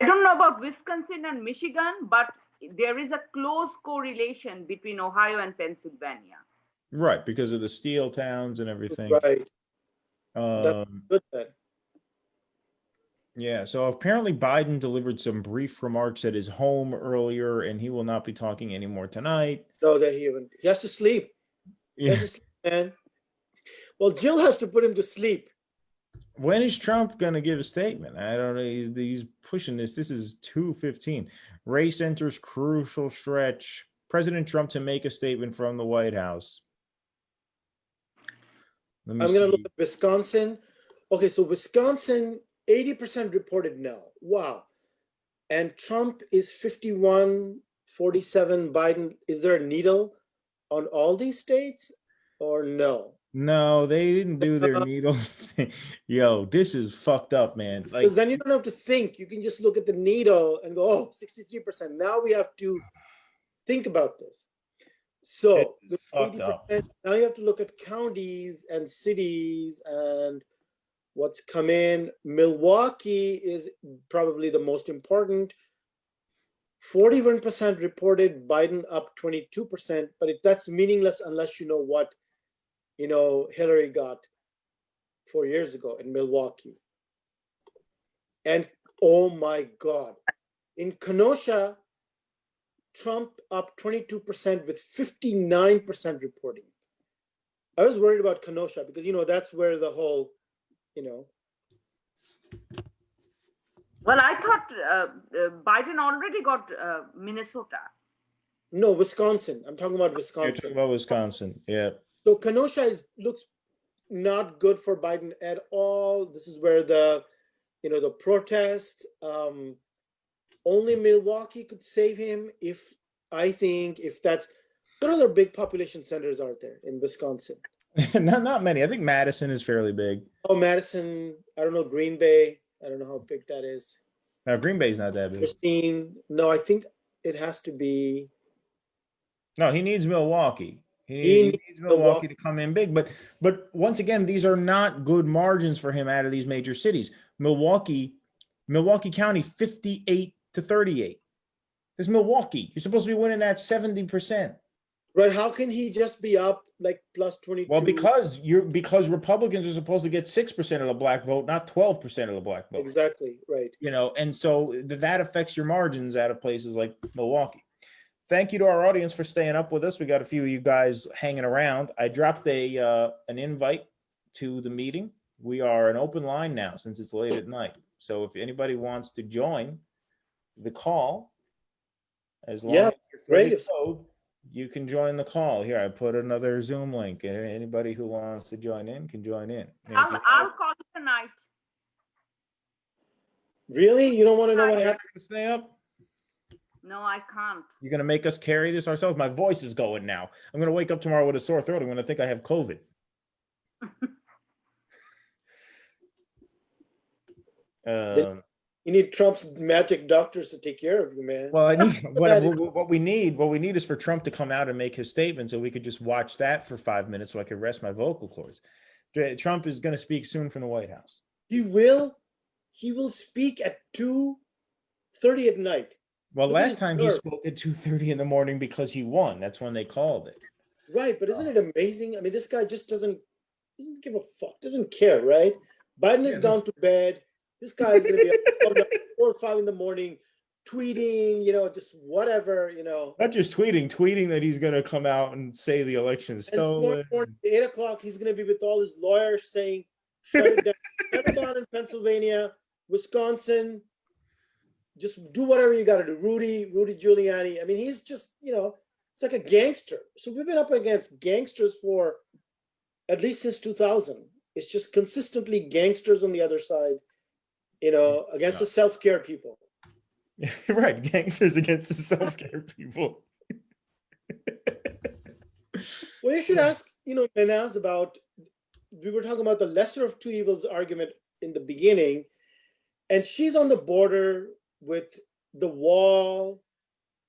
I don't know about Wisconsin and Michigan, but there is a close correlation between Ohio and Pennsylvania. Right, because of the steel towns and everything. Right. That's good then. Yeah, so apparently Biden delivered some brief remarks at his home earlier, and he will not be talking anymore tonight. No, that he has to sleep. He has to sleep, man. Well, Jill has to put him to sleep. When is Trump going to give a statement? I don't know. He's pushing this. This is 2:15. Race enters crucial stretch. President Trump to make a statement from the White House. I'm going to look at Wisconsin. Okay, so Wisconsin, 80% reported no. Wow. And Trump is 51, 47. Biden, is there a needle on all these states or no? No, they didn't do their needle thing. Yo, this is fucked up, man. Like, because then you don't have to think. You can just look at the needle and go, oh, 63%. Now we have to think about this. So with 80%, now you have to look at counties and cities and what's come in. Milwaukee is probably the most important. 41% reported Biden up 22%, but that's meaningless unless you know what Hillary got 4 years ago in Milwaukee. And oh my God, in Kenosha, Trump up 22% with 59% reporting. I was worried about Kenosha because, that's where the whole, Well, I thought Biden already got Minnesota. No, Wisconsin. I'm talking about Wisconsin. You're talking about Wisconsin, yeah. So Kenosha looks not good for Biden at all. This is where the protest. Only Milwaukee could save him if that's. What other big population centers are there in Wisconsin? Not many. I think Madison is fairly big. Oh, Madison. I don't know. Green Bay. I don't know how big that is. No, Green Bay's not that big. Christine. No, I think it has to be. No, he needs Milwaukee. He needs Milwaukee to come in big. But once again, these are not good margins for him out of these major cities. Milwaukee County, 58-38. This is Milwaukee. You're supposed to be winning at 70%. Right. How can he just be up like plus 22? Well, because Republicans are supposed to get 6% of the black vote, not 12% of the black vote. Exactly. Right. And so that affects your margins out of places like Milwaukee. Thank you to our audience for staying up with us. We got a few of you guys hanging around. I dropped an invite to the meeting. We are an open line now since it's late at night. So if anybody wants to join the call, as long as you're code, you can join the call. Here, I put another Zoom link. Anybody who wants to join in can join in. I'll call you tonight. Really? You don't want to know what happened? To stay up? No, I can't. You're going to make us carry this ourselves? My voice is going now. I'm going to wake up tomorrow with a sore throat. I'm going to think I have COVID. You need Trump's magic doctors to take care of you, man. Well, I need what we need is for Trump to come out and make his statement so we could just watch that for 5 minutes so I could rest my vocal cords. Trump is going to speak soon from the White House. He will speak at 2:30 at night. Well, Look at last his time he nerve. spoke at 2:30 in the morning because he won. That's when they called it. Right, but isn't it amazing? I mean, this guy just doesn't give a fuck, doesn't care, right? Biden has gone to bed. This guy is going to be up all night, 4 or 5 in the morning, tweeting, just whatever, Not just tweeting that he's going to come out and say the election is And tomorrow stolen. morning, at 8 o'clock, he's going to be with all his lawyers saying, shut it down, shut it down in Pennsylvania, Wisconsin. Just do whatever you got to do. Rudy Giuliani. I mean, he's just, it's like a gangster. So we've been up against gangsters for at least since 2000. It's just consistently gangsters on the other side, against the self-care people. Right, gangsters against the self-care people. Well, you should ask, Naaz about, we were talking about the lesser of two evils argument in the beginning, and she's on the border with the wall,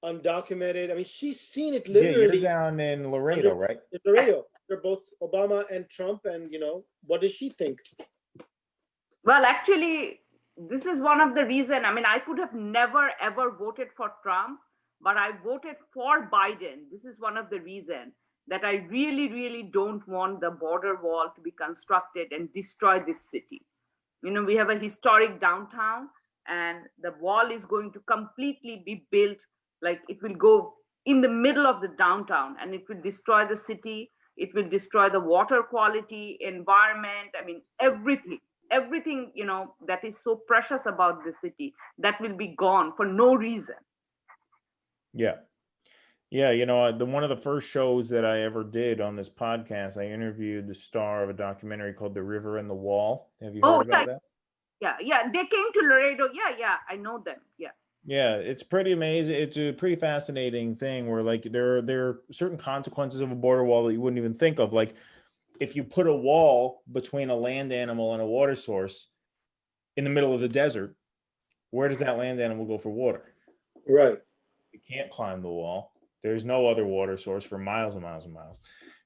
undocumented. I mean, she's seen it literally. Yeah, you're down in Laredo, right? In Laredo. They're both Obama and Trump, and, what does she think? Well, actually, this is one of the reasons. I mean, I could have never, ever voted for Trump, but I voted for Biden. This is one of the reasons that I really, really don't want the border wall to be constructed and destroy this city. We have a historic downtown, and the wall is going to completely be built, like it will go in the middle of the downtown, and it will destroy the city. It will destroy the water quality, environment. I mean, everything, that is so precious about the city, that will be gone for no reason. Yeah. Yeah, one of the first shows that I ever did on this podcast, I interviewed the star of a documentary called The River and the Wall. Have you heard about that? Yeah. They came to Laredo. Yeah, I know them. Yeah. Yeah, it's pretty amazing. It's a pretty fascinating thing where like there are certain consequences of a border wall that you wouldn't even think of. Like if you put a wall between a land animal and a water source in the middle of the desert, where does that land animal go for water? Right. You can't climb the wall. There's no other water source for miles and miles and miles,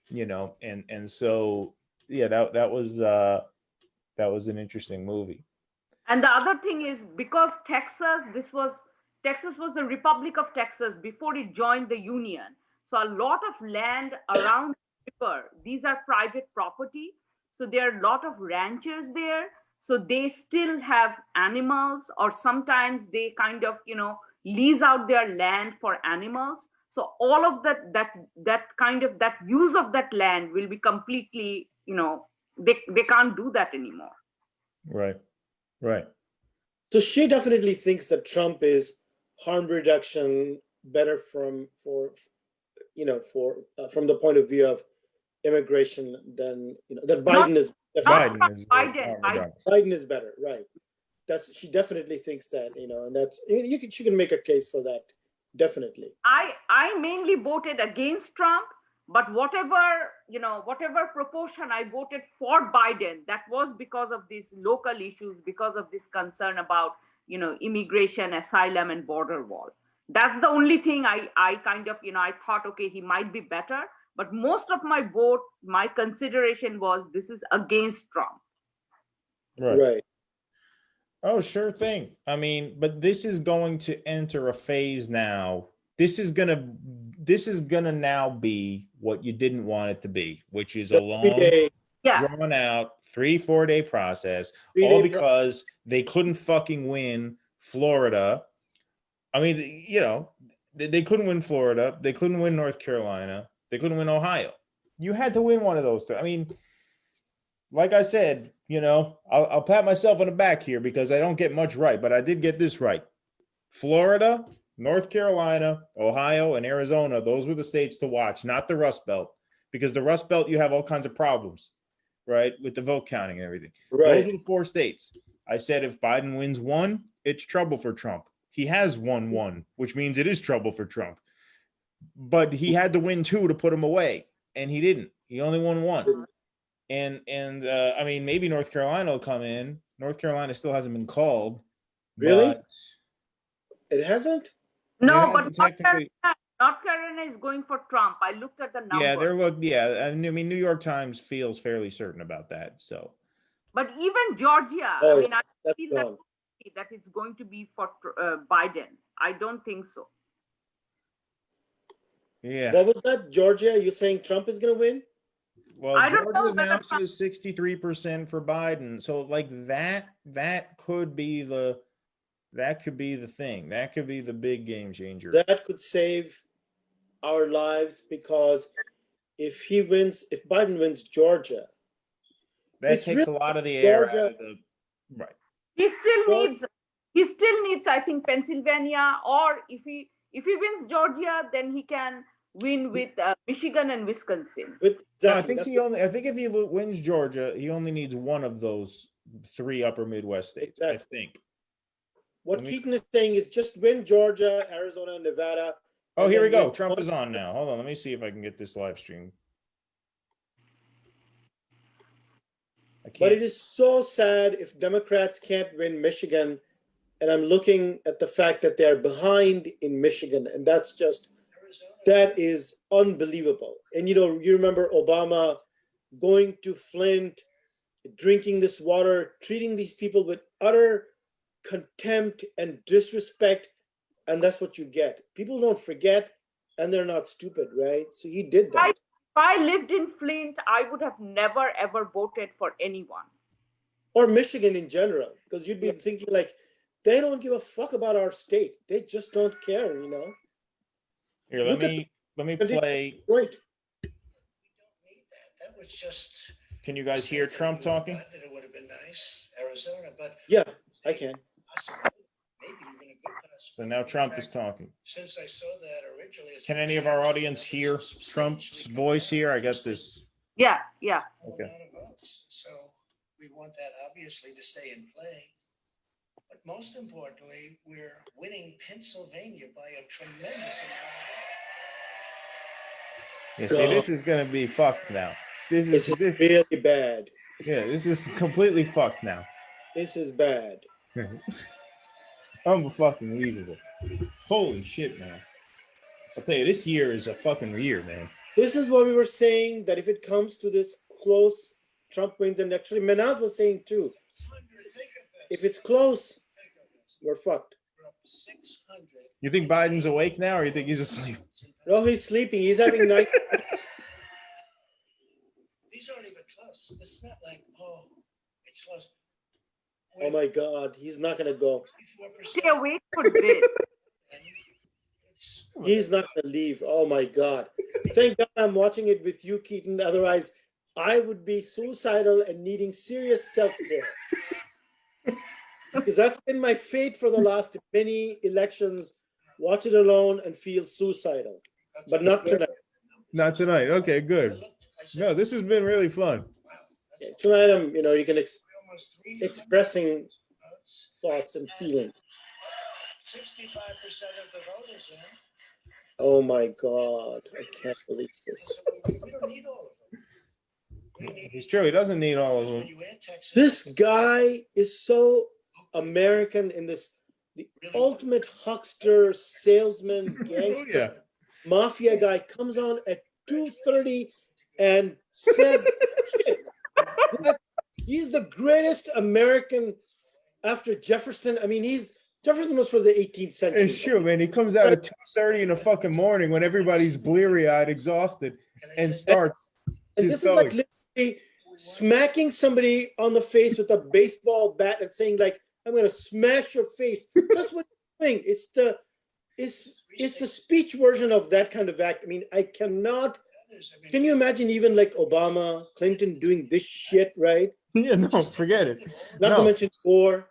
and so yeah, that was an interesting movie. And the other thing is, because Texas was the Republic of Texas before it joined the Union. So a lot of land around the river, these are private property. So there are a lot of ranchers there. So they still have animals, or sometimes they kind of, lease out their land for animals. So all of that use of that land will be completely, they can't do that anymore. Right. So she definitely thinks that Trump is harm reduction better from the point of view of immigration than that Biden is Biden is better, right? She definitely thinks that, and that's she can make a case for that, definitely. I mainly voted against Trump, but whatever proportion I voted for Biden, that was because of these local issues, because of this concern about, immigration, asylum, and border wall. That's the only thing I kind of, I thought, okay, he might be better. But most of my vote, my consideration was this is against Trump. Right. Oh, sure thing. I mean, but this is going to enter a phase now. This is gonna now be what you didn't want it to be, which is a long, drawn out 3-4 day process, all because they couldn't fucking win Florida. I mean, they couldn't win Florida. They couldn't win North Carolina. They couldn't win Ohio. You had to win one of those two. I mean, like I said, I'll pat myself on the back here because I don't get much right, but I did get this right. Florida, North Carolina, Ohio, and Arizona, those were the states to watch, not the Rust Belt, because the Rust Belt, you have all kinds of problems, right, with the vote counting and everything. Right. Those were the 4 states. I said if Biden wins one, it's trouble for Trump. He has won one, which means it is trouble for Trump. But he had to win 2 to put him away, and he didn't. He only won 1. And I mean, maybe North Carolina will come in. North Carolina still hasn't been called. Really? It hasn't? No, but North Carolina is going for Trump. I looked at the numbers. I mean, New York Times feels fairly certain about that. So, but even Georgia, I feel that it's going to be for Biden. I don't think so. Yeah. What was that? Georgia, you saying Trump is going to win? Well, I don't know Georgia now whether Trump- says 63% for Biden. So like that could be the thing. That could be the big game changer. That could save our lives, because if Biden wins Georgia, That it's takes really a lot of the air Georgia. out of the right. he still Georgia- needs, I think, Pennsylvania, or if he wins Georgia, then he can win with Michigan and Wisconsin. With, No, I exactly. think I think if he wins Georgia, he only needs one of those 3 upper Midwest states. I Exactly. think. What Let me- Keaton is saying is just win Georgia, Arizona, Nevada. Oh, and here we then go. win Trump one- is on now. Hold on. Let me see if I can get this live stream. I But can't. it is so sad if Democrats can't win Michigan. And I'm looking at the fact that they're behind in Michigan. And that is unbelievable. And you remember Obama going to Flint, drinking this water, treating these people with utter contempt and disrespect. And that's what you get. People don't forget, and they're not stupid, right? So he did that. If I lived in Flint, I would have never ever voted for anyone. Or Michigan in general, because you'd be thinking like, they don't give a fuck about our state. They just don't care, Here, let Look at me the- play. Right. That was just. Can you guys hear Trump talking? It would have been nice, Arizona, but Yeah, I can. possibly, maybe even a good So possibility. now In Trump is fact, talking. Since I saw that originally. it's Can been any of our changed. audience hear Trump's voice here? I got this. Yeah. A Okay. lot of votes, so we want that obviously to stay in play. But most importantly, we're winning Pennsylvania by a tremendous amount. Yeah, see, this is gonna be fucked now. This This is is really bad. yeah, this is completely fucked now. This is bad. Unfucking-believable. Holy shit, man. I'll tell you, this year is a fucking year, man. This is what we were saying, that if it comes to this close, Trump wins. And actually, Manaz was saying too, if it's close, we're fucked. We're up 600. You think Biden's awake now, or you think he's asleep? No, he's sleeping. He's having night. These aren't even close. It's not like, oh, it's close. Oh my God, he's not gonna go. 54%. Stay awake for this. It's He's not gonna leave. Oh my God. Thank God I'm watching it with you, Keaton. Otherwise, I would be suicidal and needing serious self-care. Because that's been my fate for the last many elections. Watch it alone and feel suicidal. But not tonight. Not tonight. Okay, good. No, this has been really fun. Okay, tonight, you can almost 3 expressing votes. thoughts and feelings. 65% of the voters in. Oh my God, I can't believe this. So we don't need all of them. We need- It's true. He doesn't need all of because when them. you add Texas, This guy is so American in this, the ultimate huckster, salesman, Oh, gangster, yeah. mafia guy comes on at 2:30 and says that he's the greatest American after Jefferson. I mean, Jefferson was for the 18th century. It's true, man. He comes out at 2:30 in the fucking morning when everybody's bleary-eyed, exhausted, and starts. And Just this is like going. literally smacking somebody on the face with a baseball bat and saying like, "I'm gonna smash your face." That's what he's doing. It's the speech version of that kind of act. I mean, I cannot. Can you imagine even like Obama, Clinton doing this shit, right? Yeah, no, forget it. Not No. to mention war.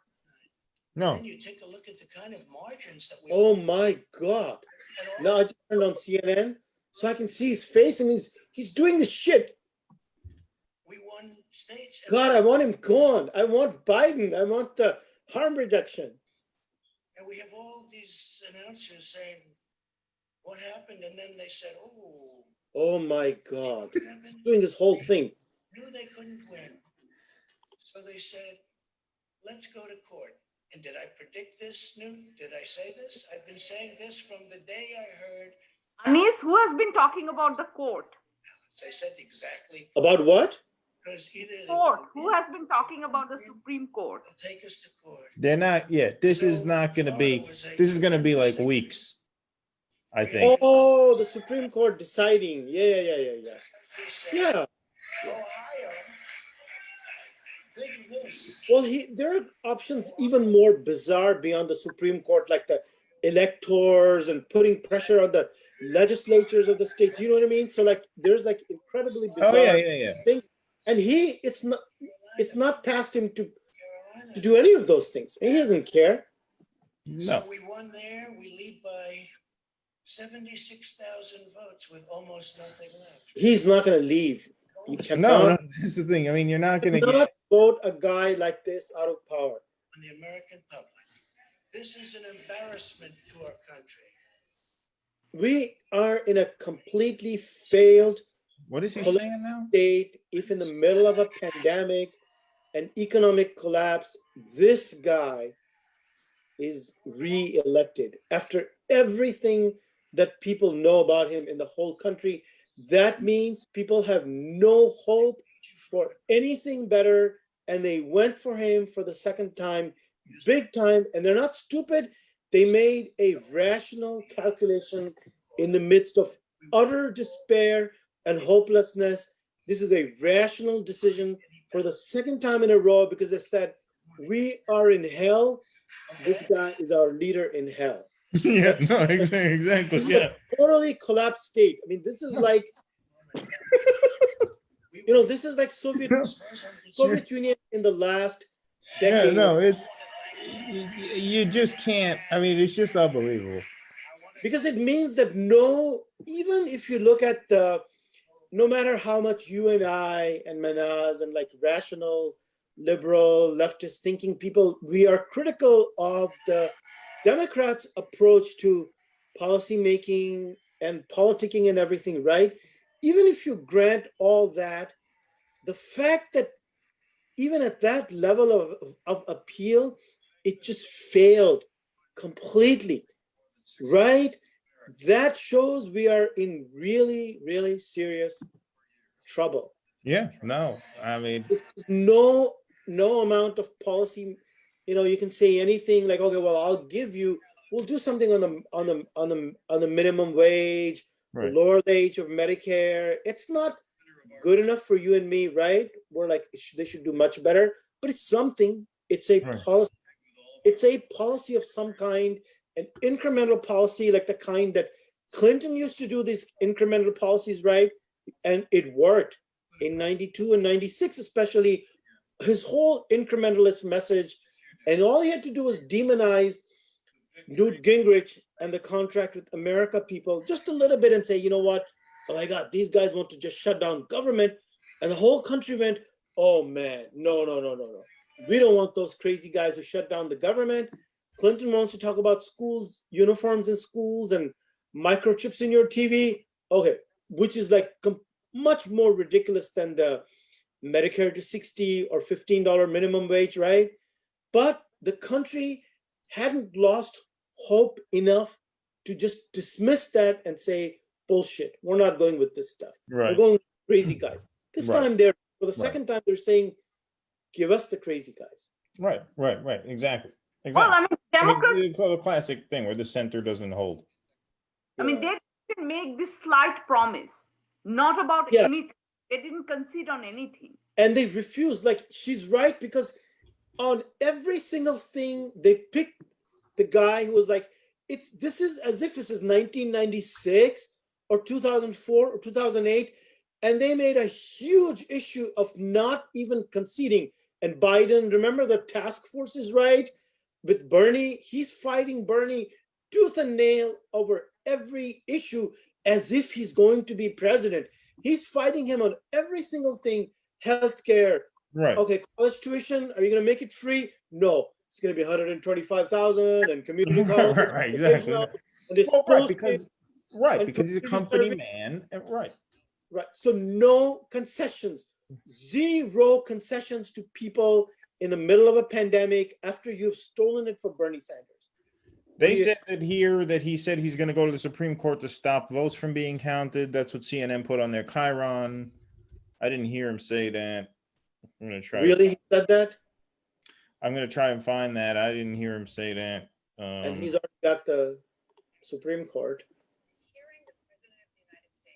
No. Then you take a look at the kind of margins that we. Oh my God! and all Now I just turned on CNN so I can see his face, and he's doing this shit. we won states. and- God, I want him gone. I want Biden. I want the harm reduction. And we have all these announcers saying, what happened? And then they said, oh, Oh my God! what He's happened? doing this whole thing. Knew they couldn't win. So they said, let's go to court. And did I predict this, Newt? Did I say this? I've been saying this from the day I heard. Anis, who has been talking about the court? I said exactly. About what? Because either they Court. will Who has been talking about the Supreme Court? take us to court. They're not, yeah, this is So not going to Florida be, was a this is going to be like tremendous weeks, I think. Oh, the Supreme Court deciding. Yeah. He said, Yeah. Ohio, think of this. Well, there are options even more bizarre beyond the Supreme Court, like the electors and putting pressure on the legislatures of the states. You know what I mean? So like, there's like incredibly bizarre Oh, yeah. things, and it's not past him to do any of those things. He doesn't care. No, So we won there. We lead by 76,000 votes with almost nothing left. He's not going to leave. You no, cannot that's the thing. I mean, you're not going to not get, vote a guy like this out of power. On the American public. This is an embarrassment to our country. We are in a completely failed what is he Collect- saying now? state. If in the middle of a pandemic and economic collapse, this guy is re-elected after everything that people know about him in the whole country. That means people have no hope for anything better, and they went for him for the second time, big time. And they're not stupid. They made a rational calculation in the midst of utter despair and hopelessness. This is a rational decision for the second time in a row, because they said, we are in hell. This guy is our leader in hell. Yeah, no, exactly. This is Yeah. a totally collapsed state. I mean, this is like, this is like Soviet Union in the last Yeah, decade. no, it's, you just can't, I mean, it's just unbelievable. Because it means that even if you look at no matter how much you and I and Manaz and like rational, liberal, leftist thinking people, we are critical of the Democrats' approach to policy making and politicking and everything, right? Even if you grant all that, the fact that even at that level of appeal, it just failed completely, right? That shows we are in really, really serious trouble. Yeah, no, I mean, No amount of policy, you can say anything like, okay, well, we'll do something on the minimum wage, right. lower the age of Medicare. It's not good enough for you and me, right? We're like, they should do much better, but it's something. It's a Right. policy. It's a policy of some kind, an incremental policy like the kind that Clinton used to do, these incremental policies, right? And it worked in 92 and 96, especially his whole incrementalist message. And all he had to do was demonize Newt Gingrich and the contract with America people just a little bit and say, you know what? Oh my God, these guys want to just shut down government. And the whole country went, oh man, no. We don't want those crazy guys who shut down the government. Clinton wants to talk about schools, uniforms in schools and microchips in your TV. Okay, which is like much more ridiculous than the Medicare to 60 or $15 minimum wage, right? But the country hadn't lost hope enough to just dismiss that and say, bullshit, we're not going with this stuff. Right. We're going with crazy guys. This Right. time for the second time, they're saying, give us the crazy guys. Right, exactly. Well, I mean, Democrats, it's a classic thing where the center doesn't hold. I mean, they can make this slight promise, not about Yeah. anything. They didn't concede on anything. And they refused. Like, she's right, because on every single thing, they picked the guy who was like, this is as if this is 1996 or 2004 or 2008. And they made a huge issue of not even conceding. And Biden, remember the task force is right with Bernie. He's fighting Bernie tooth and nail over every issue as if he's going to be president. He's fighting him on every single thing. Healthcare. Right. Okay, college tuition. Are you going to make it free? No. It's going to be 125,000 and community college. Right, exactly. And this because he's a company service. man. Right. Right. So no concessions, zero concessions to people in the middle of a pandemic after you've stolen it from Bernie Sanders. They said that he said he's going to go to the Supreme Court to stop votes from being counted. That's what CNN put on their Chiron. I didn't hear him say that. I'm gonna try. Really, he said that, I'm gonna try and find that. I didn't hear him say that. and he's already got the Supreme Court.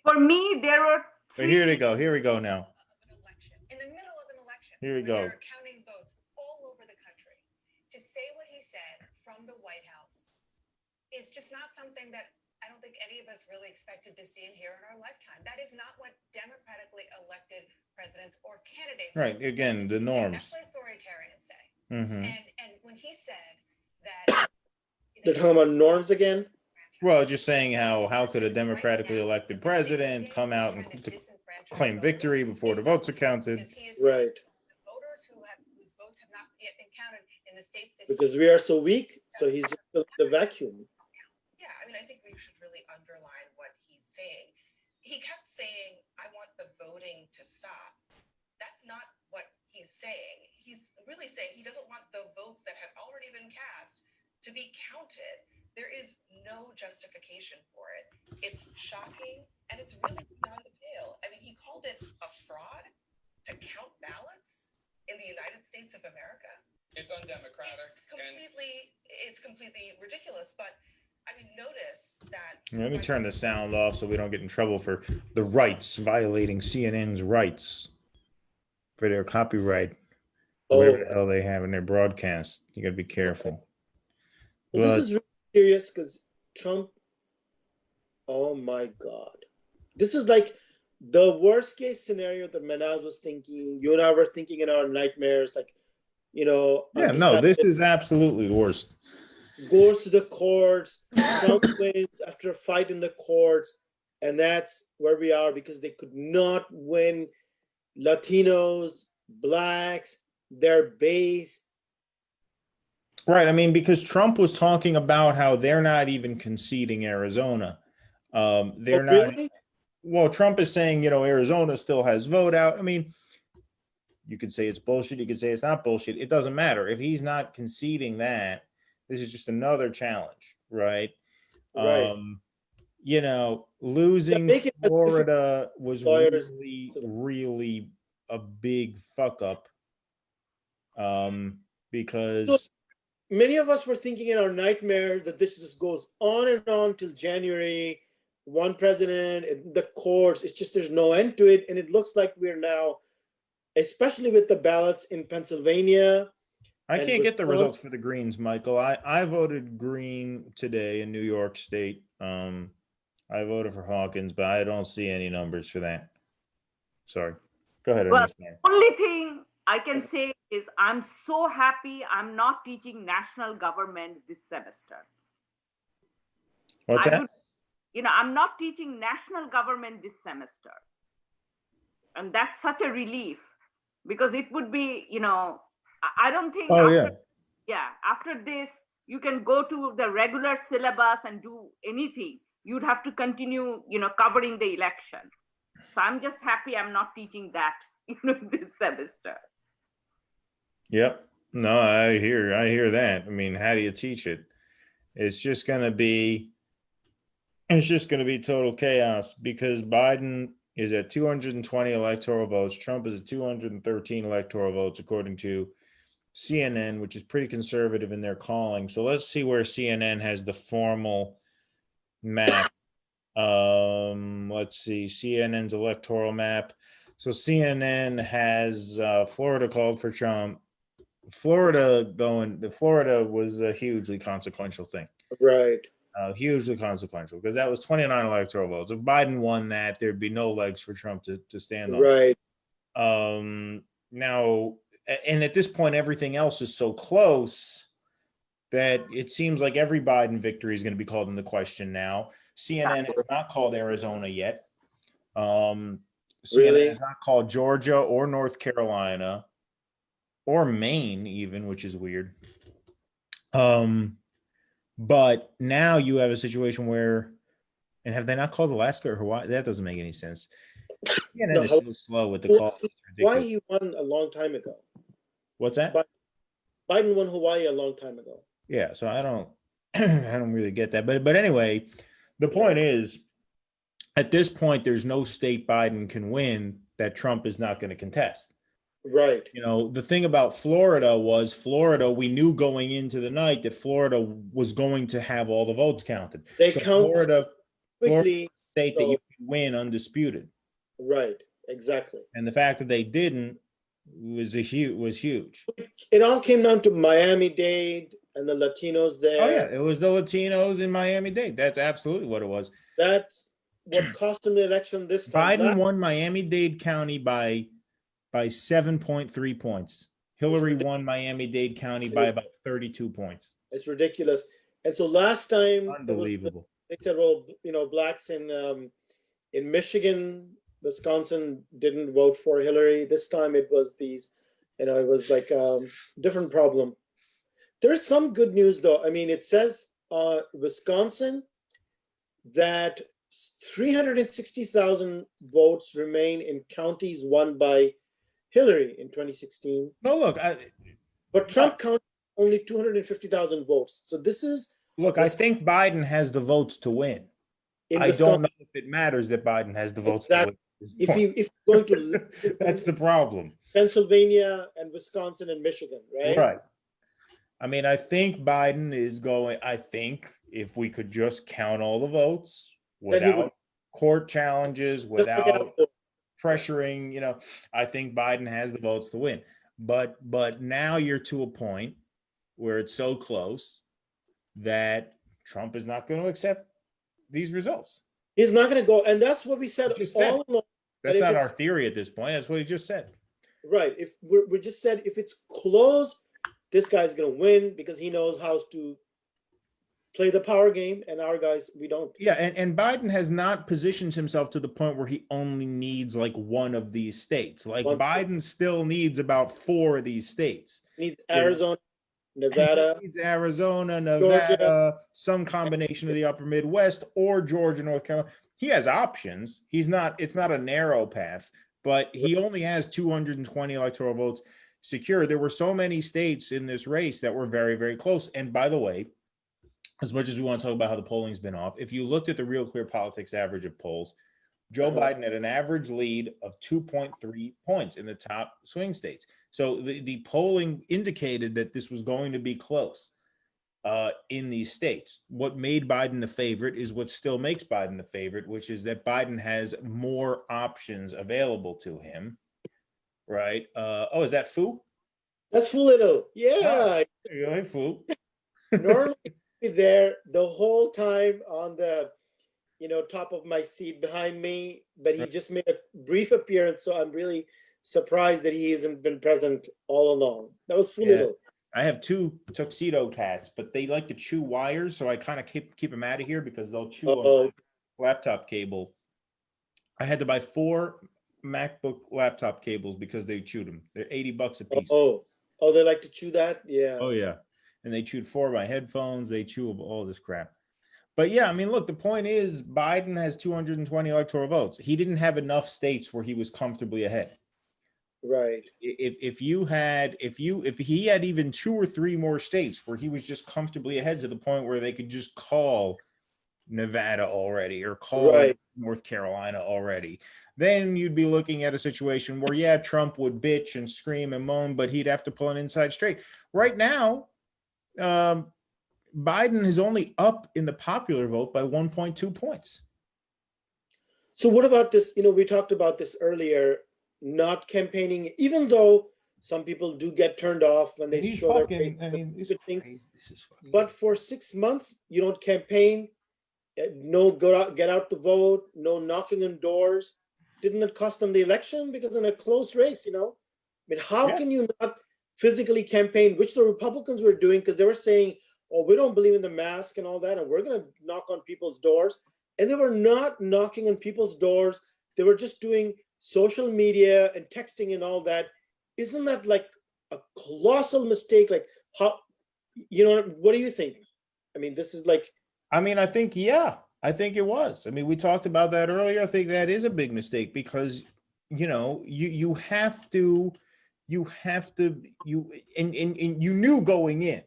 For me, there were But here they three. go. Here we go now. In the middle of an election, Here we when go. they're counting votes all over the country, to say what he said from the White House is just not something that I don't think any of us really expected to see and hear in our lifetime. That is not what democratically elected presidents or candidates. Right. Again, the norms. That's what authoritarians say. Mhm. And when he said that, They're talking about norms again. Well, just saying how could a democratically elected president come out and claim victory before the votes are counted? Right. Voters whose votes have not yet been counted in the states that Because we are so weak, so he's just filling the vacuum. Yeah, I mean, I think we should really underline what he's saying. He kept saying, I want the voting to stop. That's not what he's saying. He's really saying he doesn't want the votes that have already been cast to be counted. There is no justification for it. It's shocking and it's really beyond the pale. I mean, he called it a fraud to count ballots in the United States of America. It's undemocratic. It's completely ridiculous. But I mean, notice that. Let me turn the sound off so we don't get in trouble for the rights, violating CNN's rights for their copyright, whatever the hell they have in their broadcast. You got to be careful. Well, this is really serious because Trump, oh my God. This is like the worst case scenario that Manaz was thinking. You and I were thinking in our nightmares, like, you know. Yeah, no, this is absolutely the worst. Goes to the courts, Trump wins after a fight in the courts, and that's where we are because they could not win Latinos, blacks, their base. Right. I mean, because Trump was talking about how they're not even conceding Arizona. They're not. Really? Well, Trump is saying, you know, Arizona still has vote out. I mean, you could say it's bullshit. You could say it's not bullshit. It doesn't matter. If he's not conceding that, this is just another challenge, right? Right. You know, losing Florida was really a big fuck up. Because many of us were thinking in our nightmares that this just goes on and on till January. One president, the courts, it's just there's no end to it. And it looks like we're now, especially with the ballots in Pennsylvania. I can't get the results for the Greens, Michael. I voted Green today in New York State. I voted for Hawkins, but I don't see any numbers for that. Sorry. Go ahead. Well, the only thing I can say is I'm so happy I'm not teaching national government this semester. What's that? You know, I'm not teaching national government this semester. And that's such a relief because it would be, you know, I don't think after this, you can go to the regular syllabus and do anything. You'd have to continue, you know, covering the election. So I'm just happy I'm not teaching that, you know, this semester. Yep. No, I hear that. I mean, how do you teach it? It's just going to be total chaos because Biden is at 220 electoral votes. Trump is at 213 electoral votes, according to CNN, which is pretty conservative in their calling. So let's see where CNN has the formal map. Let's see, CNN's electoral map. So CNN has Florida called for Trump. Florida was a hugely consequential thing. Right. Hugely consequential because that was 29 electoral votes. If Biden won that, there'd be no legs for Trump to stand on. Right. Now, and at this point, everything else is so close that it seems like every Biden victory is going to be called into question now. CNN has not called Arizona yet. CNN has not called Georgia or North Carolina or Maine even, which is weird. But now you have a situation where, and have they not called Alaska or Hawaii? That doesn't make any sense. CNN is so slow with the call. Hawaii won a long time ago. What's that? Biden won Hawaii a long time ago. Yeah, so I don't really get that. But anyway, the point is, at this point, there's no state Biden can win that Trump is not going to contest. Right. You know, the thing about Florida was we knew going into the night that Florida was going to have all the votes counted. They So count Florida quickly. state that So, you can win undisputed. right. Exactly. And the fact that they didn't was huge. It all came down to Miami-Dade and the Latinos there. Oh yeah, it was the Latinos in Miami-Dade. That's absolutely what it was. That's what cost him the election this time. Biden won Miami-Dade County by 7.3 points. Hillary won Miami-Dade County by about 32 points. It's ridiculous. And so last time, Unbelievable. they said, well, you know, blacks in Michigan, Wisconsin didn't vote for Hillary. This time it was these, you know, it was like different problem. There's some good news though. I mean, it says Wisconsin that 360,000 votes remain in counties won by Hillary in 2016. No, look, But Trump counted only 250,000 votes. So this is I think Biden has the votes to win. I don't know if it matters that Biden has the votes to win. If he's going to that's the problem. Pennsylvania and Wisconsin and Michigan, right? Right. I mean, I think Biden is going, I think if we could just count all the votes without court challenges, without pressuring, you know, I think Biden has the votes to win. But now you're to a point where it's so close that Trump is not going to accept these results. He's not going to go. And that's what we said all along. That's not our theory at this point. That's what he just said. Right. If we just said if it's close, this guy's going to win because he knows how to play the power game, and our guys, we don't. Yeah, and Biden has not positioned himself to the point where he only needs like one of these states. Like Biden still needs about 4 of these states. He needs Arizona, Nevada. He needs Arizona, Nevada, Georgia, some combination of the upper Midwest, or Georgia, North Carolina. He has options. It's not a narrow path, but he only has 220 electoral votes secure. There were so many states in this race that were very, very close. And by the way, as much as we want to talk about how the polling's been off, if you looked at the Real Clear Politics average of polls, Joe Biden had an average lead of 2.3 points in the top swing states. So the polling indicated that this was going to be close in these states. What made Biden the favorite is what still makes Biden the favorite, which is that Biden has more options available to him, right? Oh, is that Foo? That's Foo Little. Yeah. Oh, there you go. Hey, Foo. Normally there the whole time on the top of my seat behind me, but he just made a brief appearance, so I'm really surprised that he hasn't been present all along. That was Foo Little. I have 2 tuxedo cats, but they like to chew wires, so I kind of keep them out of here because they'll chew on my laptop cable. I had to buy 4 MacBook laptop cables because they chewed them. They're $80 a piece. Oh, they like to chew that? Yeah. Oh yeah. And they chewed 4 of my headphones. They chew all this crap. But yeah, I mean, look, the point is Biden has 220 electoral votes. He didn't have enough states where he was comfortably ahead. Right. If he had even 2 or 3 more states where he was just comfortably ahead to the point where they could just call Nevada already or call North Carolina already, then you'd be looking at a situation where, Trump would bitch and scream and moan, but he'd have to pull an inside straight. Right now, Biden is only up in the popular vote by 1.2 points. So what about this? We talked about this earlier, not campaigning, even though some people do get turned off when they show their face. But for 6 months, you don't campaign, no get out the vote, no knocking on doors. Didn't it cost them the election? Because in a close race, I mean, how can you not physically campaign, which the Republicans were doing, because they were saying, oh, we don't believe in the mask and all that, and we're going to knock on people's doors. And they were not knocking on people's doors. They were just doing social media and texting and all that. Isn't that like a colossal mistake? Like, how, what do you think? I mean, this is like. I mean, I think it was. I mean, we talked about that earlier. I think that is a big mistake because, you have to, and you knew going in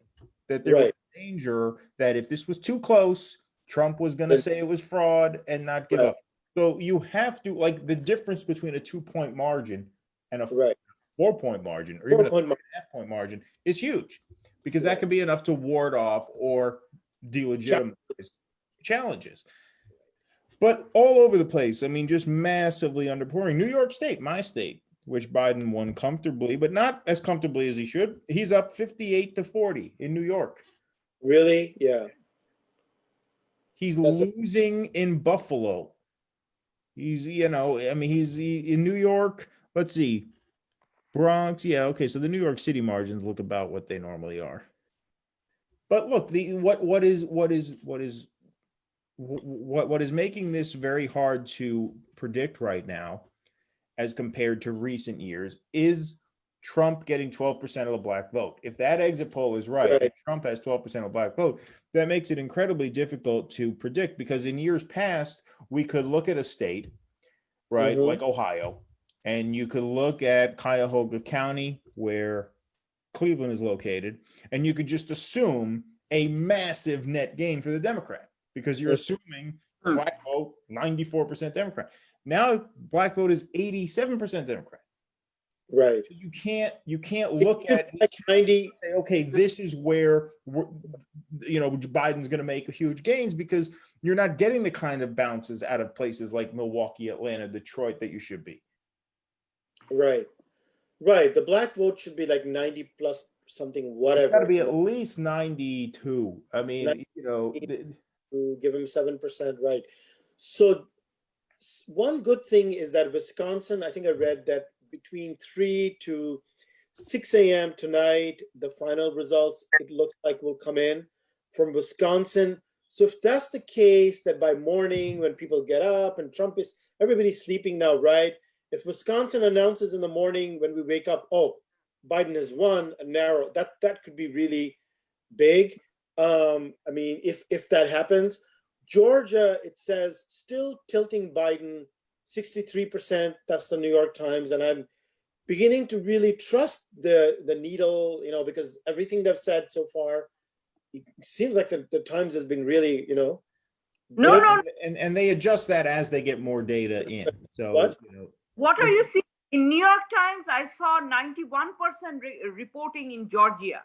that there was danger that if this was too close, Trump was going to say it was fraud and not give up. So you have to, like, the difference between a 2-point margin and a 4-point margin or even a 4-point 3.5-point margin is huge, because that could be enough to ward off or delegitimize challenges. But all over the place, I mean, just massively underperforming. New York State, my state, which Biden won comfortably, but not as comfortably as he should. He's up 58-40 in New York. Really? Yeah. He's losing in Buffalo. He's, you know, I mean, he's in New York. Let's see. Bronx. Yeah. Okay. So the New York City margins look about what they normally are. But look, what is making this very hard to predict right now, as compared to recent years, is Trump getting 12% of the black vote. If that exit poll is right, and Trump has 12% of the black vote, that makes it incredibly difficult to predict, because in years past, we could look at a state, right, like Ohio, and you could look at Cuyahoga County, where Cleveland is located, and you could just assume a massive net gain for the Democrat, because you're assuming black vote 94% Democrat. Now black vote is 87% Democrat. Right. You can't look at like 90. Say, okay, this is where Biden's going to make huge gains, because you're not getting the kind of bounces out of places like Milwaukee, Atlanta, Detroit that you should be. Right. Right. The black vote should be like 90 plus something, whatever. It's got to be at least 92. I mean, 92, give him 7%. Right. So one good thing is that Wisconsin, I think I read that between 3 to 6 a.m. tonight, the final results, it looks like, will come in from Wisconsin. So if that's the case, that by morning when people get up and everybody's sleeping now, right? If Wisconsin announces in the morning when we wake up, oh, Biden has won, a narrow, that could be really big. I mean, if that happens. Georgia, it says, still tilting Biden 63%. That's the New York Times. And I'm beginning to really trust the needle, because everything they've said so far, it seems like the Times has been really, No. And they adjust that as they get more data in. So what? What are you seeing? In New York Times, I saw 91% reporting in Georgia.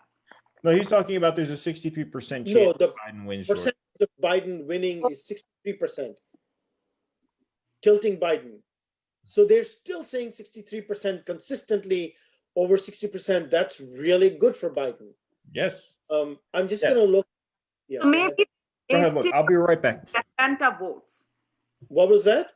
No, he's talking about there's a 63% chance the Biden wins. percentage of Biden winning is 63%, tilting Biden. So they're still saying 63% consistently, over 60%. That's really good for Biden. Yes. I'm just going to look. Yeah. Maybe Go ahead, look. I'll be right back. Atlanta votes. What was that?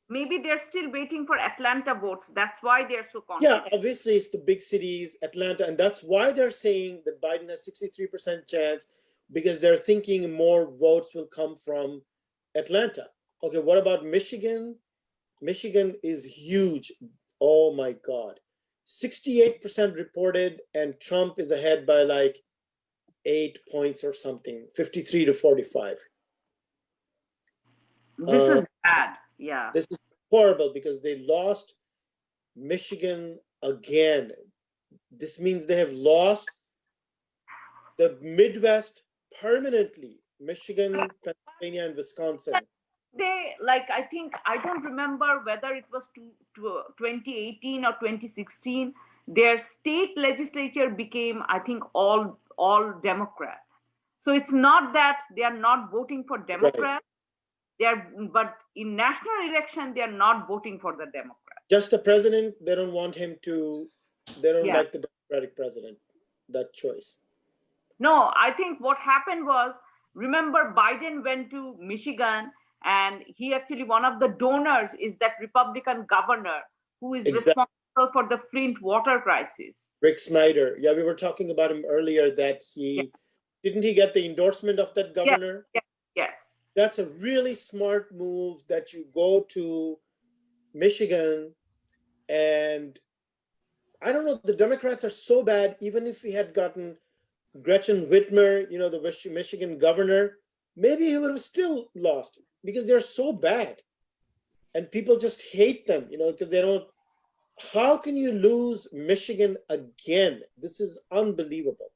Maybe they're still waiting for Atlanta votes. That's why they're so confident. Yeah, obviously it's the big cities, Atlanta, and that's why they're saying that Biden has 63% chance, because they're thinking more votes will come from Atlanta. Okay, what about Michigan? Michigan is huge. Oh my God. 68% reported, and Trump is ahead by like 8 points or something, 53 to 45. This is bad. Yeah. This is horrible, because they lost Michigan again. This means they have lost the Midwest permanently. Michigan, Pennsylvania, and Wisconsin. I think, I don't remember whether it was 2018 or 2016. Their state legislature became, I think, all Democrat. So it's not that they are not voting for Democrats. But in national election, they are not voting for the Democrat. Just the president, they don't want him to, they don't like the Democratic president, that choice. No, I think what happened was, remember, Biden went to Michigan, and he actually, one of the donors is that Republican governor who is responsible for the Flint water crisis. Rick Snyder. Yeah, we were talking about him earlier, that didn't he get the endorsement of that governor? Yes. That's a really smart move, that you go to Michigan, and I don't know, the Democrats are so bad. Even if we had gotten Gretchen Whitmer, the Michigan governor, maybe he would have still lost, because they're so bad. And people just hate them, because they don't. How can you lose Michigan again? This is unbelievable.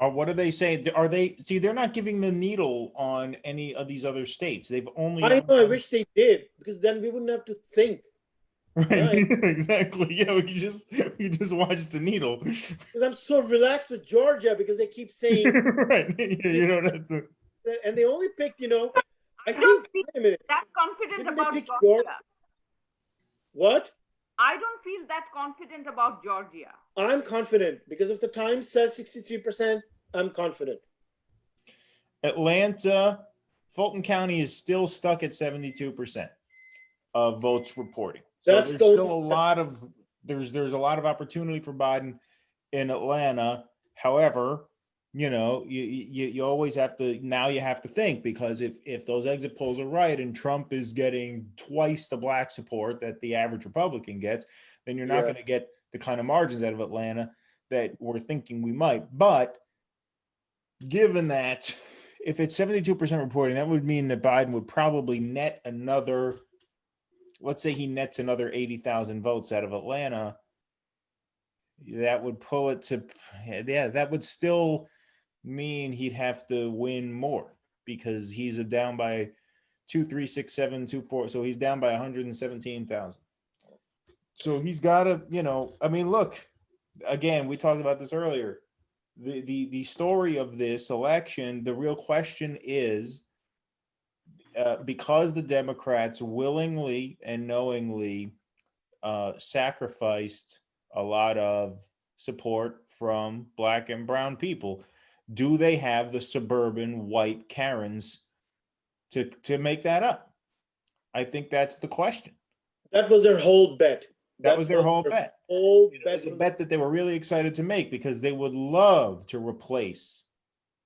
What are they saying? They're not giving the needle on any of these other states. They've only. I know. I wish they did, because then we wouldn't have to think. Right. Exactly. Yeah, you just watch the needle. Because I'm so relaxed with Georgia because they keep saying Right. Yeah, you don't have to. and they only picked, I I think, don't feel wait a minute, that confident didn't they about pick Georgia. What? I don't feel that confident about Georgia. I'm confident because if the Times says 63%, I'm confident. Atlanta, Fulton County is still stuck at 72% of votes reporting. So That's there's the still a lot of there's a lot of opportunity for Biden in Atlanta. However, you always have to, now you have to think, because if those exit polls are right and Trump is getting twice the black support that the average Republican gets, then you're not going to get the kind of margins out of Atlanta that we're thinking we might. But given that, if it's 72% reporting, that would mean that Biden would probably net another, let's say he nets another 80,000 votes out of Atlanta. That would pull it to, that would still mean he'd have to win more, because he's down by 2, 3, 6, 7, 2, 4. So he's down by 117,000. So he's got to, look, again, we talked about this earlier. The story of this election, the real question is, because the Democrats willingly and knowingly sacrificed a lot of support from black and brown people, do they have the suburban white Karens to make that up? I think that's the question. That was their whole bet. That was their whole bet. It was a bet that they were really excited to make, because they would love to replace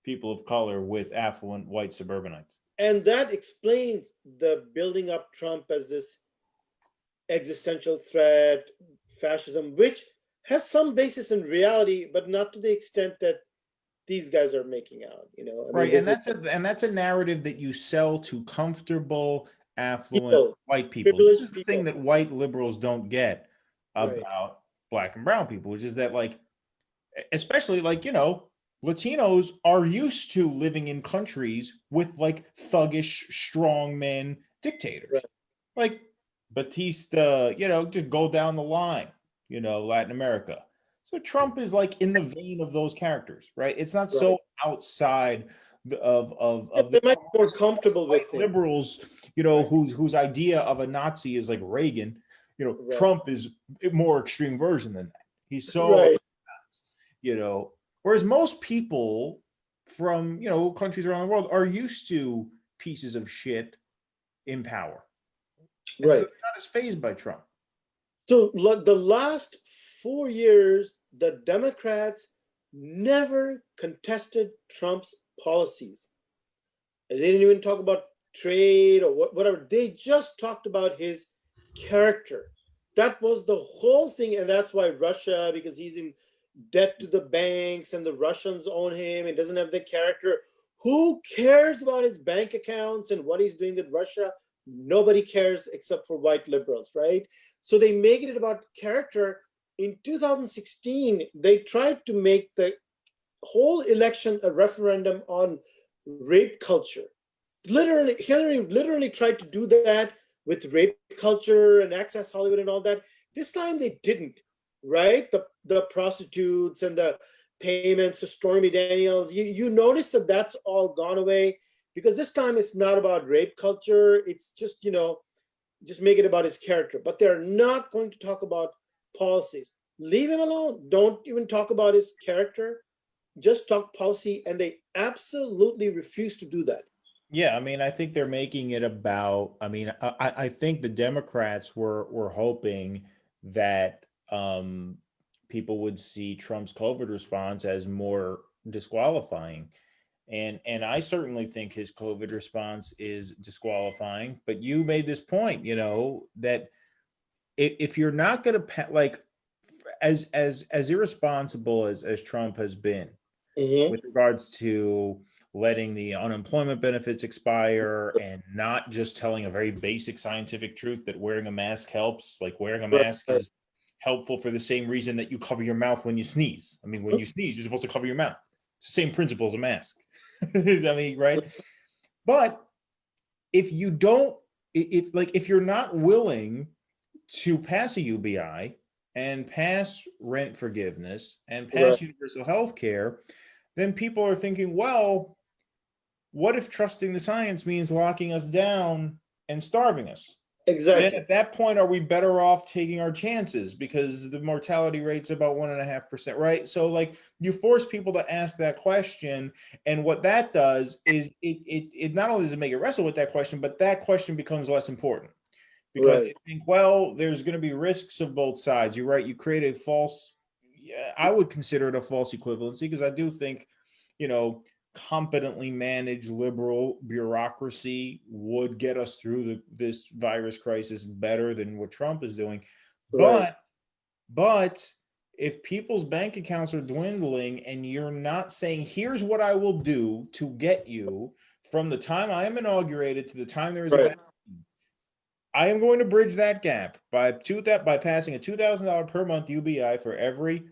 people of color with affluent white suburbanites. And that explains the building up Trump as this existential threat, fascism, which has some basis in reality, but not to the extent that these guys are making out. Right, and that's a narrative that you sell to comfortable, affluent white people. This is the thing that white liberals don't get about black and brown people, which is that, like, especially Latinos are used to living in countries with like thuggish strongmen dictators, like Batista, just go down the line, Latin America. So Trump is like in the vein of those characters, right? It's not so outside of they might be more comfortable with liberals, whose idea of a Nazi is like Reagan. Trump is a more extreme version than that. He's so whereas most people from countries around the world are used to pieces of shit in power, and so they're not as fazed by Trump. So the last 4 years, the Democrats never contested Trump's policies. They didn't even talk about trade or whatever. They just talked about his character. That was the whole thing, and that's why Russia, because he's in debt to the banks and the Russians own him and doesn't have the character. Who cares about his bank accounts and what he's doing with Russia? Nobody cares except for white liberals, right? So they make it about character. In 2016, they tried to make the whole election a referendum on rape culture. Hillary literally tried to do that with rape culture and Access Hollywood and all that. This time they didn't. Right, the prostitutes and the payments to Stormy Daniels. You notice that that's all gone away, because this time it's not about rape culture. It's just just make it about his character. But they're not going to talk about policies. Leave him alone. Don't even talk about his character. Just talk policy, and they absolutely refuse to do that. Yeah, I think they're making it about. I think the Democrats were hoping that people would see Trump's COVID response as more disqualifying. And I certainly think his COVID response is disqualifying. But you made this point, that if you're not going to like, as irresponsible as Trump has been with regards to letting the unemployment benefits expire and not just telling a very basic scientific truth that wearing a mask helps, like wearing a mask is helpful for the same reason that you cover your mouth when you sneeze. When you sneeze, you're supposed to cover your mouth. It's the same principle as a mask. Right? But if you don't, if you're not willing to pass a UBI and pass rent forgiveness and pass Right. universal health care, then people are thinking, well, what if trusting the science means locking us down and starving us? Then Exactly. at that point, are we better off taking our chances because the mortality rate's about 1.5%, right? So like you force people to ask that question, and what that does is it not only does it make it wrestle with that question, but that question becomes less important because Right. they think, well, there's going to be risks of both sides. You're right. You create a false, I would consider it a false equivalency because I do think, you know, competently managed liberal bureaucracy would get us through this virus crisis better than what Trump is doing. Right. But if people's bank accounts are dwindling and you're not saying, here's what I will do to get you from the time I am inaugurated to the time there is a Right. vaccine, I am going to bridge that gap by passing a $2,000 per month UBI for every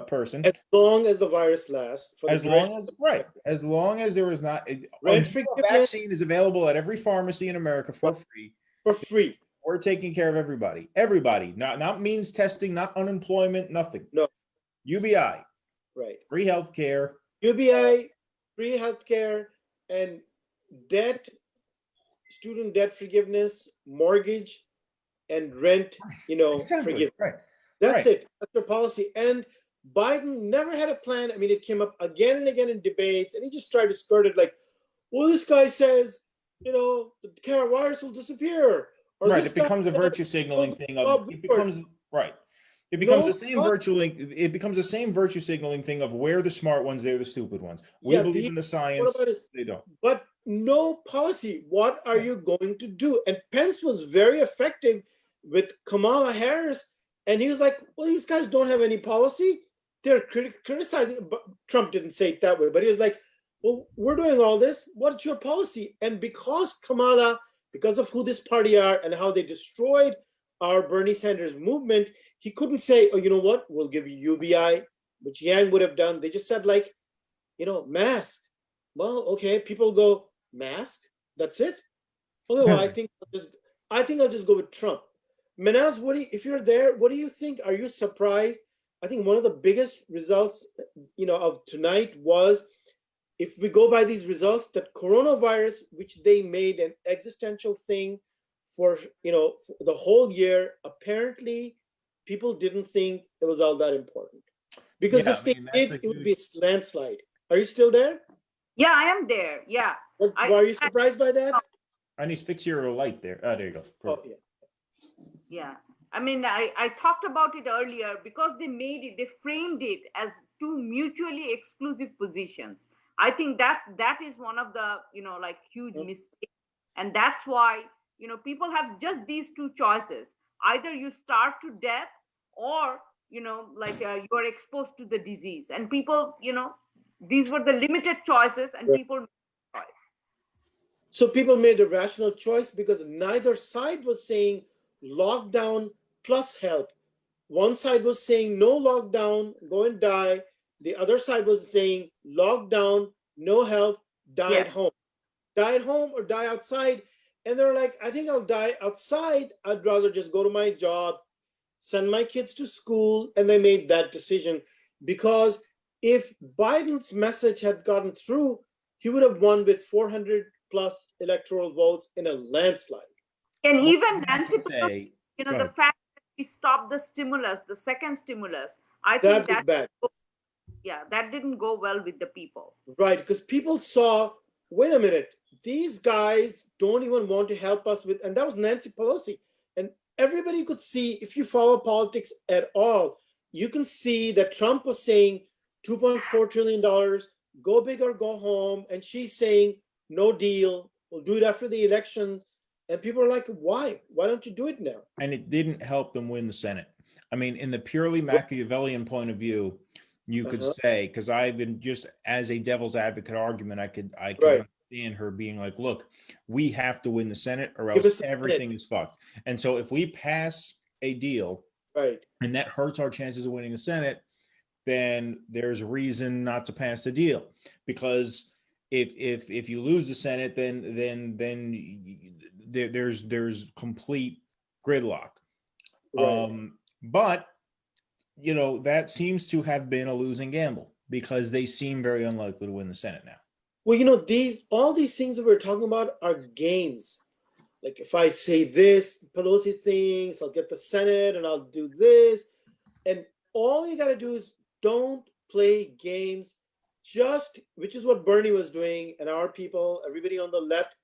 person. As long as the virus lasts, for the As duration. long as, right, as long as there is not, Rent until a forgiveness vaccine is available at every pharmacy in America for free, for free. we're taking care of everybody. Everybody, not means testing, not unemployment, nothing. No. UBI, Right. free healthcare. UBI, free healthcare, and debt, student debt forgiveness, mortgage, and rent, Exactly. forgiveness. Right. That's Right. it. That's their policy. And Biden never had a plan. I mean, it came up again and again in debates, and he just tried to skirt it like, well, this guy says, the coronavirus will disappear. Or Right. this It guy becomes a says, virtue signaling thing of Bob it Woodward. becomes right. It becomes No, the same virtue signaling thing of we're the smart ones, they're the stupid ones. We Yeah, believe in the what science, about it? they don't. But no policy. What are you going to do? And Pence was very effective with Kamala Harris. And he was like, well, these guys don't have any policy. They're criticizing. But Trump didn't say it that way, but he was like, well, we're doing all this. What's your policy? And because Kamala, because of who this party are and how they destroyed our Bernie Sanders movement, he couldn't say, oh, you know what? We'll give you UBI, which Yang would have done. They just said, like, mask. Well, okay, people go, mask? That's it? Okay, well, I think I'll just go with Trump. Manaz, if you're there, what do you think? Are you surprised? I think one of the biggest results, of tonight was, if we go by these results, that coronavirus, which they made an existential thing for, for the whole year, apparently people didn't think it was all that important. Because if they did, it would be a landslide. Are you still there? Yeah, I am there. Yeah. Were you surprised by that? Anis, fix your light there. Oh, there you go. Oh, yeah. Yeah. I mean, I talked about it earlier because they framed it as two mutually exclusive positions. I think that is one of the, huge mistakes. And that's why, people have just these two choices. Either you starve to death or, you are exposed to the disease. And people, these were the limited choices and people made a choice. So people made a rational choice because neither side was saying lockdown plus help. One side was saying no lockdown, go and die. The other side was saying lockdown, no help, die at home. Die at home or die outside. And they're like, I think I'll die outside. I'd rather just go to my job, send my kids to school. And they made that decision because if Biden's message had gotten through, he would have won with 400 plus electoral votes in a landslide. And even Nancy Pelosi, the fact that we stopped the stimulus, the second stimulus, I that think was bad. That didn't go well with the people. Right, because people saw, wait a minute, these guys don't even want to help us with, and that was Nancy Pelosi. And everybody could see, if you follow politics at all, you can see that Trump was saying $2.4 trillion, go big or go home. And she's saying, no deal, we'll do it after the election. And people are like, why? Why don't you do it now? and it didn't help them win the Senate. I mean, in the purely Machiavellian point of view, you could say, because I've been just as a devil's advocate argument, I could understand her being like, look, we have to win the Senate or else everything is fucked. And so if we pass a deal, and that hurts our chances of winning the Senate, then there's reason not to pass the deal. Because if you lose the Senate, then there's complete gridlock. Right. But, you know, that seems to have been a losing gamble because they seem very unlikely to win the Senate now. Well, you know, all these things that we're talking about are games. Like if I say this, Pelosi thinks I'll get the Senate and I'll do this. And all you got to do is don't play games. Just, which is what Bernie was doing, and our people, everybody on the left.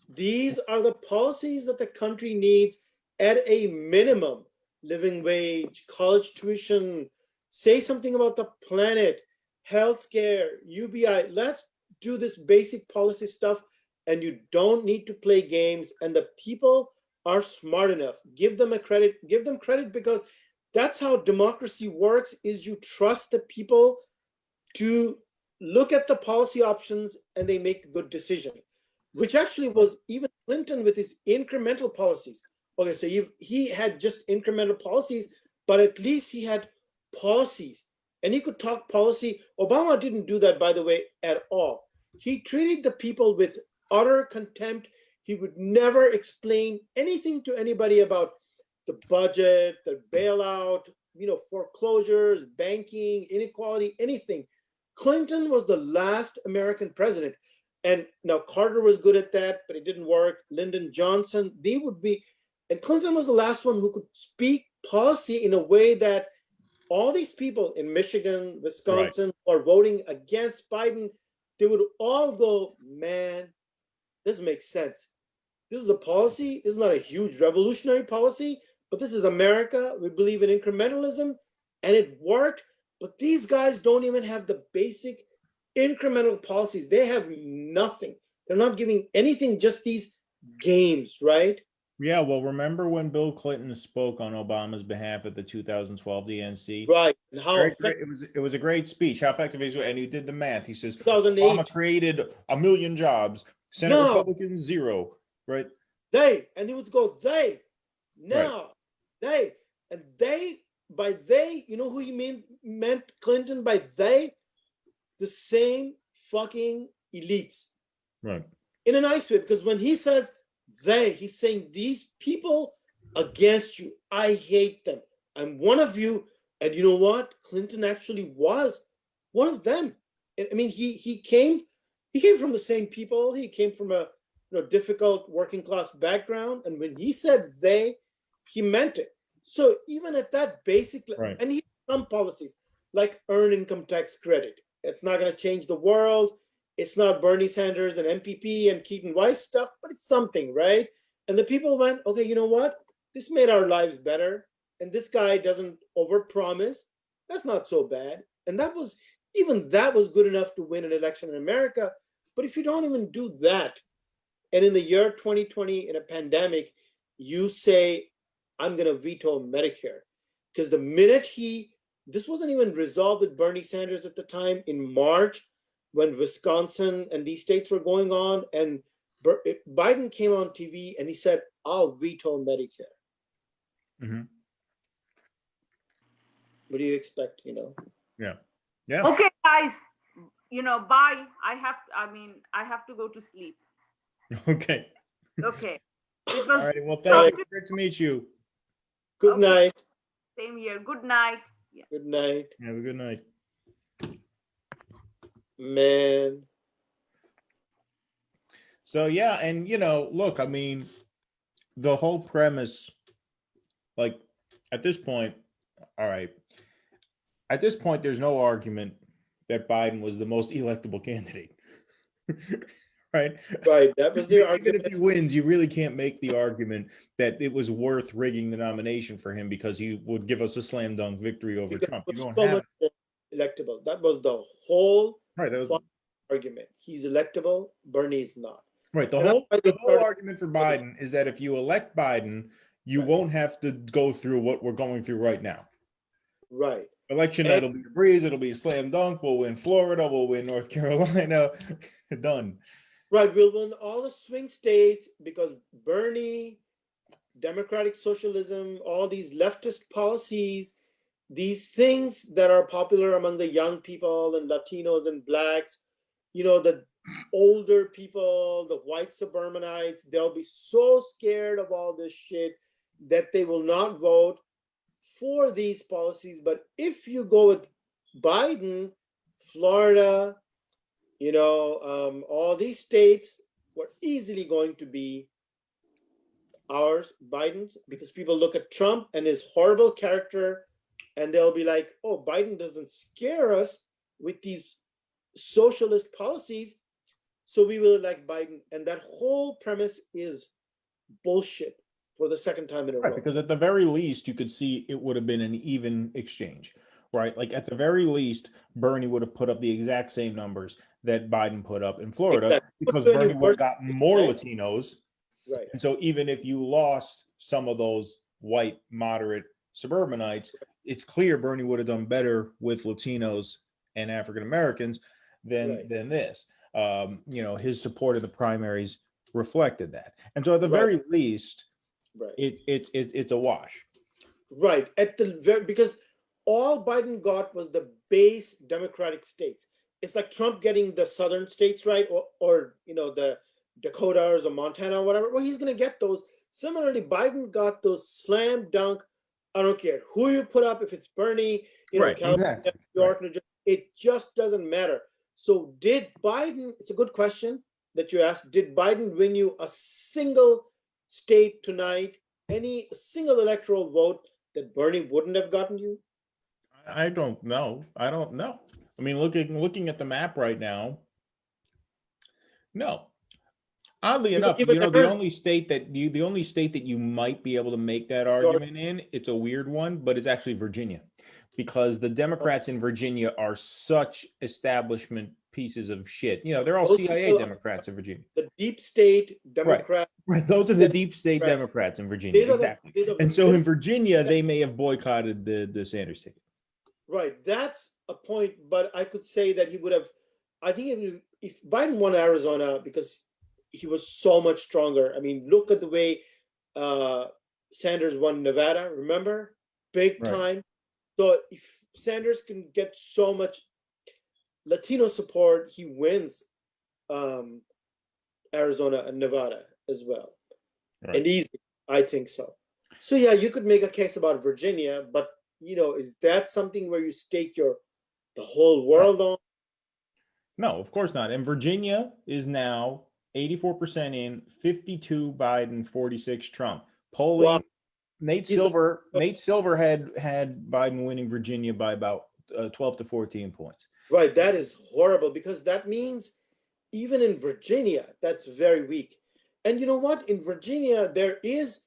These are the policies that the country needs at a minimum: living wage, college tuition, say something about the planet, healthcare, UBI. Let's do this basic policy stuff, and you don't need to play games. And the people are smart enough. Give them credit, because that's how democracy works, is you trust the people to look at the policy options and they make a good decision, which actually was even Clinton with his incremental policies. Okay, so he had just incremental policies, but at least he had policies and he could talk policy. Obama didn't do that, by the way, at all. He treated the people with utter contempt. He would never explain anything to anybody about the budget, the bailout, foreclosures, banking, inequality, anything. Clinton was the last American president. And now Carter was good at that, but it didn't work. Lyndon Johnson, and Clinton was the last one who could speak policy in a way that all these people in Michigan, Wisconsin, who are voting against Biden, they would all go, man, this makes sense. This is a policy. This is not a huge revolutionary policy, but this is America. We believe in incrementalism, and it worked. But these guys don't even have the basic incremental policies. They have nothing. They're not giving anything, just these games, right? Yeah, well, remember when Bill Clinton spoke on Obama's behalf at the 2012 DNC? Right. And how it was a great speech. How effective he was, and he did the math. He says 2008. Obama created 1 million jobs, Senate Republicans 0, right? And he would go, and they, by they, you know who he meant Clinton by they? The same fucking elites. Right. In a nice way, because when he says they, he's saying these people against you. I hate them. I'm one of you. And you know what? Clinton actually was one of them. I mean, he came from the same people. He came from a difficult working class background. And when he said they, he meant it. So even at that basic level, and he had some policies like earned income tax credit. It's not going to change the world. It's not Bernie Sanders and MPP and Keaton Weiss stuff, but it's something, right? And the people went, okay, you know what? This made our lives better. And this guy doesn't overpromise. That's not so bad. And that was good enough to win an election in America. But if you don't even do that, and in the year 2020, in a pandemic, you say, I'm going to veto Medicare. Because the minute this wasn't even resolved with Bernie Sanders at the time in March, when Wisconsin and these states were going on, and Biden came on TV and he said, I'll veto Medicare. Mm-hmm. What do you expect, Yeah. Okay, guys, bye. I have to go to sleep. Okay. Okay. It was all right. Well, thank you. Great to meet you. Good night. Same here. Good night. Yeah. Good night. Have a good night. Man. So yeah, and look, I mean, the whole premise, like at this point, all right, at this point, there's no argument that Biden was the most electable candidate. Right. That was the argument. Even if he wins, you really can't make the argument that it was worth rigging the nomination for him because he would give us a slam dunk victory over Trump. You don't have electable. That was the whole that was argument. He's electable. Bernie's not. Right. The whole argument for Biden is that if you elect Biden, you won't have to go through what we're going through right now. Right. Election night will be a breeze. It'll be a slam dunk. We'll win Florida. We'll win North Carolina. Done. Right. We'll win all the swing states because Bernie, democratic socialism, all these leftist policies, these things that are popular among the young people and Latinos and Blacks, the older people, the white suburbanites, they'll be so scared of all this shit. that they will not vote for these policies. But if you go with Biden, Florida, all these states were easily going to be ours, Biden's, because people look at Trump and his horrible character and they'll be like, oh, Biden doesn't scare us with these socialist policies, so we will elect Biden. And that whole premise is bullshit for the second time in a row. Because at the very least, you could see it would have been an even exchange, right? Like at the very least, Bernie would have put up the exact same numbers that Biden put up in Florida, Exactly. because Bernie would have got more Right. Latinos. Right. And so even if you lost some of those white, moderate suburbanites, it's clear Bernie would have done better with Latinos and African Americans than this. His support of the primaries reflected that. And so at the very least, it's a wash. Right. Because all Biden got was the base Democratic states. It's like Trump getting the southern states, right? Or the Dakotas or Montana or whatever. Well, he's going to get those. Similarly, Biden got those slam dunk. I don't care who you put up, if it's Bernie, California, New York, New Jersey, it just doesn't matter. So did Biden, it's a good question that you asked, did Biden win you a single state tonight, any single electoral vote that Bernie wouldn't have gotten you? I don't know. I mean, looking at the map right now, no. Oddly enough, the only state that you might be able to make that argument in, it's a weird one, but it's actually Virginia, because the Democrats in Virginia are such establishment pieces of shit. They're all CIA Democrats in Virginia. The deep state Democrats. Right. Those are the deep state Democrats in Virginia. Exactly. And so in Virginia, they may have boycotted the Sanders ticket. Right. That's a point, but I could say that he would have, I think if Biden won Arizona, because he was so much stronger. I mean, look at the way Sanders won Nevada, remember? Big time. So if Sanders can get so much Latino support, he wins Arizona and Nevada as well. And easy, I think so. So yeah, you could make a case about Virginia, but is that something where you stake the whole world on? No, of course not. And Virginia is now 84% in, 52 Biden, 46 Trump. Polling, wow. Nate Silver had Biden winning Virginia by about 12 to 14 points. Right, that is horrible, because that means even in Virginia, that's very weak. And you know what? In Virginia, there is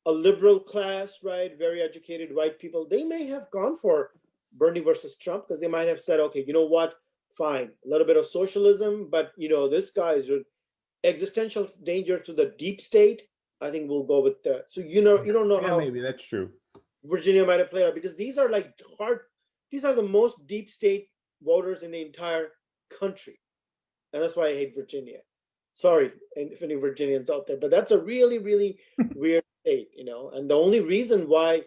a liberal class, right? Very educated white people. They may have gone for Bernie versus Trump because they might have said, okay, you know what? Fine, a little bit of socialism, but this guy is an existential danger to the deep state. I think we'll go with that. So you don't know how maybe that's true. Virginia might have played out, because these are these are the most deep state voters in the entire country. And that's why I hate Virginia. Sorry, and if any Virginians out there, but that's a really, really weird state, and the only reason why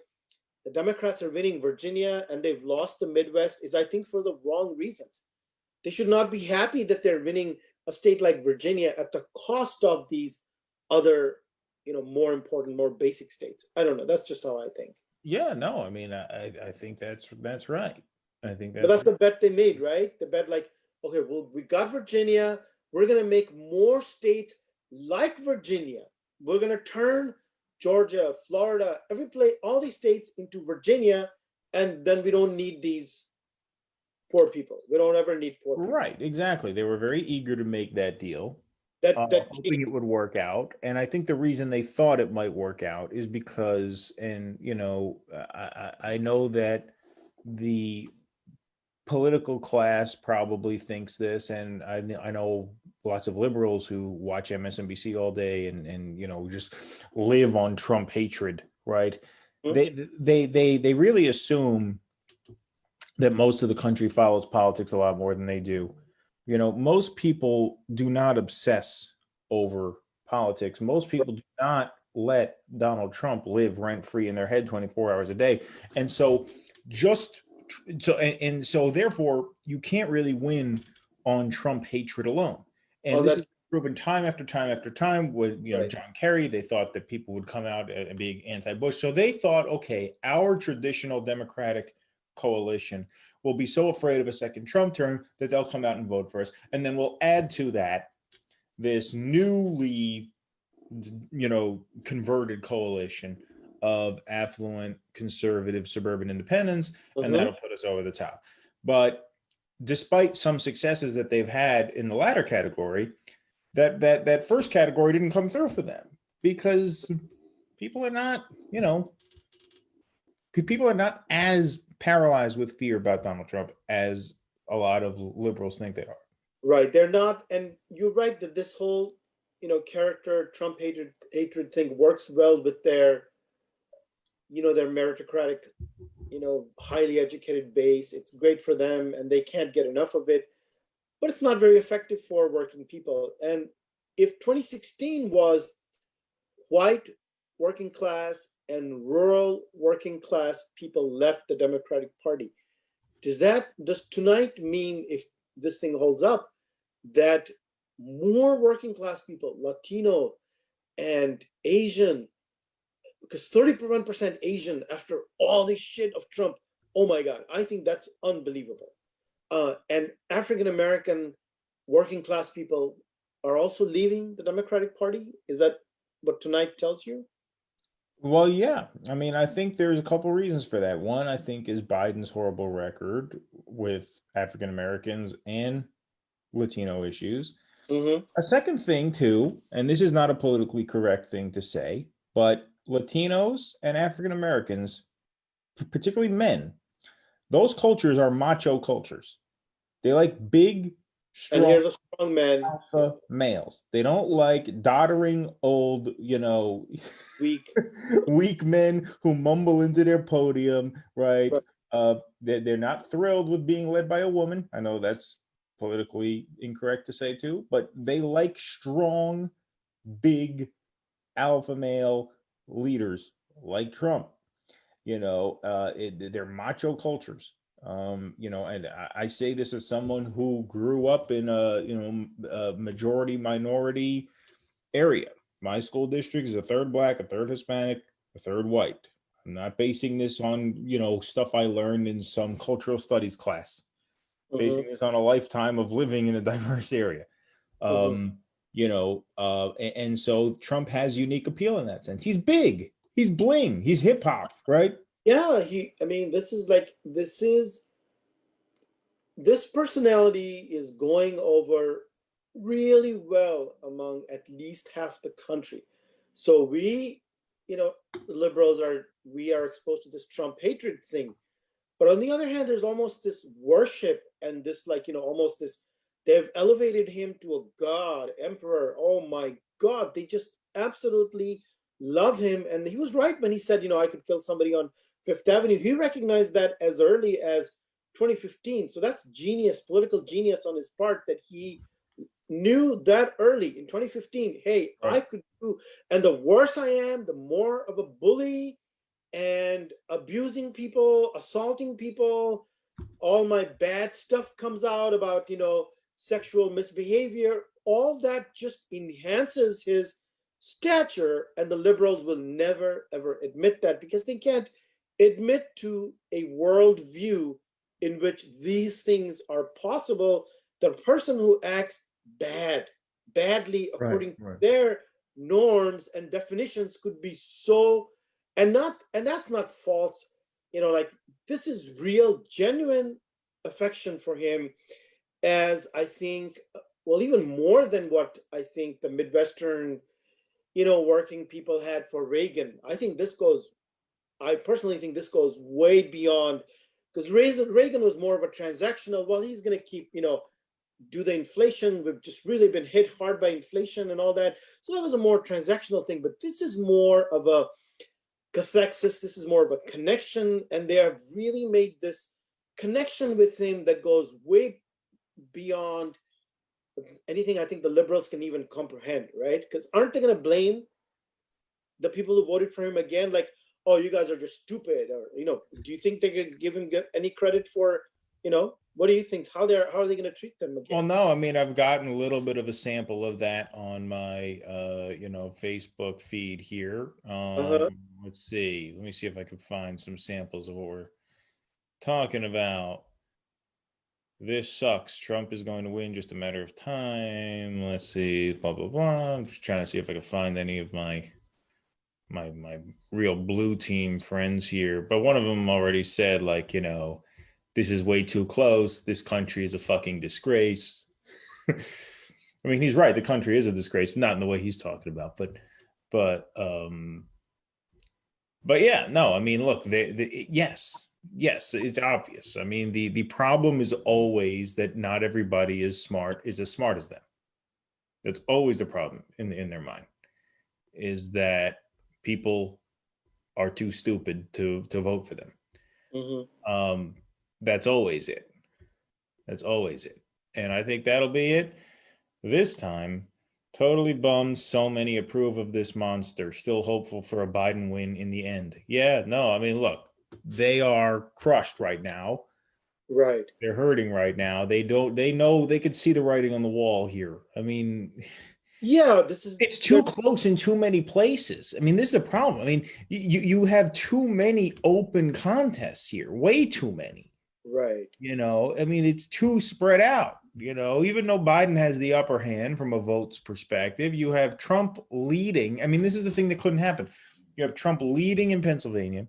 the Democrats are winning Virginia and they've lost the Midwest is, I think, for the wrong reasons. They should not be happy that they're winning a state like Virginia at the cost of these other, more important, more basic states. I don't know. That's just how I think. Yeah, no, I mean, I think that's right. I think that's the bet they made, right? The bet, like, okay, well, we got Virginia. We're going to make more states like Virginia. We're going to turn Georgia, Florida, all these states into Virginia, and then we don't need these poor people. We don't ever need poor people. Right, exactly. They were very eager to make that deal, hoping it would work out. And I think the reason they thought it might work out is because, and I know that the political class probably thinks this, and I know lots of liberals who watch MSNBC all day and just live on Trump hatred, right? Mm-hmm. They really assume that most of the country follows politics a lot more than they do. Most people do not obsess over politics. Most people do not let Donald Trump live rent-free in their head 24 hours a day. And so so therefore you can't really win on Trump hatred alone. And proven time after time after time with, Right. John Kerry. They thought that people would come out and be anti-Bush. So they thought, okay, our traditional Democratic coalition will be so afraid of a second Trump term that they'll come out and vote for us. And then we'll add to that this newly, converted coalition of affluent, conservative, suburban independents, and that'll put us over the top. But despite some successes that they've had in the latter category, that first category didn't come through for them because people are not, people are not as paralyzed with fear about Donald Trump as a lot of liberals think they are. Right. They're not. And you're right that this whole, character Trump hatred thing works well with their, their meritocratic, highly educated base. It's great for them and they can't get enough of it, but it's not very effective for working people. And if 2016 was white working class and rural working class people left the Democratic Party, does tonight mean, if this thing holds up, that more working class people, Latino and Asian, because 31% Asian after all this shit of Trump, oh my God, I think that's unbelievable. And African American working class people are also leaving the Democratic Party. Is that what tonight tells you? Well, yeah. I mean, I think there's a couple reasons for that. One, I think, is Biden's horrible record with African Americans and Latino issues. A second thing, too, and this is not a politically correct thing to say, but Latinos and African Americans, particularly men, those cultures are macho cultures. They like big, strong, and here's a strong man, alpha males. They don't like doddering old, weak men who mumble into their podium, right? They're not thrilled with being led by a woman. I know that's politically incorrect to say too, but they like strong, big, alpha male leaders like Trump. They're macho cultures. And I say this as someone who grew up in a majority minority area. My school district is a third Black, a third Hispanic, a third white. I'm not basing this on, stuff I learned in some cultural studies class. Basing this on a lifetime of living in a diverse area. And so Trump has unique appeal in that sense. He's big, he's bling, he's hip hop, right? Yeah, this personality is going over really well among at least half the country. So we, liberals we are exposed to this Trump hatred thing. But on the other hand, there's almost this worship and this, almost this, they've elevated him to a god, emperor. Oh my God, they just absolutely love him. And he was right when he said, I could kill somebody on Fifth Avenue. He recognized that as early as 2015. So that's genius, political genius on his part, that he knew that early in 2015. Hey, right. I could do, and the worse I am, the more of a bully and abusing people, assaulting people, all my bad stuff comes out about, sexual misbehavior. All that just enhances his stature, and the liberals will never, ever admit that, because they can't admit to a worldview in which these things are possible. The person who acts badly according to their norms and definitions could be so, and that's not false, this is real, genuine affection for him, as I think, well, even more than what I think the Midwestern, working people had for Reagan. I personally think this goes way beyond, because Reagan was more of a transactional, well, he's going to keep, do the inflation. We've just really been hit hard by inflation and all that. So that was a more transactional thing, but this is more of a cathexis. This is more of a connection, and they have really made this connection with him that goes way beyond anything I think the liberals can even comprehend, right? Because aren't they going to blame the people who voted for him again? Like, oh, you guys are just stupid, or do you think they could give him any credit for What do you think? How are they going to treat them again? Well, no, I mean, I've gotten a little bit of a sample of that on my, Facebook feed here. Let's see. Let me see if I can find some samples of what we're talking about. This sucks. Trump is going to win, just a matter of time. Let's see, blah, blah, blah. I'm just trying to see if I can find any of my real blue team friends here. But one of them already said, like, this is way too close. This country is a fucking disgrace. I mean, he's right. The country is a disgrace, not in the way he's talking about, but yeah, no, I mean, look, yes, it's obvious. I mean, the problem is always that not everybody is as smart as them. That's always the problem in their mind, is that people are too stupid to vote for them. Mm-hmm. That's always it. And I think that'll be it this time. Totally bummed. So many approve of this monster. Still hopeful for a Biden win in the end. Yeah, no, I mean, look, they are crushed right now. Right. They're hurting right now. They know they could see the writing on the wall here. I mean, yeah, it's too close in too many places. I mean, this is a problem. I mean, you have too many open contests here, way too many. Right. I mean, it's too spread out. Even though Biden has the upper hand from a votes perspective, you have Trump leading. I mean, this is the thing that couldn't happen. You have Trump leading in Pennsylvania,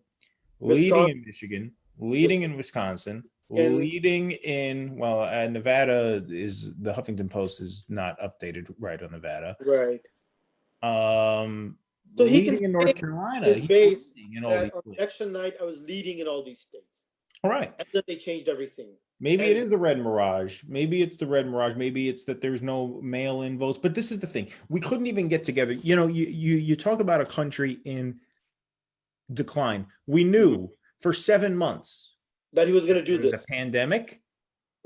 leading in Michigan, leading in Wisconsin, leading in, Nevada is, the Huffington Post is not updated right on Nevada. Right. So he can in North Carolina. His base on election night, I was leading in all these states. All right. And then they changed everything. Maybe it is the red mirage. Maybe it's the red mirage. Maybe it's that there's no mail-in votes. But this is the thing. We couldn't even get together. You talk about a country in decline. We knew for 7 months that he was going to do this. There's a pandemic,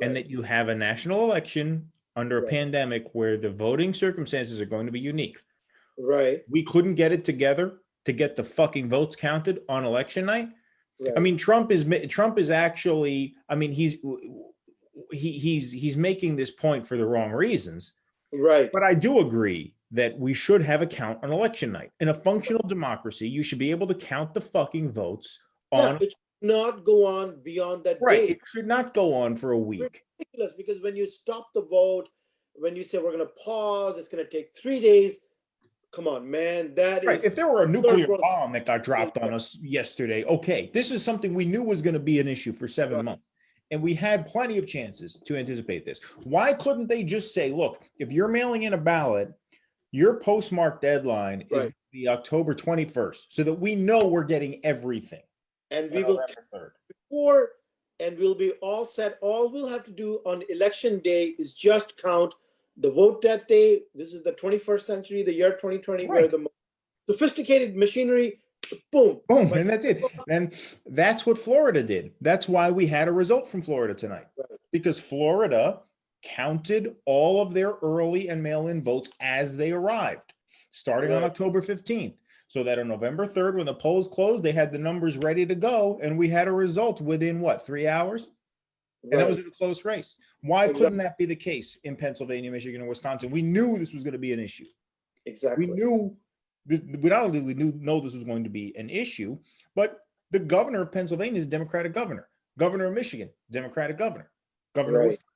and that you have a national election under a pandemic where the voting circumstances are going to be unique. Right. We couldn't get it together to get the fucking votes counted on election night. Right. I mean, Trump is actually, I mean, he's making this point for the wrong reasons. Right. But I do agree that we should have a count on election night. In a functional democracy, you should be able to count the fucking votes on. It should not go on beyond that right. date. It should not go on for a week. It's ridiculous, because when you stop the vote, when you say we're going to pause, it's going to take 3 days. Come on, man. That right. is. If there were a nuclear bomb that got dropped on us yesterday, okay, this is something we knew was going to be an issue for 7 months. And we had plenty of chances to anticipate this. Why couldn't they just say, look, if you're mailing in a ballot, your postmark deadline is the October 21st, so that we know we're getting everything. And we will and we'll be all set. All we'll have to do on election day is just count the vote that day. This is the 21st century, the year 2020, where the sophisticated machinery, boom. And that's it. And that's what Florida did. That's why we had a result from Florida tonight. Because Florida counted all of their early and mail-in votes as they arrived, starting on October 15th. So that on November 3rd, when the polls closed, they had the numbers ready to go. And we had a result within 3 hours? And that was in a close race. Why couldn't that be the case in Pennsylvania, Michigan, and Wisconsin? We knew this was going to be an issue. Exactly. We knew, not only know this was going to be an issue, but the governor of Pennsylvania is a Democratic governor. Governor of Michigan, Democratic governor. Governor of Wisconsin,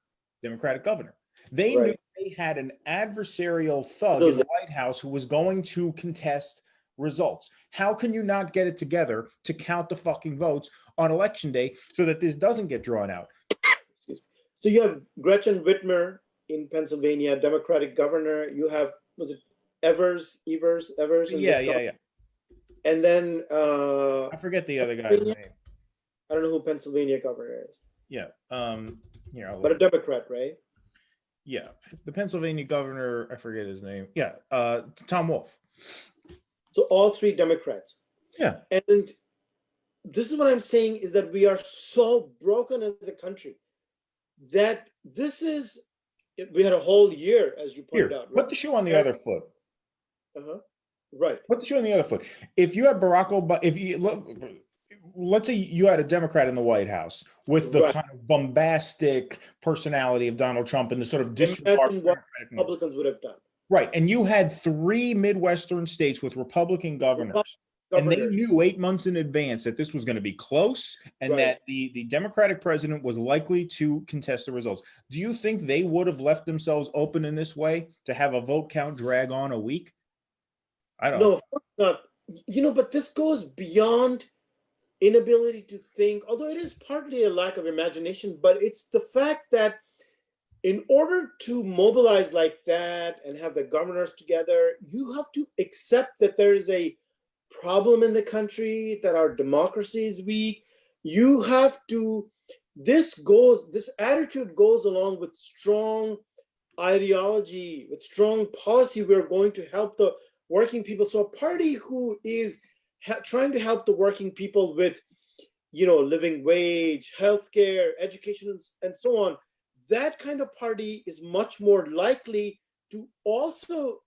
Democratic governor. They knew they had an adversarial thug in the White House who was going to contest results. How can you not get it together to count the fucking votes on election day so that this doesn't get drawn out? So you have Gretchen Whitmer in Pennsylvania, Democratic governor. You have, was it Evers? Yeah. And then I forget the other guy's name. I don't know who Pennsylvania governor is. Yeah. But a Democrat, right? Yeah. The Pennsylvania governor, I forget his name. Yeah. Tom Wolf. So all three Democrats. Yeah. And this is what I'm saying, is that we are so broken as a country that we had a whole year, as you pointed out. Put the shoe on the other foot. Right. Put the shoe on the other foot. If you have Barack Obama, if you look, let's say you had a Democrat in the White House with the Right. kind of bombastic personality of Donald Trump and the sort of disregard Imagine for what Democratic norms. Republicans would have done. Right. And you had 3 Midwestern states with Republican governors. And they Governors. knew 8 months in advance that this was going to be close and Right. that the Democratic president was likely to contest the results. Do you think they would have left themselves open in this way to have a vote count drag on a week? I don't No, know. of course not. But this goes beyond inability to think, although it is partly a lack of imagination, but it's the fact that in order to mobilize like that and have the governors together, you have to accept that there is a problem in the country, that our democracy is weak. You have to, this attitude goes along with strong ideology, with strong policy. We're going to help the working people. So a party who is trying to help the working people with, living wage, healthcare, education, and so on, that kind of party is much more likely to also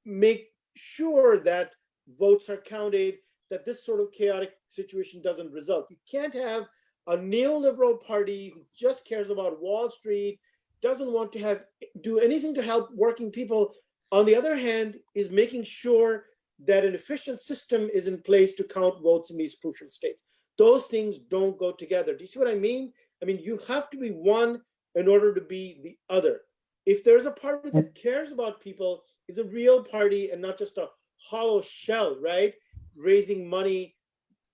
make sure that votes are counted, that this sort of chaotic situation doesn't result. You can't have a neoliberal party who just cares about Wall Street, doesn't want to do anything to help working people. On the other hand, is making sure that an efficient system is in place to count votes in these crucial states. Those things don't go together. Do you see what I mean? I mean, you have to be one in order to be the other. If there's a party that cares about people, is a real party and not just a hollow shell, right? Raising money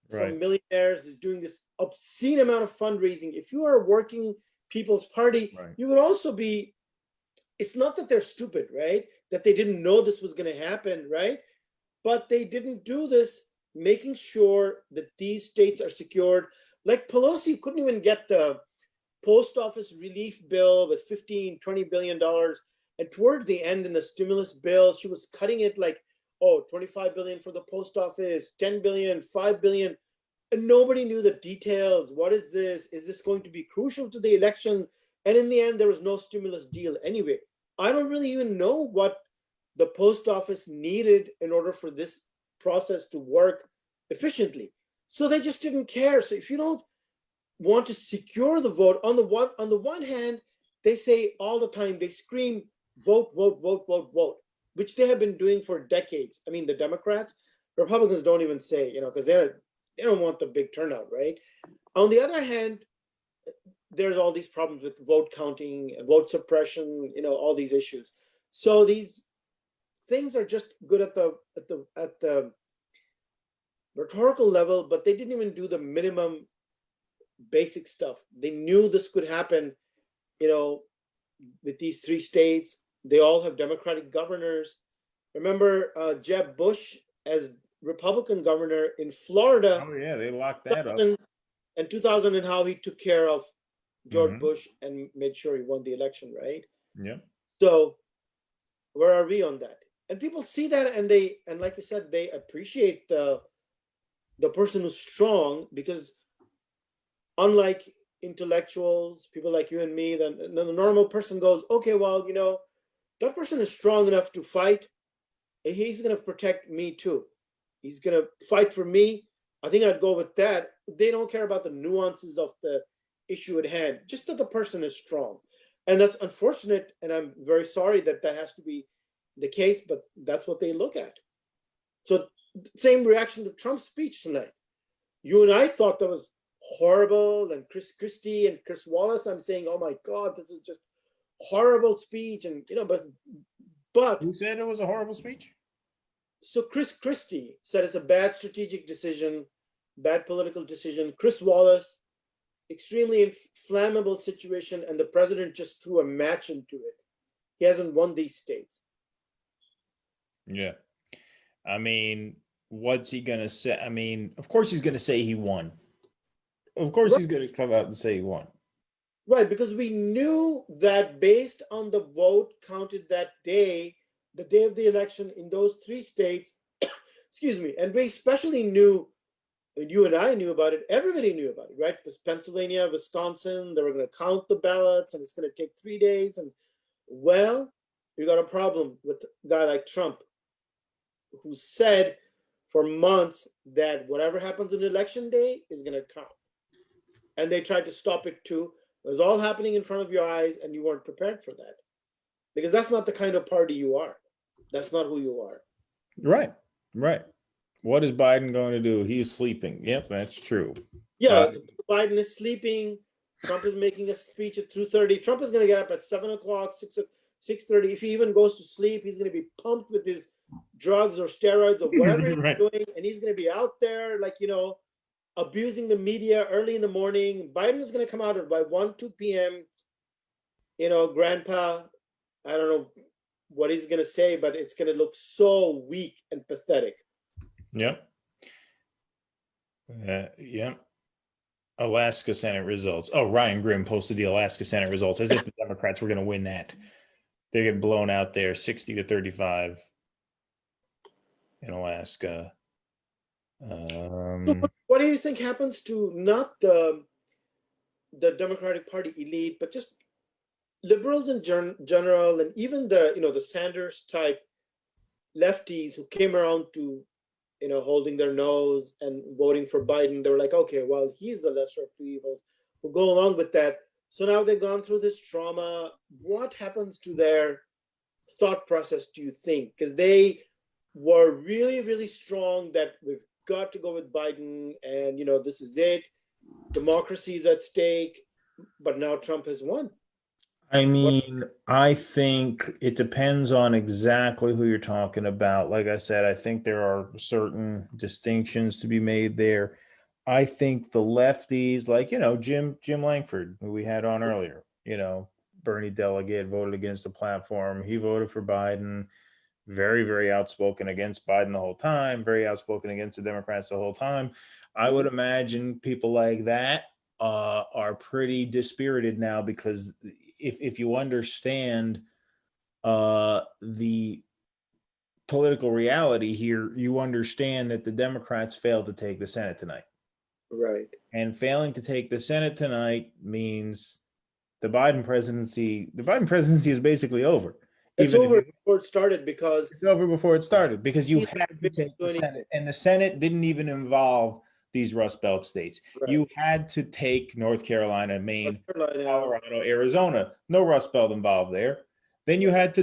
from millionaires, is doing this obscene amount of fundraising. If you are a working people's party, you would also be, it's not that they're stupid, right? That they didn't know this was going to happen, right? But they didn't do this, making sure that these states are secured. Like Pelosi couldn't even get the post office relief bill with $15-20 billion. And toward the end in the stimulus bill, she was cutting it like, 25 billion for the post office, 10 billion, 5 billion. And nobody knew the details. What is this? Is this going to be crucial to the election? And in the end, there was no stimulus deal anyway. I don't really even know what the post office needed in order for this process to work efficiently. So they just didn't care. So if you don't want to secure the vote, on the one hand, they say all the time, they scream, vote, vote, vote, vote, vote, which they have been doing for decades. I mean, the Democrats, Republicans don't even say, because they don't want the big turnout, right? On the other hand, there's all these problems with vote counting, vote suppression, all these issues. So these things are just good at the rhetorical level, but they didn't even do the minimum basic stuff. They knew this could happen, with these 3 states. They all have Democratic governors. Remember Jeb Bush as Republican governor in Florida. Oh yeah, they locked that up. In 2000, and how he took care of George Bush and made sure he won the election, right? Yeah. So where are we on that? And people see that, and like you said, they appreciate the person who's strong, because unlike intellectuals, people like you and me, the normal person goes, okay, well, that person is strong enough to fight. He's going to protect me too. He's going to fight for me. I think I'd go with that. They don't care about the nuances of the issue at hand, just that the person is strong. And that's unfortunate. And I'm very sorry that has to be the case, but that's what they look at. So same reaction to Trump's speech tonight. You and I thought that was horrible, and Chris Christie and Chris Wallace, I'm saying, oh my God, this is just horrible speech. And, but who said it was a horrible speech? So Chris Christie said it's a bad strategic decision, bad political decision. Chris Wallace, extremely inflammable situation, and the president just threw a match into it. He hasn't won these states. Yeah. I mean, what's he going to say? I mean, of course he's going to say he won. Of course he's going to come out and say he won. Right, because we knew that based on the vote counted that day, the day of the election in those 3 states, excuse me, and we especially knew, and you and I knew about it, everybody knew about it, right? Because Pennsylvania, Wisconsin, they were going to count the ballots, and it's going to take 3 days. And well, we got a problem with a guy like Trump, who said, for months that whatever happens on election day is going to count. And they tried to stop it too. It was all happening in front of your eyes, and you weren't prepared for that. Because that's not the kind of party you are. That's not who you are. Right. What is Biden going to do? He's sleeping. Yep, that's true. Yeah, Biden is sleeping. Trump is making a speech at 2:30. Trump is going to get up at 7 o'clock, 6:30. If he even goes to sleep, he's going to be pumped with his drugs or steroids or whatever he's doing. And he's going to be out there, like, abusing the media early in the morning. Biden is going to come out at by 1, 2 p.m. Grandpa, I don't know what he's going to say, but it's going to look so weak and pathetic. Yep. Yep. Alaska Senate results. Oh, Ryan Grimm posted the Alaska Senate results as if the Democrats were going to win that. They get blown out there 60-35 in Alaska. So what do you think happens to not the Democratic Party elite, but just liberals in general, and even the Sanders type lefties who came around to holding their nose and voting for Biden? They were like, okay, well, he's the lesser of two evils, who go along with that. So now they've gone through this trauma. What happens to their thought process, do you think? Because they were really, really strong that we've got to go with Biden, and this is it. Democracy is at stake, but now Trump has won. I mean, I think it depends on exactly who you're talking about. Like I said, I think there are certain distinctions to be made there. I think the lefties, like, Jim Langford, who we had on earlier, Bernie delegate, voted against the platform. He voted for Biden. Very, very outspoken against Biden the whole time, very outspoken against the Democrats the whole time. I would imagine people like that are pretty dispirited now, because if you understand the political reality here, you understand that the Democrats failed to take the Senate tonight. Right. And failing to take the Senate tonight means the Biden presidency is basically over. It's over before it started, because it's over before it started because you had to take the Senate, and the Senate didn't even involve these Rust Belt states. Right. You had to take North Carolina, Maine, Colorado, Arizona. No Rust Belt involved there. Then you had to,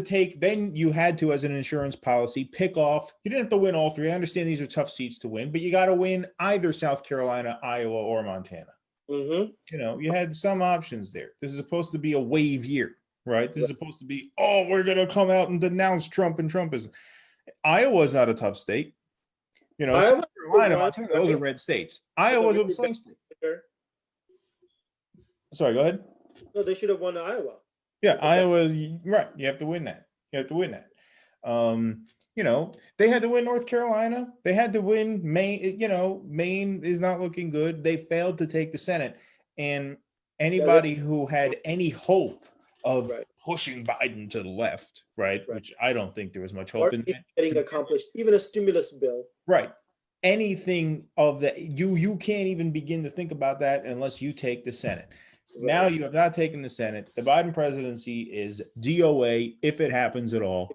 as an insurance policy, pick off. You didn't have to win all three. I understand these are tough seats to win, but you got to win either South Carolina, Iowa, or Montana. Mm-hmm. You had some options there. This is supposed to be a wave year, right? This is supposed to be, we're going to come out and denounce Trump and Trumpism. Iowa's not a tough state. South Carolina, Montana, those are red states. Iowa's a swing state. Sorry, go ahead. No, they should have won Iowa. Yeah, Iowa, right. You have to win that. They had to win North Carolina. They had to win Maine. Maine is not looking good. They failed to take the Senate. And anybody who had any hope of pushing Biden to the left, right, which I don't think there was much hope in that. Getting accomplished, even a stimulus bill. Right. Anything of that, you can't even begin to think about that unless you take the Senate. Right. Now you have not taken the Senate. The Biden presidency is DOA if it happens at all.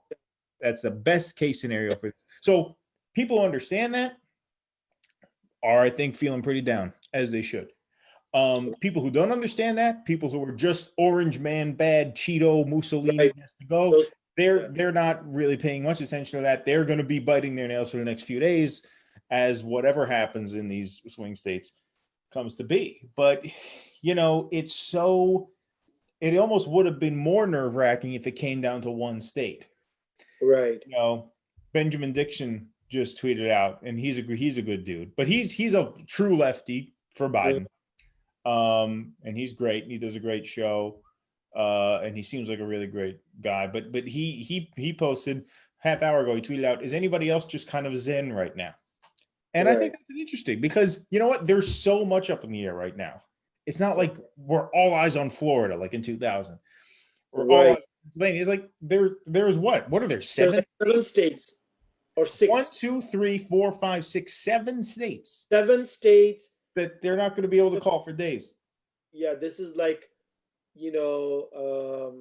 That's the best case scenario for. So people who understand that are, I think, feeling pretty down, as they should. People who don't understand that, people who are just orange man, bad Cheeto, Mussolini has to go. They're not really paying much attention to that. They're going to be biting their nails for the next few days as whatever happens in these swing states comes to be. But it almost would have been more nerve-wracking if it came down to one state. Right. Benjamin Dixon just tweeted out, and he's a good dude, but he's a true lefty for Biden. And he's great. He does a great show. And he seems like a really great guy, but he posted half hour ago, he tweeted out, is anybody else just kind of zen right now? And I think that's interesting because you know what? There's so much up in the air right now. It's not like we're all eyes on Florida, like in 2000. We're all eyes on Pennsylvania. It's like there's what? What are there? Seven states or six? 1, 2, 3, 4, 5, 6, 7 states. 7 states that they're not going to be able to call for days. Yeah, this is like, there are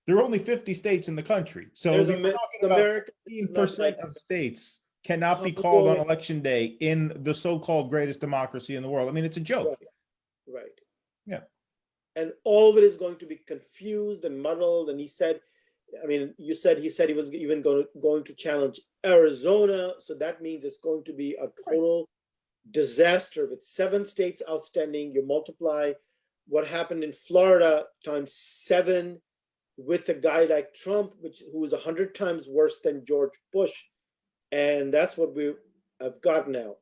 only 50 states in the country. So we're talking about 15% of states cannot be called on election day in the so-called greatest democracy in the world. I mean, it's a joke. Right. Yeah. And all of it is going to be confused and muddled. And he said, I mean, he said he was even going to challenge Arizona. So that means it's going to be a total disaster with 7 states outstanding. You multiply what happened in Florida times 7 with a guy like Trump, who is 100 times worse than George Bush. And that's what we have got now.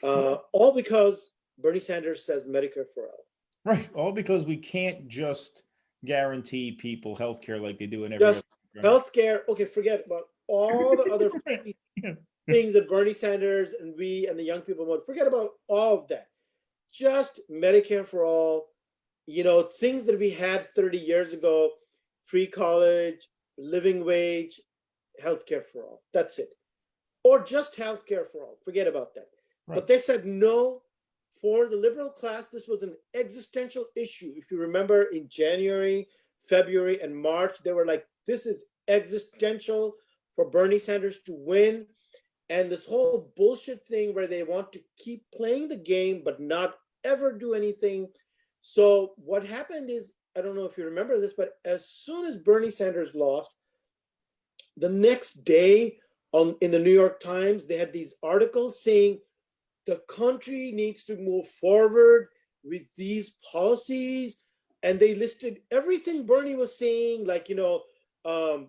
All because Bernie Sanders says Medicare for all. Right. All because we can't just guarantee people health care like they do in every other healthcare. Okay, forget about all the other things that Bernie Sanders and we and the young people want. Forget about all of that. Just Medicare for all. You know, things that we had 30 years ago: free college, living wage, healthcare for all. That's it. Or just healthcare for all. Forget about that. Right. But they said no. For the liberal class, this was an existential issue. If you remember, in January, February, and March, they were like, this is existential for Bernie Sanders to win. And this whole bullshit thing where they want to keep playing the game but not ever do anything. So what happened is, I don't know if you remember this, but as soon as Bernie Sanders lost, the next day in the New York Times, they had these articles saying, the country needs to move forward with these policies. And they listed everything Bernie was saying, like,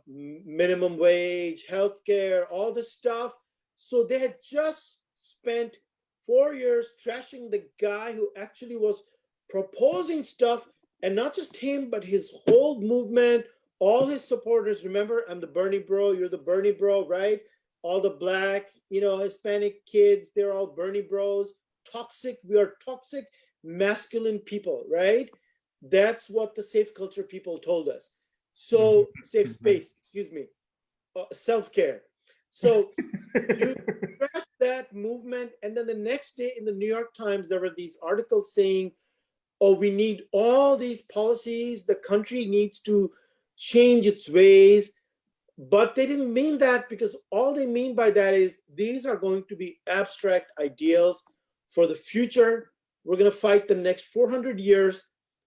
minimum wage, healthcare, all this stuff. So they had just spent 4 years trashing the guy who actually was proposing stuff, and not just him, but his whole movement, all his supporters. Remember, I'm the Bernie bro, you're the Bernie bro, right? All the Black, Hispanic kids, they're all Bernie bros. Toxic, we are toxic, masculine people, right? That's what the safe culture people told us. So, safe space, excuse me, self-care. So you trash that movement, and then the next day in the New York Times, there were these articles saying, oh, we need all these policies, the country needs to change its ways. But they didn't mean that, because all they mean by that is these are going to be abstract ideals for the future. We're going to fight the next 400 years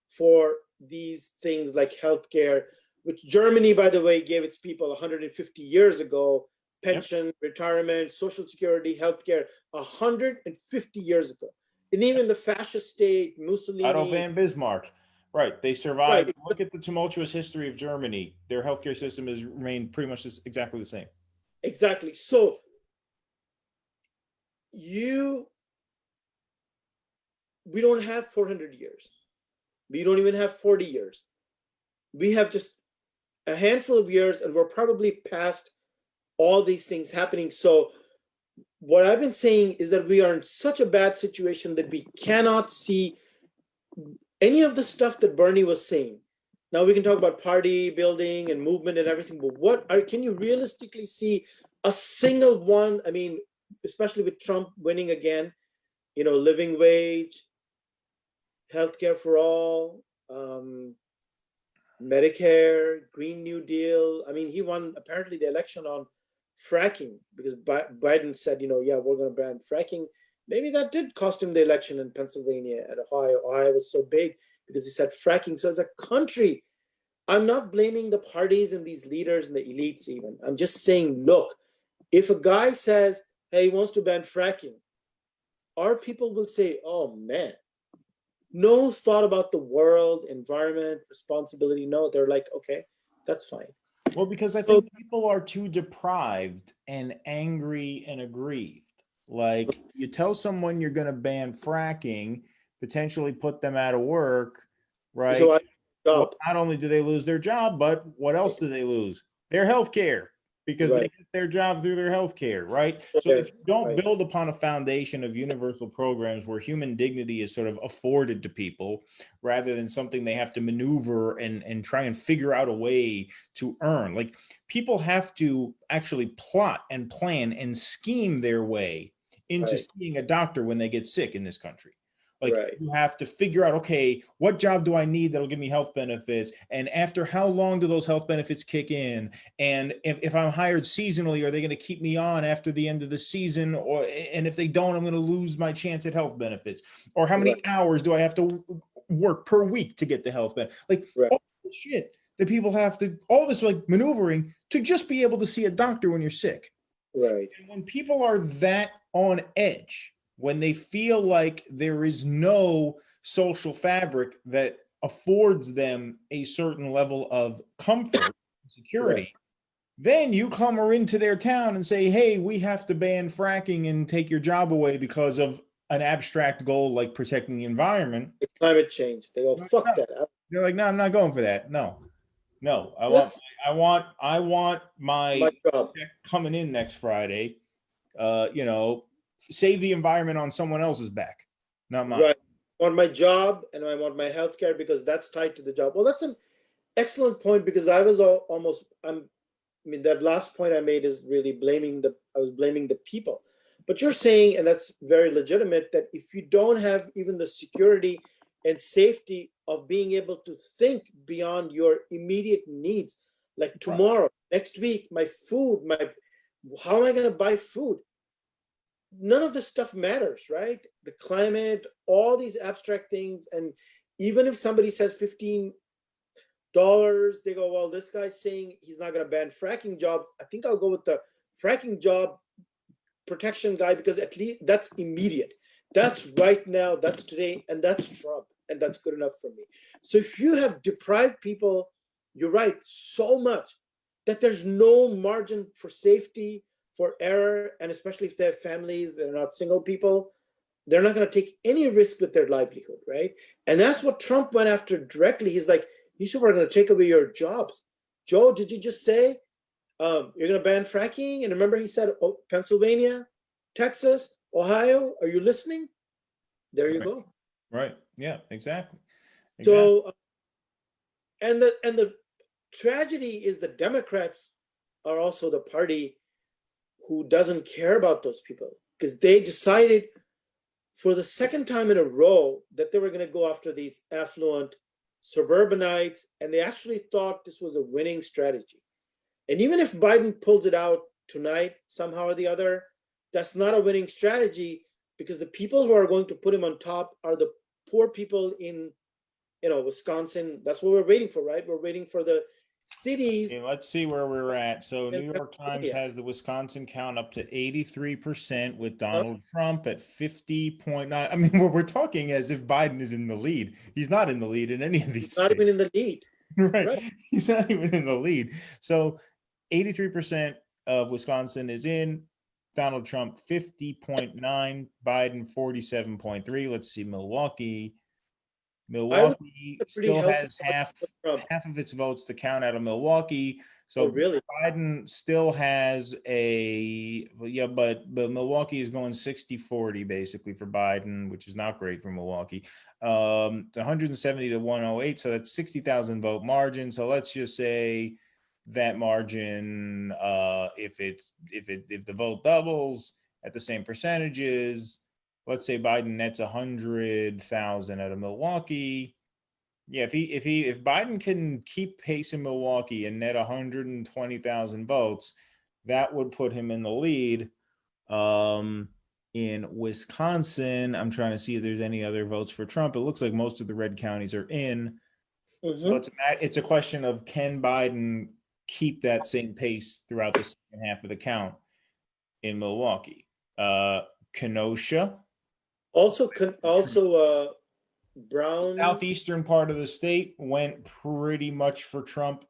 for these things like healthcare, which Germany, by the way, gave its people 150 years ago. Pension, retirement, social security, healthcare, 150 years ago. And even the fascist state, Mussolini. Otto von Bismarck. Right. They survived. Right. Look at the tumultuous history of Germany. Their healthcare system has remained pretty much exactly the same. Exactly. So we don't have 400 years. We don't even have 40 years. We have just a handful of years, and we're probably past all these things happening. So what I've been saying is that we are in such a bad situation that we cannot see any of the stuff that Bernie was saying. Now we can talk about party building and movement and everything, but can you realistically see a single one? I mean, especially with Trump winning again, living wage, healthcare for all, Medicare, Green New Deal. I mean, he won apparently the election on fracking, because Biden said, yeah, we're going to ban fracking. Maybe that did cost him the election in Pennsylvania and Ohio. Ohio was so big because he said fracking. So as a country, I'm not blaming the parties and these leaders and the elites even. I'm just saying, look, if a guy says, hey, he wants to ban fracking, our people will say, oh man, no thought about the world, environment, responsibility. No, they're like, okay, that's fine. Well, because I think people are too deprived and angry and aggrieved. Like, you tell someone you're going to ban fracking, potentially put them out of work, right? So well, not only do they lose their job, but what else do they lose? Their health care, because they get their job through their health care, right? So if you don't build upon a foundation of universal programs where human dignity is sort of afforded to people rather than something they have to maneuver and try and figure out a way to earn, like, people have to actually plot and plan and scheme their way into seeing a doctor when they get sick in this country. Like Right. you have to figure out, okay, what job do I need that'll give me health benefits? And after how long do those health benefits kick in? And if I'm hired seasonally, are they going to keep me on after the end of the season? And if they don't, I'm going to lose my chance at health benefits. Or how many hours do I have to work per week to get the health benefit? Like all this shit that people have to, all this like maneuvering to just be able to see a doctor when you're sick. Right. And when people are that on edge, when they feel like there is no social fabric that affords them a certain level of comfort and security, then you come into their town and say, hey, we have to ban fracking and take your job away because of an abstract goal like protecting the environment. It's climate change. They go, fuck that. They're like, no, I'm not going for that. No, I want my job check coming in next Friday. Save the environment on someone else's back, not mine. Right. I want my job and I want my health care because that's tied to the job. Well, that's an excellent point because I was that last point I made is really blaming the people. But you're saying, and that's very legitimate, that if you don't have even the security and safety of being able to think beyond your immediate needs, like tomorrow, next week, my food, how am I going to buy food? None of this stuff matters, right? The climate, all these abstract things. And even if somebody says $15, they go, well, this guy's saying he's not going to ban fracking jobs. I think I'll go with the fracking job protection guy because at least that's immediate. That's right now, that's today, and that's Trump. And that's good enough for me. So if you have deprived people, you're right, so much that there's no margin for safety, for error, and especially if they have families, they're not single people, they're not going to take any risk with their livelihood, right? And that's what Trump went after directly. He's like, these people are going to take away your jobs. Joe, did you just say you're going to ban fracking? And remember he said, oh, Pennsylvania, Texas, Ohio, are you listening? There you go. Right. Yeah, exactly. So, and the tragedy is the Democrats are also the party who doesn't care about those people because they decided for the second time in a row that they were going to go after these affluent suburbanites, and they actually thought this was a winning strategy. And even if Biden pulls it out tonight, somehow or the other, that's not a winning strategy because the people who are going to put him on top are the poor people in, Wisconsin. That's what we're waiting for, right? We're waiting for the cities. Okay, let's see where we're at. So New York Times has the Wisconsin count up to 83% with Donald Trump at 50.9. I mean, we're talking as if Biden is in the lead. He's not in the lead in any of these states. Not even in the lead. Right. He's not even in the lead. So 83% of Wisconsin is in. Donald Trump 50.9, Biden 47.3. Let's see, Milwaukee still has half of its votes to count out of Milwaukee. So really? Biden still has but Milwaukee is going 60-40 basically for Biden, which is not great for Milwaukee. 170 to 108, so that's 60,000 vote margin. So let's just say that margin, if the vote doubles at the same percentages, let's say Biden nets 100,000 out of Milwaukee. Yeah, if Biden can keep pace in Milwaukee and net 120,000 votes, that would put him in the lead. In Wisconsin, I'm trying to see if there's any other votes for Trump. It looks like most of the red counties are in. So it's a question of, can Biden keep that same pace throughout the second half of the count in Milwaukee? Kenosha. Also, Brown. Southeastern part of the state went pretty much for Trump,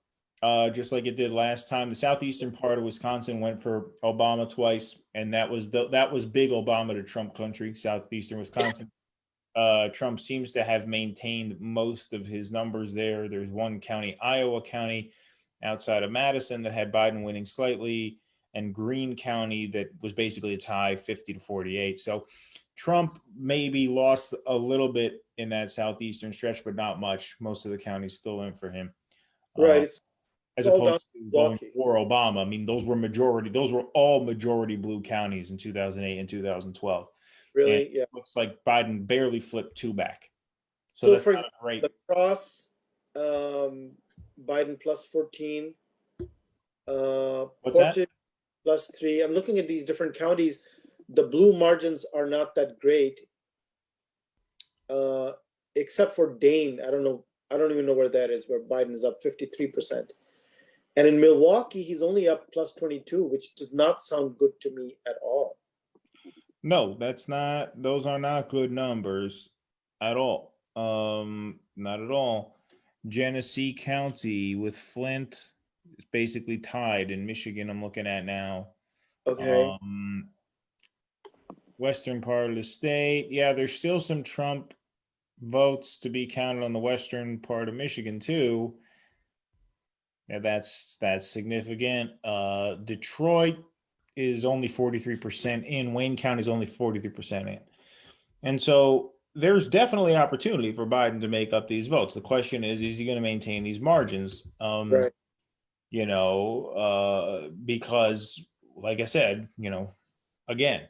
just like it did last time. The southeastern part of Wisconsin went for Obama twice, and that was big Obama to Trump country, southeastern Wisconsin. Trump seems to have maintained most of his numbers there. There's one county, Iowa County, outside of Madison, that had Biden winning slightly, and Greene County that was basically a tie, 50-48. So Trump maybe lost a little bit in that southeastern stretch, but not much. Most of the counties still in for him. Right. As opposed to going for Obama. I mean, those were all majority blue counties in 2008 and 2012. Really? Yeah. Looks like Biden barely flipped 2 back. So So that's for not a great. the cross, Biden plus 14, What's that? Portage plus 3. I'm looking at these different counties. The blue margins are not that great, except for Dane. I don't know. I don't even know where that is, where Biden is up 53%. And in Milwaukee, he's only up plus 22, which does not sound good to me at all. No, those are not good numbers at all. Not at all. Genesee County with Flint is basically tied. In Michigan, I'm looking at now. Okay. Western part of the state. Yeah, there's still some Trump votes to be counted on the western part of Michigan too. Yeah, that's significant. Detroit is only 43% in. Wayne County is only 43% in. And so there's definitely opportunity for Biden to make up these votes. The question is he going to maintain these margins? Right. Because like I said, again,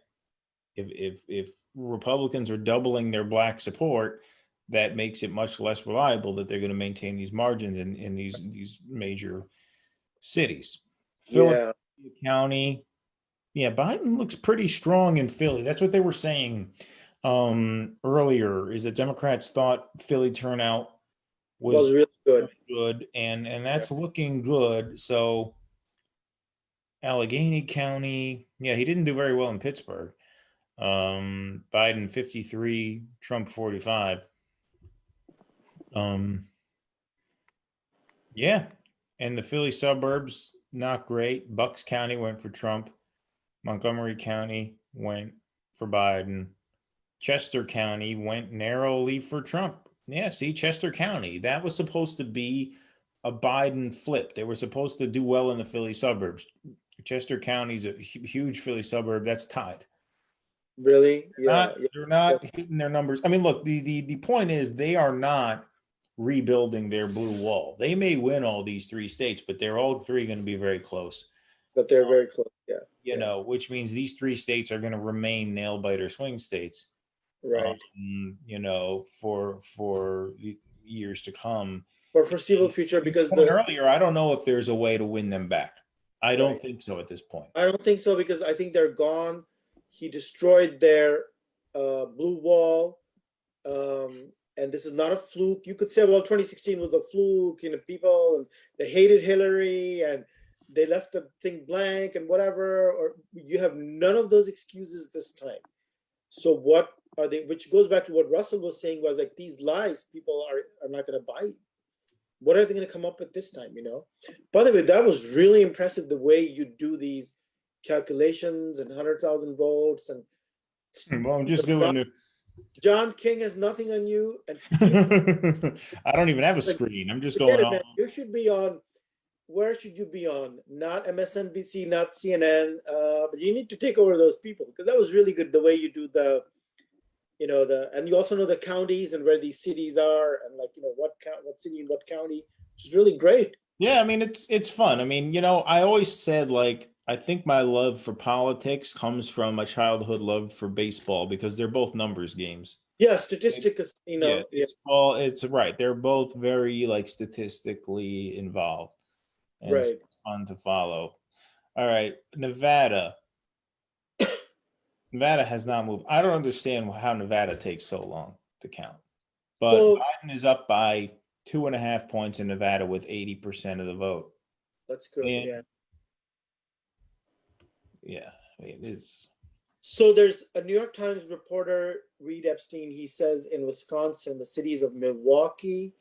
if Republicans are doubling their black support, that makes it much less reliable that they're going to maintain these margins in these major cities. Philadelphia County, yeah, Biden looks pretty strong in Philly. That's what they were saying earlier, is that Democrats thought Philly turnout was really good. And that's looking good. So Allegheny County, yeah, he didn't do very well in Pittsburgh. Biden 53, Trump 45. Yeah, and the Philly suburbs, not great. Bucks County went for Trump. Montgomery County went for Biden. Chester County went narrowly for Trump. Yeah, see, Chester County, that was supposed to be a Biden flip. They were supposed to do well in the Philly suburbs. Chester County is a huge Philly suburb. That's tied. Really? Yeah. They're not hitting their numbers. I mean, look, the point is they are not rebuilding their blue wall. They may win all these 3 states, but they're all 3 going to be very close. But they're very close. Yeah. Which means these 3 states are going to remain nail biter swing states. Right. For the years to come. For foreseeable future, because earlier, I don't know if there's a way to win them back. I don't think so at this point. I don't think so, because I think they're gone. He destroyed their blue wall. And this is not a fluke. You could say, well, 2016 was a fluke, people, and they hated Hillary and they left the thing blank and whatever, or you have none of those excuses this time. So what are they, which goes back to what Russell was saying, was like, these lies, people are not going to buy. What are they going to come up with this time, By the way, that was really impressive, the way you do these calculations and 100,000 votes. And well, I'm just doing it. John King has nothing on you. And I don't even have a screen. I'm just going on. You should be on. Where should you be on? Not MSNBC, not CNN. But you need to take over those people, because that was really good, the way you do the, and you also know the counties and where these cities are, and what city and what county, which is really great. Yeah, I mean, it's fun. I mean, I always said, I think my love for politics comes from my childhood love for baseball, because they're both numbers games. Yeah, statistics, it's right. They're both very statistically involved. And right. It's fun to follow. All right, Nevada. Nevada has not moved. I don't understand how Nevada takes so long to count. But Biden is up by 2.5 points in Nevada with 80% of the vote. That's good. Yeah, I mean, it's. So there's a New York Times reporter, Reed Epstein. He says in Wisconsin, the cities of Milwaukee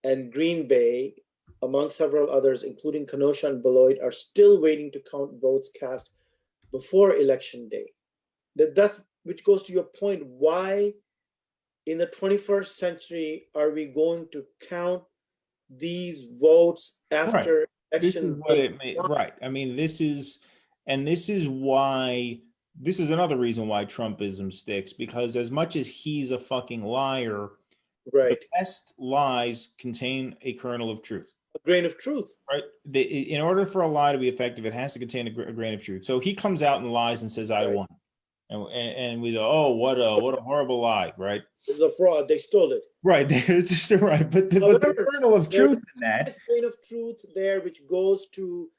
and Green Bay, among several others, including Kenosha and Beloit, are still waiting to count votes cast before Election Day. That which goes to your point. Why, in the 21st century, are we going to count these votes after election? This is what it made, right. I mean, this is another reason why Trumpism sticks, because as much as he's a fucking liar, the best lies contain a kernel of truth. A grain of truth. Right. In order for a lie to be effective, it has to contain a grain of truth. So he comes out and lies and says, I won. and we go, oh, what a horrible lie, right? It's a fraud. They stole it. Right, just right. But the kernel of there's truth in that. a grain of truth there, which goes to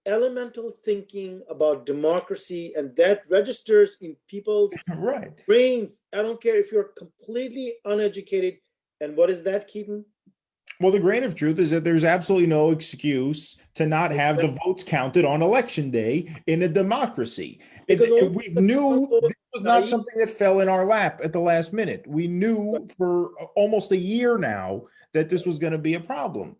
elemental thinking about democracy, and that registers in people's Right. brains. I don't care if you're completely uneducated. And what is that, Keaton? Well, the grain of truth is that there's absolutely no excuse to not have the votes counted on election day in a democracy. We knew this was not something that fell in our lap at the last minute. We knew for almost a year now that this was going to be a problem.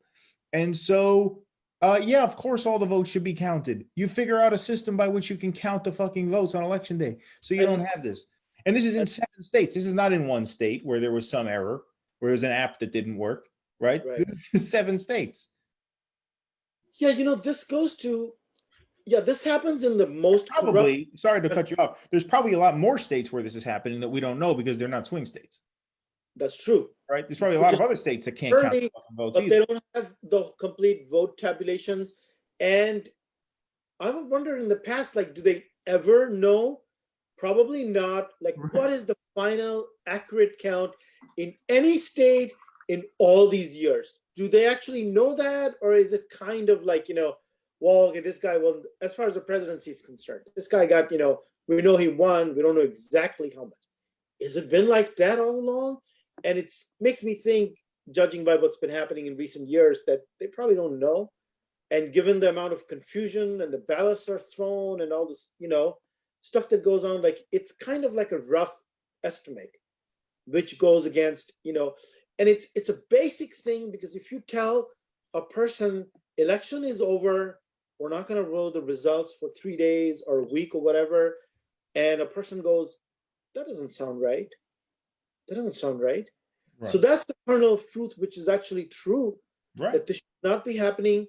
And so, yeah, of course, all the votes should be counted. You figure out a system by which you can count the fucking votes on election day, so you don't have this. And this is in 7 states. This is not in one state where there was some error, where there was an app that didn't work, right? 7 states. Yeah, this goes to, this happens in the most probably, sorry to cut you off, there's probably a lot more states where this is happening that we don't know because they're not swing states. That's true. Right? There's probably a lot of other states that can't count the votes but either. They don't have the complete vote tabulations. And I would wonder in the past, like, do they ever know? Probably not. Like, what is the final accurate count in any state in all these years? Do they actually know that? Or is it kind of like, well, okay, this guy, well, as far as the presidency is concerned, this guy got, we know he won. We don't know exactly how much. Has it been like that all along? And it makes me think, judging by what's been happening in recent years, that they probably don't know. And given the amount of confusion and the ballots are thrown and all this, stuff that goes on, like, it's kind of like a rough estimate, which goes against, and it's a basic thing, because if you tell a person election is over, we're not going to roll the results for 3 days or a week or whatever, and a person goes, that doesn't sound right. That doesn't sound right. So that's the kernel of truth, which is actually true, that this should not be happening.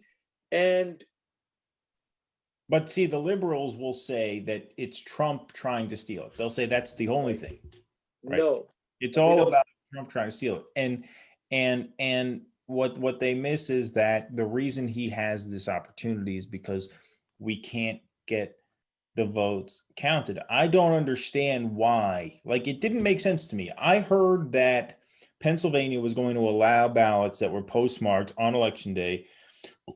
But see, the liberals will say that it's Trump trying to steal it. They'll say that's the only thing. Right? No, it's all about Trump trying to steal it. And what they miss is that the reason he has this opportunity is because we can't get the votes counted. I don't understand why. Like, it didn't make sense to me. I heard that Pennsylvania was going to allow ballots that were postmarked on election day,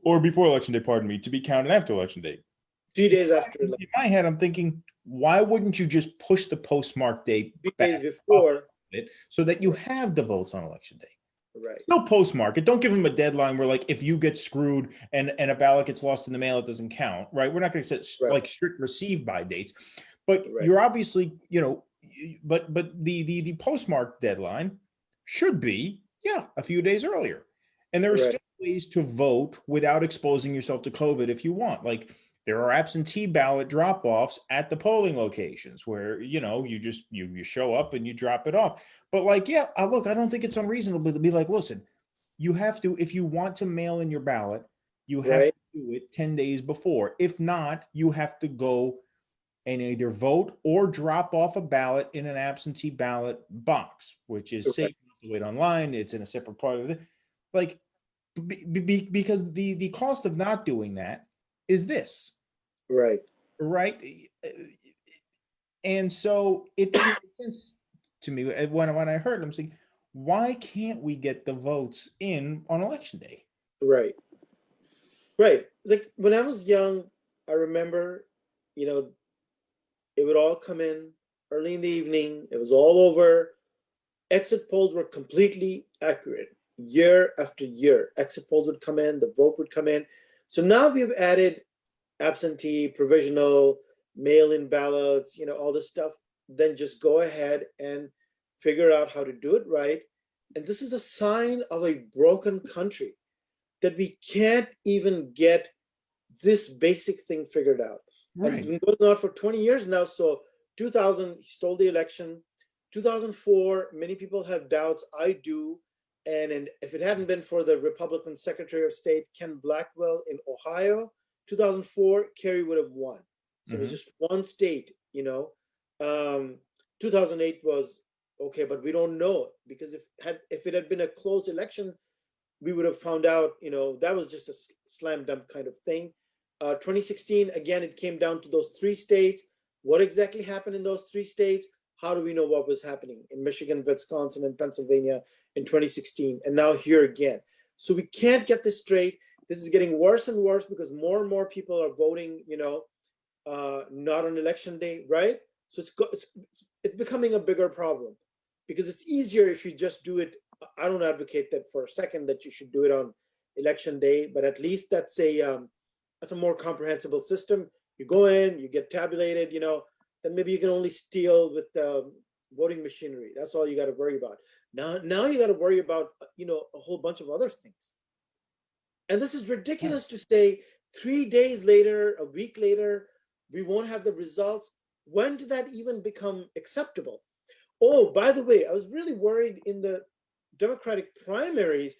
or before election day, pardon me, to be counted after election day. 3 days after. In my head, I'm thinking, why wouldn't you just push the postmark date 3 days before, so that you have the votes on election day? Right. Still postmark it. Don't give them a deadline where, like, if you get screwed and a ballot gets lost in the mail, it doesn't count, right? We're not going to set like strict receive by dates, but you're obviously, but the postmark deadline should be, a few days earlier. And there are still ways to vote without exposing yourself to COVID if you want. Like, there are absentee ballot drop-offs at the polling locations where, you show up and you drop it off. But like, look, I don't think it's unreasonable to be like, listen, you have to, if you want to mail in your ballot, you have to do it 10 days before. If not, you have to go and either vote or drop off a ballot in an absentee ballot box, which is safe to wait online. It's in a separate part of it. Like, because the cost of not doing that is this. Right. And so it makes sense to me when I heard them saying, why can't we get the votes in on election day? Right. Like, when I was young, I remember, it would all come in early in the evening. It was all over. Exit polls were completely accurate. Year after year, exit polls would come in, the vote would come in. So now we've added absentee, provisional, mail-in ballots, all this stuff. Then just go ahead and figure out how to do it right. And this is a sign of a broken country, that we can't even get this basic thing figured out. And it's been going on for 20 years now. So 2000, he stole the election. 2004, many people have doubts. I do. And if it hadn't been for the Republican Secretary of State, Ken Blackwell in Ohio, 2004, Kerry would have won. So it was just one state, 2008 was okay, but we don't know, because if it had been a close election, we would have found out, that was just a slam dunk kind of thing. 2016, again, it came down to those 3 states. what exactly happened in those 3 states? How do we know what was happening in Michigan, Wisconsin, and Pennsylvania in 2016, and now here again? So we can't get this straight. This is getting worse and worse because more and more people are voting, not on election day, right? So it's becoming a bigger problem because it's easier if you just do it. I don't advocate that for a second that you should do it on election day, but at least that's a more comprehensible system. You go in, you get tabulated, then maybe you can only steal with voting machinery. That's all you got to worry about. Now you got to worry about a whole bunch of other things. And this is ridiculous to say 3 days later, a week later, we won't have the results. When did that even become acceptable? Oh, by the way, I was really worried in the Democratic primaries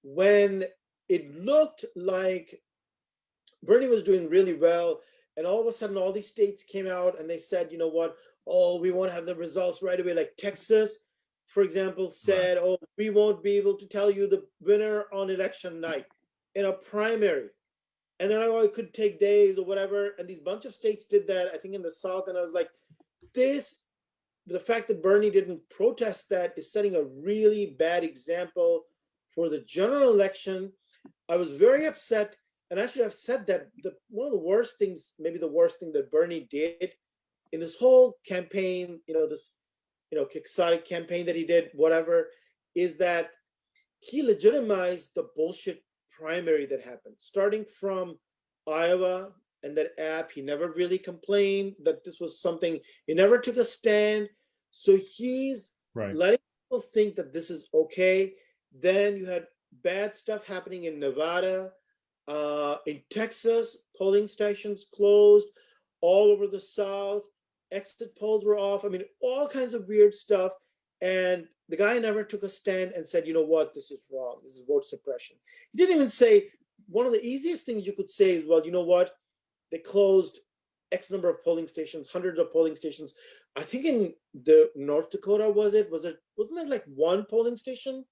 when it looked like Bernie was doing really well. And all of a sudden, all these states came out and they said, you know what? Oh, we won't have the results right away. Like Texas, for example, said, oh, we won't be able to tell you the winner on election night in a primary. And then it could take days or whatever. And these bunch of states did that, I think in the South. And I was like, the fact that Bernie didn't protest that is setting a really bad example for the general election. I was very upset. And actually, I've said that one of the worst things, maybe the worst thing that Bernie did in this whole campaign, this, quixotic campaign that he did, whatever, is that he legitimized the bullshit primary that happened, starting from Iowa and that app. He never really complained that this was something, he never took a stand. So he's letting people think that this is okay. Then you had bad stuff happening in Nevada, in Texas, polling stations closed all over the South. Exit polls were off. I mean, all kinds of weird stuff. And the guy never took a stand and said, you know what, this is wrong. This is vote suppression. He didn't even say, one of the easiest things you could say is, well, you know what? They closed X number of polling stations, hundreds of polling stations. I think in the North Dakota, wasn't there like one polling station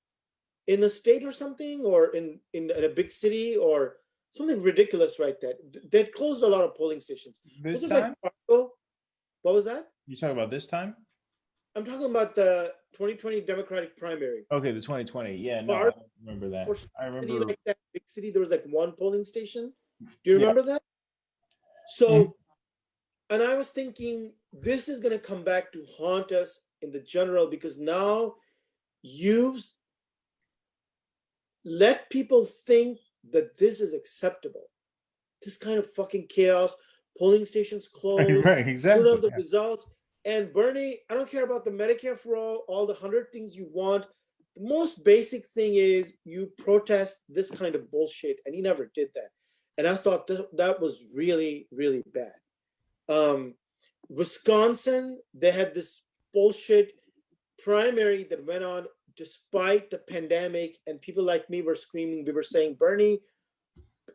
in a state or something, or in a big city or something ridiculous right there? They closed a lot of polling stations. This was it time? like Fargo? What was that? You talking about this time? I'm talking about the 2020 Democratic primary. Okay, the 2020. Yeah, no, I don't remember that. I remember like that big city, there was like one polling station. Do you remember that? So, and I was thinking this is going to come back to haunt us in the general, because now you've let people think that this is acceptable. This kind of fucking chaos, polling stations closed, right, exactly. of the results. And Bernie, I don't care about the Medicare for all the 100 things you want. The most basic thing is you protest this kind of bullshit, and he never did that. And I thought that was really, really bad. Wisconsin, they had this bullshit primary that went on despite the pandemic, and people like me were screaming. We were saying, Bernie,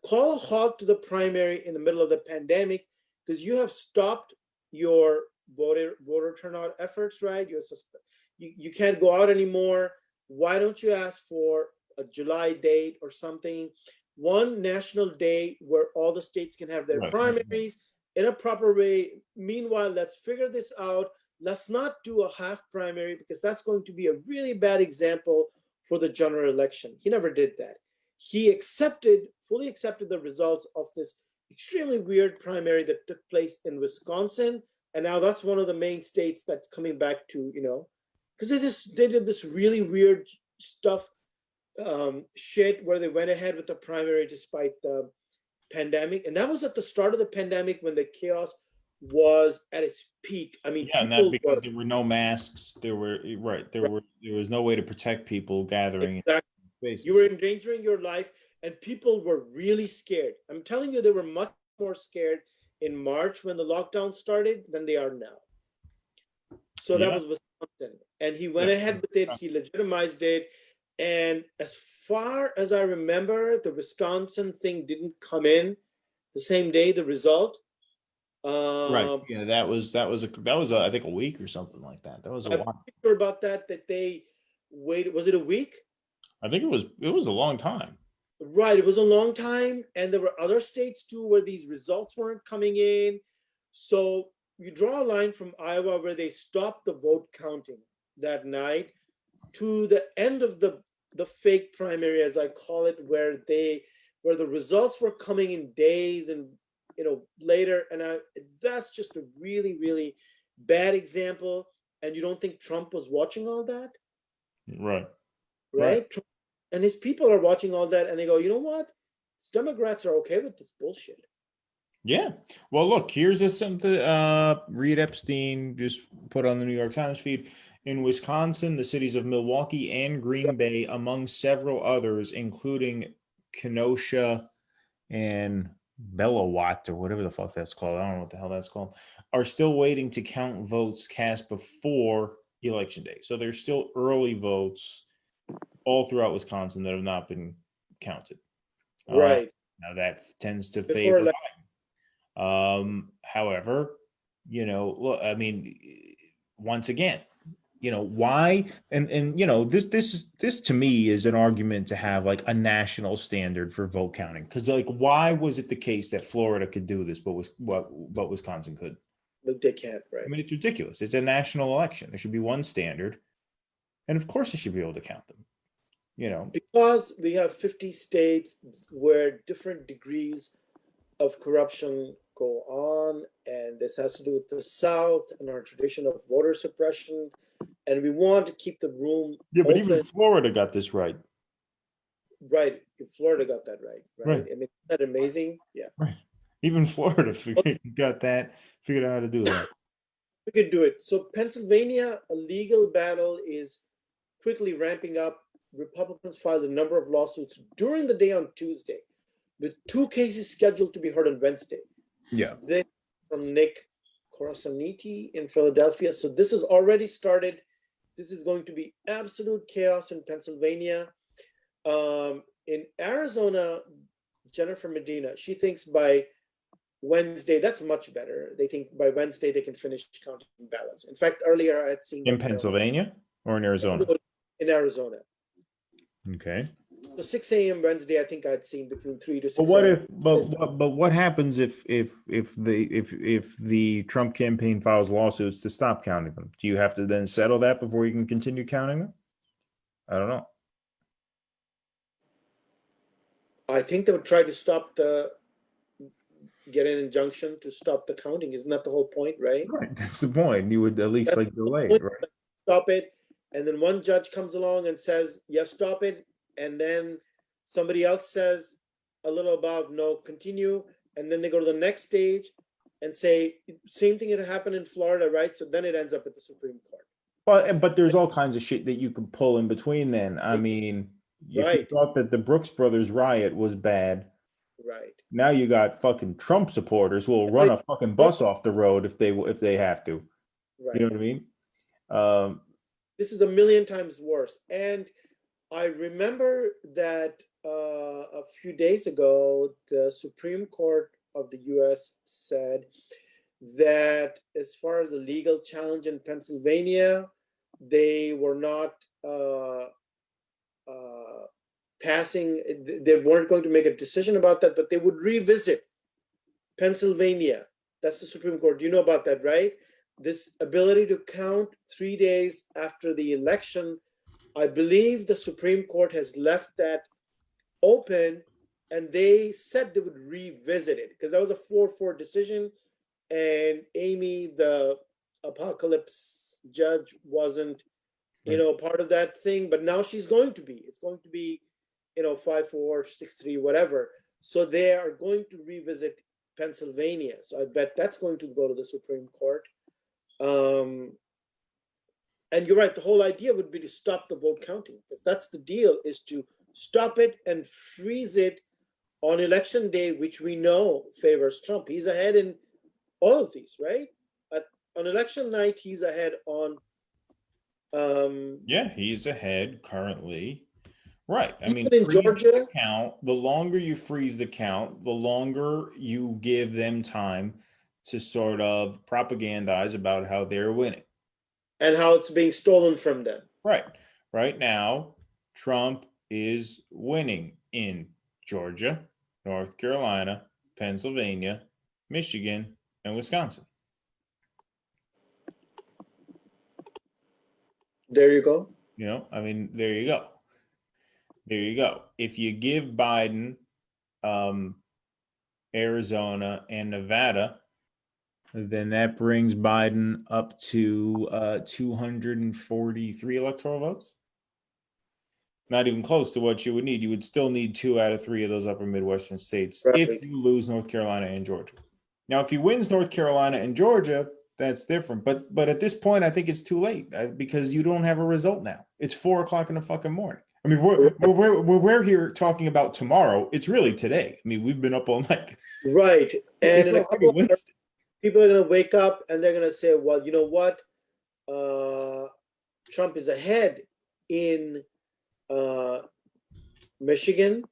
call a halt to the primary in the middle of the pandemic, because you have stopped your voter turnout efforts, right? You can't go out anymore. Why don't you ask for a July date or something? One national day where all the states can have their primaries in a proper way. Meanwhile, let's figure this out. Let's not do a half primary, because that's going to be a really bad example for the general election. He never did that. He fully accepted the results of this extremely weird primary that took place in Wisconsin. And now that's one of the main states that's coming back to, because they did this really weird stuff, shit, where they went ahead with the primary despite the pandemic. And that was at the start of the pandemic when the chaos was at its peak. I mean, and that because there were no masks. There was no way to protect people gathering. Exactly. You were endangering your life, and people were really scared. I'm telling you, they were much more scared in March when the lockdown started than they are now. So that was Wisconsin. And he went ahead with it. He legitimized it. And as far as I remember, the Wisconsin thing didn't come in the same day, the result. Right. Yeah, that was I think a week or something like that. That was a while. I'm sure about that they waited. Was it a week? I think it was a long time. Right, it was a long time, and there were other states too where these results weren't coming in. So you draw a line from Iowa where they stopped the vote counting that night to the end of the fake primary, as I call it, where the results were coming in days and later, and that's just a really, really bad example. And you don't think Trump was watching all that? Right. Trump and his people are watching all that, and they go, you know what? Democrats are okay with this bullshit. Yeah. Well, look, here's something Reed Epstein just put on the New York Times feed. In Wisconsin, the cities of Milwaukee and Green Bay, among several others, including Kenosha and Bellewatte, or whatever the fuck that's called, I don't know what the hell that's called, are still waiting to count votes cast before Election Day. So there's still early votes all throughout Wisconsin that have not been counted. Right. Now that tends to Before favor Biden. However, look, I mean, once again, why, and this to me is an argument to have like a national standard for vote counting, because like, why was it the case that Florida could do this but Wisconsin could? But they can't, right? I mean, it's ridiculous. It's a national election. There should be one standard, and of course they should be able to count them. Because we have 50 states where different degrees of corruption go on, and this has to do with the South and our tradition of voter suppression, and we want to keep the room but open. Even Florida got this right. Right. Florida got that right. I mean, isn't that amazing? Yeah. Right. Even Florida figured out how to do that. We could do it. So Pennsylvania, a legal battle is quickly ramping up. Republicans filed a number of lawsuits during the day on Tuesday, with 2 cases scheduled to be heard on Wednesday. Yeah. Then from Nick Corasaniti in Philadelphia. So this has already started. This is going to be absolute chaos in Pennsylvania. In Arizona, Jennifer Medina, she thinks by Wednesday, that's much better. They think by Wednesday they can finish counting ballots. In fact, earlier I had seen in Pennsylvania or in Arizona? In Arizona. Okay. So 6 a.m. Wednesday, I think I'd seen between 3 to 6. But what if? But what happens if the Trump campaign files lawsuits to stop counting them? Do you have to then settle that before you can continue counting them? I don't know. I think they would try to get an injunction to stop the counting. Isn't that the whole point, right? Right. That's the point. You would at least delay it, right? Stop it. And then one judge comes along and says, yes, stop it. And then somebody else says a little above, no, continue. And then they go to the next stage and say, same thing had happened in Florida, right? So then it ends up at the Supreme Court. But there's all kinds of shit that you could pull in between then. I mean, if you thought that the Brooks Brothers riot was bad, right? Now you got fucking Trump supporters who will run a fucking bus off the road if they have to. Right. You know what I mean? This is a million times worse. And I remember that a few days ago, the Supreme Court of the U.S. said that as far as the legal challenge in Pennsylvania, they were not passing, they weren't going to make a decision about that, but they would revisit Pennsylvania. That's the Supreme Court. Do you know about that, right? This ability to count 3 days after the election, I believe the Supreme Court has left that open, and they said they would revisit it because that was a 4-4 decision, and Amy, the apocalypse judge, wasn't, part of that thing, but now she's going to be. It's going to be, 5-4, 6-3, whatever. So they are going to revisit Pennsylvania. So I bet that's going to go to the Supreme Court. And you're right, the whole idea would be to stop the vote counting, because that's the deal, is to stop it and freeze it on election day, which we know favors Trump. He's ahead in all of these, right? On election night, he's ahead on. Yeah, he's ahead currently. Right. I mean, in Georgia, the longer you freeze the count, the longer you give them time to sort of propagandize about how they're winning. And how it's being stolen from them. Right. Right now, Trump is winning in Georgia, North Carolina, Pennsylvania, Michigan, and Wisconsin. There you go. You know, I mean, there you go. There you go. If you give Biden Arizona and Nevada, then that brings Biden up to 243 electoral votes. Not even close to what you would need. You would still need 2 out of 3 of those upper Midwestern states Right. if you lose North Carolina and Georgia. Now, if he wins North Carolina and Georgia, that's different. But at this point, I think it's too late because you don't have a result now. It's 4 o'clock in the fucking morning. I mean, we're here talking about tomorrow. It's really today. I mean, we've been up all night. Right. And in a It's already couple of hours, Wednesday. people are going to wake up and they're going to say, well, you know what? Trump is ahead in Michigan.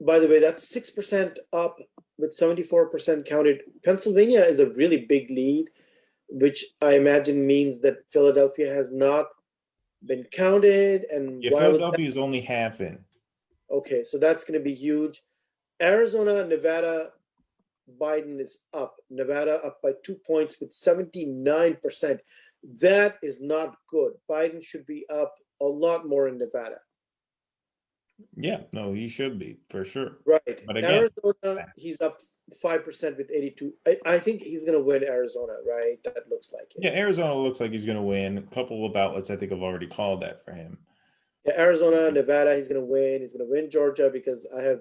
By the way, that's 6% up with 74% counted. Pennsylvania is a really big lead, which I imagine means that Philadelphia has not been counted. And Yeah, why was Philadelphia is only half in. okay, so that's going to be huge. Arizona, Nevada, Biden is up. Nevada up by 2 points with 79%. That is not good. Biden should be up a lot more in Nevada. Yeah, no, he should be for sure. Right. But again, Arizona, he's up 5% with 82. I think he's going to win Arizona, right? That looks like it. yeah, Arizona looks like he's going to win. A couple of outlets, I think, have already called that for him. Yeah, Arizona, Nevada, he's going to win. He's going to win Georgia because I have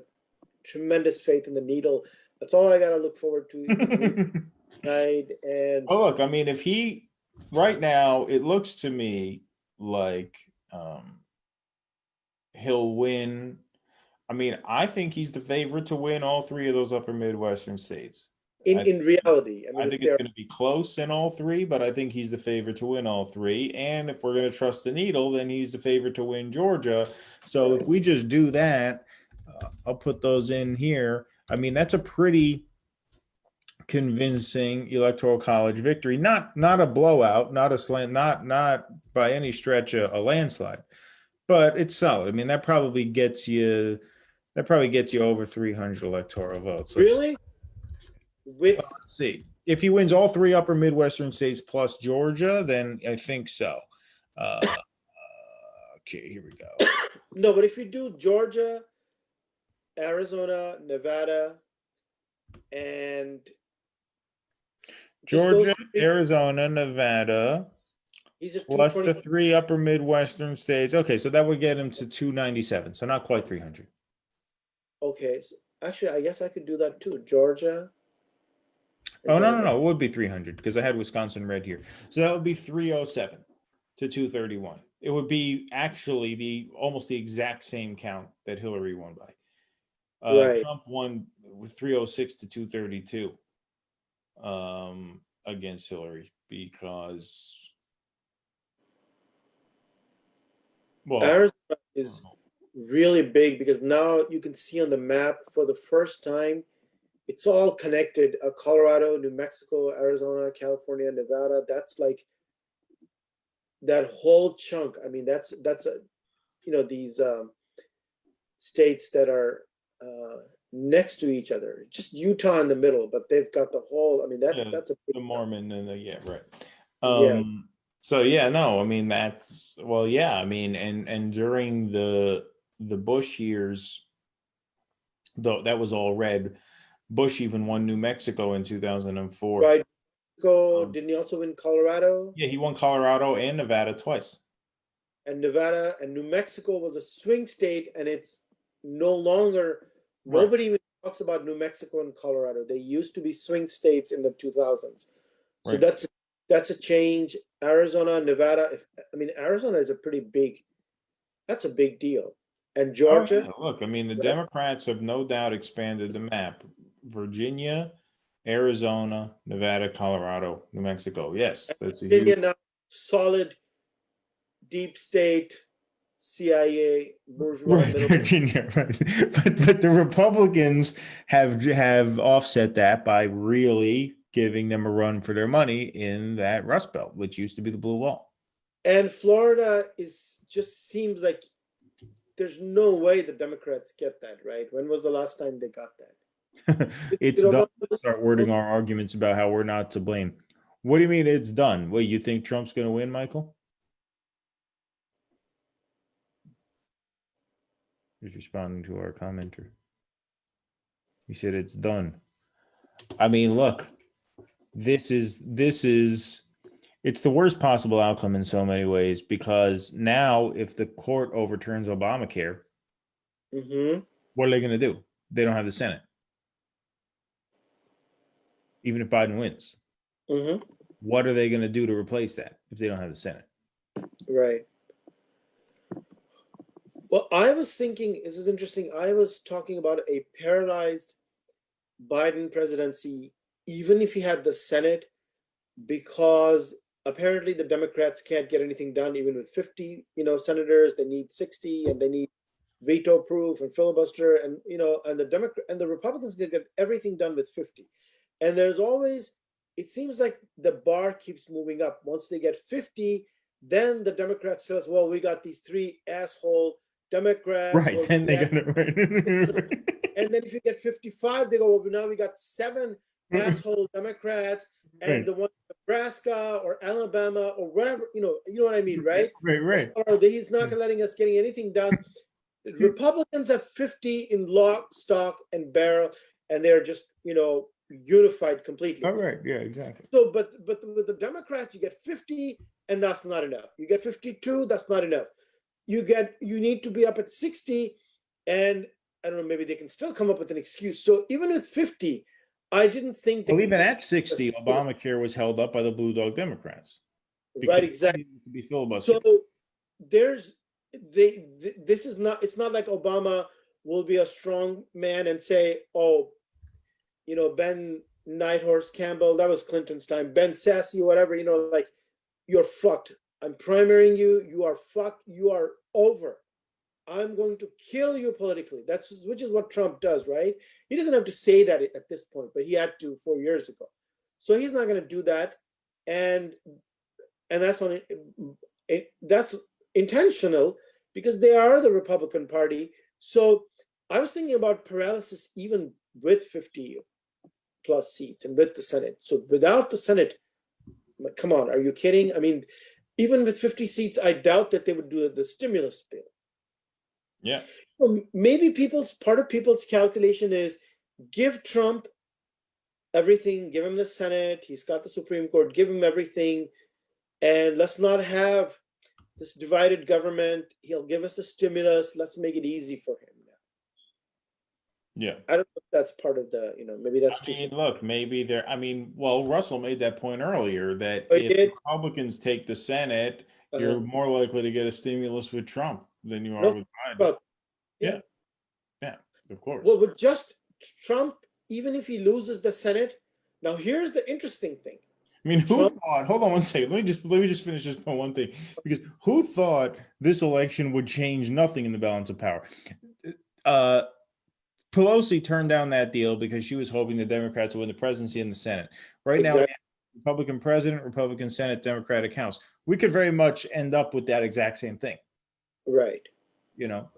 tremendous faith in the needle. That's all I got to look forward to. Right. And oh, look, I mean, if he right now, it looks to me like he'll win. I mean, I think he's the favorite to win all 3 of those upper Midwestern states. in reality, I mean, I think it's going to be close in all 3, but I think he's the favorite to win all 3. And if we're going to trust the needle, then he's the favorite to win Georgia. So if we just do that, I'll put those in here. I mean, that's a pretty convincing electoral college victory. Not a blowout, not a slant, not by any stretch a landslide, but it's solid. I mean, that probably gets you over 300 electoral votes. really? With Let's see. If he wins all 3 upper Midwestern states plus Georgia, then I think so. Okay, here we go. no, but if you do Georgia, Arizona, Nevada, and just those Georgia, three, Arizona, Nevada, he's at plus the 220. 3 upper Midwestern states. Okay, so that would get him to 297. So not quite 300. Okay, so actually, I guess I could do that too. Georgia. Oh, no. It would be 300 because I had Wisconsin red here. So that would be 307 to 231. It would be actually almost the exact same count that Hillary won by. Right. Trump won with 306 to 232 against Hillary because, well, Arizona is really big because now you can see on the map for the first time, it's all connected. Colorado, New Mexico, Arizona, California, Nevada. That's like that whole chunk. I mean, that's these states that are next to each other. Just Utah in the middle, but they've got the whole. I mean, that's a big the Mormon and right. Yeah. So yeah, no, I mean that's I mean, and during the Bush years, though that was all red. Bush even won New Mexico in 2004. Right. Didn't he also win Colorado? Yeah, he won Colorado and Nevada twice. And Nevada and New Mexico was a swing state, and it's no longer. Right. Nobody even talks about New Mexico and Colorado. They used to be swing states in the 2000s. So Right. that's a change. Arizona, Nevada. Arizona is a pretty big. That's a big deal. And Georgia. Oh, yeah. Look, I mean, the Democrats have no doubt expanded the map. Virginia, Arizona, Nevada, Colorado, New Mexico. Yes, that's a Virginia huge. now solid, deep state, CIA, bourgeois. Right, Virginia, right. But the Republicans have offset that by really giving them a run for their money in that Rust Belt, which used to be the blue wall. And Florida just seems like there's no way the Democrats get that, right? When was the last time they got that? It's done. Start wording our arguments about how we're not to blame. What do you mean it's done? Wait, you think Trump's going to win, Michael? He's responding to our commenter. He said it's done. I mean, look, this is it's the worst possible outcome in so many ways, because now if the court overturns Obamacare, what are they going to do? They don't have the Senate. Even if Biden wins, what are they going to do to replace that if they don't have the Senate? Right. Well, I was thinking, this is interesting. I was talking about a paralyzed Biden presidency, even if he had the Senate, because apparently the Democrats can't get anything done, even with 50, senators. They need 60, and they need veto proof and filibuster, and and the Republicans can get everything done with 50. And there's always, it seems like the bar keeps moving up. Once they get 50, then the Democrats tell us, well, we got these 3 asshole Democrats. Right. Then they got it right. And then if you get 55, they go, well, now we got 7 asshole Democrats, and the one in Nebraska or Alabama or whatever, you know what I mean, right? Right. Or he's not letting us getting anything done. The Republicans have 50 in lock, stock, and barrel, and they're just, unified completely. All right. Yeah, exactly. So, but with the Democrats, you get 50, and that's not enough. You get 52, that's not enough. You need to be up at 60, and I don't know, maybe they can still come up with an excuse. So even with 50, I didn't think. Well, even at 60, Obamacare was held up by the Blue Dog Democrats. Right, exactly. To be filibustered. So this is not. It's not like Obama will be a strong man and say, "Oh, Ben Nighthorse Campbell, that was Clinton's time. Ben Sasse, whatever. Like, you're fucked. I'm primarying you. You are fucked. You are over. I'm going to kill you politically." Which is what Trump does, right? He doesn't have to say that at this point, but he had to 4 years ago. So he's not going to do that, and that's that's intentional, because they are the Republican Party. So I was thinking about paralysis even with 50 plus seats and with the Senate. So without the Senate, come on, are you kidding? I mean, even with 50 seats, I doubt that they would do the stimulus bill. Yeah. Well, maybe part of people's calculation is give Trump everything, give him the Senate, he's got the Supreme Court, give him everything, and let's not have this divided government. He'll give us the stimulus. Let's make it easy for him now. Yeah. I don't know if that's part of the, maybe that's too. Look, maybe Russell made that point earlier that if Republicans take the Senate, you're more likely to get a stimulus with Trump than you are with Biden. But, yeah, of course. Well, with just Trump, even if he loses the Senate, now here's the interesting thing. I mean, who thought? Hold on one second. Let me just finish this one thing, because who thought this election would change nothing in the balance of power? Pelosi turned down that deal because she was hoping the Democrats would win the presidency and the Senate. Right now, Republican president, Republican Senate, Democratic House. We could very much end up with that exact same thing. Right.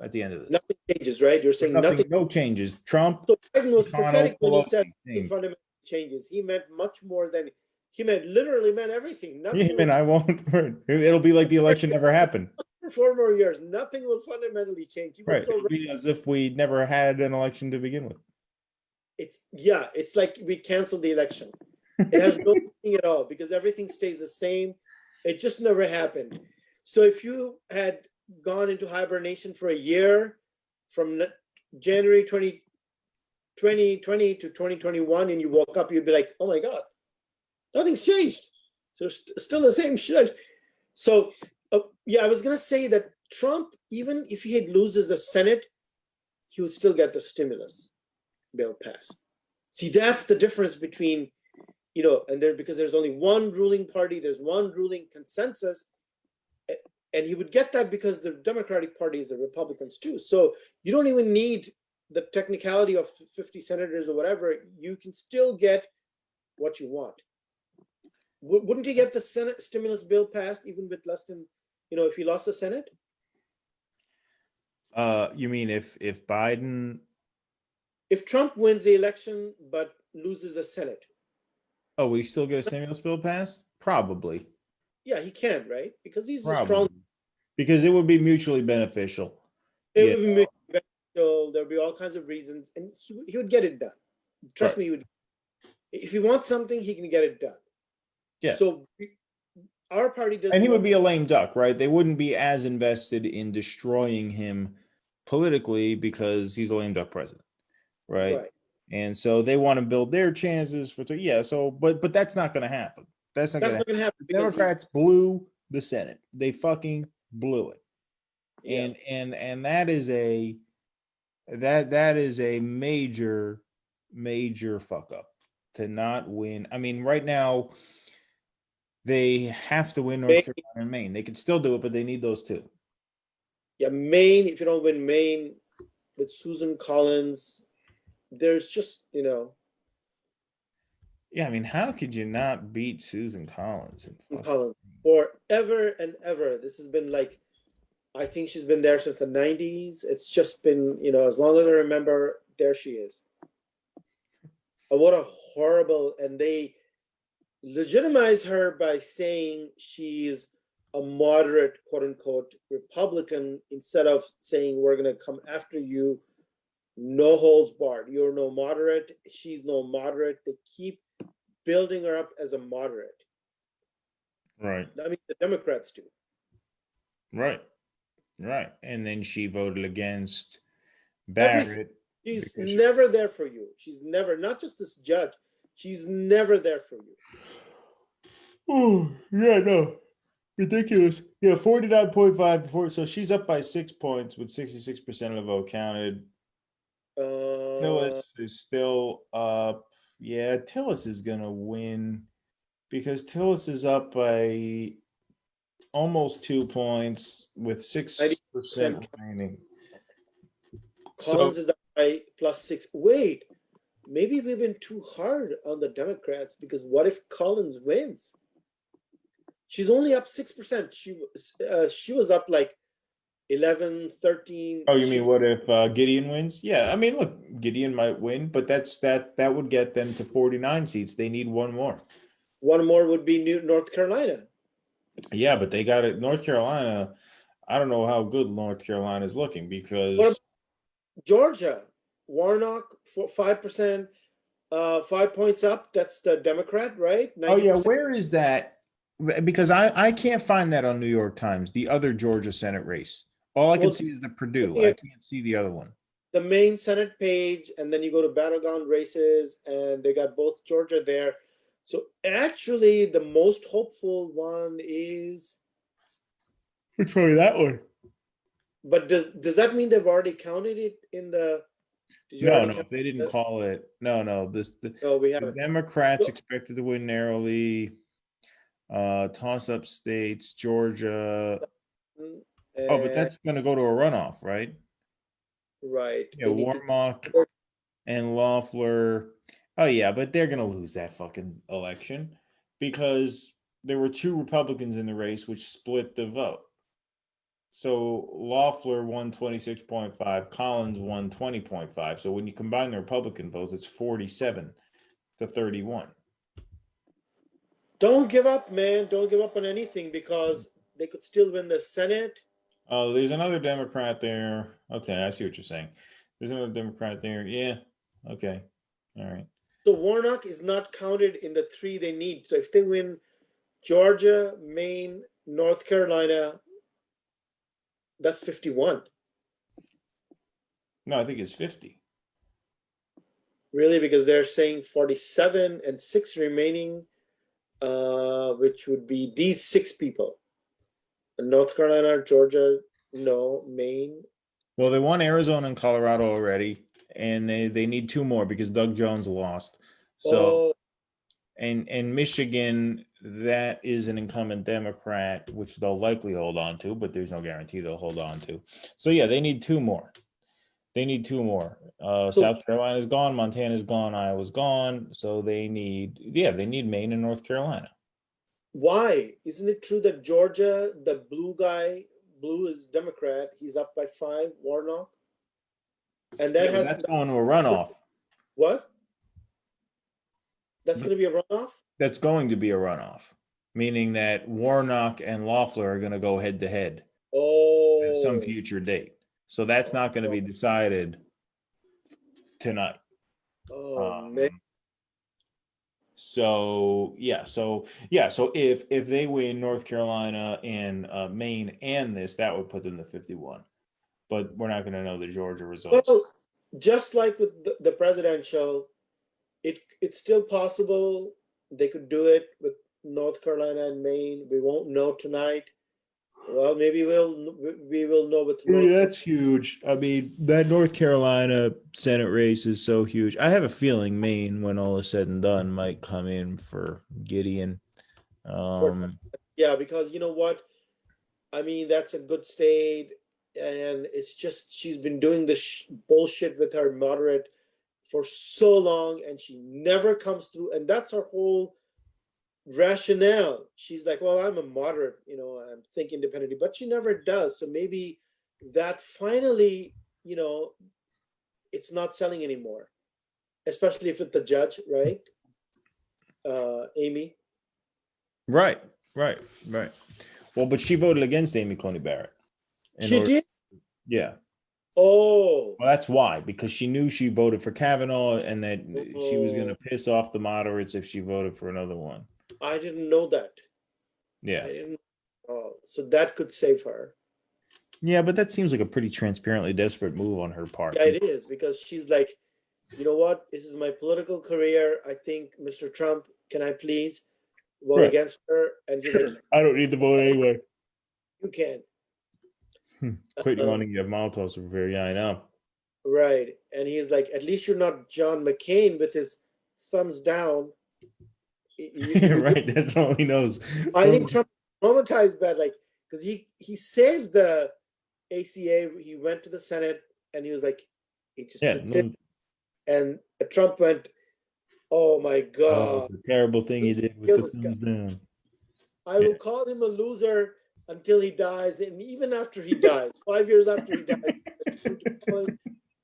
At the end of this. Nothing changes, right? You're saying nothing. No changes. Trump. So Biden was prophetic when he said same. fundamental changes. He meant much more than, he literally meant everything. I won't. It'll be like the election never happened. For 4 more years, nothing will fundamentally change. Right. It'll be as if we never had an election to begin with. It's like we canceled the election. It has no meaning at all, because everything stays the same. It just never happened. So if you had gone into hibernation for a year from January 2020 to 2021, and you woke up, you'd be like, oh my God, nothing's changed. So it's still the same shit. So I was going to say that Trump, even if he loses the Senate, he would still get the stimulus bill passed. See, that's the difference between, because there's only one ruling party, there's one ruling consensus, and he would get that because the Democratic Party is the Republicans too. So you don't even need the technicality of 50 senators or whatever. You can still get what you want. Wouldn't he get the Senate stimulus bill passed even with less than, if he lost the Senate? You mean if Biden? If Trump wins the election but loses the Senate. Oh, will he still get a stimulus bill passed? Probably. Yeah, he can, right? Because he's Probably. a strong. Because it would be mutually beneficial. It would be mutually political. There'll be all kinds of reasons, and he would get it done. Trust me, he would. If he wants something, he can get it done. Yeah. So our party doesn't. And he would be a lame duck, right? They wouldn't be as invested in destroying him politically because he's a lame duck president, right? And so they want to build their chances for So, but that's not going to happen. That's not going to happen. The Democrats blew the Senate. They fucking blew it. And that is a major fuck up to not win. I mean, right now they have to win North Carolina and Maine. They could still do it, but they need those two. Yeah, Maine. If you don't win Maine with Susan Collins, there's just Yeah, I mean, how could you not beat Susan Collins? Collins forever and ever. This has been like, I think she's been there since the 90s. It's just been, as long as I remember, there she is. And what a horrible, and they legitimize her by saying she's a moderate, quote unquote, Republican, instead of saying we're going to come after you, no holds barred. You're no moderate. She's no moderate. They keep building her up as a moderate. Right. I mean, the Democrats do. Right. And then she voted against Barrett. She's never there for you. She's never, not just this judge, she's never there for you. Oh, yeah, no. Ridiculous. Yeah, 49.5. So she's up by 6 points with 66% of the vote counted. Tillis is still up. Yeah, Tillis is going to win because Tillis is up by almost 2 points with 6% remaining. Collins is up by +6. Wait, maybe we've been too hard on the Democrats, because what if Collins wins? She's only up 6%. She was up like 11, 13. Oh, you mean what if Gideon wins? Yeah, I mean, look, Gideon might win, but that would get them to 49 seats. They need one more. One more would be North Carolina. Yeah, but they got it. North Carolina, I don't know how good North Carolina is looking because what about Georgia, Warnock, 5%, 5 points up. That's the Democrat, right? 90%. Oh yeah, where is that? Because I can't find that on New York Times. The other Georgia Senate race. All I can see is the Purdue. I can't see the other one. The main Senate page, and then you go to battleground races, and they got both Georgia there. So actually, the most hopeful one is. It's probably that one. But does that mean they've already counted it in the? No, they didn't call it. No. We haven't. The Democrats expected to win narrowly. Toss-up states, Georgia. Oh, but that's going to go to a runoff, right? Right. Yeah, Warnock and Loeffler. Oh, yeah, but they're going to lose that fucking election because there were two Republicans in the race which split the vote. So Loeffler won 26.5, Collins won 20.5. So when you combine the Republican votes, it's 47 to 31. Don't give up, man. Don't give up on anything, because they could still win the Senate. Oh, there's another Democrat there. Okay, I see what you're saying. There's another Democrat there. Yeah. Okay. All right. So Warnock is not counted in the 3 they need. So if they win Georgia, Maine, North Carolina, that's 51. No, I think it's 50. Really? Because they're saying 47 and 6 remaining, which would be these 6 people. North Carolina, Georgia, no, Maine. Well, they won Arizona and Colorado already, and they need 2 more because Doug Jones lost. So, and Michigan, that is an incumbent Democrat, which they'll likely hold on to, but there's no guarantee they'll hold on to. So yeah, they need 2 more. South Carolina's gone, Montana's gone, Iowa's gone. So they need Maine and North Carolina. Why? Isn't it true that Georgia, the blue is Democrat, he's up by 5, Warnock? And that's going to a runoff. What? That's going to be a runoff? That's going to be a runoff, meaning that Warnock and Loeffler are going to go head to head at some future date. So that's not going to be decided tonight. Oh man. So if they win North Carolina and Maine and this, that would put them to 51. But we're not going to know the Georgia results. Well, just like with the presidential, it's still possible they could do it with North Carolina and Maine. We won't know tonight. Well, maybe we will know with North. That's huge. I mean, that North Carolina Senate race is so huge. I have a feeling Maine, when all is said and done, might come in for Gideon. Yeah, because you know what? I mean, that's a good state, and it's just she's been doing this bullshit with her moderate for so long, and she never comes through. And that's her whole rationale. She's like, well, I'm a moderate, I'm think independently, but she never does. So maybe that finally, it's not selling anymore, especially if it's the judge, right? Amy. Right. Well, but she voted against Amy Coney Barrett. She did? Yeah. Oh. Well, that's why, because she knew she voted for Kavanaugh and that she was going to piss off the moderates if she voted for another one. I didn't know that. Yeah. I didn't. Oh, so that could save her. Yeah, but that seems like a pretty transparently desperate move on her part. Yeah, it is, because she's like, you know what? This is my political career. I think, Mr. Trump, can I please vote against her? And he's like, I don't need to vote anyway. You can. Quit running. You have Molotovs over here. Yeah, I know. Right. And he's like, at least you're not John McCain with his thumbs down. Right. That's all he knows. I think Trump traumatized bad, like, because he saved the ACA. He went to the Senate and he was like, he just did it. And Trump went, oh my God. It's a terrible thing he did with the thumbs down. I will call him a loser until he dies. And even after he dies, 5 years after he dies,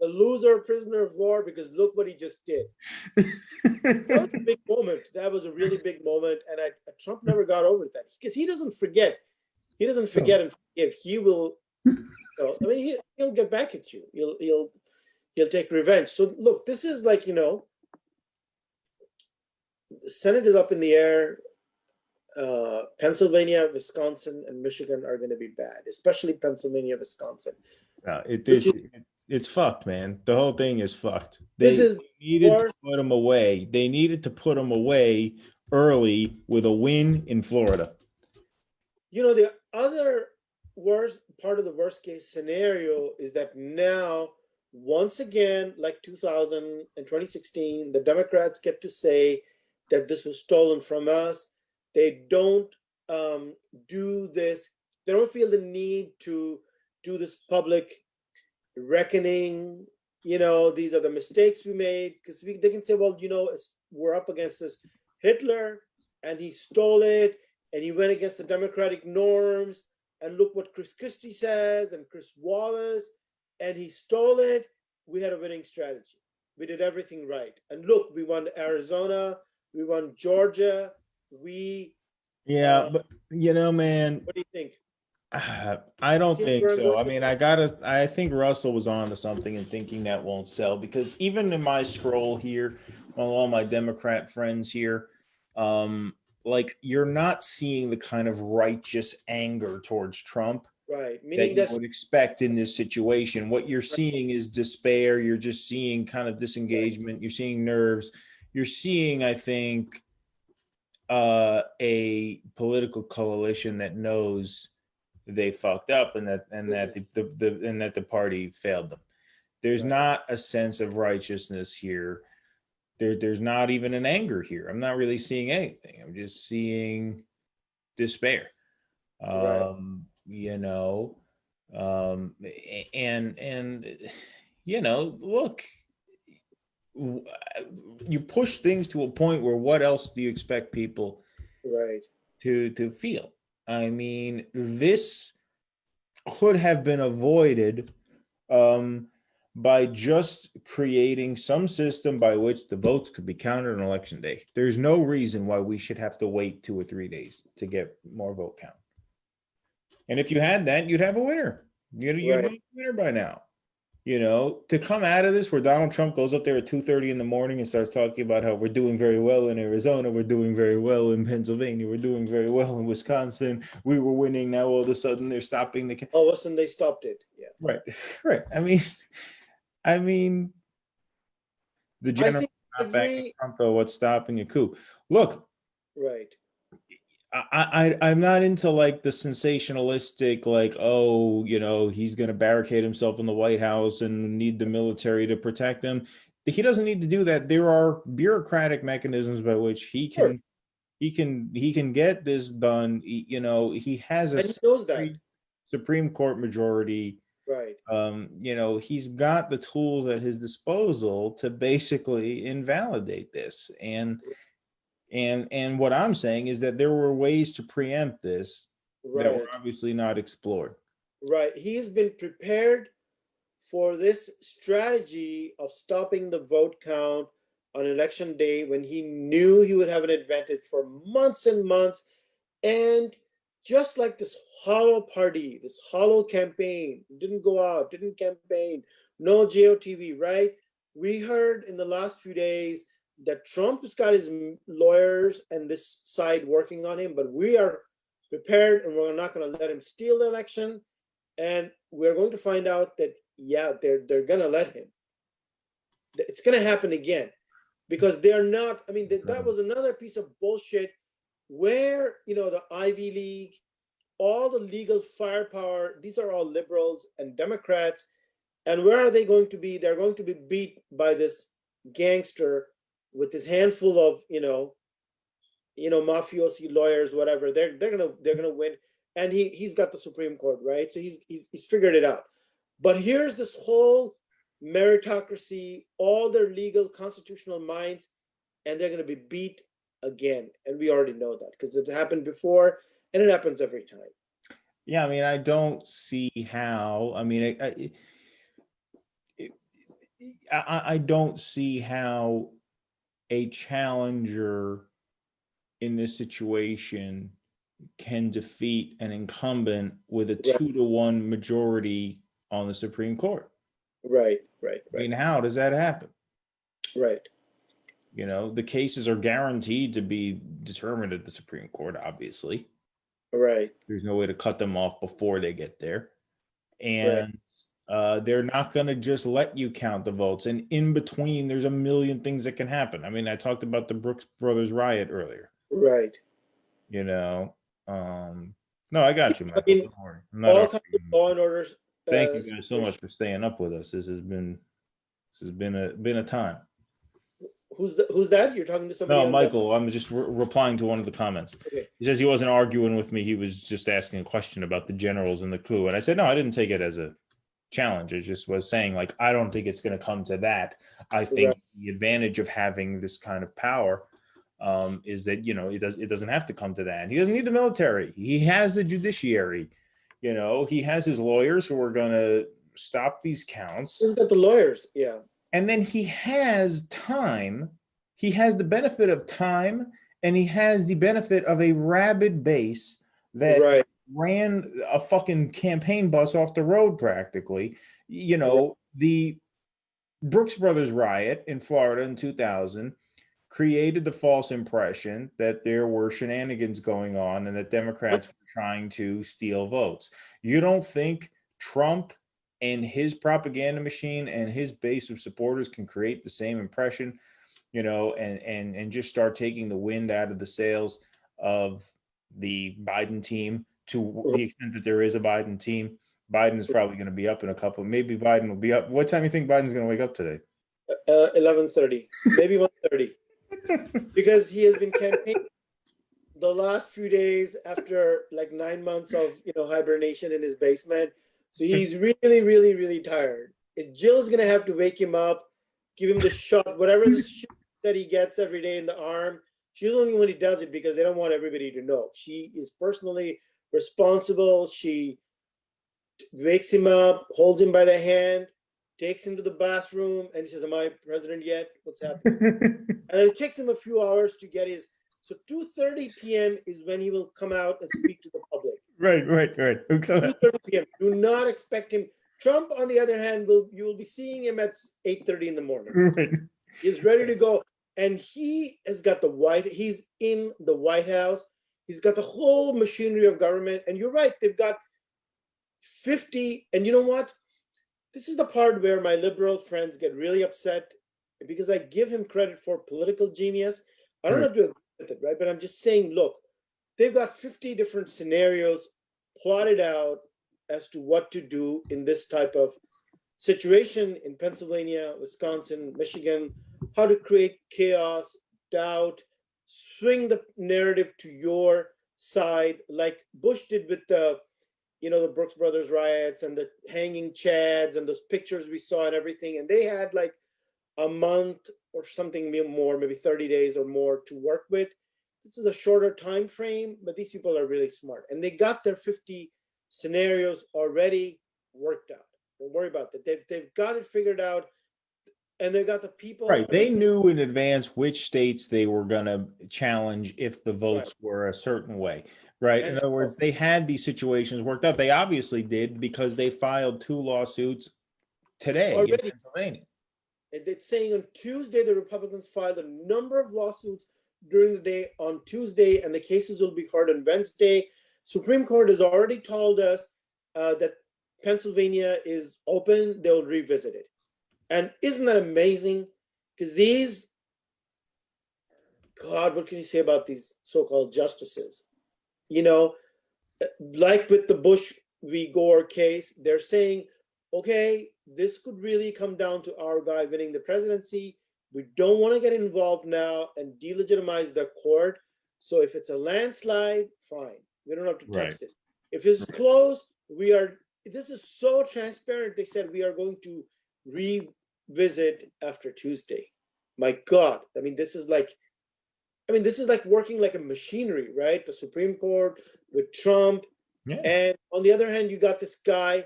the loser, prisoner of war, because look what he just did. That was a big moment. That was a really big moment. And Trump never got over that, because he doesn't forget. He doesn't forget and forgive. He will, he'll get back at you. He'll take revenge. So look, this is like, the Senate is up in the air. Pennsylvania, Wisconsin, and Michigan are going to be bad, especially Pennsylvania, Wisconsin. It's fucked, man. The whole thing is fucked. They needed to put them away. They needed to put them away early with a win in Florida. The other worst part of the worst case scenario is that now, once again, like 2000 and 2016, the Democrats get to say that this was stolen from us. They don't do this. They don't feel the need to do this public reckoning. These are the mistakes we made, because they can say, well, we're up against this Hitler and he stole it and he went against the democratic norms. And look what Chris Christie says and Chris Wallace, and he stole it. We had a winning strategy. We did everything right. And look, we won Arizona, we won Georgia. But man, what do you think? I don't think so. I mean, I think Russell was on to something and thinking that won't sell, because even in my scroll here, on all my Democrat friends here, like, you're not seeing the kind of righteous anger towards Trump that you would expect in this situation. What you're seeing is despair. You're just seeing kind of disengagement. You're seeing nerves. You're seeing, I think, a political coalition that knows they fucked up and that the party failed them. There's not a sense of righteousness here. There's not even an anger here. I'm not really seeing anything. I'm just seeing despair. And look, you push things to a point where what else do you expect people to feel? I mean, this could have been avoided by just creating some system by which the votes could be counted on election day. There's no reason why we should have to wait 2 or 3 days to get more vote count. And if you had that, you'd have a winner. You'd have a winner by now. You know, to come out of this where Donald Trump goes up there at 2:30 in the morning and starts talking about how we're doing very well in Arizona, we're doing very well in Pennsylvania, we're doing very well in Wisconsin, we were winning, now all of a sudden they're stopping the All of a sudden they stopped it. Yeah. right. Right. I mean the I general think not backing every Trump though, what's stopping a coup? Look, right. I'm not into like the sensationalistic, like, oh, you know, he's going to barricade himself in the White House and need the military to protect him. He doesn't need to do that. There are bureaucratic mechanisms by which Sure. he can get this done. You know, he has a And he knows that. Supreme Court majority. Right. You know, he's got the tools at his disposal to basically invalidate this. And what I'm saying is that there were ways to preempt this that were Right. obviously not explored. Right. He's been prepared for this strategy of stopping the vote count on election day when he knew he would have an advantage for months and months. And just like this hollow party, this hollow campaign, didn't go out, didn't campaign, no JOTV, right? We heard in the last few days that Trump has got his lawyers and this side working on him, but we are prepared and we're not going to let him steal the election. And we're going to find out that, yeah, they're going to let him. It's going to happen again because they're not. I mean, that was another piece of bullshit where, you know, the Ivy League, all the legal firepower, these are all liberals and Democrats. And where are they going to be? They're going to be beat by this gangster with this handful of, mafiosi lawyers, whatever. They're gonna win. And he's got the Supreme Court, right? So he's figured it out. But here's this whole meritocracy, all their legal constitutional minds, and they're going to be beat again. And we already know that because it happened before and it happens every time. Yeah, I mean, I don't see how. I mean, I don't see how a challenger in this situation can defeat an incumbent with a 2-to-1 majority on the Supreme Court. Right. I mean, how does that happen? Right. You know, the cases are guaranteed to be determined at the Supreme Court, obviously. Right. There's no way to cut them off before they get there. And they're not going to just let you count the votes. And in between, there's a million things that can happen. I mean, I talked about the Brooks Brothers riot earlier. Right. You know, no, I got you, Michael. I mean, don't worry. I'm not all kinds of law and orders. Thank you guys so much for staying up with us. This has been a time. Who's that? You're talking to somebody? No, Michael. I'm just replying to one of the comments. Okay. He says he wasn't arguing with me. He was just asking a question about the generals and the coup. And I said, no, I didn't take it as a challenge. It just was saying, like, I don't think it's going to come to that. I think the advantage of having this kind of power is that, you know, it doesn't have to come to that. He doesn't need the military. He has the judiciary. You know, he has his lawyers who are going to stop these counts. He's got the lawyers. Yeah. And then he has time. He has the benefit of time, and he has the benefit of a rabid base that ran a fucking campaign bus off the road practically. You know, the Brooks Brothers riot in Florida in 2000 created the false impression that there were shenanigans going on and that Democrats were trying to steal votes. You don't think Trump and his propaganda machine and his base of supporters can create the same impression, you know, and just start taking the wind out of the sails of the Biden team to the extent that there is a Biden team? Biden is probably going to be up in a couple. Maybe Biden will be up. What time do you think Biden's going to wake up today? 11:30, maybe 1:30, because he has been campaigning the last few days after like 9 months of hibernation in his basement. So he's really, really, really tired. Jill's gonna have to wake him up, give him the shot, whatever the shot that he gets every day in the arm. She's the only one who does it because they don't want everybody to know. She is personally responsible. She wakes him up, holds him by the hand, takes him to the bathroom, and he says, "Am I president yet? What's happening?" And then it takes him a few hours to get his. So 2:30 p.m. is when he will come out and speak to the public. Right. 2:30 p.m. Do not expect him Trump, on the other hand, you will be seeing him at 8:30 in the morning. Right. He's ready to go, and he has got he's in the White House. He's got the whole machinery of government, and you're right. They've got 50, and you know what? This is the part where my liberal friends get really upset because I give him credit for political genius. I don't Right. have to agree with it, right? But I'm just saying, look, they've got 50 different scenarios plotted out as to what to do in this type of situation in Pennsylvania, Wisconsin, Michigan, how to create chaos, doubt, swing the narrative to your side, like Bush did with the Brooks Brothers riots and the hanging chads and those pictures we saw and everything. And they had like a month or something more, maybe 30 days or more to work with. This is a shorter time frame, but these people are really smart. And they got their 50 scenarios already worked out. Don't worry about that. They've got it figured out. And they got the people. Right. They knew in advance which states they were going to challenge if the votes were a certain way. Right. In other words, they had these situations worked out. They obviously did because they filed 2 lawsuits today already in Pennsylvania. And they're saying on Tuesday, the Republicans filed a number of lawsuits during the day on Tuesday, and the cases will be heard on Wednesday. Supreme Court has already told us that Pennsylvania is open. They'll revisit it. And isn't that amazing? Because God, what can you say about these so-called justices? Like with the Bush v. Gore case, they're saying, okay, this could really come down to our guy winning the presidency. We don't want to get involved now and delegitimize the court. So if it's a landslide, fine. We don't have to touch this. If it's close, this is so transparent. They said we are going to revisit after Tuesday. My God. This is like working like a machinery, right? The Supreme Court with Trump. Yeah. And on the other hand, you got this guy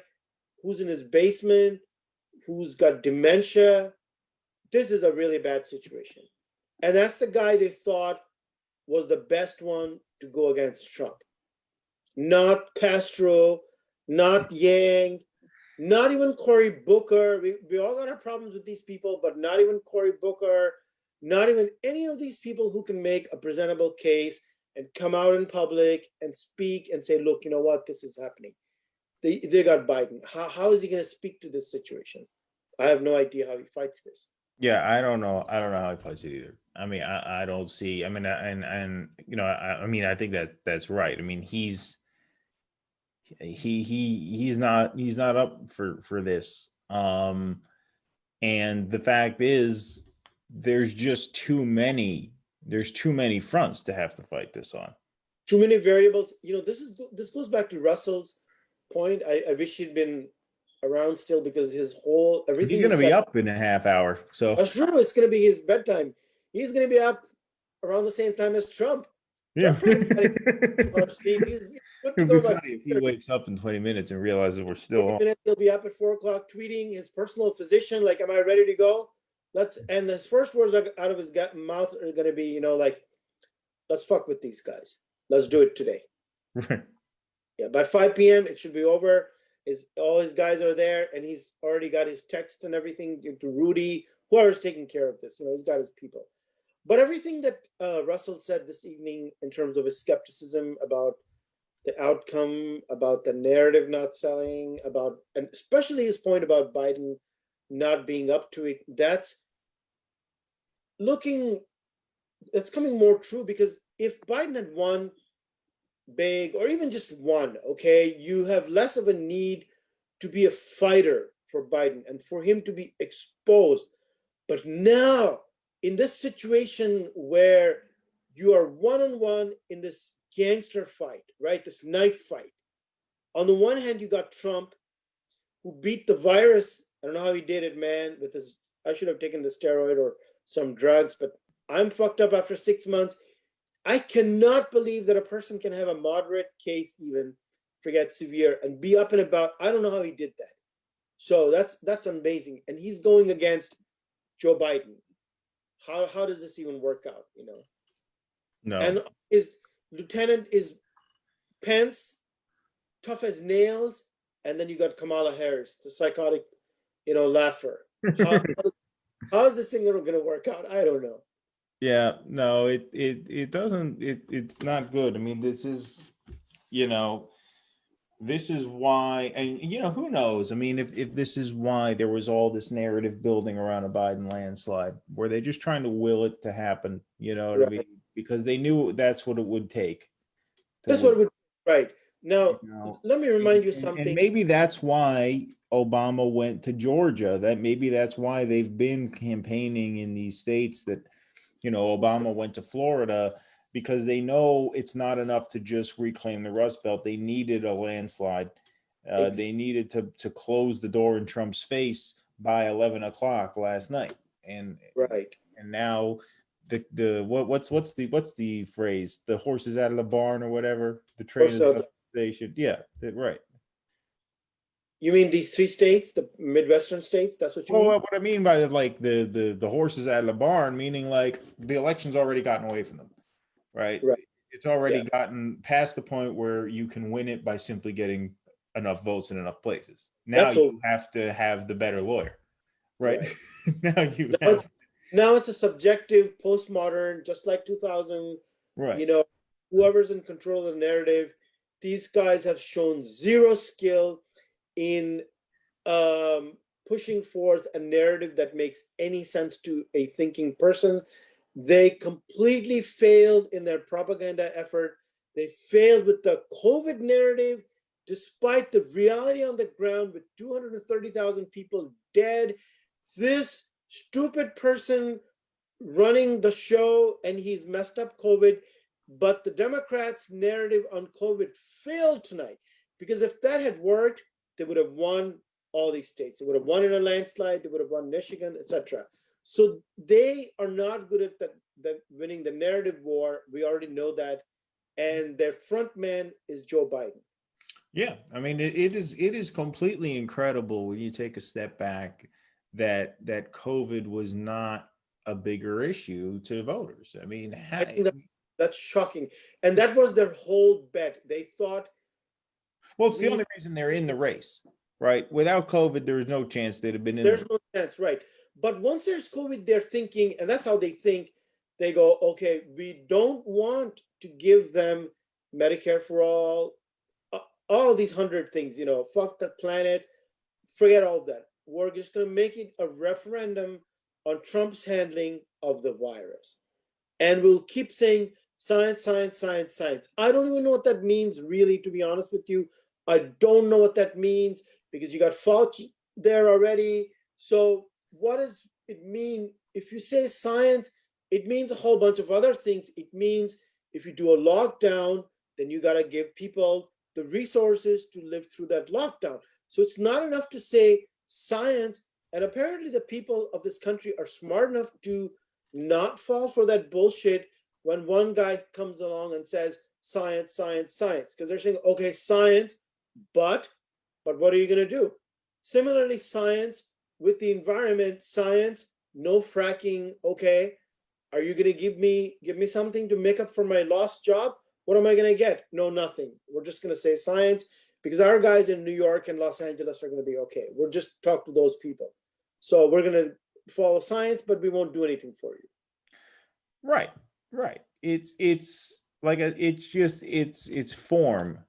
who's in his basement, who's got dementia. This is a really bad situation. And that's the guy they thought was the best one to go against Trump. Not Castro, not Yang, not even Cory Booker. We all got our problems with these people, but not even Cory Booker, not even any of these people who can make a presentable case and come out in public and speak and say, look, you know what, this is happening. They got Biden. How is he going to speak to this situation? I have no idea how he fights this. Yeah, I don't know how he fights it either. I don't see. I think that's right. He's not up for this. And the fact is, there's just too many fronts to have to fight this on. Too many variables. This goes back to Russell's point. I wish he'd been around still because everything he's going to be up in a half hour. So that's true. It's going to be his bedtime. He's going to be up around the same time as Trump. Yeah. It'd be funny if he wakes up in 20 minutes and realizes we're still on. He'll be up at 4:00 tweeting his personal physician, like, am I ready to go? And his first words out of his mouth are going to be, let's fuck with these guys. Let's do it today. Right. Yeah, by 5 p.m. it should be over. All his guys are there, and he's already got his text and everything to Rudy, whoever's taking care of this. He's got his people. But everything that Russell said this evening in terms of his skepticism about the outcome, about the narrative not selling, and especially his point about Biden not being up to it, that's coming more true, because if Biden had won big, or even just one, okay, you have less of a need to be a fighter for Biden and for him to be exposed. But now, in this situation where you are one-on-one in this gangster fight, right, this knife fight, on the one hand, you got Trump, who beat the virus. I don't know how he did it, man, with his, I should have taken the steroid or some drugs, but I'm fucked up after 6 months. I cannot believe that a person can have a moderate case, even forget severe, and be up and about. I don't know how he did that. So that's amazing. And he's going against Joe Biden. How does this even work out? No. And his lieutenant is Pence, tough as nails. and then you got Kamala Harris, the psychotic, laugher. How is this thing going to work out? I don't know. Yeah, no, it doesn't, it's not good. I mean, this is why, and who knows? I mean, if this is why there was all this narrative building around a Biden landslide, were they just trying to will it to happen? You know what I mean? Because they knew that's what it would take. That's what it would, right. Now, know, let me remind you and something. maybe that's why Obama went to Georgia. That maybe that's why they've been campaigning in these states that, Obama went to Florida, because they know it's not enough to just reclaim the Rust Belt. They needed a landslide. They needed to close the door in Trump's face by 11 o'clock last night. And right. And now what's the phrase? The horse is out of the barn or whatever. The train is out of the station. Yeah, right. You mean these 3 states, the Midwestern states? That's what you mean? What I mean by like the horse is out of the barn, meaning like the election's already gotten away from them, right? Right. It's already gotten past the point where you can win it by simply getting enough votes in enough places. Now you have to have the better lawyer, right? Now it's a subjective, postmodern, just like 2000. Right. Whoever's in control of the narrative, these guys have shown zero skill in pushing forth a narrative that makes any sense to a thinking person. They completely failed in their propaganda effort. They failed with the COVID narrative, despite the reality on the ground with 230,000 people dead. This stupid person running the show, and he's messed up COVID. But the Democrats' narrative on COVID failed tonight, because if that had worked, they would have won all these states. They would have won in a landslide. They would have won Michigan, etc. So they are not good at that winning the narrative war. We already know that, and their front man is Joe Biden. Yeah, I mean, it is completely incredible when you take a step back that COVID was not a bigger issue to voters. I mean, I think that's shocking, and that was their whole bet. They thought. Well, it's the only reason they're in the race, right? Without COVID, there was no chance they'd have been in. There's no chance, right? But once there's COVID, they're thinking, and that's how they think. They go, okay, we don't want to give them Medicare for all these 100 things, fuck the planet, forget all that. We're just going to make it a referendum on Trump's handling of the virus. And we'll keep saying science, science, science, science. I don't even know what that means, really, to be honest with you. I don't know what that means, because you got Fauci there already. So what does it mean? If you say science, it means a whole bunch of other things. It means if you do a lockdown, then you got to give people the resources to live through that lockdown. So it's not enough to say science. And apparently the people of this country are smart enough to not fall for that bullshit when one guy comes along and says science, science, science, because they're saying, okay, science, but what are you going to do? Similarly, science with the environment, science, no fracking. Okay, are you going to give me something to make up for my lost job? What am I going to get? No, nothing. We're just going to say science, because our guys in New York and Los Angeles are going to be okay. We'll just talk to those people. So we're going to follow science, but we won't do anything for you. Right. It's like it's form,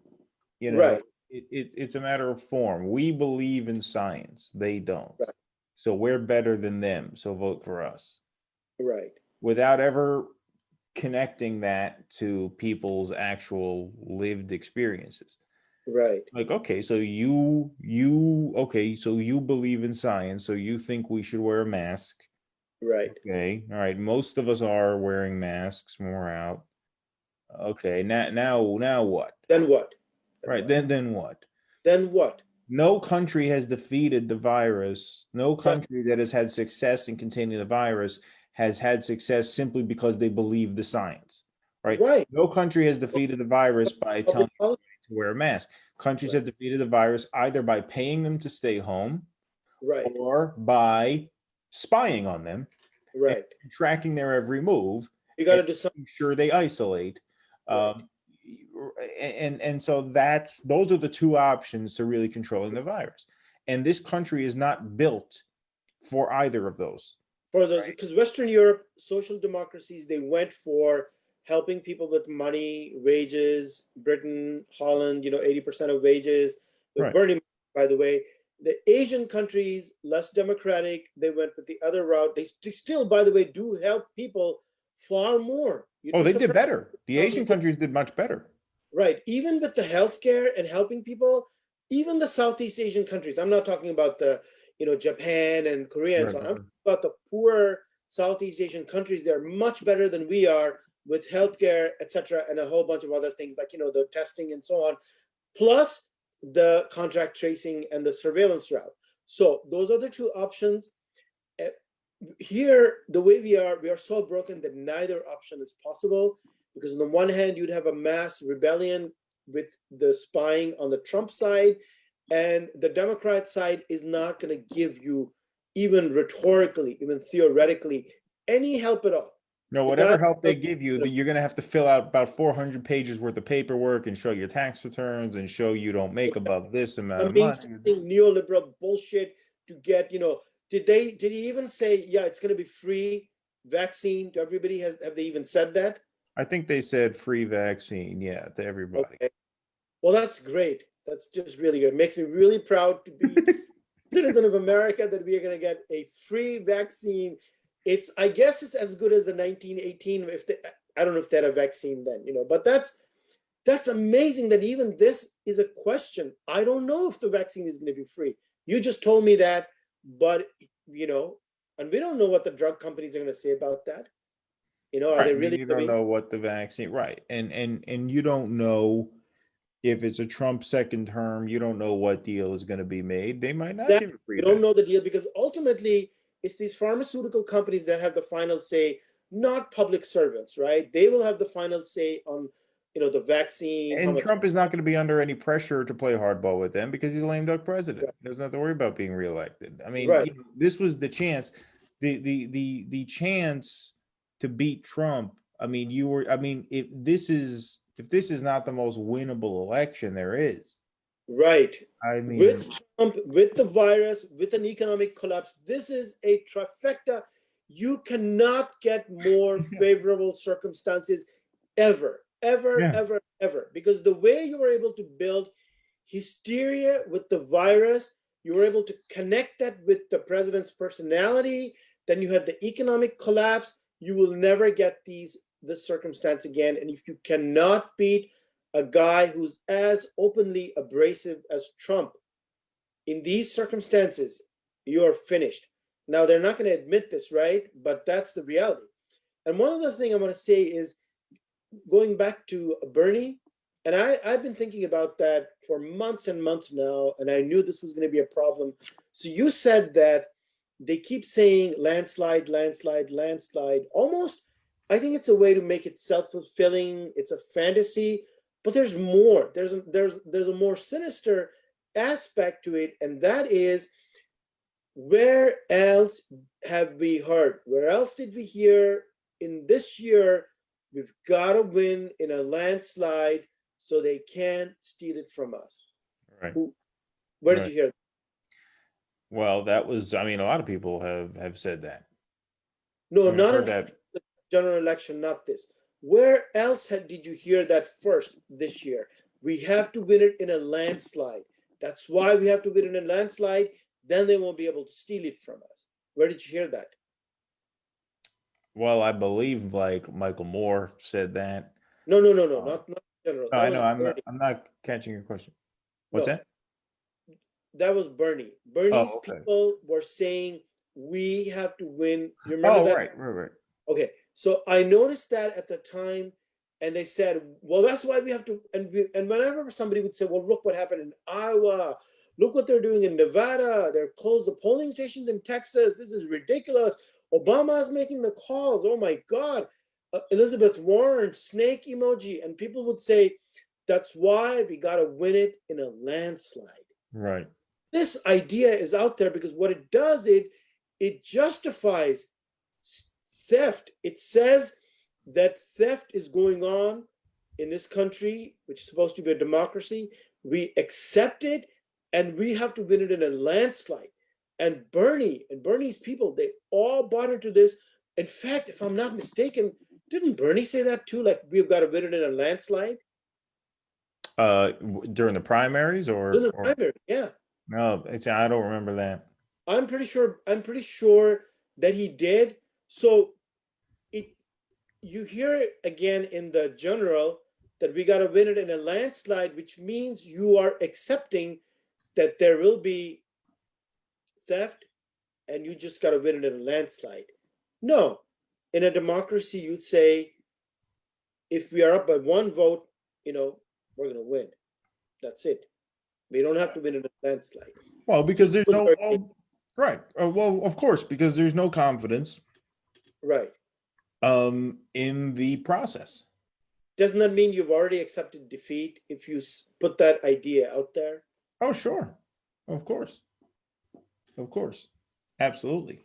Right. It's a matter of form. We believe in science. They don't. Right. So we're better than them. So vote for us. Right. Without ever connecting that to people's actual lived experiences. Right. Like, okay, so you believe in science, so you think we should wear a mask. Right. Okay. All right. Most of us are wearing masks when we're out. Okay. Now what? Then what? Right. Then what? Then what? No country has defeated the virus. No country that has had success in containing the virus has had success simply because they believe the science. Right. Right. No country has defeated the virus by telling everybody to wear a mask. Countries have defeated the virus either by paying them to stay home, right, or by spying on them, right, tracking their every move. You got to do something. Sure, they isolate. Right. and so those are the two options to really controlling the virus. And this country is not built for either of those. For those, because Western Europe, social democracies, they went for helping people with money, wages. Britain, Holland, 80% of wages. Right. Bernie, by the way, the Asian countries, less democratic, they went with the other route. They still, by the way, do help people far more. Oh, they did better. The Asian countries did much better. Right. Even with the healthcare and helping people, even the Southeast Asian countries, I'm not talking about the, Japan and Korea and so on. I'm talking about the poor Southeast Asian countries. They're much better than we are with healthcare, etc., and a whole bunch of other things like, the testing and so on, plus the contact tracing and the surveillance route. So those are the two options. Here, the way we are so broken that neither option is possible, because on the one hand, you'd have a mass rebellion with the spying on the Trump side, and the Democrat side is not going to give you, even rhetorically, even theoretically, any help at all. No, whatever help they give you, you're going to have to fill out about 400 pages worth of paperwork and show your tax returns and show you don't make above this amount of money. Neoliberal bullshit to get, did he even say, yeah, it's going to be free vaccine to everybody? Have they even said that? I think they said free vaccine, yeah, to everybody. Okay. Well, that's great. That's just really good. It makes me really proud to be a citizen of America that we are going to get a free vaccine. I guess it's as good as the 1918. I don't know if they had a vaccine then, but that's amazing that even this is a question. I don't know if the vaccine is going to be free. You just told me that, but and we don't know what the drug companies are going to say about that. Are they really? You don't know what the vaccine, right? And you don't know if it's a Trump second term. You don't know what deal is going to be made. They might not give it free. You don't know the deal, because ultimately it's these pharmaceutical companies that have the final say, not public servants, right? They will have the final say on, the vaccine. And Trump is not going to be under any pressure to play hardball with them because he's a lame duck president. Right. He doesn't have to worry about being reelected. I mean, Right. This was the chance, the chance to beat Trump. I mean, if this is not the most winnable election there is. Right. I mean, with Trump, with the virus, with an economic collapse, this is a trifecta. You cannot get more favorable circumstances ever, because the way you were able to build hysteria with the virus, you were able to connect that with the president's personality. Then you had the economic collapse. You will never get this circumstance again. And if you cannot beat a guy who's as openly abrasive as Trump in these circumstances, you're finished. Now, they're not going to admit this, right? But that's the reality. And one other thing I want to say is, going back to Bernie, and I've been thinking about that for months and months now, and I knew this was going to be a problem. So you said that they keep saying landslide, landslide, landslide. Almost, I think it's a way to make it self-fulfilling. It's a fantasy, but there's more. There's a more sinister aspect to it, and that is, where else have we heard? Where else did we hear in this year? We've got to win in a landslide so they can't steal it from us. Right. Where did you hear that? Well, that was, a lot of people have said that. No, not in the general election, not this. Where else did you hear that first this year? We have to win it in a landslide. That's why we have to win it in a landslide. Then they won't be able to steal it from us. Where did you hear that? Well, I believe Michael Moore said that. No, not general. I know. I'm not catching your question. What's that? That was Bernie. Bernie's people were saying we have to win. You remember that? Right. Okay, so I noticed that at the time, and they said, well, that's why we have to. And whenever somebody would say, well, look what happened in Iowa. Look what they're doing in Nevada. They're closed the polling stations in Texas. This is ridiculous. Obama's making the calls. Oh my God. Elizabeth Warren, snake emoji. And people would say, that's why we got to win it in a landslide. Right. This idea is out there because what it does, it justifies theft. It says that theft is going on in this country, which is supposed to be a democracy, we accept it, and we have to win it in a landslide. And Bernie's people, they all bought into this. In fact, if I'm not mistaken, didn't Bernie say that too? Like, we've got to win it in a landslide? During the primaries In the primary, yeah. No, I don't remember that. I'm pretty sure that he did. So you hear it again in the general that we got to win it in a landslide, which means you are accepting that there will be theft and you just got to win it in a landslide. No, in a democracy, you'd say, if we are up by one vote, we're going to win. That's it. We don't have to win in a landslide. Well, because there's no, right. Well, of course, because there's no confidence. Right. In the process. Doesn't that mean you've already accepted defeat if you put that idea out there? Oh, sure. Of course. Of course. Absolutely.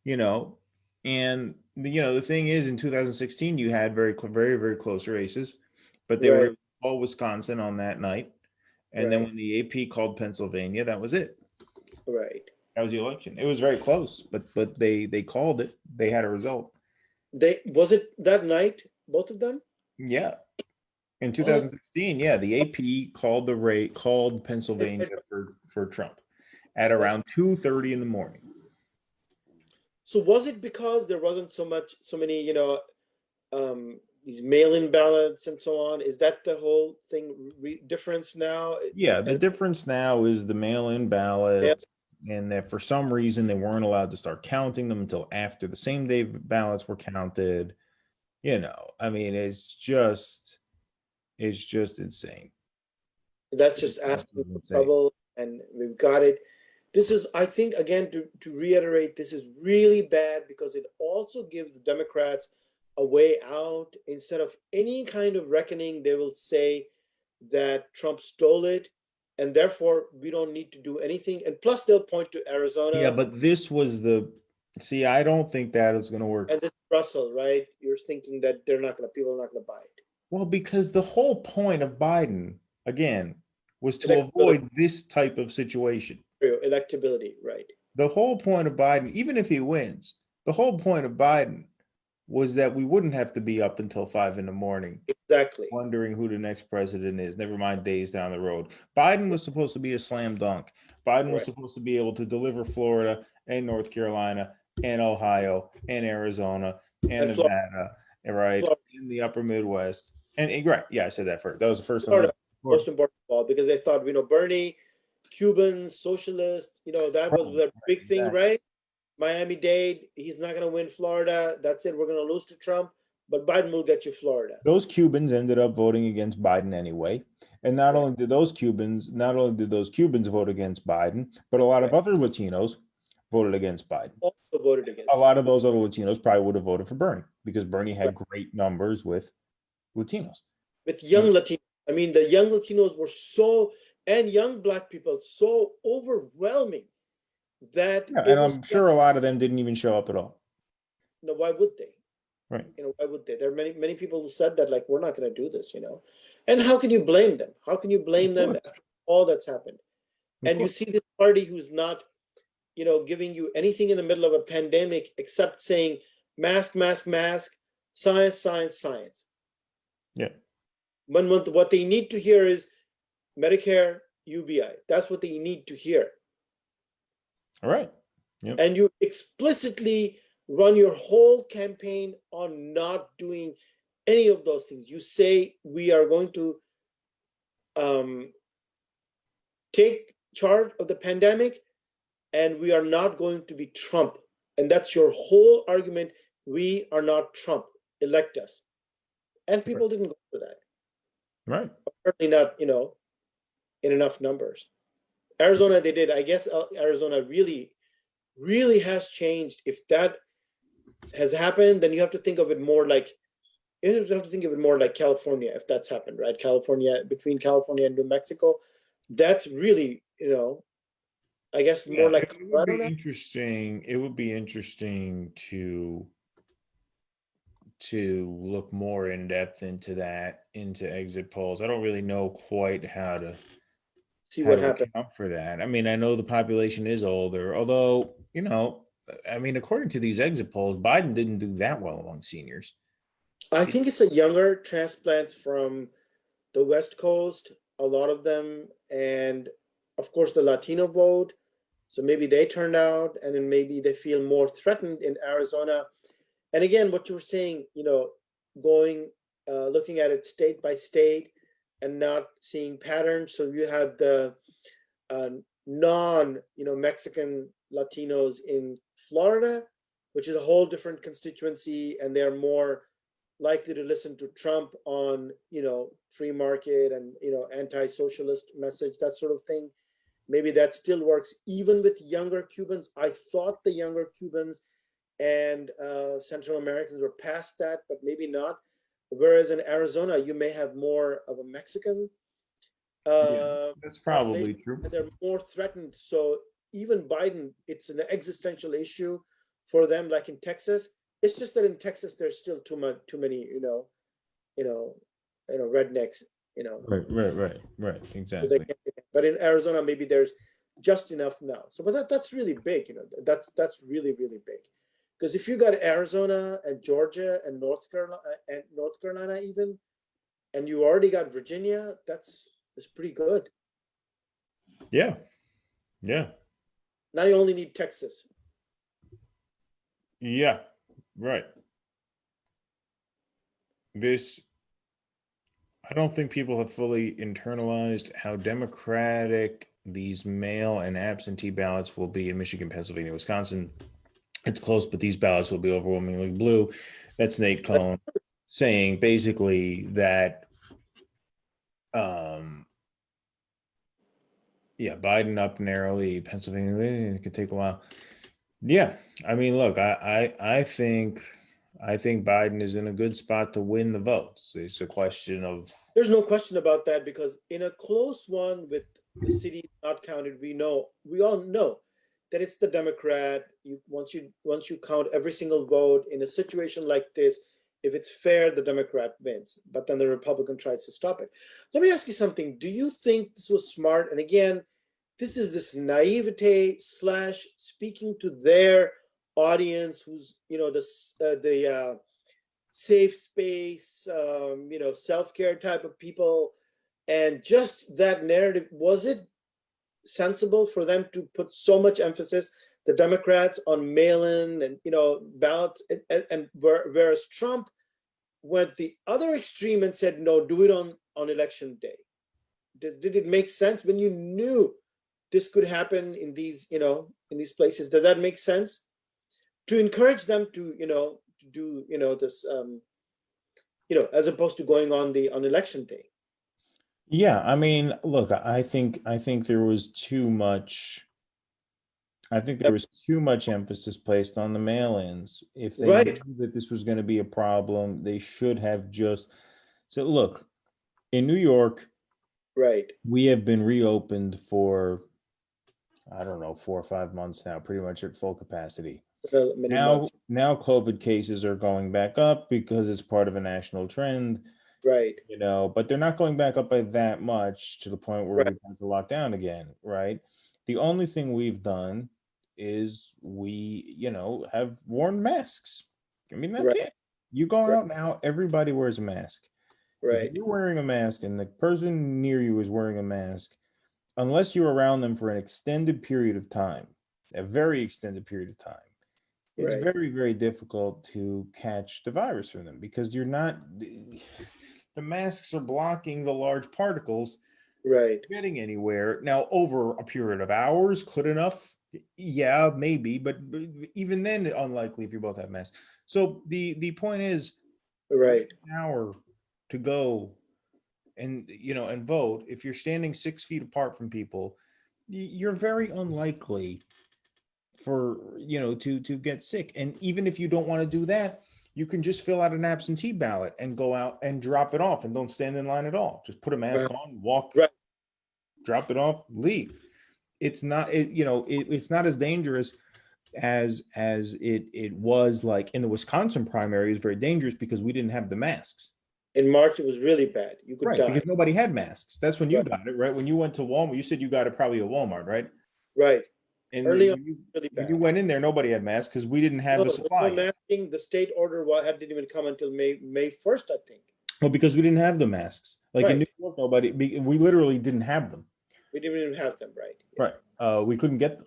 And the thing is, in 2016, you had very, very close races, but they were all Wisconsin on that night. And then when the AP called Pennsylvania, that was it. Right. That was the election. It was very close, but they called it. They had a result. Was it that night, both of them? Yeah. In 2016, yeah, the AP called Pennsylvania for Trump at around 2:30 in the morning. So was it because there wasn't so many, these mail-in ballots and so on? Is that the whole thing difference now? Yeah, the difference now is the mail-in ballots, and that for some reason they weren't allowed to start counting them until after the same day ballots were counted. I mean, it's just insane. That's just asking for trouble, and we've got it. This is, I think, again, to reiterate, this is really bad because it also gives the Democrats a way out. Instead of any kind of reckoning, they will say that Trump stole it, and therefore we don't need to do anything. And plus, they'll point to Arizona. Yeah, but this was I don't think that is going to work. And this is Russell, right? You're thinking that people are not going to buy it. Well, because the whole point of Biden, again, was to avoid this type of situation. Electability, right. The whole point of Biden, even if he wins, the whole point of Biden was that we wouldn't have to be up until 5 a.m. Exactly. Wondering who the next president is, never mind days down the road. Biden was supposed to be a slam dunk. Biden was supposed to be able to deliver Florida and North Carolina and Ohio and Arizona and Nevada, right, in the upper Midwest. And right, yeah, I said that first. That was the first Florida, most important of all, because they thought, Bernie, Cubans, socialists, that was the big thing, right? Miami-Dade, he's not going to win Florida. That's it. We're going to lose to Trump, but Biden will get you Florida. Those Cubans ended up voting against Biden anyway. And not only did those Cubans vote against Biden, but a lot of other Latinos voted against Biden. Also voted against. A lot of those other Latinos probably would have voted for Bernie because Bernie had great numbers with Latinos. With young Latinos. I mean, the young Latinos were and young Black people, so overwhelming that. Yeah, and I'm sure a lot of them didn't even show up at all. No, why would they? Right. Why would they? There are many people who said that, like, we're not going to do this, And how can you blame them? How can you blame them after all that's happened? And you see this party who's not, giving you anything in the middle of a pandemic except saying mask, mask, mask, science, science, science. Yeah. When what they need to hear is Medicare, UBI. That's what they need to hear. All right. Yep. And you explicitly run your whole campaign on not doing any of those things. You say we are going to take charge of the pandemic and we are not going to be Trump. And that's your whole argument. We are not Trump. Elect us. And people didn't go for that. Right. Certainly not, in enough numbers. Arizona, they did. I guess Arizona really, really has changed. If that has happened, then you have to think of it more like California, if that's happened, right? California, between California and New Mexico, that's really, I guess more like it would be interesting. It would be interesting to to look more in depth into that, into exit polls. I don't really know quite how to See what account happened. for that. I mean, I know the population is older, although, I mean, according to these exit polls, Biden didn't do that well among seniors. I think it's a younger transplants from the West Coast, a lot of them, and of course the Latino vote. So maybe they turned out, and then maybe they feel more threatened in Arizona. And again, what you were saying, going, looking at it state by state and not seeing patterns. So you had the Mexican Latinos in Florida, which is a whole different constituency, and they're more likely to listen to Trump on, free market and, anti-socialist message, that sort of thing. Maybe that still works even with younger Cubans. I thought the younger Cubans and Central Americans were past that, but maybe not. Whereas in Arizona, you may have more of a Mexican That's probably population, true. and they're more threatened. So even Biden, it's an existential issue for them, like in Texas. It's just that in Texas, there's still too many, rednecks, Right. so they Exactly. can't. But in Arizona, maybe there's just enough now. So, but that's really big, that's really, really big. Because if you got Arizona and Georgia and North Carolina even, and you already got Virginia, that's pretty good. Yeah. Now you only need Texas. Yeah. Right. I don't think people have fully internalized how democratic these mail and absentee ballots will be in Michigan, Pennsylvania, Wisconsin. It's close, but these ballots will be overwhelmingly blue. That's Nate Cohn saying basically that, Biden up narrowly, Pennsylvania, it could take a while. Yeah, I mean, look, I think Biden is in a good spot to win the votes. It's a question of. There's no question about that, because in a close one with the cities not counted, we all know that it's the Democrat. Once you count every single vote in a situation like this, if it's fair, the Democrat wins. But then the Republican tries to stop it. Let me ask you something. Do you think this was smart? And again, this is this naivete / speaking to their audience, who's the safe space, self-care type of people, and just that narrative. Was it sensible for them to put so much emphasis, the Democrats, on mail-in and ballot, and whereas Trump went the other extreme and said, no, do it on election day? Did it make sense when you knew this could happen in these places? Does that make sense to encourage them to do this as opposed to going on election day? Yeah, I mean, look, I think there was too much. I think there was too much emphasis placed on the mail-ins. If they Right. knew that this was going to be a problem, they should have just. So look, in New York, Right. we have been reopened for, I don't know, 4 or 5 months now, pretty much at full capacity. Many months. Now COVID cases are going back up because it's part of a national trend. Right. But they're not going back up by that much to the point where Right. we have to lock down again, right? The only thing we've done is we, have worn masks. I mean, that's Right. it. You go Right. out now, everybody wears a mask. Right. If you're wearing a mask and the person near you is wearing a mask, unless you're around them for an extended period of time, a very extended period of time, it's Right. very, very difficult to catch the virus from them because you're not. The masks are blocking the large particles Right. getting anywhere. Now, over a period of hours, could enough? Yeah, maybe, but even then, unlikely if you both have masks. So the point is, Right. an hour to go and and vote. If you're standing 6 feet apart from people, you're very unlikely for to get sick. And even if you don't want to do that, you can just fill out an absentee ballot and go out and drop it off and don't stand in line at all. Just put a mask on, walk, Right. drop it off, leave. It's not it's not as dangerous as it was like in the Wisconsin primary is very dangerous because we didn't have the masks. In March, it was really bad. You could Right, die. because nobody had masks. That's when you Right. got it, right? When you went to Walmart, you said you got it probably at Walmart, right? Right. And Early on, when really you bad. went in there, nobody had masks because we didn't have No, the there's supply no yet. masking. The state order didn't even come until May 1st, I think. Well, because we didn't have the masks. Like in Right. New York, we literally didn't have them. We didn't even have them, right? Right. We couldn't get them.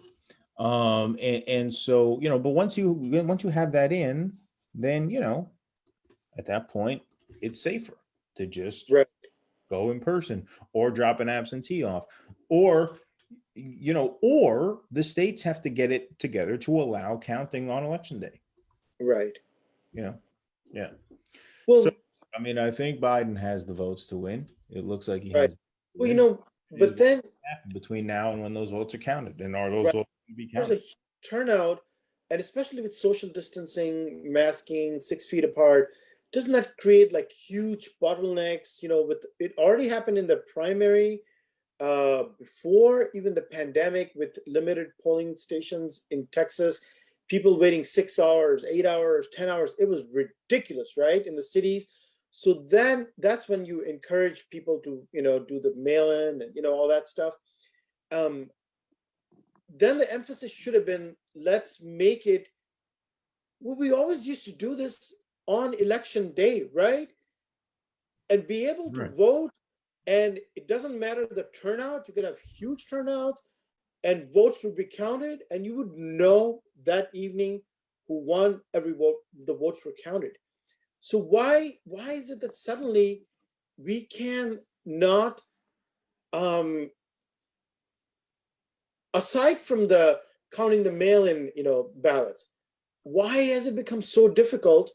And so, you know, but once you have that in, then, you know, at that point, it's safer to just Right. go in person or drop an absentee off, or, you know, or the states have to get it together to allow counting on election day. Right. You know, yeah. Well, So, I mean, I think Biden has the votes to win. It looks like he right. has. Well, you know, but then Between now and when those votes are counted, and are those right. votes to be There's counted? a huge turnout, and especially with social distancing, masking, 6 feet apart, doesn't that create like huge bottlenecks? You know, with it already happened in the primary before even the pandemic with limited polling stations in Texas, people waiting 6 hours, 8 hours, 10 hours. It was ridiculous, right? In the cities. So then that's when you encourage people to, you know, do the mail-in and, you know, all that stuff. Then the emphasis should have been, let's make it, well, we always used to do this on election day, right? And be able to vote. And it doesn't matter the turnout, you could have huge turnouts and votes would be counted, and you would know that evening who won every vote, the votes were counted. So why is it that suddenly we can not, aside from the counting the mail-in, you know, ballots, why has it become so difficult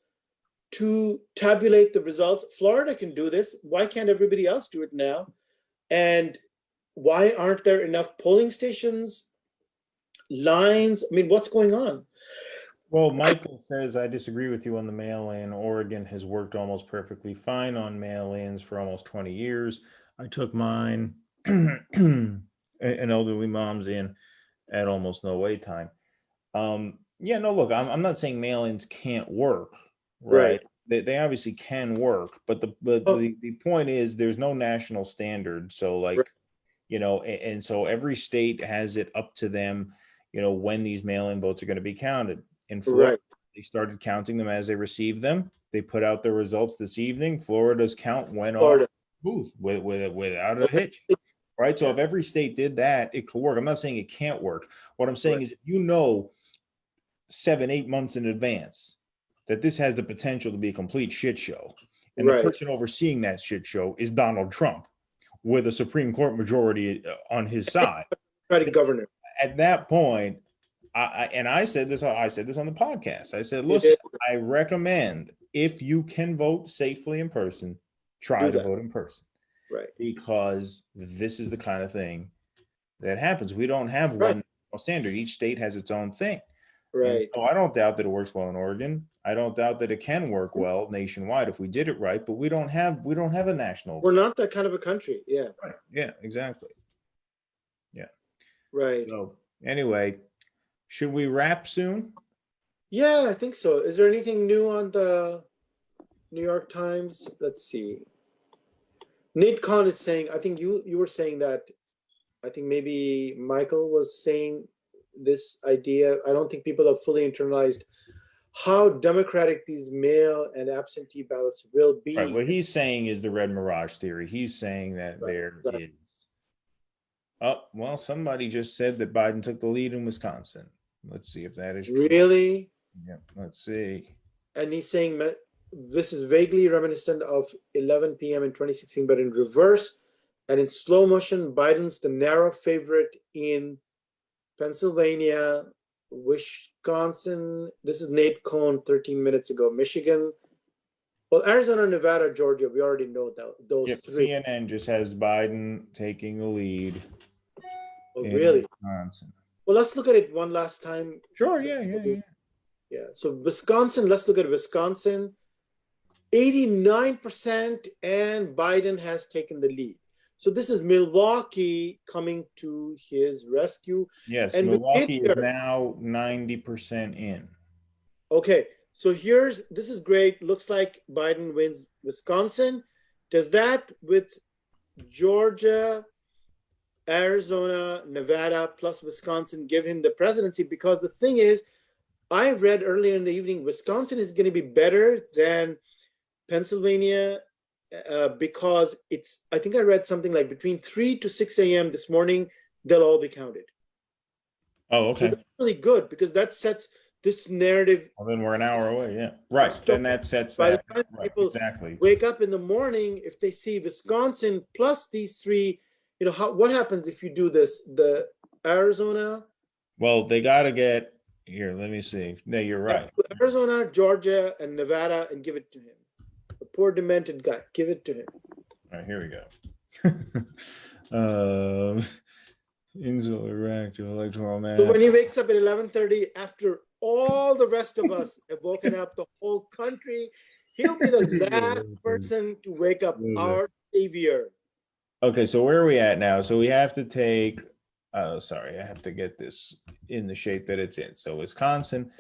to tabulate the results? Florida can do this. Why can't everybody else do it now? And why aren't there enough polling stations, lines? I mean, what's going on? Well, Michael says, I disagree with you on the mail-in. Oregon has worked almost perfectly fine on mail-ins for almost 20 years. I took mine, an elderly mom's in at almost no wait time. Yeah, no, look, I'm not saying mail-ins can't work, right? They obviously can work, but the point is there's no national standard. So like, you know, and so every state has it up to them, you know, when these mail-in votes are going to be counted. In Florida, they started counting them as they received them. They put out the results this evening. Florida's count went off smooth without a hitch, right? So if every state did that, it could work. I'm not saying it can't work. What I'm saying is, you know, 7-8 months in advance that this has the potential to be a complete shit show, and the person overseeing that shit show is Donald Trump with a Supreme Court majority on his side. Governor. At that point, I said this on the podcast. I said, listen, I recommend, if you can vote safely in person, try to vote in person. Right. Because this is the kind of thing that happens. We don't have one standard. Each state has its own thing. Right. So I don't doubt that it works well in Oregon. I don't doubt that it can work well nationwide if we did it right, but we don't have a national. We're not that kind of a country. Yeah. Right. Yeah, exactly. Yeah. Right. So anyway, should we wrap soon? Yeah, I think so. Is there anything new on the New York Times? Let's see. Nate Kahn is saying, I think you were saying that, I think maybe Michael was saying this idea. I don't think people have fully internalized how democratic these mail and absentee ballots will be. Right. What he's saying is the red mirage theory. He's saying that there is. Oh, well, somebody just said that Biden took the lead in Wisconsin. Let's see if that is true. Really? Yeah, let's see. And he's saying this is vaguely reminiscent of 11 p.m. in 2016, but in reverse and in slow motion. Biden's the narrow favorite in Pennsylvania, Wisconsin. This is Nate Cohn 13 minutes ago. Michigan. Well, Arizona, Nevada, Georgia, we already know those three. CNN just has Biden taking the lead. Oh, really? Wisconsin. Well, let's look at it one last time. Sure, yeah. Yeah, so Wisconsin, let's look at Wisconsin. 89% and Biden has taken the lead. So this is Milwaukee coming to his rescue. Yes, And we Milwaukee did is hear- now 90% in. Okay, so this is great. Looks like Biden wins Wisconsin. Does that with Georgia, Arizona, Nevada, plus Wisconsin give him the presidency? Because the thing is, I read earlier in the evening, Wisconsin is going to be better than Pennsylvania because I think I read something like between 3 to 6 a.m. this morning, they'll all be counted. Oh, So okay. that's really good because that sets this narrative. Well, then we're an hour away. Yeah. Right. Then that sets By the that. time Right. people Exactly. wake up in the morning, if they see Wisconsin plus these three, what happens if you do this? The Arizona, Well, they got to get here. Let me see. No, you're right. Arizona, Georgia, and Nevada, and give it to him. The poor demented guy, give it to him. All right, here we go. Insular reactive electoral map. So when he wakes up at 11:30, after all the rest of us have woken up, the whole country, he'll be the last person to wake up, our savior. Okay, so where are we at now? So we have to take, oh, sorry, I have to get this in the shape that it's in. So Wisconsin,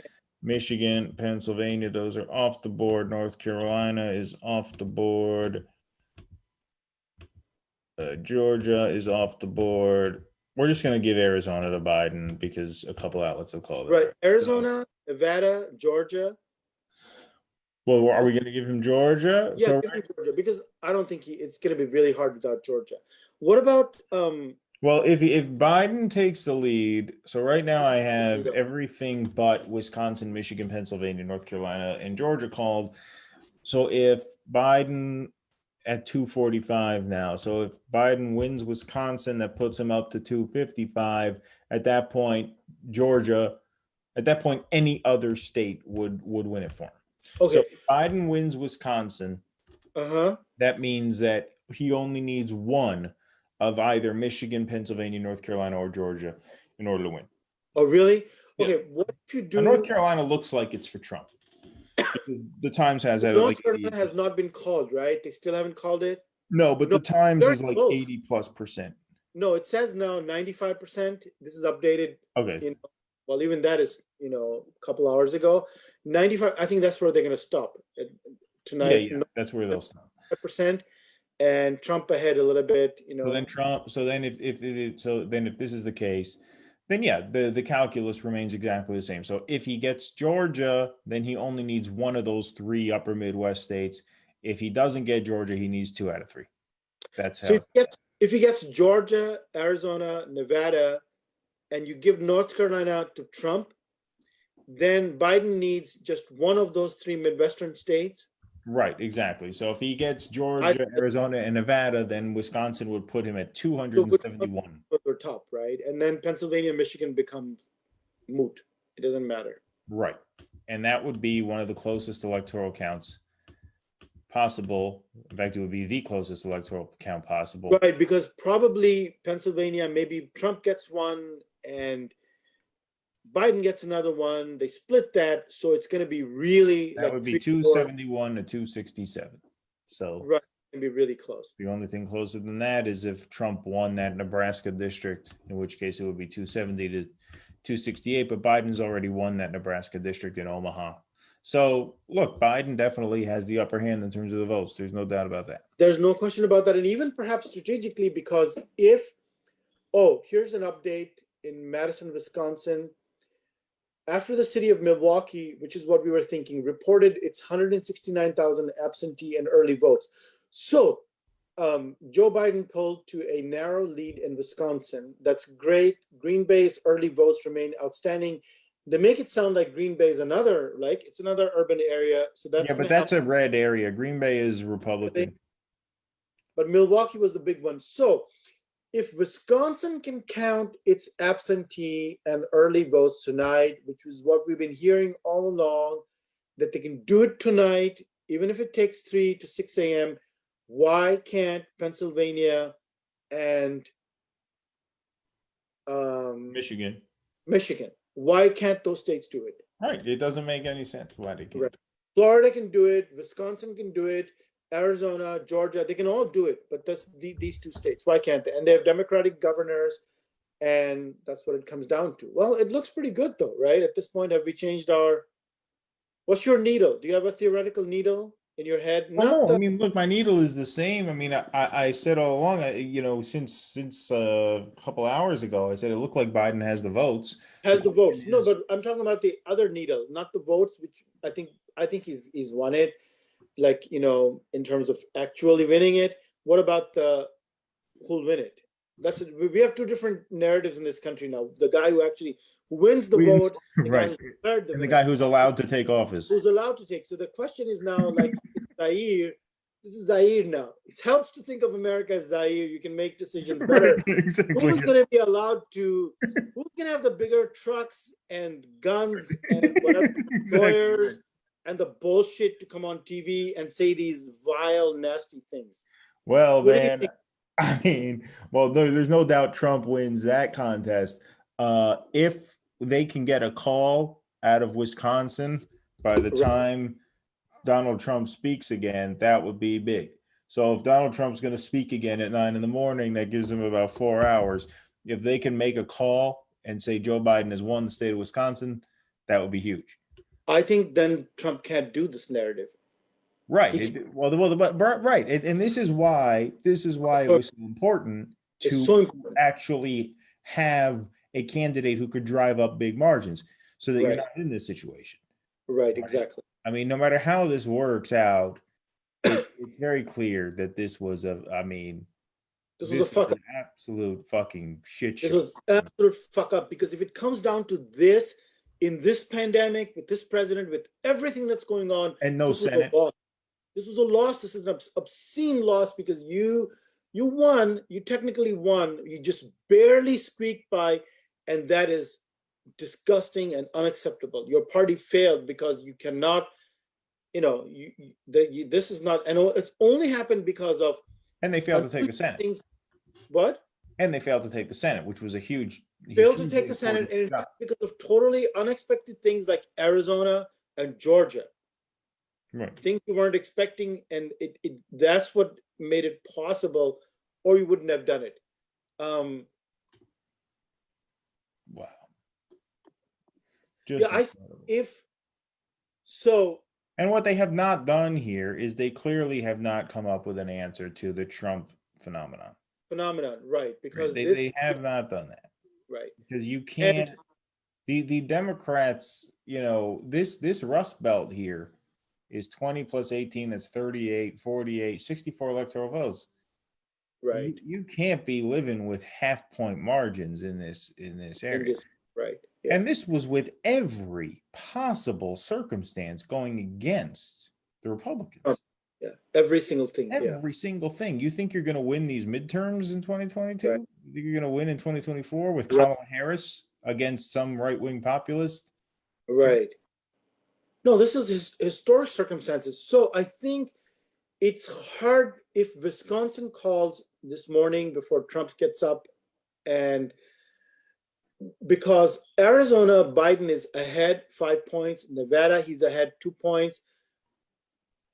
Michigan, Pennsylvania, those are off the board. North Carolina is off the board. Georgia is off the board. We're just going to give Arizona to Biden because a couple outlets have called it. Right, Arizona, Nevada, Georgia. Well, are we going to give him Georgia? Yeah, So, give him Georgia because I don't think it's going to be really hard without Georgia. What about well, if Biden takes the lead, so right now I have everything but Wisconsin, Michigan, Pennsylvania, North Carolina, and Georgia called. So if Biden at 245 now, so if Biden wins Wisconsin, that puts him up to 255. At that point, Georgia, at that point, any other state would win it for him. Okay. So if Biden wins Wisconsin, Uh-huh. that means that he only needs one of either Michigan, Pennsylvania, North Carolina, or Georgia in order to win. Oh, really? Yeah. Okay, what if you do? Now, North Carolina looks like it's for Trump. Because the Times has that. North Like Carolina has not been called, right? They still haven't called it. No, but No, the Times very is like close. 80+%. No, it says now 95%. This is updated. Okay. Well, even that is, a couple hours ago. 95. I think that's where they're going to stop tonight. Yeah, that's where they'll stop. %, and Trump ahead a little bit. So then Trump. So then if this is the case, then yeah, the calculus remains exactly the same. So if he gets Georgia, then he only needs one of those three upper Midwest states. If he doesn't get Georgia, he needs 2 out of 3. That's how. So if he gets Georgia, Arizona, Nevada, and you give North Carolina to Trump, then Biden needs just one of those 3 Midwestern states. Right, exactly. So if he gets Georgia, Arizona, and Nevada, then Wisconsin would put him at 271. They're top, right? And then Pennsylvania, Michigan becomes moot. It doesn't matter. Right. And that would be one of the closest electoral counts possible. In fact, it would be the closest electoral count possible. Right, because probably Pennsylvania, maybe Trump gets one and Biden gets another one. They split that, so it's going to be really that would be 271 to 267. So right, and be really close. The only thing closer than that is if Trump won that Nebraska district, in which case it would be 270 to 268. But Biden's already won that Nebraska district in Omaha. So look, Biden definitely has the upper hand in terms of the votes. There's no doubt about that. There's no question about that, and even perhaps strategically, because here's an update in Madison, Wisconsin. After the city of Milwaukee, which is what we were thinking, reported its 169,000 absentee and early votes. So Joe Biden pulled to a narrow lead in Wisconsin. That's great. Green Bay's early votes remain outstanding. They make it sound like Green Bay is another urban area. So that's but that's a red area. Green Bay is Republican. But Milwaukee was the big one. So if Wisconsin can count its absentee and early votes tonight, which is what we've been hearing all along, that they can do it tonight, even if it takes 3 to 6 a.m., why can't Pennsylvania and Michigan? Why can't those states do it? Right. It doesn't make any sense why they can't. Right. Florida can do it. Wisconsin can do it. Arizona, Georgia, they can all do it, but that's these two states. Why can't they? And they have Democratic governors, and that's what it comes down to. Well, it looks pretty good though, right? At this point, have we changed our? What's your needle? Do you have a theoretical needle in your head? Well, Not no, I the mean, look, my needle is the same. I mean, I said all along, since a couple hours ago, I said it looked like Biden has the votes. has the votes. question No, is- but I'm talking about the other needle, not the votes, which I think he's won it. Like, in terms of actually winning it. What about the who'll win it? We have two different narratives in this country now. The guy who actually wins the Wins, vote, the guy right, who's declared the and the winner, guy who's allowed to take office. who's allowed to take. So the question is now, like Zaire, this is Zaire now. It helps to think of America as Zaire. You can make decisions better. Exactly. Who's going to be allowed to? Who's going to have the bigger trucks and guns and whatever Exactly. lawyers and the bullshit to come on TV and say these vile, nasty things? Well, What do you man, think? I mean, well, there's no doubt Trump wins that contest. If they can get a call out of Wisconsin by the Right. time Donald Trump speaks again, that would be big. So if Donald Trump's going to speak again at 9 a.m, that gives him about 4 hours. If they can make a call and say Joe Biden has won the state of Wisconsin, that would be huge. I think then Trump can't do this narrative. Right. He- Right. And this is why it was so important It's to so important. actually have a candidate who could drive up big margins so that you're Right. not in this situation. Right, exactly. I mean, no matter how this works out, it's very clear that this was This was a this fuck was up. an absolute fucking shit This show. was absolute fuck up, because if it comes down to this, in this pandemic, with this president, with everything that's going on, And no this was a Senate. loss. This was a loss. This is an obscene loss, because you won. You technically won. You just barely squeaked by, and that is disgusting and unacceptable. Your party failed because you cannot. This is not. And it's only happened because of. And they failed to take the Senate. Things, what? And they failed to take the Senate, which was a huge Failed to hugely take the Senate, and important in job. fact, because of totally unexpected things like Arizona and Georgia. Right. Things you weren't expecting, and that's what made it possible, or you wouldn't have done it. Wow. Just Yeah, incredible. And what they have not done here is they clearly have not come up with an answer to the Trump phenomenon. Right? Because They have not done that. right. Because you can't. The Democrats, this Rust Belt here is 20 plus 18. That's 38, 48, 64 electoral votes. Right. You can't be living with half-point margins in this area. Right. Yeah. And this was with every possible circumstance going against the Republicans. Yeah, every single thing. Every single thing. You think you're going to win these midterms in 2022? Right. You think you're going to win in 2024 with Kamala Harris against some right-wing populist? Right. No, this is historic circumstances. So I think it's hard if Wisconsin calls this morning before Trump gets up, and because Arizona, Biden is ahead 5 points. Nevada, he's ahead 2 points.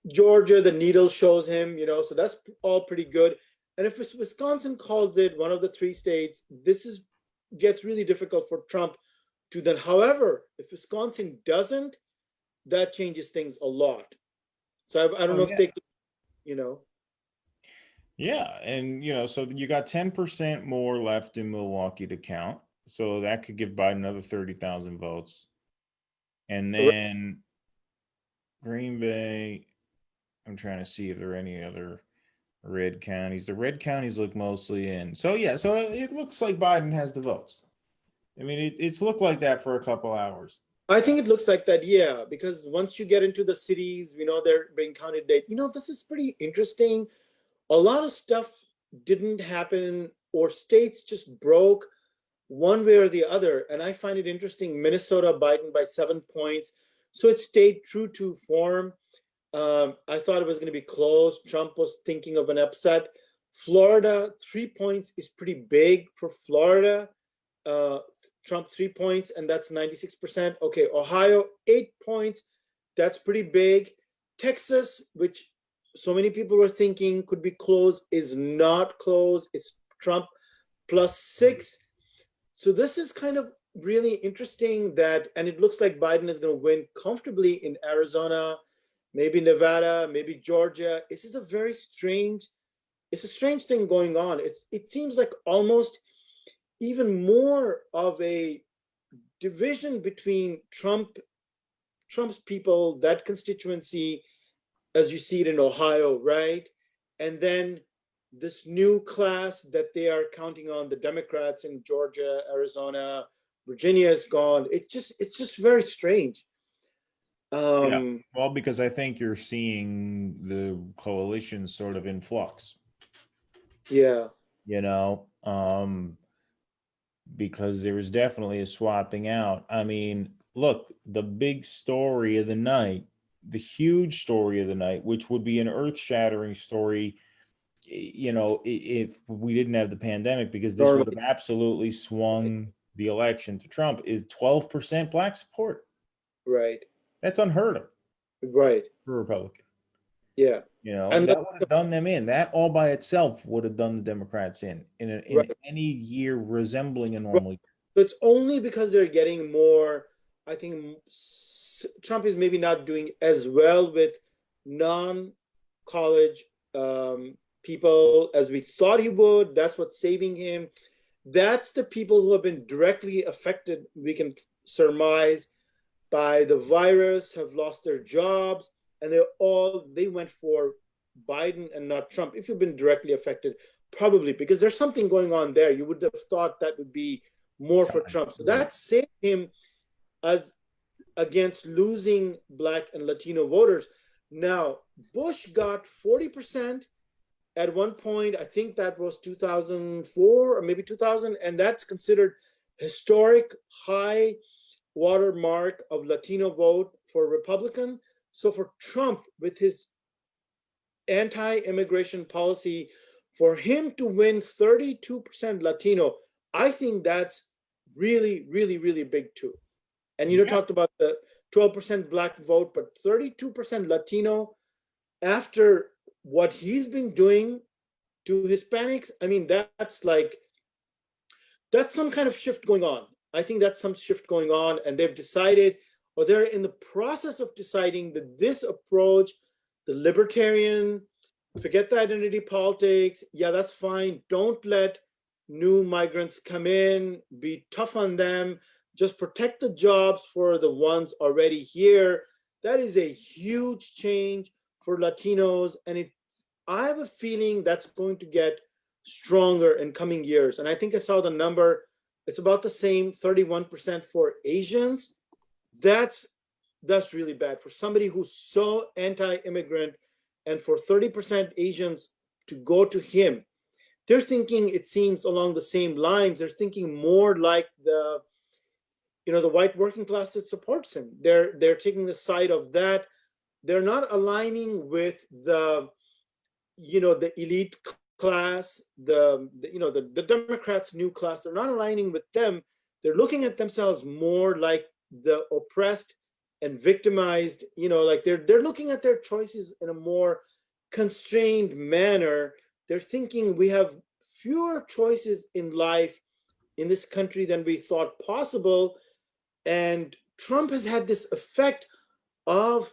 Georgia, the needle shows him, so that's all pretty good. And if Wisconsin calls it one of the 3 states, gets really difficult for Trump to then. However, if Wisconsin doesn't, that changes things a lot. So I don't know if they, Yeah, and so you got 10% more left in Milwaukee to count. So that could give Biden another 30,000 votes. And then Green Bay, I'm trying to see if there are any other red counties. The red counties look mostly in. So so it looks like Biden has the votes. I mean, it's looked like that for a couple hours. I think it looks like that, yeah, because once you get into the cities, they're being counted. This is pretty interesting. A lot of stuff didn't happen, or states just broke one way or the other. And I find it interesting. Minnesota, Biden by 7 points. So it stayed true to form. I thought it was going to be close. Trump was thinking of an upset. Florida, 3 points is pretty big for Florida. Trump 3 points, and that's 96%. Okay, Ohio, 8 points. That's pretty big. Texas, which so many people were thinking could be close is not close. It's Trump +6. So this is kind of really interesting that, and it looks like Biden is going to win comfortably in Arizona, maybe Nevada, maybe Georgia. This is a very strange, it's a strange thing going on. It seems like almost even more of a division between Trump's people, that constituency, as you see it in Ohio, right? And then this new class that they are counting on, the Democrats in Georgia, Arizona, Virginia is gone. It's just very strange. Yeah. Well, because I think you're seeing the coalition sort of in flux. Yeah. Because there is definitely a swapping out. I mean, look, the big story of the night, the huge story of the night, which would be an earth-shattering story, if we didn't have the pandemic, because this would have absolutely swung the election to Trump, is 12% Black support. Right. That's unheard of. Right. For a Republican. Yeah. And that would have done them in. That all by itself would have done the Democrats in any year resembling a normal year. So it's only because they're getting more, I think Trump is maybe not doing as well with non-college people as we thought he would. That's what's saving him. That's the people who have been directly affected, we can surmise, by the virus, have lost their jobs, and they went for Biden and not Trump. If you've been directly affected, probably because there's something going on there. You would have thought that would be more for Trump. So that saved him as against losing Black and Latino voters. Now, Bush got 40% at one point. I think that was 2004 or maybe 2000, and that's considered historic high watermark of Latino vote for Republican. So for Trump, with his anti-immigration policy, for him to win 32% Latino, I think that's really, really, really big too. And talked about the 12% Black vote, but 32% Latino after what he's been doing to Hispanics. I mean, that's some kind of shift going on. I think that's some shift going on, and they've decided, or they're in the process of deciding, that this approach, the libertarian, forget the identity politics, yeah, that's fine. Don't let new migrants come in, be tough on them, just protect the jobs for the ones already here. That is a huge change for Latinos, and I have a feeling that's going to get stronger in coming years. And I think I saw the number, it's about the same, 31% for Asians. That's really bad for somebody who's so anti-immigrant, and for 30% Asians to go to him. They're thinking, it seems, along the same lines. They're thinking more like the white working class that supports him. They're taking the side of that. They're not aligning with the elite class, the Democrats' new class. They're not aligning with them. They're looking at themselves more like the oppressed and victimized. Like they're looking at their choices in a more constrained manner. They're thinking we have fewer choices in life in this country than we thought possible. And Trump has had this effect of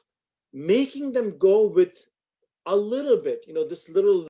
making them go with a little bit, this little